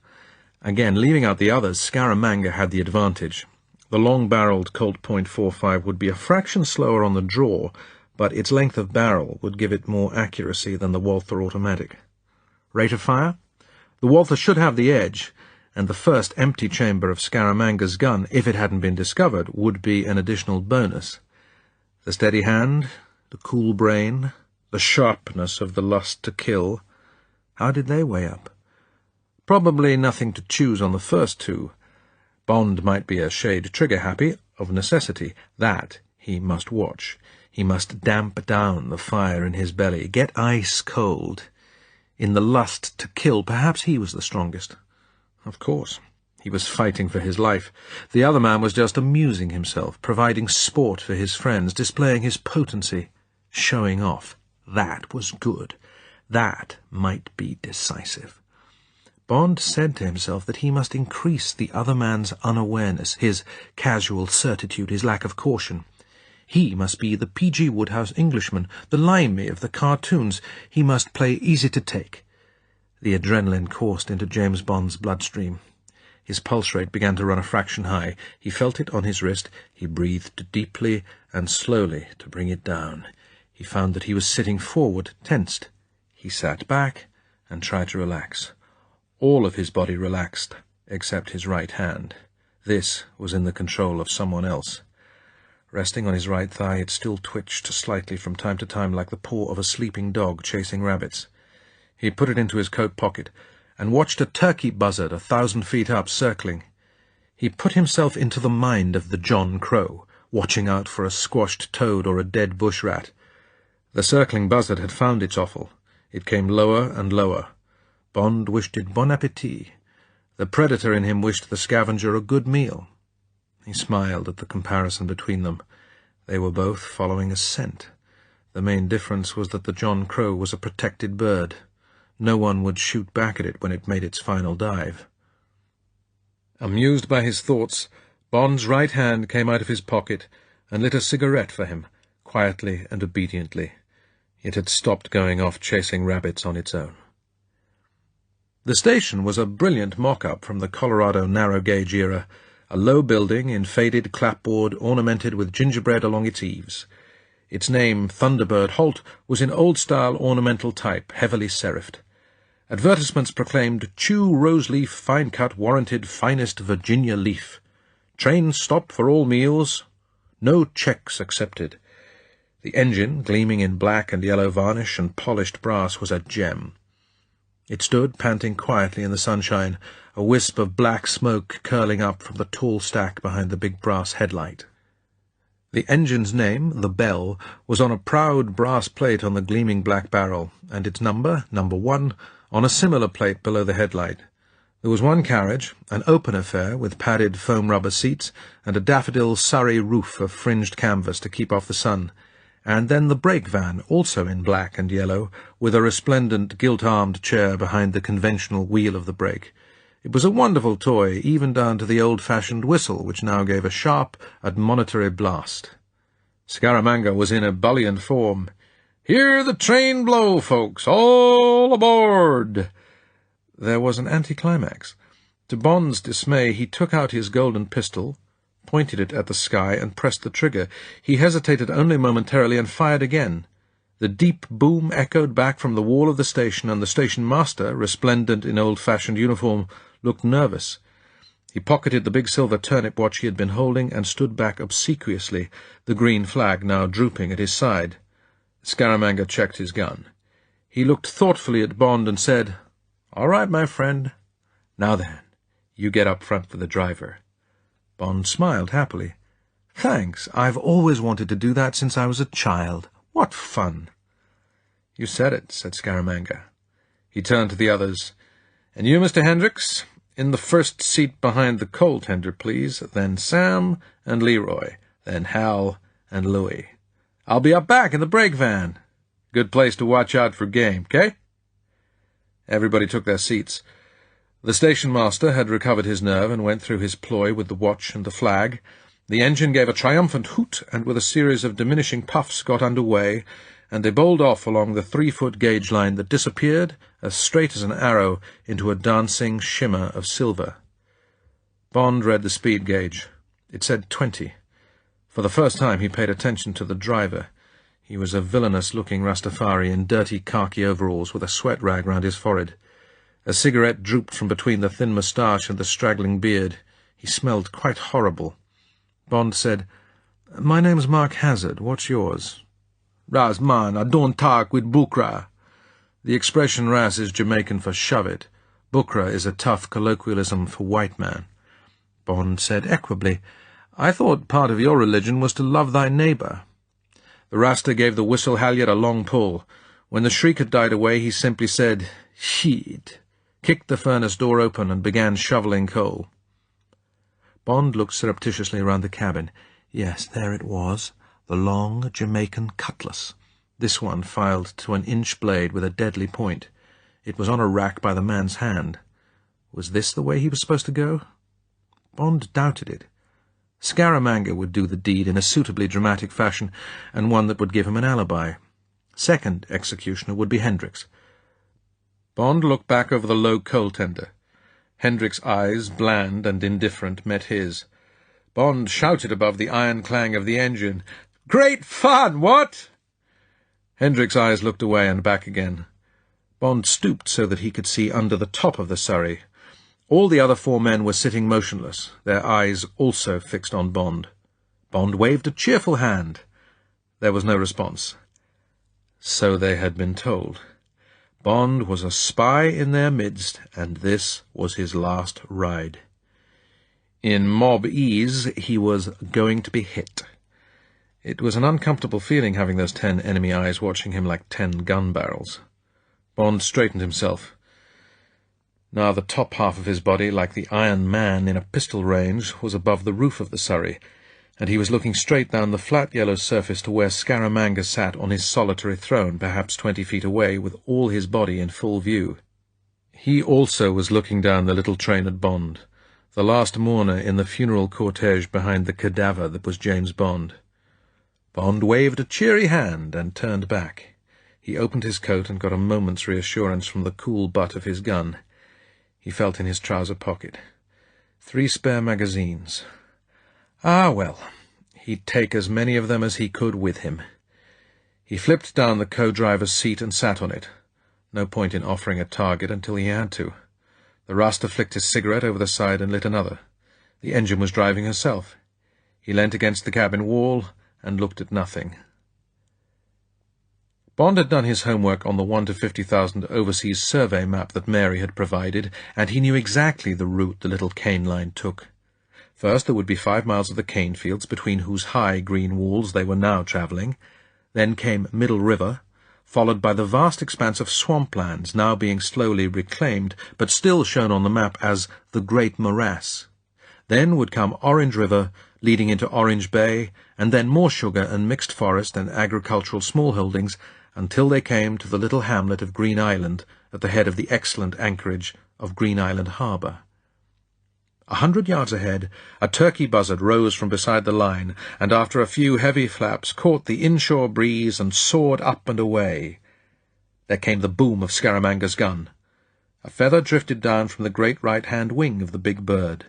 Again, leaving out the others, Scaramanga had the advantage. The long-barreled Colt .45 would be a fraction slower on the draw, but its length of barrel would give it more accuracy than the Walther automatic. Rate of fire? The Walther should have the edge, and the first empty chamber of Scaramanga's gun, if it hadn't been discovered, would be an additional bonus. The steady hand, the cool brain, the sharpness of the lust to kill, how did they weigh up? Probably nothing to choose on the first 2. Bond might be a shade trigger-happy, of necessity. That he must watch. He must damp down the fire in his belly, get ice-cold. In the lust to kill, perhaps he was the strongest. Of course, he was fighting for his life. The other man was just amusing himself, providing sport for his friends, displaying his potency, showing off. That was good. That might be decisive. Bond said to himself that he must increase the other man's unawareness, his casual certitude, his lack of caution. He must be the P.G. Wodehouse Englishman, the Limey of the cartoons. He must play easy to take. The adrenaline coursed into James Bond's bloodstream. His pulse rate began to run a fraction high. He felt it on his wrist. He breathed deeply and slowly to bring it down. He found that he was sitting forward, tensed. He sat back and tried to relax. All of his body relaxed, except his right hand. This was in the control of someone else. Resting on his right thigh, it still twitched slightly from time to time like the paw of a sleeping dog chasing rabbits. He put it into his coat pocket and watched a turkey buzzard 1,000 feet up circling. He put himself into the mind of the John Crow, watching out for a squashed toad or a dead bush rat. The circling buzzard had found its offal. It came lower and lower. Bond wished it bon appétit. The predator in him wished the scavenger a good meal. He smiled at the comparison between them. They were both following a scent. The main difference was that the John Crow was a protected bird. No one would shoot back at it when it made its final dive. Amused by his thoughts, Bond's right hand came out of his pocket and lit a cigarette for him, quietly and obediently. It had stopped going off chasing rabbits on its own. The station was a brilliant mock-up from the Colorado narrow-gauge era, a low building in faded clapboard ornamented with gingerbread along its eaves. Its name, Thunderbird Halt, was in old-style ornamental type, heavily serifed. Advertisements proclaimed, "Chew rose-leaf, fine-cut, warranted, finest Virginia leaf. Train stop for all meals. No checks accepted." The engine, gleaming in black and yellow varnish and polished brass, was a gem. It stood panting quietly in the sunshine, a wisp of black smoke curling up from the tall stack behind the big brass headlight. The engine's name, the Bell, was on a proud brass plate on the gleaming black barrel, and its number, number 1, on a similar plate below the headlight. There was one carriage, an open affair with padded foam rubber seats and a daffodil Surrey roof of fringed canvas to keep off the sun, and then the brake van, also in black and yellow, with a resplendent gilt-armed chair behind the conventional wheel of the brake. It was a wonderful toy, even down to the old-fashioned whistle, which now gave a sharp, admonitory blast. Scaramanga was in ebullient form. "Hear the train blow, folks! All aboard!" There was an anticlimax. To Bond's dismay, he took out his golden pistol, pointed it at the sky, and pressed the trigger. He hesitated only momentarily and fired again. The deep boom echoed back from the wall of the station, and the station-master, resplendent in old-fashioned uniform, looked nervous. He pocketed the big silver turnip watch he had been holding and stood back obsequiously, the green flag now drooping at his side. Scaramanga checked his gun. He looked thoughtfully at Bond and said, "All right, my friend. Now then, you get up front with the driver." Bond smiled happily. "Thanks. I've always wanted to do that since I was a child. What fun!" "You said it," said Scaramanga. He turned to the others. "And you, Mr. Hendricks, in the first seat behind the coal tender, please, then Sam and Leroy, then Hal and Louie. I'll be up back in the brake van. Good place to watch out for game, 'kay?" Everybody took their seats. The station-master had recovered his nerve and went through his ploy with the watch and the flag. The engine gave a triumphant hoot, and with a series of diminishing puffs got under way, and they bowled off along the 3-foot gauge line that disappeared, as straight as an arrow, into a dancing shimmer of silver. Bond read the speed gauge. It said 20. For the first time he paid attention to the driver. He was a villainous-looking Rastafari in dirty khaki overalls with a sweat rag round his forehead. A cigarette drooped from between the thin moustache and the straggling beard. He smelled quite horrible. Bond said, "My name's Mark Hazard. What's yours?" "Ras man, I don't talk with Bukra." The expression ras is Jamaican for shove it. Bukra is a tough colloquialism for white man. Bond said equably, "I thought part of your religion was to love thy neighbour." The Rasta gave the whistle halyard a long pull. When the shriek had died away, he simply said, "Sheed," kicked the furnace door open, and began shovelling coal. Bond looked surreptitiously round the cabin. Yes, there it was, the long Jamaican cutlass. This one filed to an inch blade with a deadly point. It was on a rack by the man's hand. Was this the way he was supposed to go? Bond doubted it. Scaramanga would do the deed in a suitably dramatic fashion, and one that would give him an alibi. Second executioner would be Hendricks. Bond looked back over the low coal tender. Hendricks' eyes, bland and indifferent, met his. Bond shouted above the iron clang of the engine, "Great fun, what?" Hendricks' eyes looked away and back again. Bond stooped so that he could see under the top of the surrey. All the other 4 men were sitting motionless, their eyes also fixed on Bond. Bond waved a cheerful hand. There was no response. So they had been told. Bond was a spy in their midst, and this was his last ride. In mob ease, he was going to be hit. It was an uncomfortable feeling having those 10 enemy eyes watching him like 10 gun barrels. Bond straightened himself. Now the top half of his body, like the Iron Man in a pistol range, was above the roof of the surrey, and he was looking straight down the flat yellow surface to where Scaramanga sat on his solitary throne, perhaps 20 feet away, with all his body in full view. He also was looking down the little train at Bond, the last mourner in the funeral cortege behind the cadaver that was James Bond. Bond waved a cheery hand and turned back. He opened his coat and got a moment's reassurance from the cool butt of his gun. He felt in his trouser pocket. 3 spare magazines. Ah, well, he'd take as many of them as he could with him. He flipped down the co-driver's seat and sat on it. No point in offering a target until he had to. The Rasta flicked his cigarette over the side and lit another. The engine was driving herself. He leant against the cabin wall and looked at nothing. Bond had done his homework on the 1 to 50,000 overseas survey map that Mary had provided, and he knew exactly the route the little cane line took. First there would be 5 miles of the cane fields, between whose high green walls they were now travelling. Then came Middle River, followed by the vast expanse of swamplands, now being slowly reclaimed, but still shown on the map as the Great Morass. Then would come Orange River, leading into Orange Bay, and then more sugar and mixed forest and agricultural smallholdings, until they came to the little hamlet of Green Island, at the head of the excellent anchorage of Green Island Harbour. 100 yards ahead, a turkey buzzard rose from beside the line, and after a few heavy flaps caught the inshore breeze and soared up and away. There came the boom of Scaramanga's gun. A feather drifted down from the great right-hand wing of the big bird.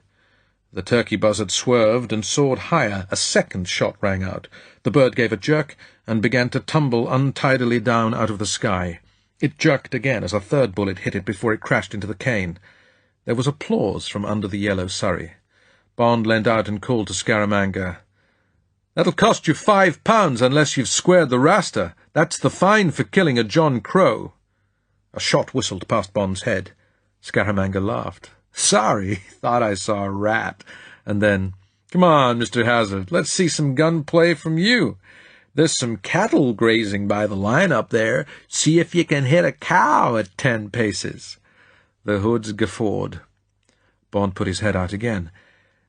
The turkey buzzard swerved and soared higher. A second shot rang out. The bird gave a jerk and began to tumble untidily down out of the sky. It jerked again as a third bullet hit it before it crashed into the cane. There was applause from under the yellow surrey. Bond leant out and called to Scaramanga. "That'll cost you £5 unless you've squared the Rasta. That's the fine for killing a John Crow." A shot whistled past Bond's head. Scaramanga laughed. "Sorry, thought I saw a rat." And then, "Come on, Mr. Hazard, let's see some gunplay from you. There's some cattle grazing by the line up there. See if you can hit a cow at 10 paces. The hoods guffawed. Bond put his head out again.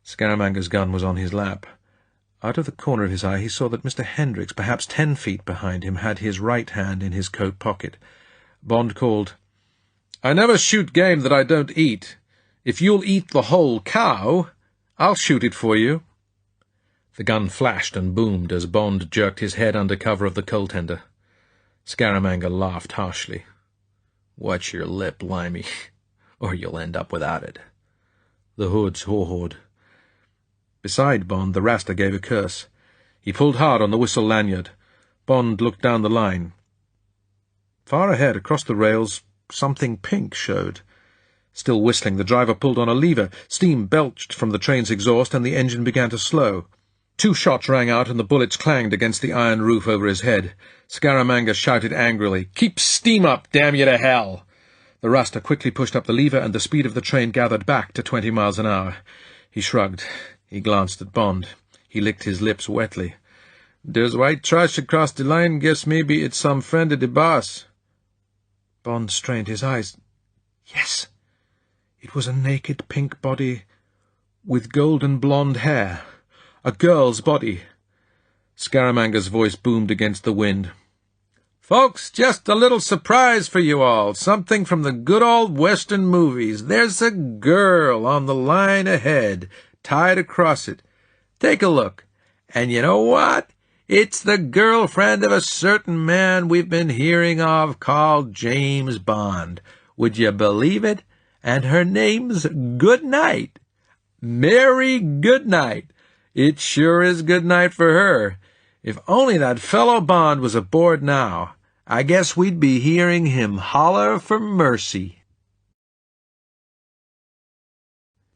Scaramanga's gun was on his lap. Out of the corner of his eye he saw that Mr. Hendricks, perhaps 10 feet behind him, had his right hand in his coat pocket. Bond called, "I never shoot game that I don't eat. If you'll eat the whole cow, I'll shoot it for you." The gun flashed and boomed as Bond jerked his head under cover of the coal tender. Scaramanga laughed harshly. "Watch your lip, Limey, or you'll end up without it." The hoods haw-hawed. Beside Bond, the Rasta gave a curse. He pulled hard on the whistle lanyard. Bond looked down the line. Far ahead, across the rails, something pink showed. Still whistling, the driver pulled on a lever. Steam belched from the train's exhaust, and the engine began to slow. 2 shots rang out, and the bullets clanged against the iron roof over his head. Scaramanga shouted angrily, "Keep steam up, damn you to hell!" The Rasta quickly pushed up the lever, and the speed of the train gathered back to 20 miles an hour. He shrugged. He glanced at Bond. He licked his lips wetly. "There's white trash across the line. Guess maybe it's some friend of the boss." Bond strained his eyes. Yes, it was a naked pink body with golden blonde hair. A girl's body. Scaramanga's voice boomed against the wind. "Folks, just a little surprise for you all. Something from the good old Western movies. There's a girl on the line ahead, tied across it. Take a look. And you know what? It's the girlfriend of a certain man we've been hearing of called James Bond. Would you believe it? And her name's Goodnight. Mary Goodnight. It sure is good night for her. If only that fellow Bond was aboard now, I guess we'd be hearing him holler for mercy."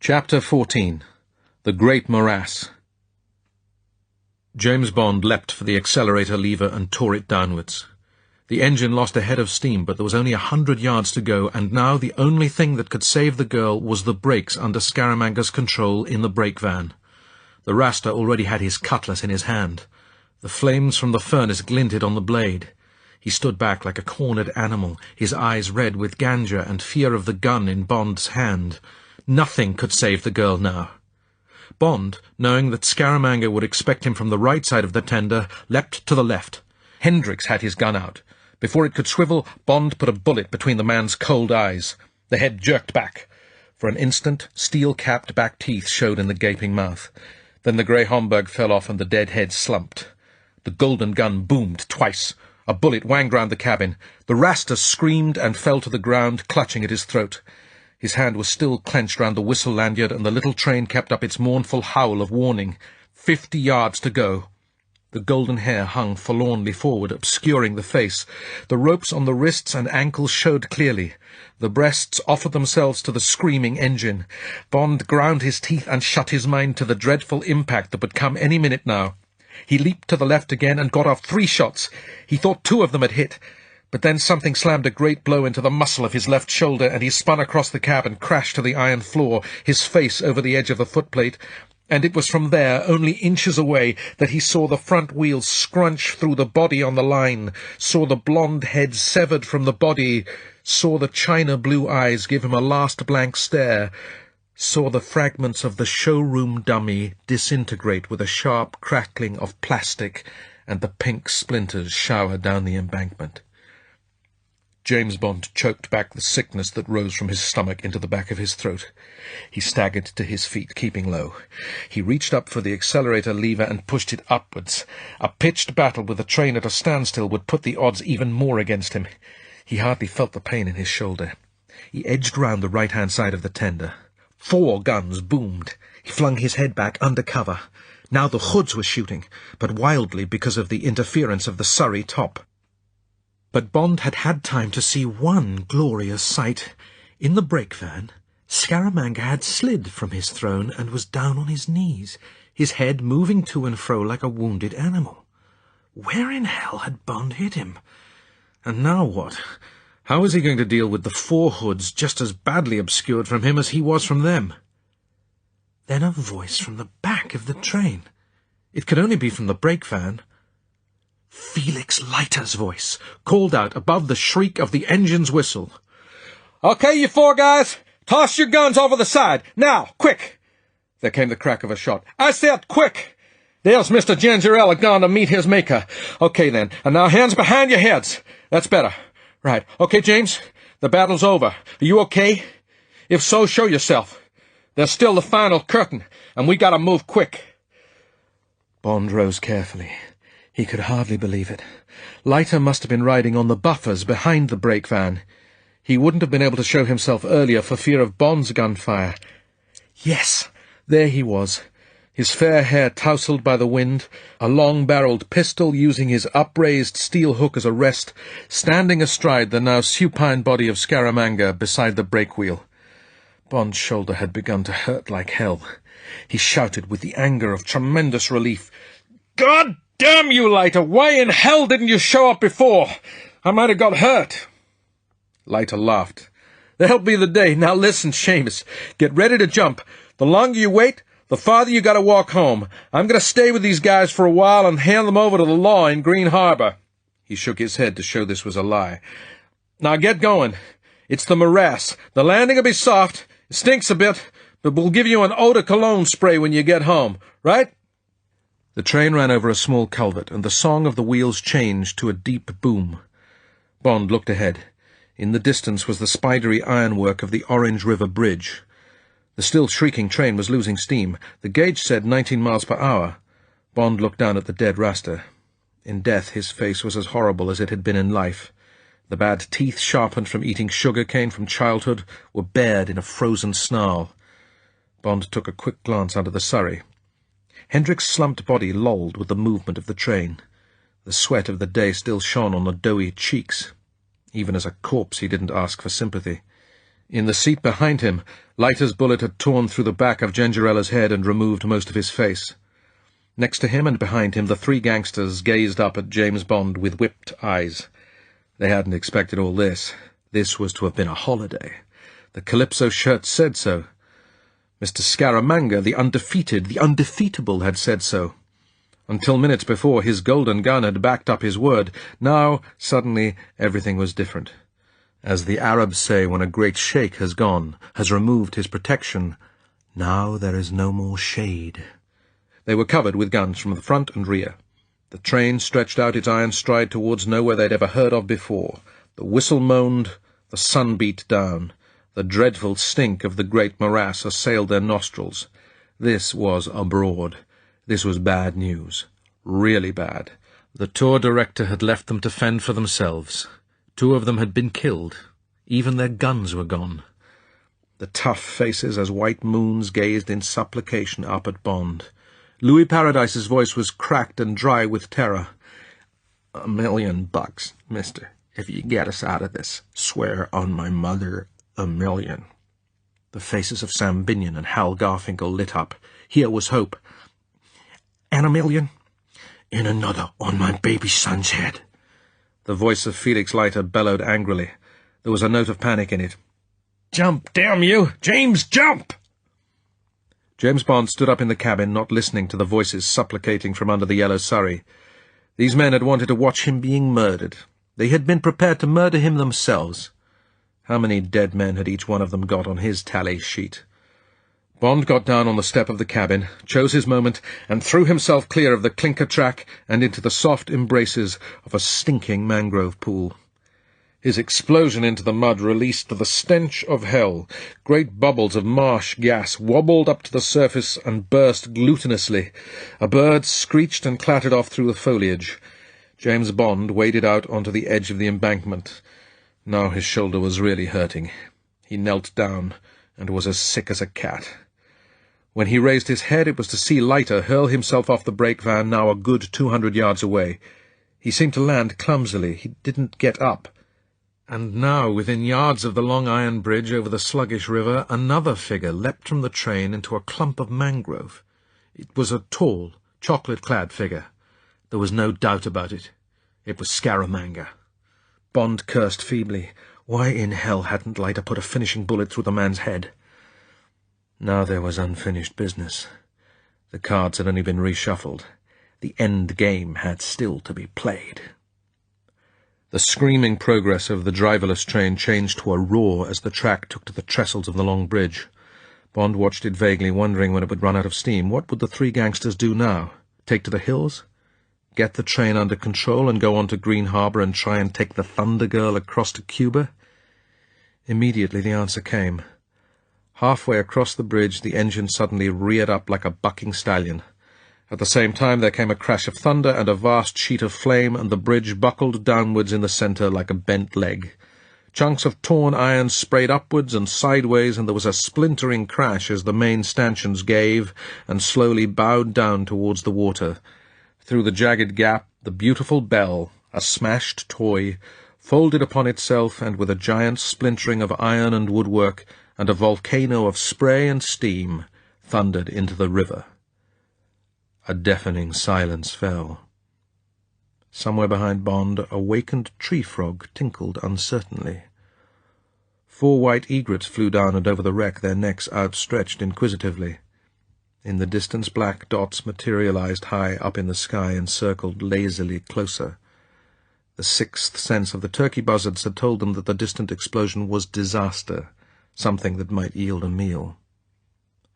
Chapter 14. The Great Morass. James Bond leapt for the accelerator lever and tore it downwards. The engine lost a head of steam, but there was only 100 yards to go, and now the only thing that could save the girl was the brakes under Scaramanga's control in the brake van. The Rasta already had his cutlass in his hand. The flames from the furnace glinted on the blade. He stood back like a cornered animal, his eyes red with ganja and fear of the gun in Bond's hand. Nothing could save the girl now. Bond, knowing that Scaramanga would expect him from the right side of the tender, leapt to the left. Hendricks had his gun out. Before it could swivel, Bond put a bullet between the man's cold eyes. The head jerked back. For an instant, steel-capped back teeth showed in the gaping mouth. Then the grey Homburg fell off and the dead head slumped. The golden gun boomed twice. A bullet whanged round the cabin. The Rasta screamed and fell to the ground, clutching at his throat. His hand was still clenched round the whistle lanyard, and the little train kept up its mournful howl of warning. 50 yards to go. The golden hair hung forlornly forward, obscuring the face. The ropes on the wrists and ankles showed clearly. The breasts offered themselves to the screaming engine. Bond ground his teeth and shut his mind to the dreadful impact that would come any minute now. He leaped to the left again and got off 3 shots. He thought 2 of them had hit. But then something slammed a great blow into the muscle of his left shoulder, and he spun across the cab and crashed to the iron floor, his face over the edge of the footplate. And it was from there, only inches away, that he saw the front wheels scrunch through the body on the line, saw the blonde head severed from the body, saw the china-blue eyes give him a last blank stare, saw the fragments of the showroom dummy disintegrate with a sharp crackling of plastic, and the pink splinters shower down the embankment. James Bond choked back the sickness that rose from his stomach into the back of his throat. He staggered to his feet, keeping low. He reached up for the accelerator lever and pushed it upwards. A pitched battle with the train at a standstill would put the odds even more against him. He hardly felt the pain in his shoulder. He edged round the right-hand side of the tender. 4 guns boomed. He flung his head back under cover. Now the hoods were shooting, but wildly because of the interference of the Surrey top. But Bond had had time to see one glorious sight. In the brake van, Scaramanga had slid from his throne and was down on his knees, his head moving to and fro like a wounded animal. Where in hell had Bond hit him? And now what? How was he going to deal with the 4 hoods just as badly obscured from him as he was from them? Then a voice from the back of the train. It could only be from the brake van. Felix Leiter's voice, called out above the shriek of the engine's whistle. "Okay, you 4 guys, toss your guns over the side. Now, quick!" There came the crack of a shot. "I said quick! There's Mr. Gingerella gone to meet his maker. Okay, then, and now hands behind your heads. That's better. Right. Okay, James, the battle's over. Are you okay? If so, show yourself. There's still the final curtain, and we gotta move quick." Bond rose carefully. He could hardly believe it. Leiter must have been riding on the buffers behind the brake van. He wouldn't have been able to show himself earlier for fear of Bond's gunfire. Yes, there he was, his fair hair tousled by the wind, a long-barrelled pistol using his upraised steel hook as a rest, standing astride the now supine body of Scaramanga beside the brake wheel. Bond's shoulder had begun to hurt like hell. He shouted with the anger of tremendous relief, "God damn you, Leiter! Why in hell didn't you show up before? I might have got hurt." Leiter laughed. "There'll be the day. Now listen, Seamus. Get ready to jump. The longer you wait, the farther you gotta walk home. I'm gonna stay with these guys for a while and hand them over to the law in Green Harbor." He shook his head to show this was a lie. "Now get going. It's the morass. The landing'll be soft. It stinks a bit, but we'll give you an eau de cologne spray when you get home, right?" The train ran over a small culvert, and the song of the wheels changed to a deep boom. Bond looked ahead. In the distance was the spidery ironwork of the Orange River Bridge. The still shrieking train was losing steam. The gauge said 19 miles per hour. Bond looked down at the dead Rasta. In death his face was as horrible as it had been in life. The bad teeth, sharpened from eating sugar cane from childhood, were bared in a frozen snarl. Bond took a quick glance under the surrey. Hendrick's slumped body lolled with the movement of the train. The sweat of the day still shone on the doughy cheeks. Even as a corpse he didn't ask for sympathy. In the seat behind him, Leiter's bullet had torn through the back of Gingerella's head and removed most of his face. Next to him and behind him, the 3 gangsters gazed up at James Bond with whipped eyes. They hadn't expected all this. This was to have been a holiday. The Calypso shirt said so. Mr. Scaramanga, the undefeated, the undefeatable, had said so. Until minutes before, his golden gun had backed up his word. Now, suddenly, everything was different. As the Arabs say when a great sheikh has gone, has removed his protection, now there is no more shade. They were covered with guns from the front and rear. The train stretched out its iron stride towards nowhere they'd ever heard of before. The whistle moaned, the sun beat down. The dreadful stink of the great morass assailed their nostrils. This was abroad. This was bad news. Really bad. The tour director had left them to fend for themselves. 2 of them had been killed. Even their guns were gone. The tough faces as white moons gazed in supplication up at Bond. Louis Paradise's voice was cracked and dry with terror. $1 million, mister, if you get us out of this. Swear on my mother, $1 million. The faces of Sam Binion and Hal Garfinkel lit up. Here was hope. And $1 million? And another on my baby son's head. The voice of Felix Leiter bellowed angrily. There was a note of panic in it. Jump, damn you! James, jump! James Bond stood up in the cabin, not listening to the voices supplicating from under the yellow surrey. These men had wanted to watch him being murdered. They had been prepared to murder him themselves. How many dead men had each one of them got on his tally sheet? Bond got down on the step of the cabin, chose his moment, and threw himself clear of the clinker track and into the soft embraces of a stinking mangrove pool. His explosion into the mud released the stench of hell. Great bubbles of marsh gas wobbled up to the surface and burst glutinously. A bird screeched and clattered off through the foliage. James Bond waded out onto the edge of the embankment. Now his shoulder was really hurting. He knelt down and was as sick as a cat. When he raised his head, it was to see Leiter hurl himself off the brake van now a good 200 yards away. He seemed to land clumsily. He didn't get up. And now, within yards of the long iron bridge over the sluggish river, another figure leapt from the train into a clump of mangrove. It was a tall, chocolate-clad figure. There was no doubt about it. It was Scaramanga. Bond cursed feebly. Why in hell hadn't Leiter put a finishing bullet through the man's head? Now there was unfinished business. The cards had only been reshuffled. The end game had still to be played. The screaming progress of the driverless train changed to a roar as the track took to the trestles of the long bridge. Bond watched it vaguely, wondering when it would run out of steam. What would the 3 gangsters do now? Take to the hills? Get the train under control and go on to Green Harbour and try and take the Thunder Girl across to Cuba? Immediately the answer came. Halfway across the bridge, the engine suddenly reared up like a bucking stallion. At the same time there came a crash of thunder and a vast sheet of flame, and the bridge buckled downwards in the centre like a bent leg. Chunks of torn iron sprayed upwards and sideways, and there was a splintering crash as the main stanchions gave and slowly bowed down towards the water. Through the jagged gap, the beautiful bell, a smashed toy, folded upon itself, and with a giant splintering of iron and woodwork, and a volcano of spray and steam, thundered into the river. A deafening silence fell. Somewhere behind Bond, a wakened tree-frog tinkled uncertainly. 4 white egrets flew down and over the wreck, their necks outstretched inquisitively. In the distance, black dots materialized high up in the sky and circled lazily closer. The 6th sense of the turkey buzzards had told them that the distant explosion was disaster, something that might yield a meal.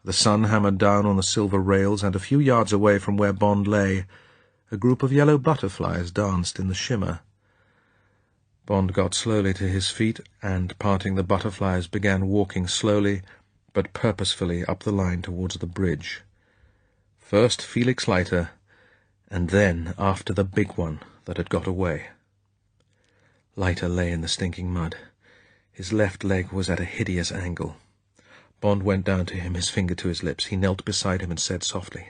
The sun hammered down on the silver rails, and a few yards away from where Bond lay, a group of yellow butterflies danced in the shimmer. Bond got slowly to his feet, and, parting the butterflies, began walking slowly but purposefully up the line towards the bridge. First Felix Leiter, and then after the big one that had got away. Leiter lay in the stinking mud. His left leg was at a hideous angle. Bond went down to him, his finger to his lips. He knelt beside him and said softly,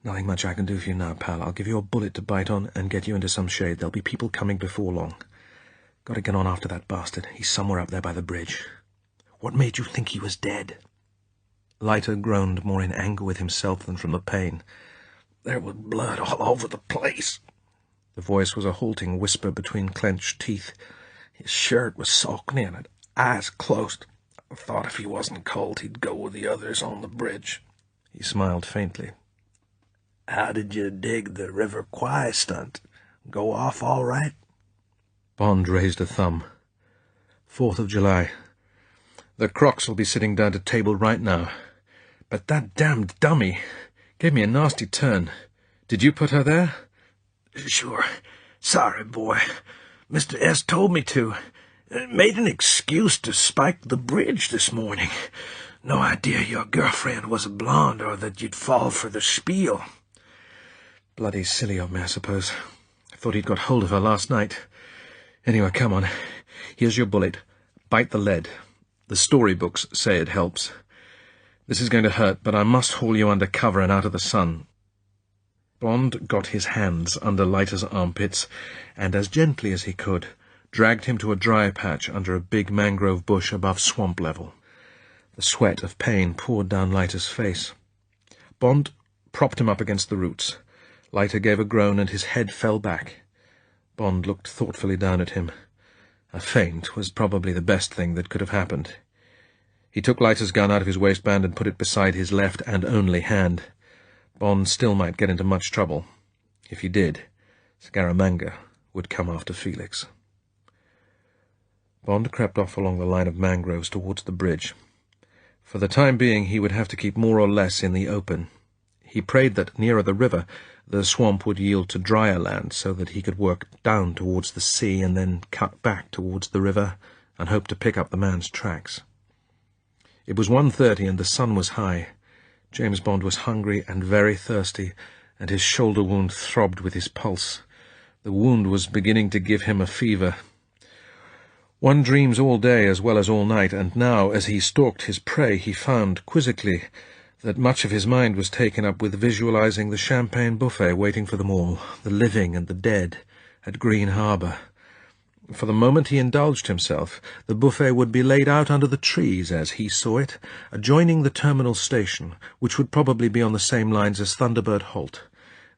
"Nothing much I can do for you now, pal. I'll give you a bullet to bite on and get you into some shade. There'll be people coming before long. Got to get on after that bastard. He's somewhere up there by the bridge. What made you think he was dead?" Leiter groaned, more in anger with himself than from the pain. "There was blood all over the place." The voice was a halting whisper between clenched teeth. "His shirt was soaking in it, eyes closed. I thought if he wasn't cold he'd go with the others on the bridge." He smiled faintly. How did you dig the River Kwai stunt? Go off all right? Bond raised a thumb. 4th of July. The Crocs will be sitting down to table right now. But that damned dummy gave me a nasty turn. Did you put her there? Sure. Sorry, boy. Mr. S. told me to. Made an excuse to spike the bridge this morning. No idea your girlfriend was a blonde or that you'd fall for the spiel. Bloody silly of me, I suppose. I thought he'd got hold of her last night. Anyway, come on. Here's your bullet. Bite the lead. The storybooks say it helps. This is going to hurt, but I must haul you under cover and out of the sun. Bond got his hands under Leiter's armpits, and as gently as he could, dragged him to a dry patch under a big mangrove bush above swamp level. The sweat of pain poured down Leiter's face. Bond propped him up against the roots. Leiter gave a groan, and his head fell back. Bond looked thoughtfully down at him. A feint was probably the best thing that could have happened. He took Leiter's gun out of his waistband and put it beside his left and only hand. Bond still might get into much trouble. If he did, Scaramanga would come after Felix. Bond crept off along the line of mangroves towards the bridge. For the time being he would have to keep more or less in the open. He prayed that nearer the river the swamp would yield to drier land so that he could work down towards the sea and then cut back towards the river and hope to pick up the man's tracks. It was 1:30 and the sun was high. James Bond was hungry and very thirsty, and his shoulder wound throbbed with his pulse. The wound was beginning to give him a fever. One dreams all day as well as all night, and now, as he stalked his prey, he found, quizzically, that much of his mind was taken up with visualizing the champagne buffet waiting for them all, the living and the dead, at Green Harbour. For the moment he indulged himself, the buffet would be laid out under the trees, as he saw it, adjoining the terminal station, which would probably be on the same lines as Thunderbird Holt.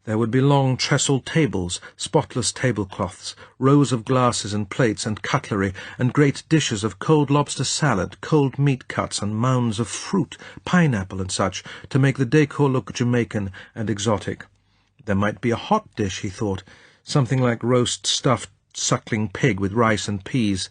There would be long trestled tables, spotless tablecloths, rows of glasses and plates and cutlery, and great dishes of cold lobster salad, cold meat cuts, and mounds of fruit, pineapple and such, to make the decor look Jamaican and exotic. There might be a hot dish, he thought, something like roast stuffed suckling pig with rice and peas.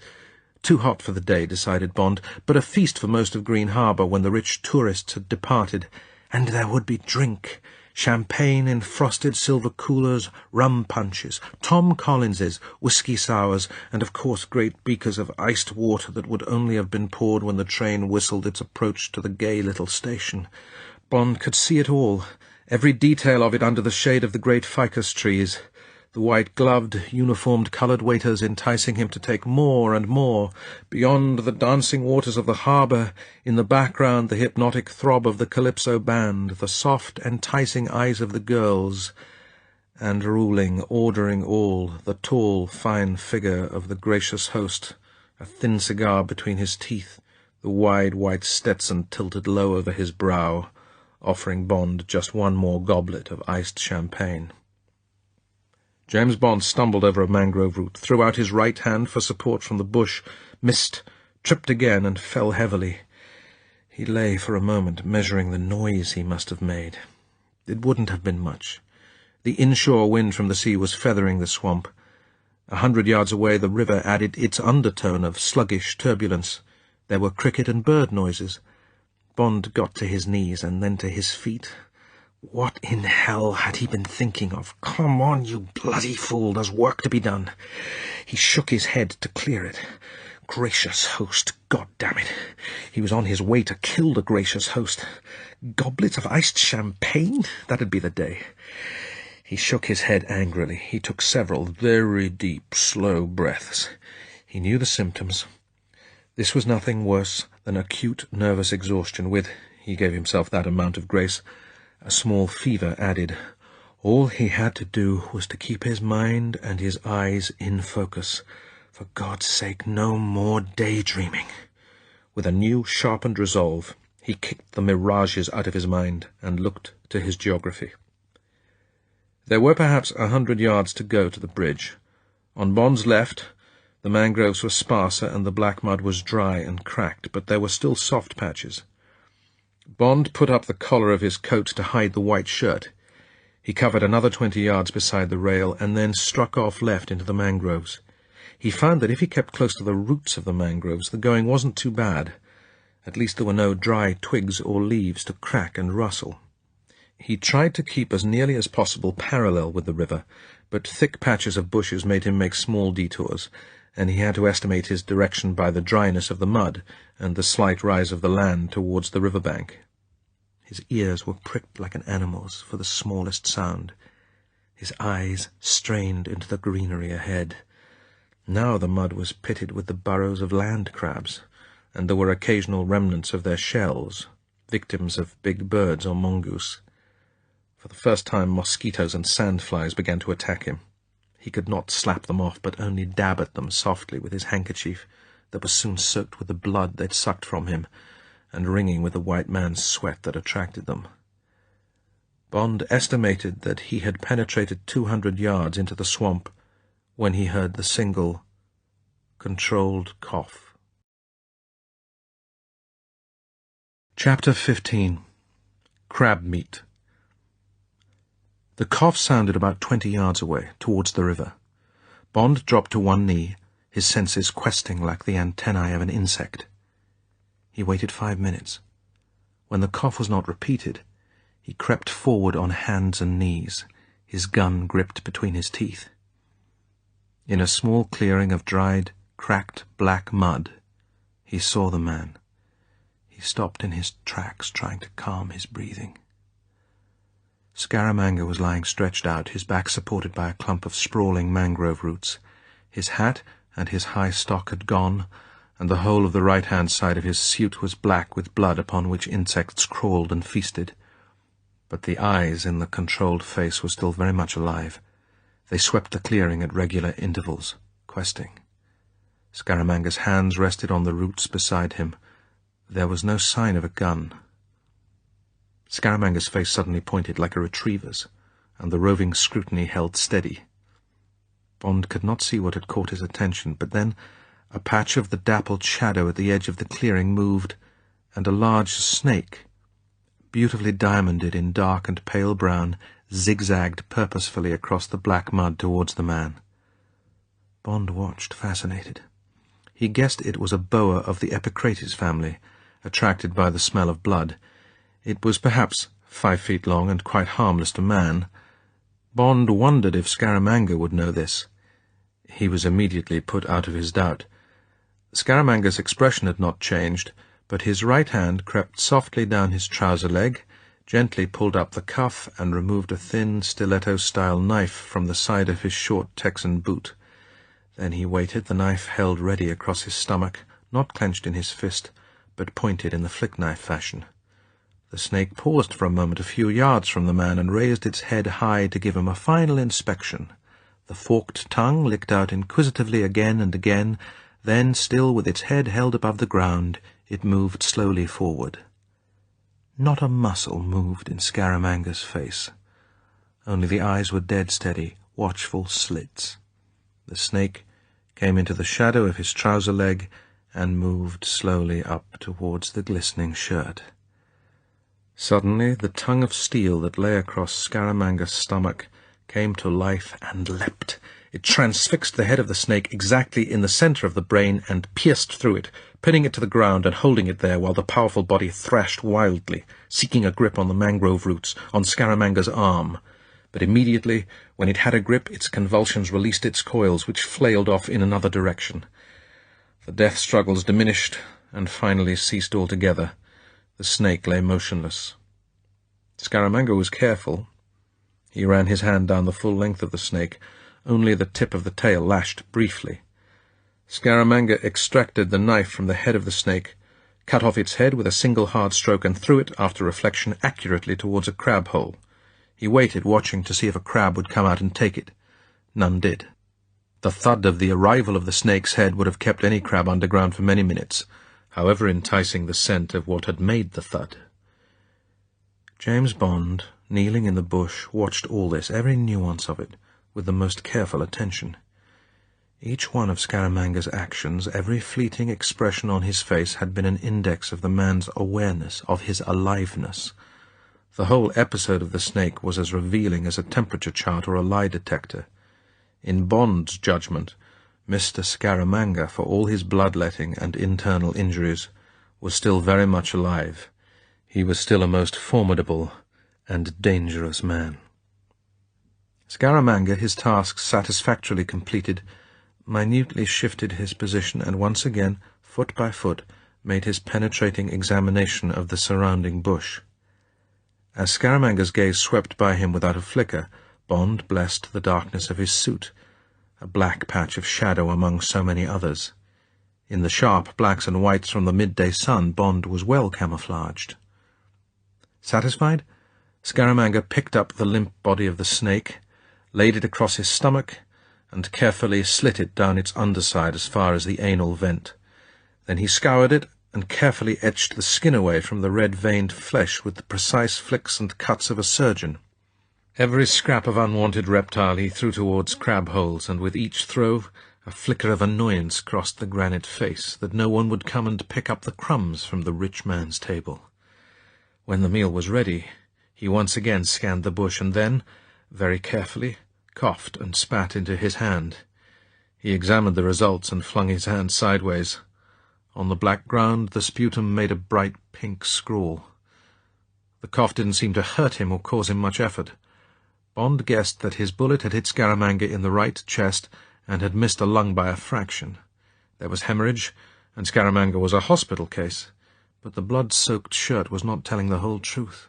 Too hot for the day, decided Bond, but a feast for most of Green Harbour when the rich tourists had departed. And there would be drink. Champagne in frosted silver coolers, rum punches, Tom Collins's, whisky sours, and of course great beakers of iced water that would only have been poured when the train whistled its approach to the gay little station. Bond could see it all, every detail of it under the shade of the great ficus trees. The white-gloved, uniformed-coloured waiters enticing him to take more and more. Beyond the dancing waters of the harbour, in the background the hypnotic throb of the Calypso band, the soft, enticing eyes of the girls, and ruling, ordering all, the tall, fine figure of the gracious host, a thin cigar between his teeth, the wide white Stetson tilted low over his brow, offering Bond just one more goblet of iced champagne. James Bond stumbled over a mangrove root, threw out his right hand for support from the bush, missed, tripped again, and fell heavily. He lay for a moment, measuring the noise he must have made. It wouldn't have been much. The inshore wind from the sea was feathering the swamp. 100 yards away the river added its undertone of sluggish turbulence. There were cricket and bird noises. Bond got to his knees and then to his feet. What in hell had he been thinking of? Come on, you bloody fool, there's work to be done. He shook his head to clear it. Gracious host, God damn it. He was on his way to kill the gracious host. Goblets of iced champagne? That'd be the day. He shook his head angrily. He took several very deep, slow breaths. He knew the symptoms. This was nothing worse than acute nervous exhaustion with, he gave himself that amount of grace, a small fever added. All he had to do was to keep his mind and his eyes in focus. For God's sake, no more daydreaming. With a new, sharpened resolve, he kicked the mirages out of his mind and looked to his geography. There were perhaps 100 yards to go to the bridge. On Bond's left, the mangroves were sparser and the black mud was dry and cracked, but there were still soft patches. Bond put up the collar of his coat to hide the white shirt. He covered another 20 yards beside the rail, and then struck off left into the mangroves. He found that if he kept close to the roots of the mangroves, the going wasn't too bad. At least there were no dry twigs or leaves to crack and rustle. He tried to keep as nearly as possible parallel with the river, but thick patches of bushes made him make small detours, and he had to estimate his direction by the dryness of the mud and the slight rise of the land towards the river bank. His ears were pricked like an animal's for the smallest sound. His eyes strained into the greenery ahead. Now the mud was pitted with the burrows of land crabs, and there were occasional remnants of their shells, victims of big birds or mongoose. For the first time, mosquitoes and sandflies began to attack him. He could not slap them off, but only dab at them softly with his handkerchief that was soon soaked with the blood they'd sucked from him, and wringing with the white man's sweat that attracted them. Bond estimated that he had penetrated 200 yards into the swamp when he heard the single, controlled cough. Chapter 15. Crab Meat. The cough sounded about 20 yards away, towards the river. Bond dropped to one knee, his senses questing like the antennae of an insect. He waited 5 minutes. When the cough was not repeated, he crept forward on hands and knees, his gun gripped between his teeth. In a small clearing of dried, cracked black mud, he saw the man. He stopped in his tracks, trying to calm his breathing. Scaramanga was lying stretched out, his back supported by a clump of sprawling mangrove roots. His hat and his high stock had gone, and the whole of the right-hand side of his suit was black with blood upon which insects crawled and feasted. But the eyes in the controlled face were still very much alive. They swept the clearing at regular intervals, questing. Scaramanga's hands rested on the roots beside him. There was no sign of a gun. Scaramanga's face suddenly pointed like a retriever's, and the roving scrutiny held steady. Bond could not see what had caught his attention, but then a patch of the dappled shadow at the edge of the clearing moved, and a large snake, beautifully diamonded in dark and pale brown, zigzagged purposefully across the black mud towards the man. Bond watched, fascinated. He guessed it was a boa of the Epicrates family, attracted by the smell of blood. It was perhaps 5 feet long and quite harmless to man. Bond wondered if Scaramanga would know this. He was immediately put out of his doubt. Scaramanga's expression had not changed, but his right hand crept softly down his trouser leg, gently pulled up the cuff, and removed a thin, stiletto-style knife from the side of his short Texan boot. Then he waited, the knife held ready across his stomach, not clenched in his fist, but pointed in the flick-knife fashion. The snake paused for a moment a few yards from the man and raised its head high to give him a final inspection. The forked tongue licked out inquisitively again and again, then, still with its head held above the ground, it moved slowly forward. Not a muscle moved in Scaramanga's face. Only the eyes were dead steady, watchful slits. The snake came into the shadow of his trouser leg and moved slowly up towards the glistening shirt. Suddenly, the tongue of steel that lay across Scaramanga's stomach came to life and leapt. It transfixed the head of the snake exactly in the center of the brain and pierced through it, pinning it to the ground and holding it there while the powerful body thrashed wildly, seeking a grip on the mangrove roots, on Scaramanga's arm. But immediately, when it had a grip, its convulsions released its coils, which flailed off in another direction. The death struggles diminished and finally ceased altogether. The snake lay motionless. Scaramanga was careful. He ran his hand down the full length of the snake. Only the tip of the tail lashed briefly. Scaramanga extracted the knife from the head of the snake, cut off its head with a single hard stroke, and threw it, after reflection, accurately towards a crab hole. He waited, watching to see if a crab would come out and take it. None did. The thud of the arrival of the snake's head would have kept any crab underground for many minutes, however enticing the scent of what had made the thud. James Bond, kneeling in the bush, watched all this, every nuance of it, with the most careful attention. Each one of Scaramanga's actions, every fleeting expression on his face, had been an index of the man's awareness, of his aliveness. The whole episode of the snake was as revealing as a temperature chart or a lie detector. In Bond's judgment, Mr. Scaramanga, for all his bloodletting and internal injuries, was still very much alive. He was still a most formidable and dangerous man. Scaramanga, his task satisfactorily completed, minutely shifted his position and once again, foot by foot, made his penetrating examination of the surrounding bush. As Scaramanga's gaze swept by him without a flicker, Bond blessed the darkness of his suit, a black patch of shadow among so many others. In the sharp blacks and whites from the midday sun, Bond was well camouflaged. Satisfied, Scaramanga picked up the limp body of the snake, laid it across his stomach, and carefully slit it down its underside as far as the anal vent. Then he scoured it and carefully etched the skin away from the red-veined flesh with the precise flicks and cuts of a surgeon. Every scrap of unwanted reptile he threw towards crab holes, and with each throw a flicker of annoyance crossed the granite face, that no one would come and pick up the crumbs from the rich man's table. When the meal was ready, he once again scanned the bush, and then, very carefully, coughed and spat into his hand. He examined the results and flung his hand sideways. On the black ground, the sputum made a bright pink scrawl. The cough didn't seem to hurt him or cause him much effort. Bond guessed that his bullet had hit Scaramanga in the right chest and had missed a lung by a fraction. There was hemorrhage, and Scaramanga was a hospital case, but the blood-soaked shirt was not telling the whole truth.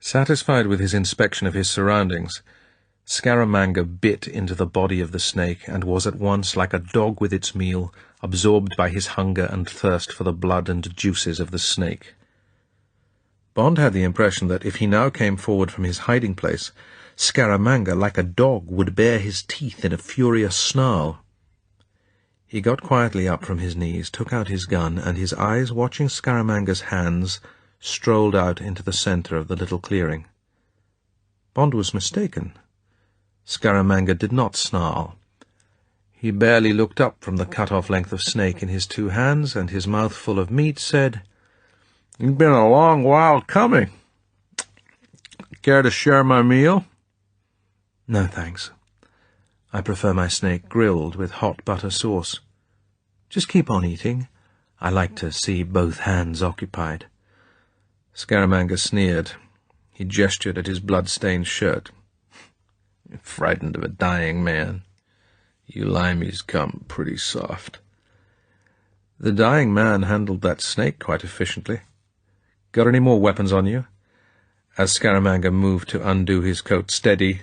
Satisfied with his inspection of his surroundings, Scaramanga bit into the body of the snake and was at once, like a dog with its meal, absorbed by his hunger and thirst for the blood and juices of the snake. Bond had the impression that if he now came forward from his hiding-place, Scaramanga, like a dog, would bare his teeth in a furious snarl. He got quietly up from his knees, took out his gun, and his eyes, watching Scaramanga's hands, strolled out into the centre of the little clearing. Bond was mistaken. Scaramanga did not snarl. He barely looked up from the cut-off length of snake in his two hands, and his mouth full of meat said, "You've been a long while coming. Care to share my meal?" "No, thanks. I prefer my snake grilled with hot butter sauce. Just keep on eating. I like to see both hands occupied." Scaramanga sneered. He gestured at his blood-stained shirt. "You're frightened of a dying man. You limeys come pretty soft." The dying man handled that snake quite efficiently. "Got any more weapons on you?" As Scaramanga moved to undo his coat, "Steady.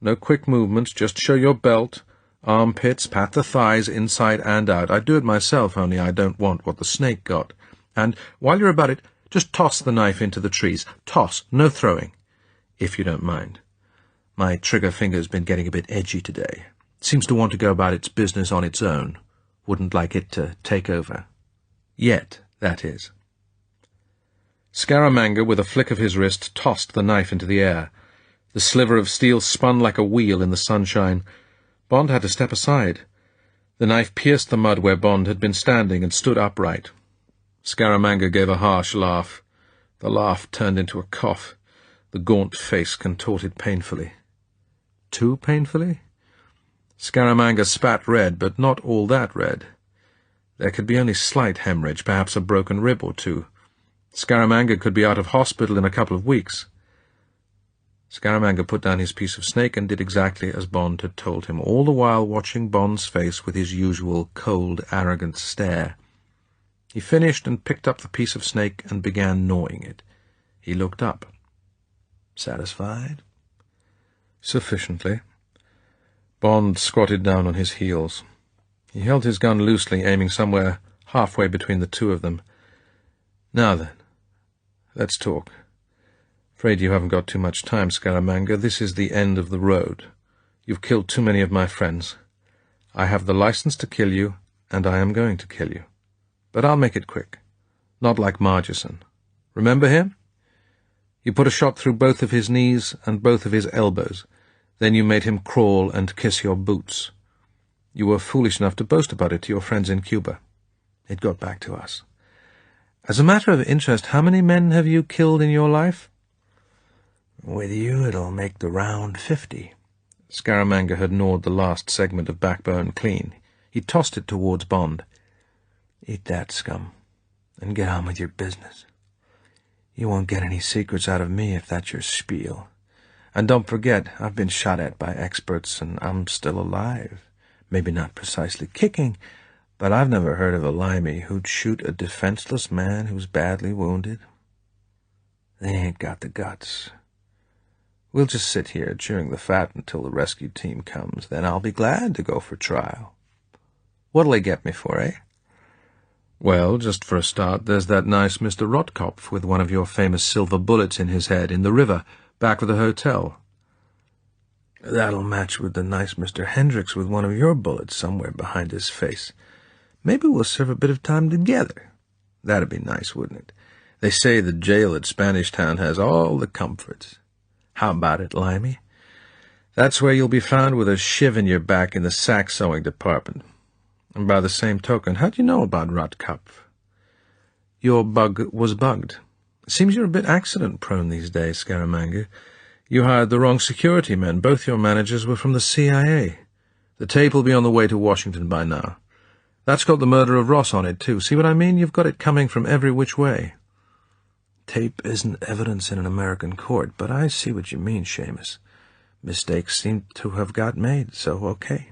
No quick movements, just show your belt, armpits, pat the thighs inside and out. I'd do it myself, only I don't want what the snake got. And while you're about it, just toss the knife into the trees. Toss, no throwing, if you don't mind. My trigger finger's been getting a bit edgy today. Seems to want to go about its business on its own. Wouldn't like it to take over. Yet, that is." Scaramanga, with a flick of his wrist, tossed the knife into the air. The sliver of steel spun like a wheel in the sunshine. Bond had to step aside. The knife pierced the mud where Bond had been standing and stood upright. Scaramanga gave a harsh laugh. The laugh turned into a cough. The gaunt face contorted painfully. Too painfully? Scaramanga spat red, but not all that red. There could be only slight hemorrhage, perhaps a broken rib or two. Scaramanga could be out of hospital in a couple of weeks. Scaramanga put down his piece of snake and did exactly as Bond had told him, all the while watching Bond's face with his usual cold, arrogant stare. He finished and picked up the piece of snake and began gnawing it. He looked up. "Satisfied?" "Sufficiently." Bond squatted down on his heels. He held his gun loosely, aiming somewhere halfway between the two of them. "Now then, let's talk. Afraid you haven't got too much time, Scaramanga. This is the end of the road. You've killed too many of my friends. I have the license to kill you, and I am going to kill you. But I'll make it quick. Not like Margeson. Remember him? You put a shot through both of his knees and both of his elbows. Then you made him crawl and kiss your boots. You were foolish enough to boast about it to your friends in Cuba. It got back to us. As a matter of interest, how many men have you killed in your life? With you, it'll make the round 50. Scaramanga had gnawed the last segment of backbone clean. He tossed it towards Bond. Eat that, scum, and get on with your business. You won't get any secrets out of me if that's your spiel. And don't forget, I've been shot at by experts, and I'm still alive. Maybe not precisely kicking, but I've never heard of a limey who'd shoot a defenseless man who's badly wounded. They ain't got the guts. We'll just sit here chewing the fat until the rescue team comes. Then I'll be glad to go for trial. What'll they get me for, eh? Well, just for a start, there's that nice Mr. Rotkopf with one of your famous silver bullets in his head in the river, back of the hotel. That'll match with the nice Mr. Hendricks with one of your bullets somewhere behind his face. Maybe we'll serve a bit of time together. That'd be nice, wouldn't it? They say the jail at Spanish Town has all the comforts. How about it, Limey? That's where you'll be found with a shiv in your back in the sack sewing department. And by the same token, how do you know about Rotkopf? Your bug was bugged. Seems you're a bit accident-prone these days, Scaramanga. You hired the wrong security men. Both your managers were from the CIA. The tape will be on the way to Washington by now. That's got the murder of Ross on it, too. See what I mean? You've got it coming from every which way. Tape isn't evidence in an American court, but I see what you mean, Seamus. Mistakes seem to have got made, so okay.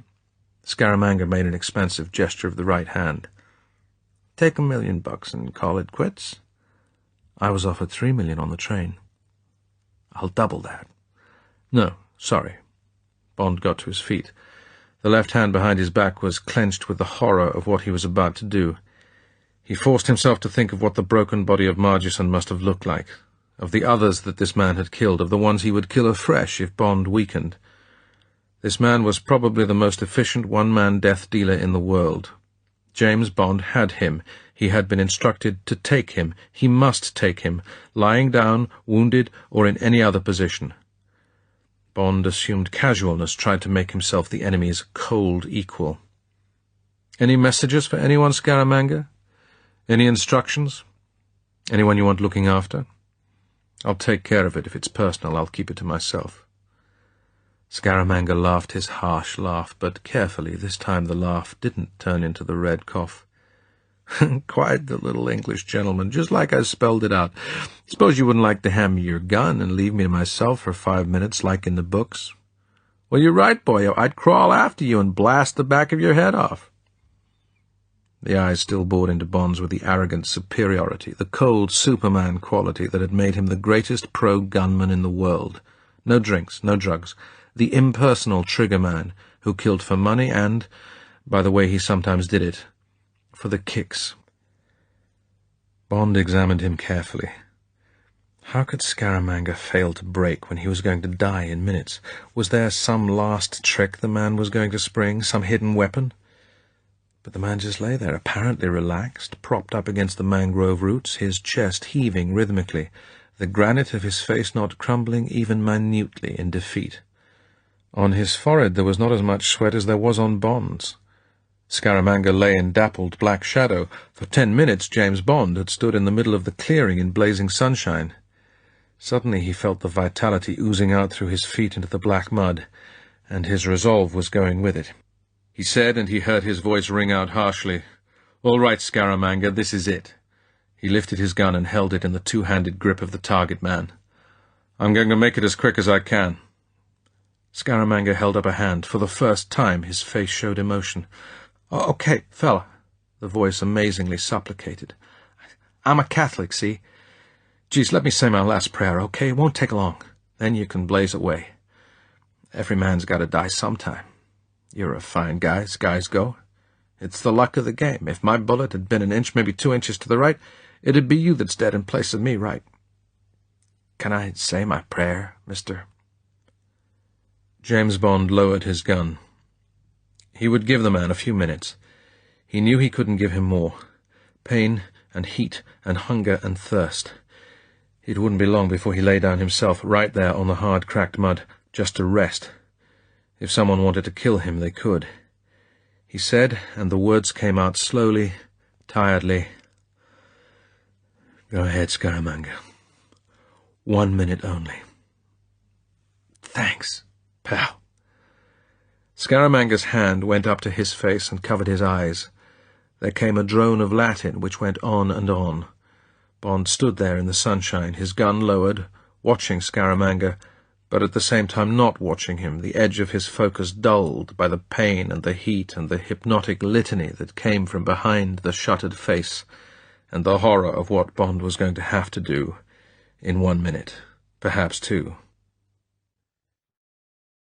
Scaramanga made an expansive gesture of the right hand. Take $1 million and call it quits. I was offered $3 million on the train. I'll double that. No, sorry. Bond got to his feet. The left hand behind his back was clenched with the horror of what he was about to do. He forced himself to think of what the broken body of Margison must have looked like, of the others that this man had killed, of the ones he would kill afresh if Bond weakened. This man was probably the most efficient one-man death dealer in the world. James Bond had him. He had been instructed to take him. He must take him, lying down, wounded, or in any other position. Bond assumed casualness, tried to make himself the enemy's cold equal. Any messages for anyone, Scaramanga? Any instructions? Anyone you want looking after? I'll take care of it. If it's personal, I'll keep it to myself. Scaramanga laughed his harsh laugh, but carefully. This time the laugh didn't turn into the red cough. Quite the little English gentleman, just like I spelled it out. Suppose you wouldn't like to hand me your gun and leave me to myself for 5 minutes, like in the books? Well, you're right, boyo. I'd crawl after you and blast the back of your head off. The eyes still bored into Bond's with the arrogant superiority, the cold Superman quality that had made him the greatest pro-gunman in the world. No drinks, no drugs. The impersonal trigger man who killed for money and, by the way he sometimes did it, for the kicks. Bond examined him carefully. How could Scaramanga fail to break when he was going to die in minutes? Was there some last trick the man was going to spring, some hidden weapon? But the man just lay there, apparently relaxed, propped up against the mangrove roots, his chest heaving rhythmically, the granite of his face not crumbling even minutely in defeat. On his forehead there was not as much sweat as there was on Bond's. Scaramanga lay in dappled black shadow. For 10 minutes James Bond had stood in the middle of the clearing in blazing sunshine. Suddenly he felt the vitality oozing out through his feet into the black mud, and his resolve was going with it. He said, and he heard his voice ring out harshly, "All right, Scaramanga, this is it." He lifted his gun and held it in the two-handed grip of the target man. "I'm going to make it as quick as I can." Scaramanga held up a hand. For the first time his face showed emotion. "Okay, fella," the voice amazingly supplicated. "I'm a Catholic, see? Geez, let me say my last prayer, okay? It won't take long. Then you can blaze away. Every man's got to die sometime. You're a fine guy as guys go. It's the luck of the game. If my bullet had been an inch, maybe 2 inches to the right, it'd be you that's dead in place of me, right? Can I say my prayer, mister?" James Bond lowered his gun. He would give the man a few minutes. He knew he couldn't give him more. Pain and heat and hunger and thirst. It wouldn't be long before he lay down himself, right there on the hard, cracked mud, just to rest. If someone wanted to kill him, they could. He said, and the words came out slowly, tiredly, Go ahead, Scaramanga. 1 minute only. Thanks, pal. Scaramanga's hand went up to his face and covered his eyes. There came a drone of Latin which went on and on. Bond stood there in the sunshine, his gun lowered, watching Scaramanga, but at the same time not watching him, the edge of his focus dulled by the pain and the heat and the hypnotic litany that came from behind the shuttered face, and the horror of what Bond was going to have to do in 1 minute, perhaps 2.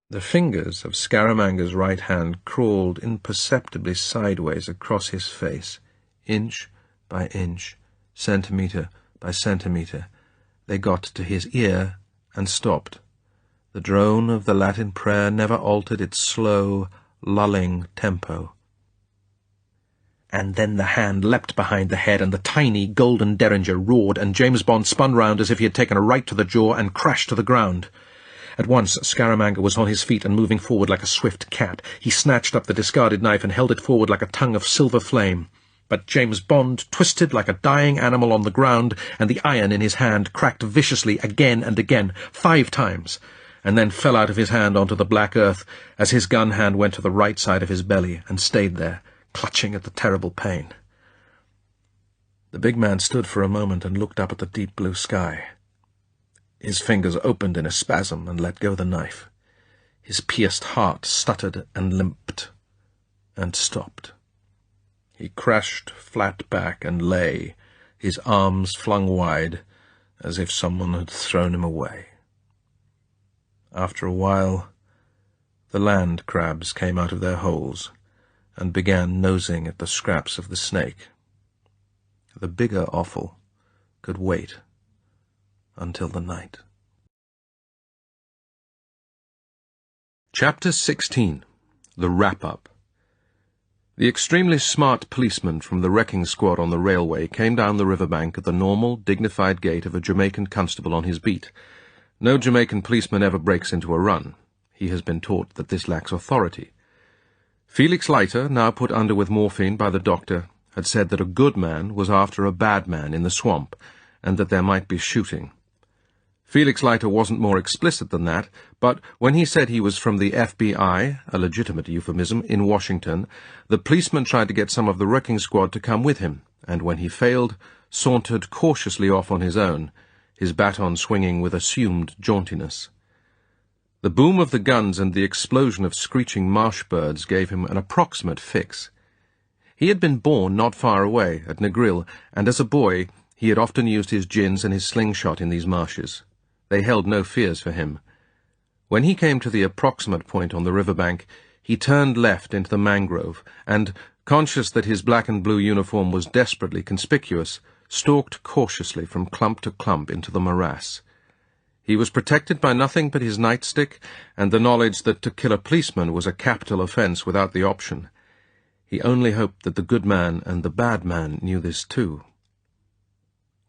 The fingers of Scaramanga's right hand crawled imperceptibly sideways across his face, inch by inch, centimetre by centimetre. They got to his ear and stopped. The drone of the Latin prayer never altered its slow, lulling tempo. And then the hand leapt behind the head, and the tiny golden derringer roared, and James Bond spun round as if he had taken a right to the jaw and crashed to the ground. At once Scaramanga was on his feet and moving forward like a swift cat. He snatched up the discarded knife and held it forward like a tongue of silver flame. But James Bond twisted like a dying animal on the ground, and the iron in his hand cracked viciously again and again, 5 times, and then fell out of his hand onto the black earth as his gun hand went to the right side of his belly and stayed there, clutching at the terrible pain. The big man stood for a moment and looked up at the deep blue sky. His fingers opened in a spasm and let go the knife. His pierced heart stuttered and limped, and stopped. He crashed flat back and lay, his arms flung wide, as if someone had thrown him away. After a while, the land crabs came out of their holes and began nosing at the scraps of the snake. The bigger offal could wait until the night. Chapter 16. The Wrap-Up. The extremely smart policeman from the wrecking squad on the railway came down the riverbank at the normal, dignified gait of a Jamaican constable on his beat. No Jamaican policeman ever breaks into a run. He has been taught that this lacks authority. Felix Leiter, now put under with morphine by the doctor, had said that a good man was after a bad man in the swamp, and that there might be shooting. Felix Leiter wasn't more explicit than that, but when he said he was from the FBI, a legitimate euphemism, in Washington, the policeman tried to get some of the wrecking squad to come with him, and when he failed, sauntered cautiously off on his own, his baton swinging with assumed jauntiness. The boom of the guns and the explosion of screeching marsh birds gave him an approximate fix. He had been born not far away, at Negril, and as a boy he had often used his gins and his slingshot in these marshes. They held no fears for him. When he came to the approximate point on the riverbank, he turned left into the mangrove, and, conscious that his black and blue uniform was desperately conspicuous, stalked cautiously from clump to clump into the morass. He was protected by nothing but his nightstick and the knowledge that to kill a policeman was a capital offence without the option. He only hoped that the good man and the bad man knew this too.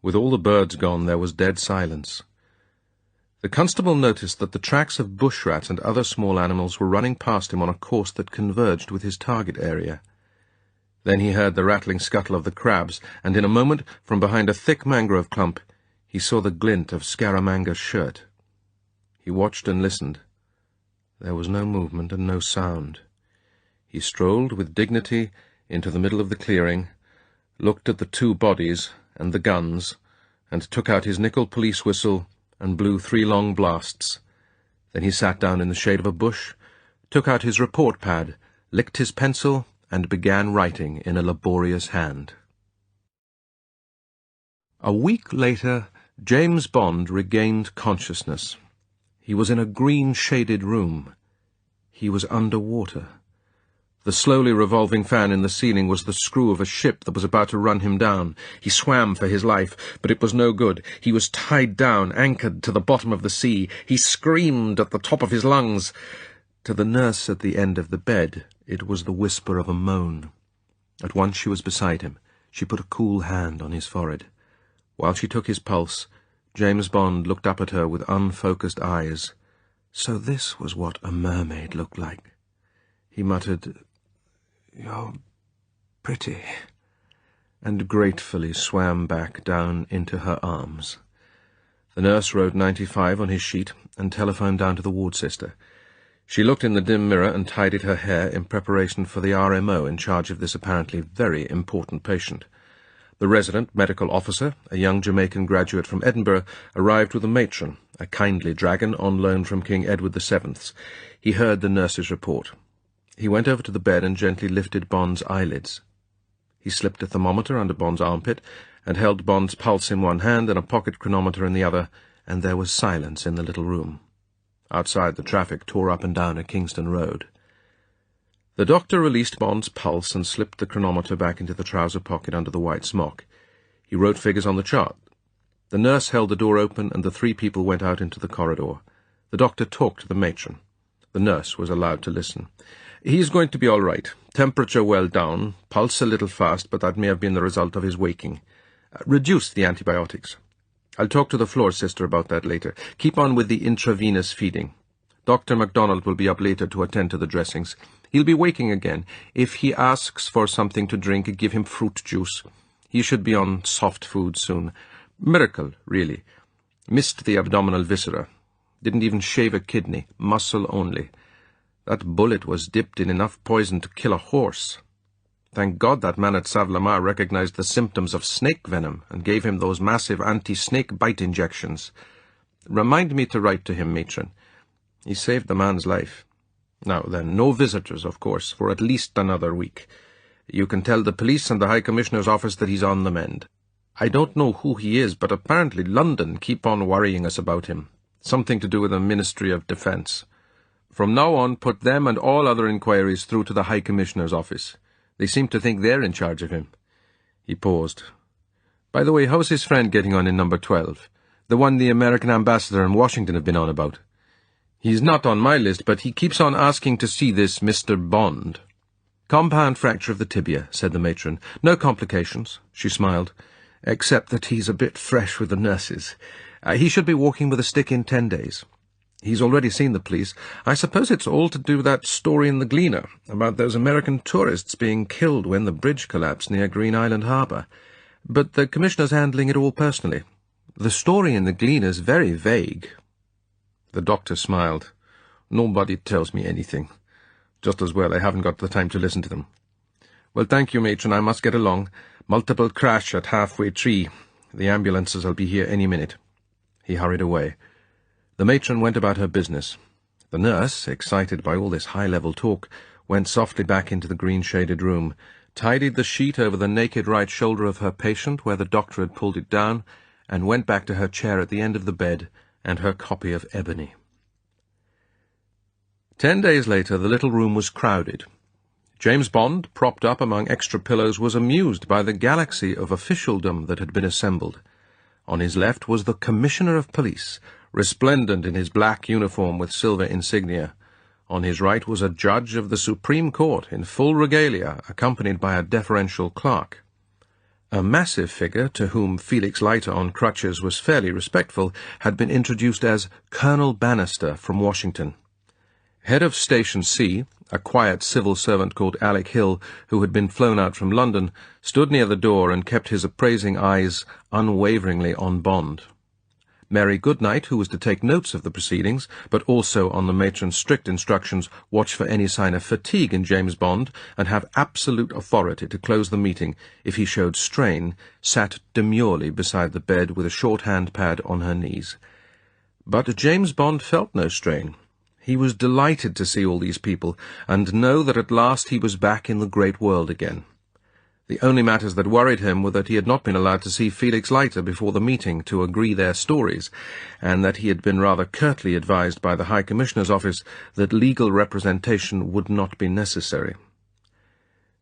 With all the birds gone, there was dead silence. The constable noticed that the tracks of bushrats and other small animals were running past him on a course that converged with his target area. Then he heard the rattling scuttle of the crabs, and in a moment, from behind a thick mangrove clump, he saw the glint of Scaramanga's shirt. He watched and listened. There was no movement and no sound. He strolled with dignity into the middle of the clearing, looked at the 2 bodies and the guns, and took out his nickel police whistle and blew 3 long blasts. Then he sat down in the shade of a bush, took out his report pad, licked his pencil, and began writing in a laborious hand. A week later, James Bond regained consciousness. He was in a green-shaded room. He was under water. The slowly revolving fan in the ceiling was the screw of a ship that was about to run him down. He swam for his life, but it was no good. He was tied down, anchored to the bottom of the sea. He screamed at the top of his lungs. To the nurse at the end of the bed, it was the whisper of a moan. At once she was beside him. She put a cool hand on his forehead. While she took his pulse, James Bond looked up at her with unfocused eyes. So this was what a mermaid looked like. He muttered, "You're pretty." and gratefully swam back down into her arms. The nurse wrote 95 on his sheet and telephoned down to the ward sister. She looked in the dim mirror and tidied her hair in preparation for the RMO in charge of this apparently very important patient. The resident medical officer, a young Jamaican graduate from Edinburgh, arrived with a matron, a kindly dragon on loan from King Edward VII. He heard the nurse's report. He went over to the bed and gently lifted Bond's eyelids. He slipped a thermometer under Bond's armpit and held Bond's pulse in one hand and a pocket chronometer in the other, and there was silence in the little room. Outside, the traffic tore up and down a Kingston road. The doctor released Bond's pulse and slipped the chronometer back into the trouser pocket under the white smock. He wrote figures on the chart. The nurse held the door open, and the three people went out into the corridor. The doctor talked to the matron. The nurse was allowed to listen. "He's going to be all right. Temperature well down, pulse a little fast, but that may have been the result of his waking. Reduce the antibiotics. I'll talk to the floor sister about that later. Keep on with the intravenous feeding. Dr. MacDonald will be up later to attend to the dressings. He'll be waking again. If he asks for something to drink, give him fruit juice. He should be on soft food soon. Miracle, really. Missed the abdominal viscera. Didn't even shave a kidney. Muscle only. That bullet was dipped in enough poison to kill a horse. Thank God that man at Savlamar recognized the symptoms of snake venom and gave him those massive anti-snake bite injections. Remind me to write to him, matron. He saved the man's life. Now then, no visitors, of course, for at least another week. You can tell the police and the High Commissioner's office that he's on the mend. I don't know who he is, but apparently London keep on worrying us about him. Something to do with the Ministry of Defence. From now on, put them and all other inquiries through to the High Commissioner's office. They seem to think they're in charge of him." He paused. "By the way, how's his friend getting on in number 12? The one the American ambassador and Washington have been on about? He's not on my list, but he keeps on asking to see this Mr. Bond." "Compound fracture of the tibia," said the matron. "No complications." She smiled. "Except that he's a bit fresh with the nurses. He should be walking with a stick in 10 days. He's already seen the police. I suppose it's all to do with that story in the Gleaner about those American tourists being killed when the bridge collapsed near Green Island Harbour. But the Commissioner's handling it all personally. The story in the Gleaner's very vague." The doctor smiled. "Nobody tells me anything. Just as well I haven't got the time to listen to them. Well, thank you, matron. I must get along. Multiple crash at Halfway Tree. The ambulances will be here any minute." He hurried away. The matron went about her business. The nurse, excited by all this high-level talk, went softly back into the green-shaded room, tidied the sheet over the naked right shoulder of her patient where the doctor had pulled it down, and went back to her chair at the end of the bed and her copy of Ebony. 10 days later, the little room was crowded. James Bond, propped up among extra pillows, was amused by the galaxy of officialdom that had been assembled. On his left was the Commissioner of Police, resplendent in his black uniform with silver insignia. On his right was a judge of the Supreme Court in full regalia, accompanied by a deferential clerk. A massive figure, to whom Felix Leiter on crutches was fairly respectful, had been introduced as Colonel Bannister from Washington. Head of Station C, a quiet civil servant called Alec Hill, who had been flown out from London, stood near the door and kept his appraising eyes unwaveringly on Bond. Mary Goodnight, who was to take notes of the proceedings, but also, on the matron's strict instructions, watch for any sign of fatigue in James Bond, and have absolute authority to close the meeting if he showed strain, sat demurely beside the bed with a shorthand pad on her knees. But James Bond felt no strain. He was delighted to see all these people, and know that at last he was back in the great world again. The only matters that worried him were that he had not been allowed to see Felix Leiter before the meeting to agree their stories, and that he had been rather curtly advised by the High Commissioner's office that legal representation would not be necessary.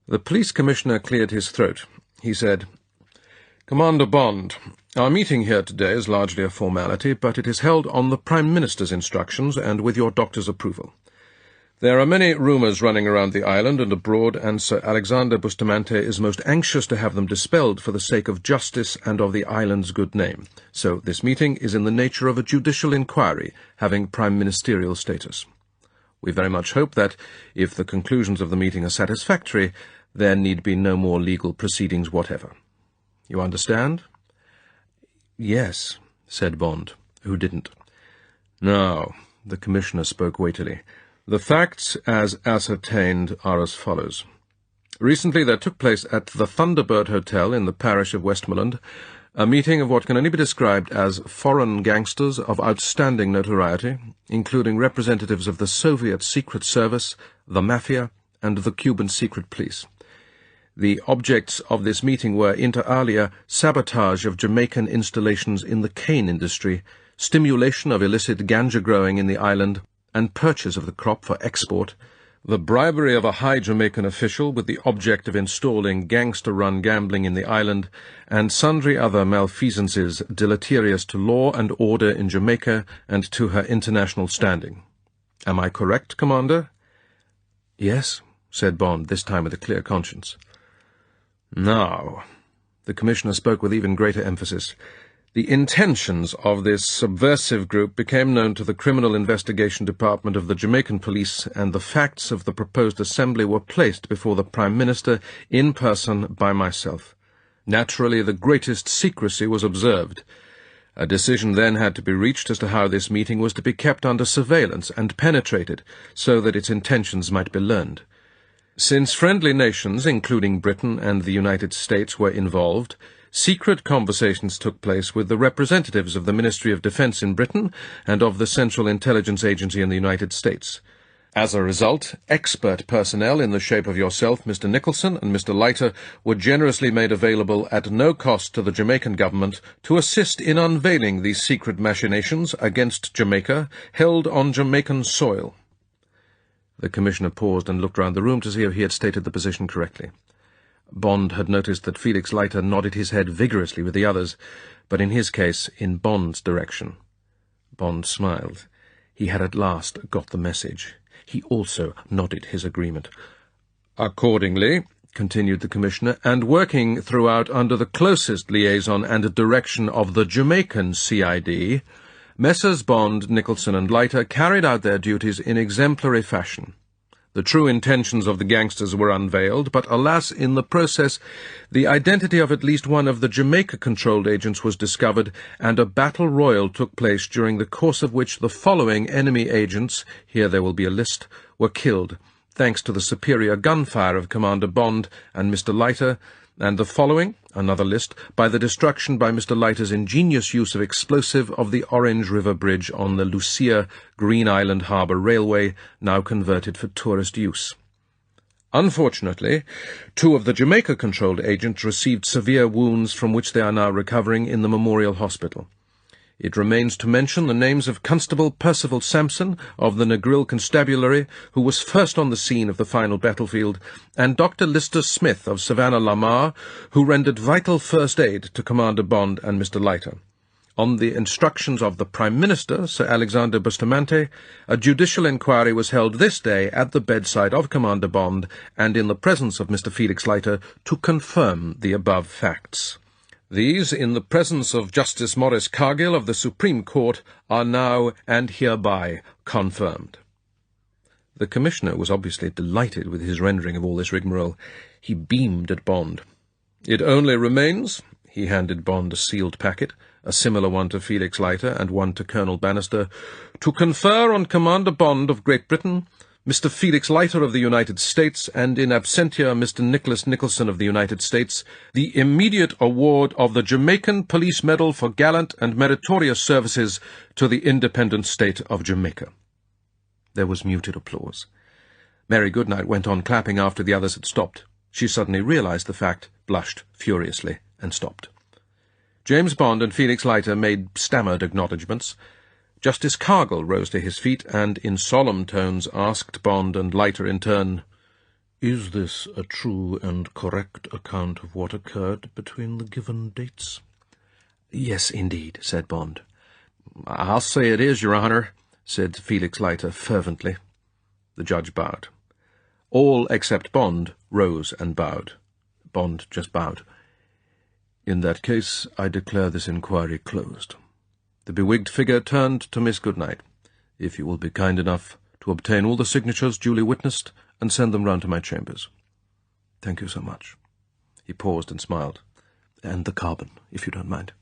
The police commissioner cleared his throat. He said, "Commander Bond, our meeting here today is largely a formality, but it is held on the Prime Minister's instructions and with your doctor's approval. There are many rumours running around the island and abroad, and Sir Alexander Bustamante is most anxious to have them dispelled for the sake of justice and of the island's good name. So this meeting is in the nature of a judicial inquiry, having prime ministerial status. We very much hope that, if the conclusions of the meeting are satisfactory, there need be no more legal proceedings whatever. You understand?" "Yes," said Bond, who didn't. "Now," the Commissioner spoke weightily, "the facts as ascertained are as follows. Recently there took place at the Thunderbird Hotel in the parish of Westmoreland a meeting of what can only be described as foreign gangsters of outstanding notoriety, including representatives of the Soviet Secret Service, the Mafia, and the Cuban Secret Police. The objects of this meeting were, inter alia, sabotage of Jamaican installations in the cane industry, stimulation of illicit ganja growing in the island, and purchase of the crop for export, the bribery of a high Jamaican official with the object of installing gangster-run gambling in the island, and sundry other malfeasances deleterious to law and order in Jamaica and to her international standing. Am I correct, Commander?" "Yes," said Bond, this time with a clear conscience. "Now," the Commissioner spoke with even greater emphasis, "the intentions of this subversive group became known to the Criminal Investigation Department of the Jamaican Police, and the facts of the proposed assembly were placed before the Prime Minister in person by myself. Naturally, the greatest secrecy was observed. A decision then had to be reached as to how this meeting was to be kept under surveillance and penetrated, so that its intentions might be learned. Since friendly nations, including Britain and the United States, were involved, secret conversations took place with the representatives of the Ministry of Defence in Britain and of the Central Intelligence Agency in the United States. As a result, expert personnel in the shape of yourself, Mr. Nicholson, and Mr. Leiter were generously made available at no cost to the Jamaican government to assist in unveiling these secret machinations against Jamaica, held on Jamaican soil." The Commissioner paused and looked round the room to see if he had stated the position correctly. Bond had noticed that Felix Leiter nodded his head vigorously with the others, but in his case in Bond's direction. Bond smiled. He had at last got the message. He also nodded his agreement. "Accordingly," continued the Commissioner, "and working throughout under the closest liaison and direction of the Jamaican CID, Messrs. Bond, Nicholson, and Leiter carried out their duties in exemplary fashion. The true intentions of the gangsters were unveiled, but alas, in the process, the identity of at least one of the Jamaica-controlled agents was discovered, and a battle royal took place during the course of which the following enemy agents, here there will be a list, were killed, thanks to the superior gunfire of Commander Bond and Mr. Leiter, and the following, another list, by the destruction by Mr. Leiter's ingenious use of explosive of the Orange River Bridge on the Lucia Green Island Harbour Railway, now converted for tourist use. Unfortunately, 2 of the Jamaica-controlled agents received severe wounds from which they are now recovering in the Memorial Hospital. It remains to mention the names of Constable Percival Sampson of the Negril Constabulary, who was first on the scene of the final battlefield, and Dr. Lister Smith of Savannah Lamar, who rendered vital first aid to Commander Bond and Mr. Leiter. On the instructions of the Prime Minister, Sir Alexander Bustamante, a judicial inquiry was held this day at the bedside of Commander Bond and in the presence of Mr. Felix Leiter to confirm the above facts. These, in the presence of Justice Maurice Cargill of the Supreme Court, are now and hereby confirmed." The Commissioner was obviously delighted with his rendering of all this rigmarole. He beamed at Bond. "It only remains," he handed Bond a sealed packet, a similar one to Felix Leiter and one to Colonel Bannister, "to confer on Commander Bond of Great Britain, Mr. Felix Leiter of the United States, and in absentia Mr. Nicholas Nicholson of the United States, the immediate award of the Jamaican Police Medal for gallant and meritorious services to the independent state of Jamaica." There was muted applause. Mary Goodnight went on clapping after the others had stopped. She suddenly realized the fact, blushed furiously, and stopped. James Bond and Felix Leiter made stammered acknowledgments. Justice Cargill rose to his feet and, in solemn tones, asked Bond and Leiter in turn, "Is this a true and correct account of what occurred between the given dates?" "Yes, indeed," said Bond. "I'll say it is, Your Honour," said Felix Leiter fervently. The judge bowed. All except Bond rose and bowed. Bond just bowed. "In that case, I declare this inquiry closed." The bewigged figure turned to Miss Goodnight. "If you will be kind enough to obtain all the signatures duly witnessed and send them round to my chambers." "Thank you so much." He paused and smiled. And the carbon, if you don't mind.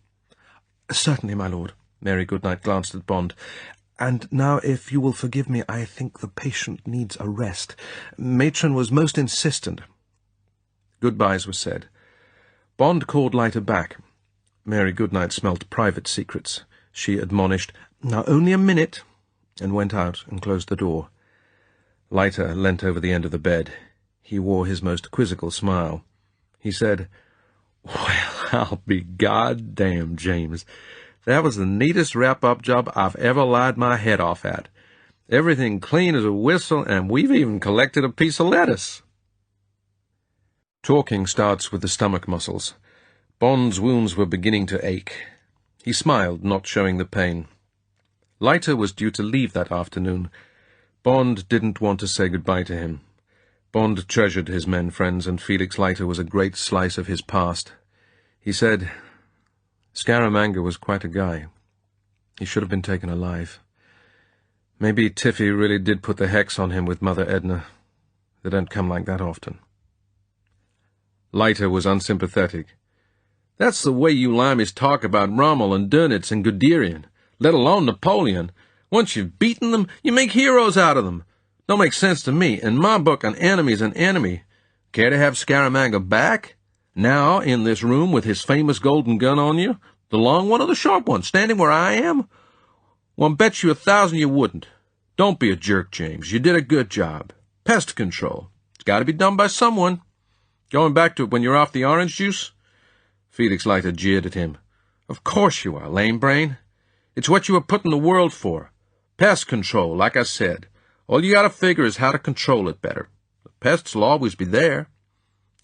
Certainly, my lord. Mary Goodnight glanced at Bond. And now, if you will forgive me, I think the patient needs a rest. Matron was most insistent. Goodbyes were said. Bond called Leiter back. Mary Goodnight smelt private secrets. She admonished, "Now only a minute," and went out and closed the door. Leiter leant over the end of the bed. He wore his most quizzical smile. He said, "Well, I'll be goddamned, James. That was the neatest wrap-up job I've ever lied my head off at. Everything clean as a whistle, and we've even collected a piece of lettuce." Talking starts with the stomach muscles. Bond's wounds were beginning to ache. He smiled, not showing the pain. Leiter was due to leave that afternoon. Bond didn't want to say goodbye to him. Bond treasured his men friends, and Felix Leiter was a great slice of his past. He said, "Scaramanga was quite a guy. He should have been taken alive. Maybe Tiffy really did put the hex on him with Mother Edna. They don't come like that often." Leiter was unsympathetic. "That's the way you limeys talk about Rommel and Dönitz and Guderian, let alone Napoleon. Once you've beaten them, you make heroes out of them. Don't make sense to me. In my book, an enemy's an enemy. Care to have Scaramanga back? Now, in this room with his famous golden gun on you? The long one or the short one, standing where I am? Well, bet you 1,000 you wouldn't. Don't be a jerk, James. You did a good job. Pest control. It's got to be done by someone. Going back to it when you're off the orange juice?" Felix Leiter jeered at him. "Of course you are, lame brain. It's what you were put in the world for. Pest control, like I said. All you gotta figure is how to control it better. The pests will always be there.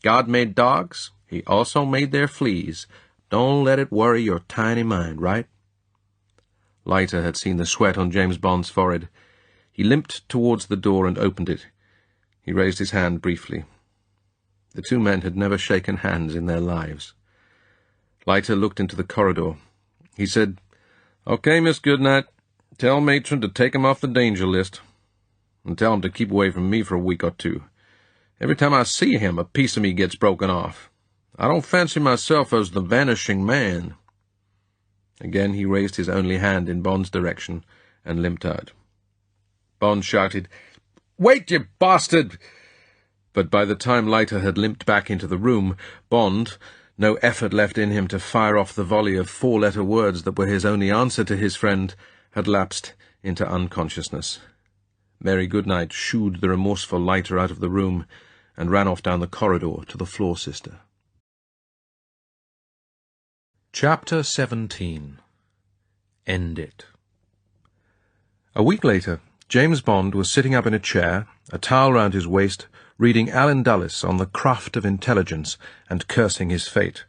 God made dogs. He also made their fleas. Don't let it worry your tiny mind, right?" Leiter had seen the sweat on James Bond's forehead. He limped towards the door and opened it. He raised his hand briefly. The two men had never shaken hands in their lives. Leiter looked into the corridor. He said, "Okay, Miss Goodnight, tell Matron to take him off the danger list. And tell him to keep away from me for a week or two. Every time I see him, a piece of me gets broken off. I don't fancy myself as the vanishing man." Again he raised his only hand in Bond's direction and limped out. Bond shouted, "Wait, you bastard!" But by the time Leiter had limped back into the room, Bond, no effort left in him to fire off the volley of 4-letter words that were his only answer to his friend, had lapsed into unconsciousness. Mary Goodnight shooed the remorseful Leiter out of the room and ran off down the corridor to the floor sister. Chapter 17. End It. A week later, James Bond was sitting up in a chair, a towel round his waist, reading Alan Dulles on the craft of intelligence and cursing his fate.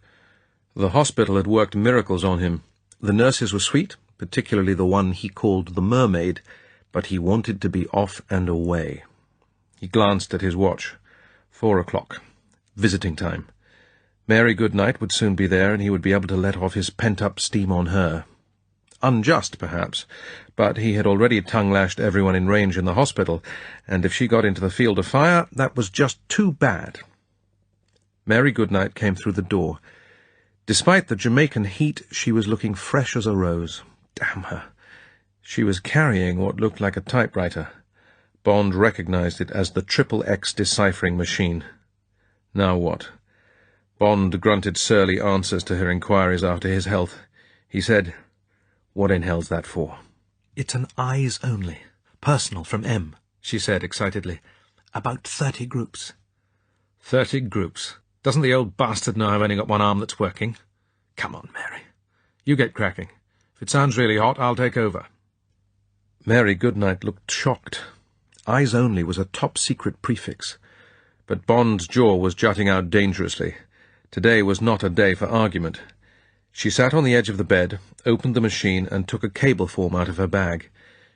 The hospital had worked miracles on him. The nurses were sweet, particularly the one he called the mermaid, but he wanted to be off and away. He glanced at his watch. 4 o'clock. Visiting time. Mary Goodnight would soon be there, and he would be able to let off his pent-up steam on her. Unjust, perhaps, but he had already tongue-lashed everyone in range in the hospital, and if she got into the field of fire, that was just too bad. Mary Goodnight came through the door. Despite the Jamaican heat, she was looking fresh as a rose. Damn her. She was carrying what looked like a typewriter. Bond recognized it as the XXX deciphering machine. Now what? Bond grunted surly answers to her inquiries after his health. He said, "What in hell's that for?" "It's an eyes only. Personal from M," she said excitedly. "About 30 groups. 30 groups. Doesn't the old bastard know I've only got one arm that's working? Come on, Mary. You get cracking. If it sounds really hot, I'll take over." Mary Goodnight looked shocked. Eyes only was a top-secret prefix. But Bond's jaw was jutting out dangerously. Today was not a day for argument. She sat on the edge of the bed, opened the machine, and took a cable form out of her bag.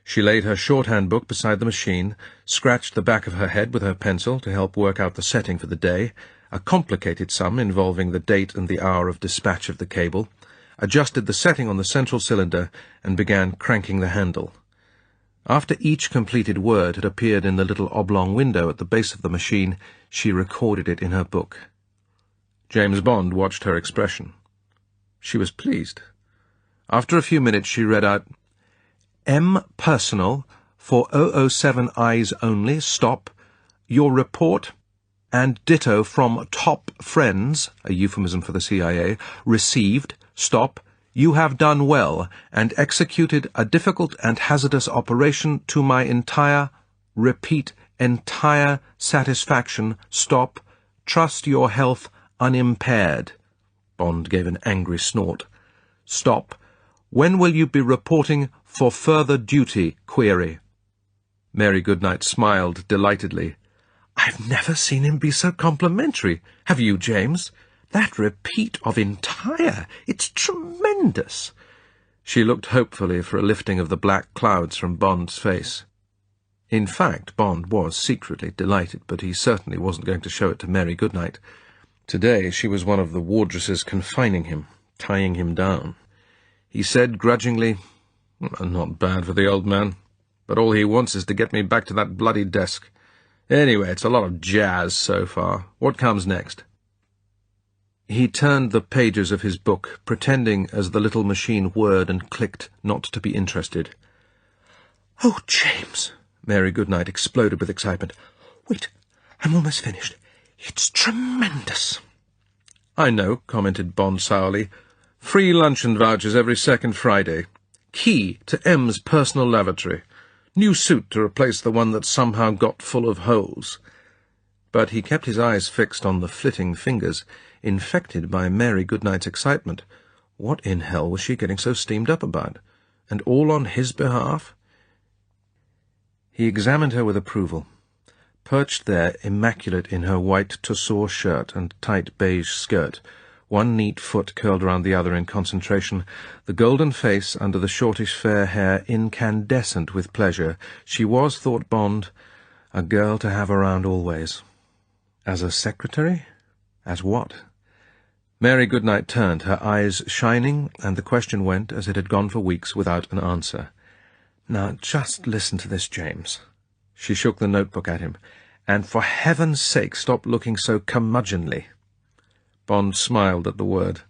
She laid her shorthand book beside the machine, scratched the back of her head with her pencil to help work out the setting for the day, a complicated sum involving the date and the hour of dispatch of the cable, adjusted the setting on the central cylinder, and began cranking the handle. After each completed word had appeared in the little oblong window at the base of the machine, she recorded it in her book. James Bond watched her expression. She was pleased. After a few minutes she read out, M. Personal, for 007 eyes only, stop, your report, and ditto from top friends, a euphemism for the CIA, received, stop, you have done well, and executed a difficult and hazardous operation to my entire, repeat, entire satisfaction, stop, trust your health unimpaired. Bond gave an angry snort. Stop. When will you be reporting for further duty, query? Mary Goodnight smiled delightedly. I've never seen him be so complimentary. Have you, James? That repeat of entire, it's tremendous. She looked hopefully for a lifting of the black clouds from Bond's face. In fact, Bond was secretly delighted, but he certainly wasn't going to show it to Mary Goodnight. Today she was one of the wardresses confining him, tying him down. He said grudgingly, Not bad for the old man, but all he wants is to get me back to that bloody desk. Anyway, it's a lot of jazz so far. What comes next? He turned the pages of his book, pretending as the little machine whirred and clicked not to be interested. Oh, James! Mary Goodnight exploded with excitement. Wait, I'm almost finished. It's tremendous. I know, commented Bond sourly. Free luncheon vouchers every second Friday. Key to M's personal lavatory. New suit to replace the one that somehow got full of holes. But he kept his eyes fixed on the flitting fingers, infected by Mary Goodnight's excitement. What in hell was she getting so steamed up about? And all on his behalf? He examined her with approval. Perched there, immaculate in her white tussore shirt and tight beige skirt, one neat foot curled round the other in concentration, the golden face under the shortish fair hair incandescent with pleasure, she was, thought Bond, a girl to have around always. As a secretary? As what? Mary Goodnight turned, her eyes shining, and the question went, as it had gone for weeks, without an answer. Now, just listen to this, James. She shook the notebook at him. And for heaven's sake, stop looking so curmudgeonly. Bond smiled at the word.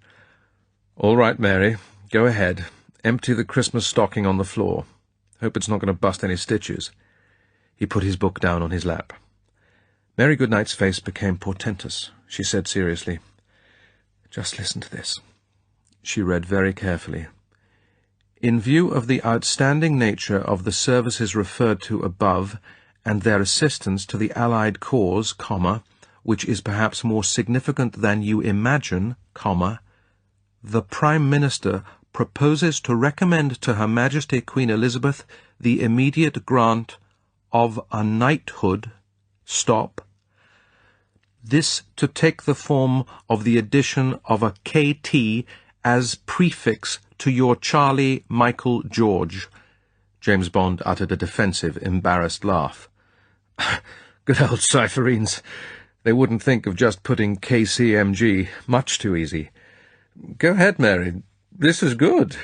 All right, Mary, go ahead. Empty the Christmas stocking on the floor. Hope it's not going to bust any stitches. He put his book down on his lap. Mary Goodnight's face became portentous. She said seriously, Just listen to this. She read very carefully. In view of the outstanding nature of the services referred to above, and their assistance to the Allied cause, which is perhaps more significant than you imagine, the Prime Minister proposes to recommend to Her Majesty Queen Elizabeth the immediate grant of a knighthood, this to take the form of the addition of a KT as prefix to your Charlie Michael George. James Bond uttered a defensive, embarrassed laugh. Good old Cypherines. They wouldn't think of just putting KCMG. Much too easy. Go ahead, Mary. This is good.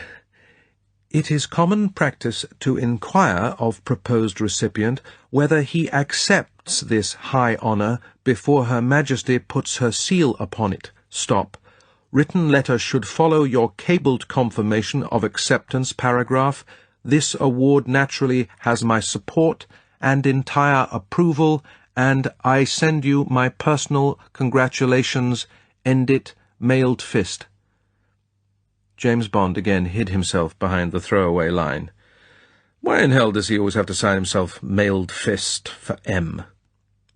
It is common practice to inquire of proposed recipient whether he accepts this high honour before Her Majesty puts her seal upon it. Written letter should follow your cabled confirmation of acceptance paragraph. This award naturally has my support and entire approval, and I send you my personal congratulations. End it, mailed fist. James Bond again hid himself behind the throwaway line. Why in hell does he always have to sign himself mailed fist for M?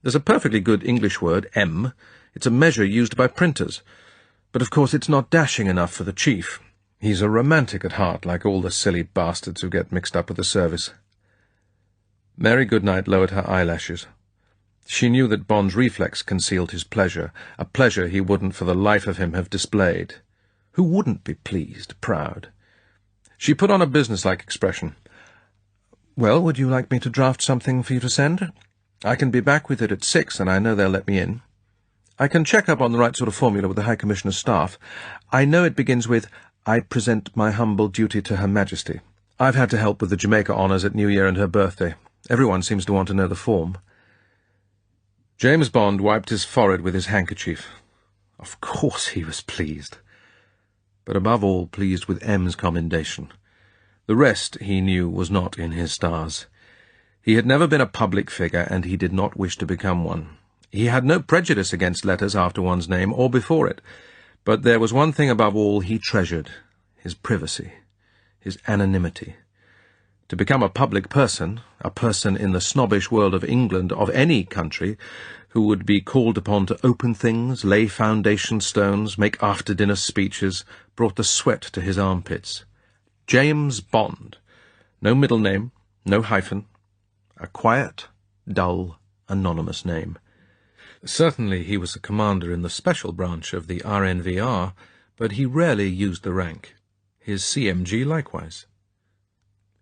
There's a perfectly good English word, M. It's a measure used by printers. But of course it's not dashing enough for the chief. He's a romantic at heart, like all the silly bastards who get mixed up with the service. Mary Goodnight lowered her eyelashes. She knew that Bond's reflex concealed his pleasure, a pleasure he wouldn't for the life of him have displayed. Who wouldn't be pleased, proud? She put on a businesslike expression. Well, would you like me to draft something for you to send? I can be back with it at 6, and I know they'll let me in. I can check up on the right sort of formula with the High Commissioner's staff. I know it begins with, I present my humble duty to Her Majesty. I've had to help with the Jamaica honours at New Year and her birthday. Everyone seems to want to know the form. James Bond wiped his forehead with his handkerchief. Of course he was pleased. but above all pleased with M's commendation. The rest, he knew, was not in his stars. He had never been a public figure, and he did not wish to become one. He had no prejudice against letters after one's name, or before it, but there was one thing above all he treasured: his privacy, his anonymity. To become a public person, a person in the snobbish world of England, of any country, who would be called upon to open things, lay foundation stones, make after-dinner speeches, brought the sweat to his armpits. James Bond. No middle name, no hyphen. A quiet, dull, anonymous name. Certainly he was a commander in the special branch of the RNVR, but he rarely used the rank. His CMG likewise.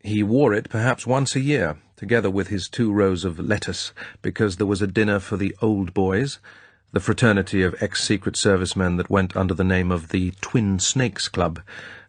He wore it perhaps once a year, together with his 2 rows of lettuce, because there was a dinner for the Old Boys, the fraternity of ex-Secret Servicemen that went under the name of the Twin Snakes Club,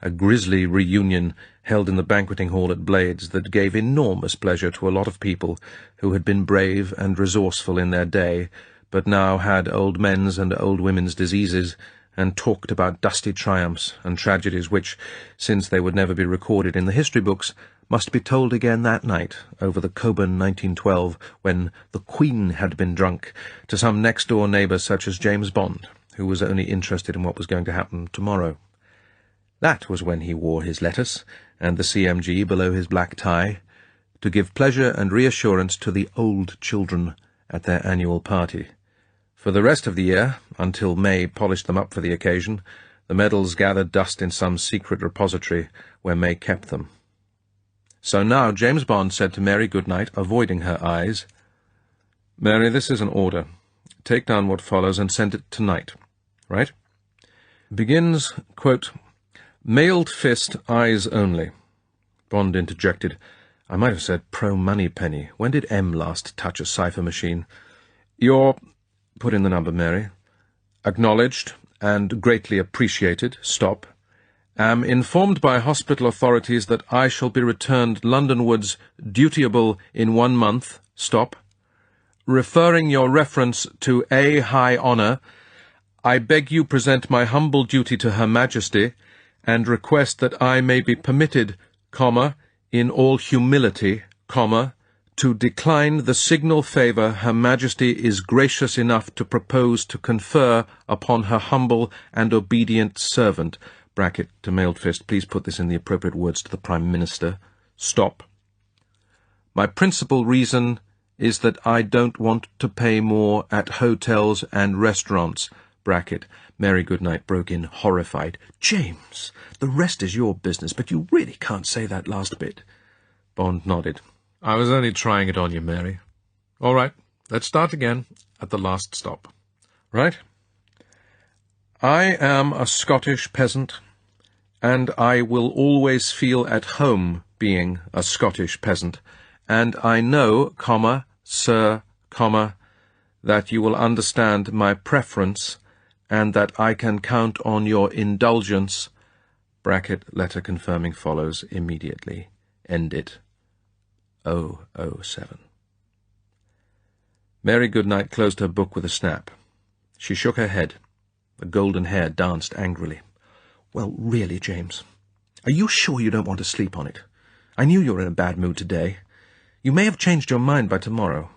a grisly reunion held in the banqueting hall at Blades that gave enormous pleasure to a lot of people who had been brave and resourceful in their day, but now had old men's and old women's diseases, and talked about dusty triumphs and tragedies which, since they would never be recorded in the history books, must be told again that night over the Coburn 1912, when the Queen had been drunk, to some next-door neighbour such as James Bond, who was only interested in what was going to happen tomorrow. That was when he wore his lettuce, and the CMG below his black tie, to give pleasure and reassurance to the old children at their annual party. For the rest of the year, until May polished them up for the occasion, the medals gathered dust in some secret repository where May kept them. So now James Bond said to Mary Goodnight, avoiding her eyes, "Mary, this is an order. Take down what follows and send it tonight. Right? Begins, quote, 'Mailed fist, eyes only.'" Bond interjected, "I might have said pro-money-penny. When did M last touch a cipher machine? Your—" Put in the number, Mary. "Acknowledged and greatly appreciated. Stop. Am informed by hospital authorities that I shall be returned Londonwards dutiable in 1 month. Stop. Referring your reference to A. High Honour, I beg you present my humble duty to Her Majesty, and request that I may be permitted, comma, in all humility, comma, to decline the signal favour Her Majesty is gracious enough to propose to confer upon her humble and obedient servant," bracket to mailed fist, please put this in the appropriate words to the Prime Minister. Stop. "My principal reason is that I don't want to pay more at hotels and restaurants," bracket. Mary Goodnight broke in, horrified. "James, the rest is your business, but you really can't say that last bit." Bond nodded. "I was only trying it on you, Mary. All right, let's start again at the last stop. Right? I am a Scottish peasant, and I will always feel at home being a Scottish peasant, and I know, comma, sir, comma, that you will understand my preference, and that I can count on your indulgence, bracket, letter confirming follows immediately. End it. 007. Mary Goodnight closed her book with a snap. She shook her head. The golden hair danced angrily. "Well, really, James, are you sure you don't want to sleep on it? I knew you were in a bad mood today. You may have changed your mind by tomorrow.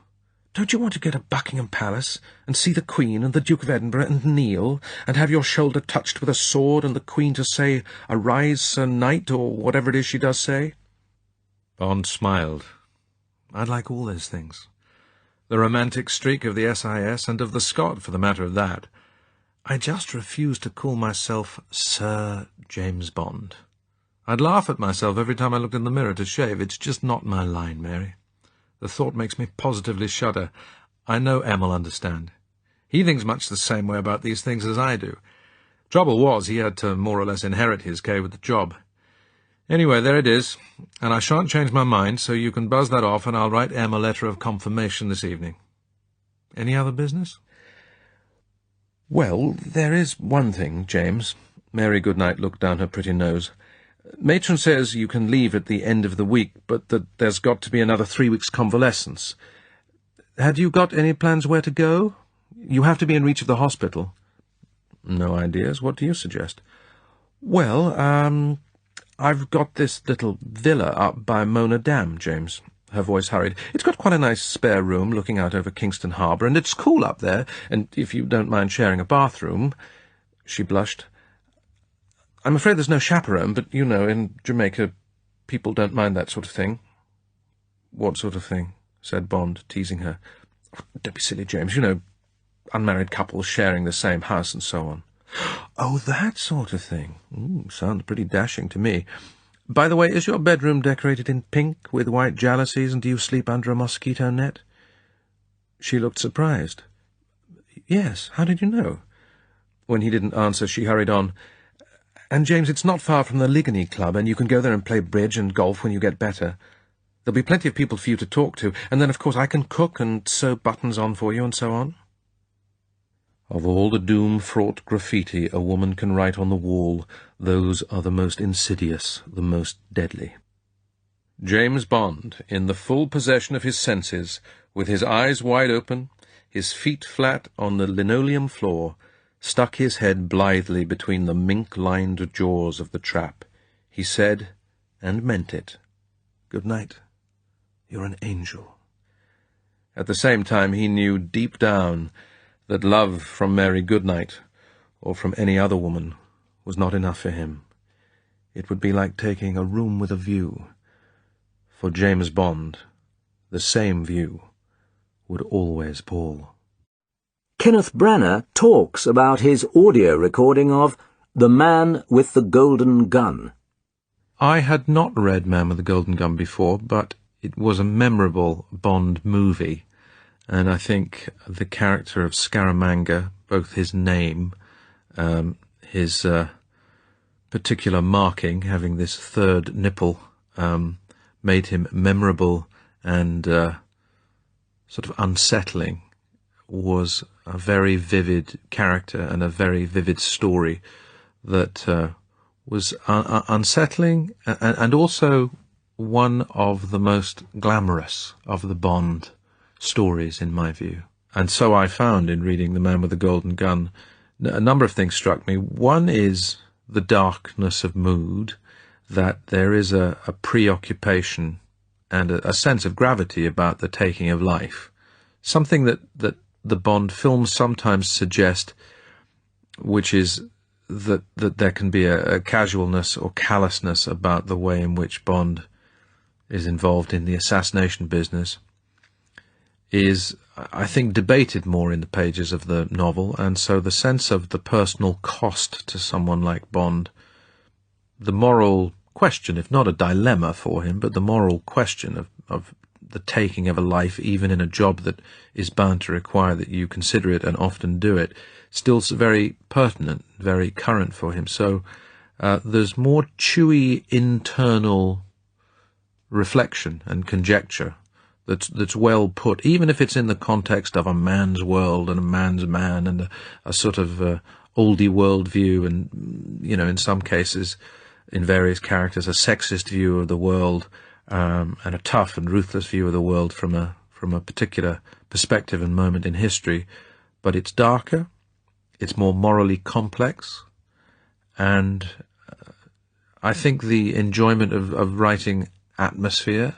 Don't you want to get to Buckingham Palace, and see the Queen and the Duke of Edinburgh, and kneel, and have your shoulder touched with a sword, and the Queen to say, 'Arise, Sir Knight,' or whatever it is she does say?" Bond smiled. "I'd like all those things. The romantic streak of the SIS, and of the Scot, for the matter of that. I just refuse to call myself Sir James Bond. I'd laugh at myself every time I looked in the mirror to shave. It's just not my line, Mary. The thought makes me positively shudder. I know Em will understand. He thinks much the same way about these things as I do. Trouble was, he had to more or less inherit his K with the job. Anyway, there it is, and I shan't change my mind, so you can buzz that off, and I'll write Em a letter of confirmation this evening. Any other business?" "Well, there is one thing, James." Mary Goodnight looked down her pretty nose. "Matron says you can leave at the end of the week, but that there's got to be another 3 weeks' convalescence. Had you got any plans where to go? You have to be in reach of the hospital." "No ideas. What do you suggest?" Well, I've got this little villa up by Mona Dam, James. Her voice hurried. It's got quite a nice spare room looking out over Kingston Harbour, and it's cool up there, and if you don't mind sharing a bathroom—" She blushed. "I'm afraid there's no chaperone, but, you know, in Jamaica people don't mind that sort of thing." "What sort of thing?" said Bond, teasing her. "Don't be silly, James. You know, unmarried couples sharing the same house and so on." "Oh, that sort of thing. Sounds pretty dashing to me. By the way, is your bedroom decorated in pink with white jalousies, and do you sleep under a mosquito net?" She looked surprised. "Yes, how did you know?" When he didn't answer, she hurried on. "And, James, it's not far from the Ligony Club, and you can go there and play bridge and golf when you get better. There'll be plenty of people for you to talk to, and then, of course, I can cook and sew buttons on for you and so on." Of all the doom-fraught graffiti a woman can write on the wall, those are the most insidious, the most deadly. James Bond, in the full possession of his senses, with his eyes wide open, his feet flat on the linoleum floor, stuck his head blithely between the mink-lined jaws of the trap. He said, and meant it, "Good night. You're an angel." At the same time he knew deep down that love from Mary Goodnight, or from any other woman, was not enough for him. It would be like taking a room with a view. For James Bond, the same view would always pall. Kenneth Branagh talks about his audio recording of The Man with the Golden Gun. I had not read Man with the Golden Gun before, but it was a memorable Bond movie, and I think the character of Scaramanga, both his name, his particular marking, having this third nipple, made him memorable and sort of unsettling, was a very vivid character and a very vivid story that was unsettling and also one of the most glamorous of the Bond stories, in my view. And so I found in reading The Man with the Golden Gun, a number of things struck me. One is the darkness of mood, that there is a preoccupation and a sense of gravity about the taking of life, something that the Bond films sometimes suggest, which is that there can be a casualness or callousness about the way in which Bond is involved in the assassination business, is, I think, debated more in the pages of the novel, and so the sense of the personal cost to someone like Bond, the moral question, if not a dilemma for him, but the moral question of the taking of a life, even in a job that is bound to require that you consider it and often do it, still very pertinent, very current for him. So there's more chewy internal reflection and conjecture that's well put, even if it's in the context of a man's world and a man's man and a sort of oldie world view, and, you know, in some cases, in various characters, a sexist view of the world, and a tough and ruthless view of the world from a particular perspective and moment in history. But it's darker, it's more morally complex, and I think the enjoyment of writing atmosphere,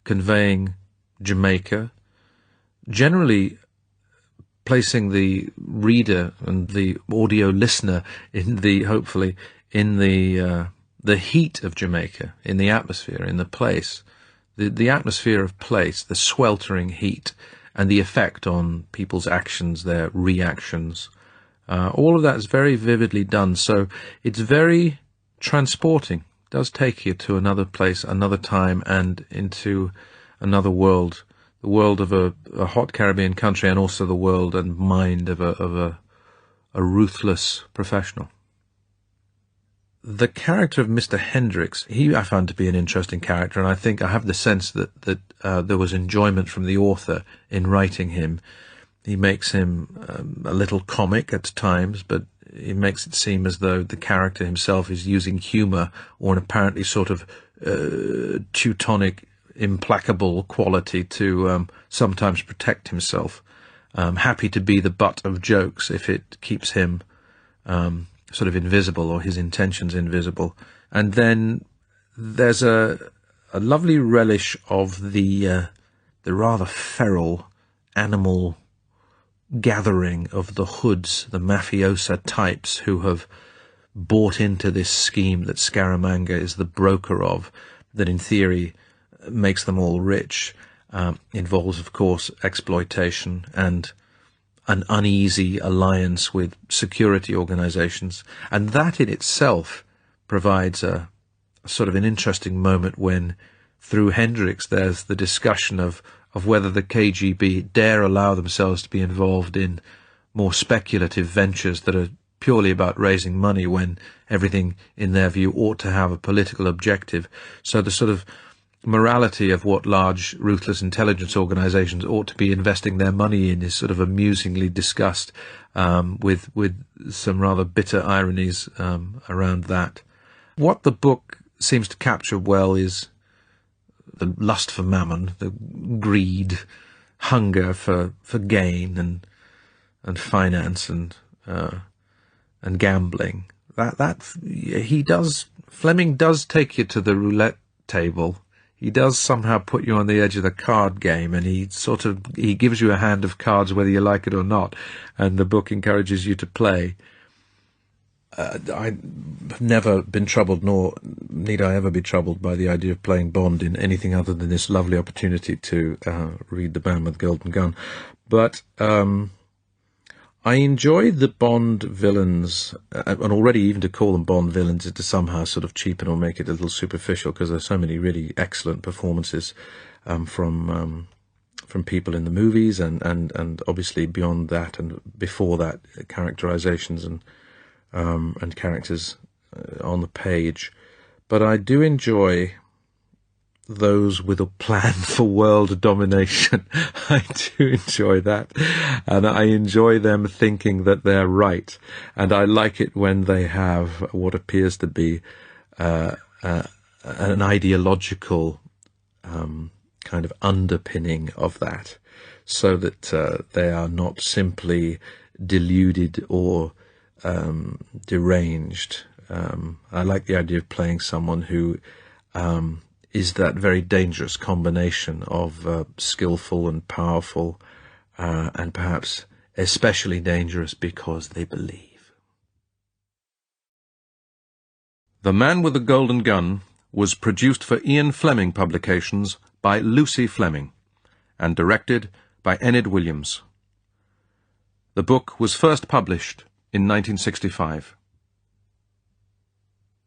conveying Jamaica, generally placing the reader and the audio listener in the, hopefully, in the heat of Jamaica, in the atmosphere, in the place, the atmosphere of place, the sweltering heat, and the effect on people's actions, their reactions. All of that is very vividly done, so it's very transporting. It does take you to another place, another time, and into another world, the world of a hot Caribbean country, and also the world and mind of a ruthless professional. The character of Mr. Hendricks, I found to be an interesting character, and I think I have the sense that there was enjoyment from the author in writing him. He makes him a little comic at times, but he makes it seem as though the character himself is using humour or an apparently sort of Teutonic, implacable quality to sometimes protect himself. Happy to be the butt of jokes if it keeps him sort of invisible, or his intentions invisible. And then there's a lovely relish of the rather feral animal gathering of the hoods, the mafiosa types who have bought into this scheme that Scaramanga is the broker of, that in theory makes them all rich, involves, of course, exploitation and an uneasy alliance with security organizations. And that in itself provides a sort of an interesting moment when, through Hendricks, there's the discussion of whether the KGB dare allow themselves to be involved in more speculative ventures that are purely about raising money, when everything, in their view, ought to have a political objective. So the sort of morality of what large, ruthless intelligence organizations ought to be investing their money in is sort of amusingly discussed, with some rather bitter ironies around that. What the book seems to capture well is the lust for mammon, the greed, hunger for gain and finance and gambling. Fleming does take you to the roulette table. He does somehow put you on the edge of the card game, and he gives you a hand of cards whether you like it or not, and the book encourages you to play. I've never been troubled, nor need I ever be troubled, by the idea of playing Bond in anything other than this lovely opportunity to read The Man with the Golden Gun. But I enjoy the Bond villains, and already even to call them Bond villains is to somehow sort of cheapen or make it a little superficial, because there's so many really excellent performances from people in the movies, and obviously beyond that and before that, characterizations and characters on the page. But I do enjoy those with a plan for world domination. I do enjoy that, and I enjoy them thinking that they're right, and I like it when they have what appears to be an ideological kind of underpinning of that, so that they are not simply deluded or deranged. I like the idea of playing someone who is that very dangerous combination of skillful and powerful, and perhaps especially dangerous because they believe. The Man with the Golden Gun was produced for Ian Fleming Publications by Lucy Fleming, and directed by Enid Williams. The book was first published in 1965.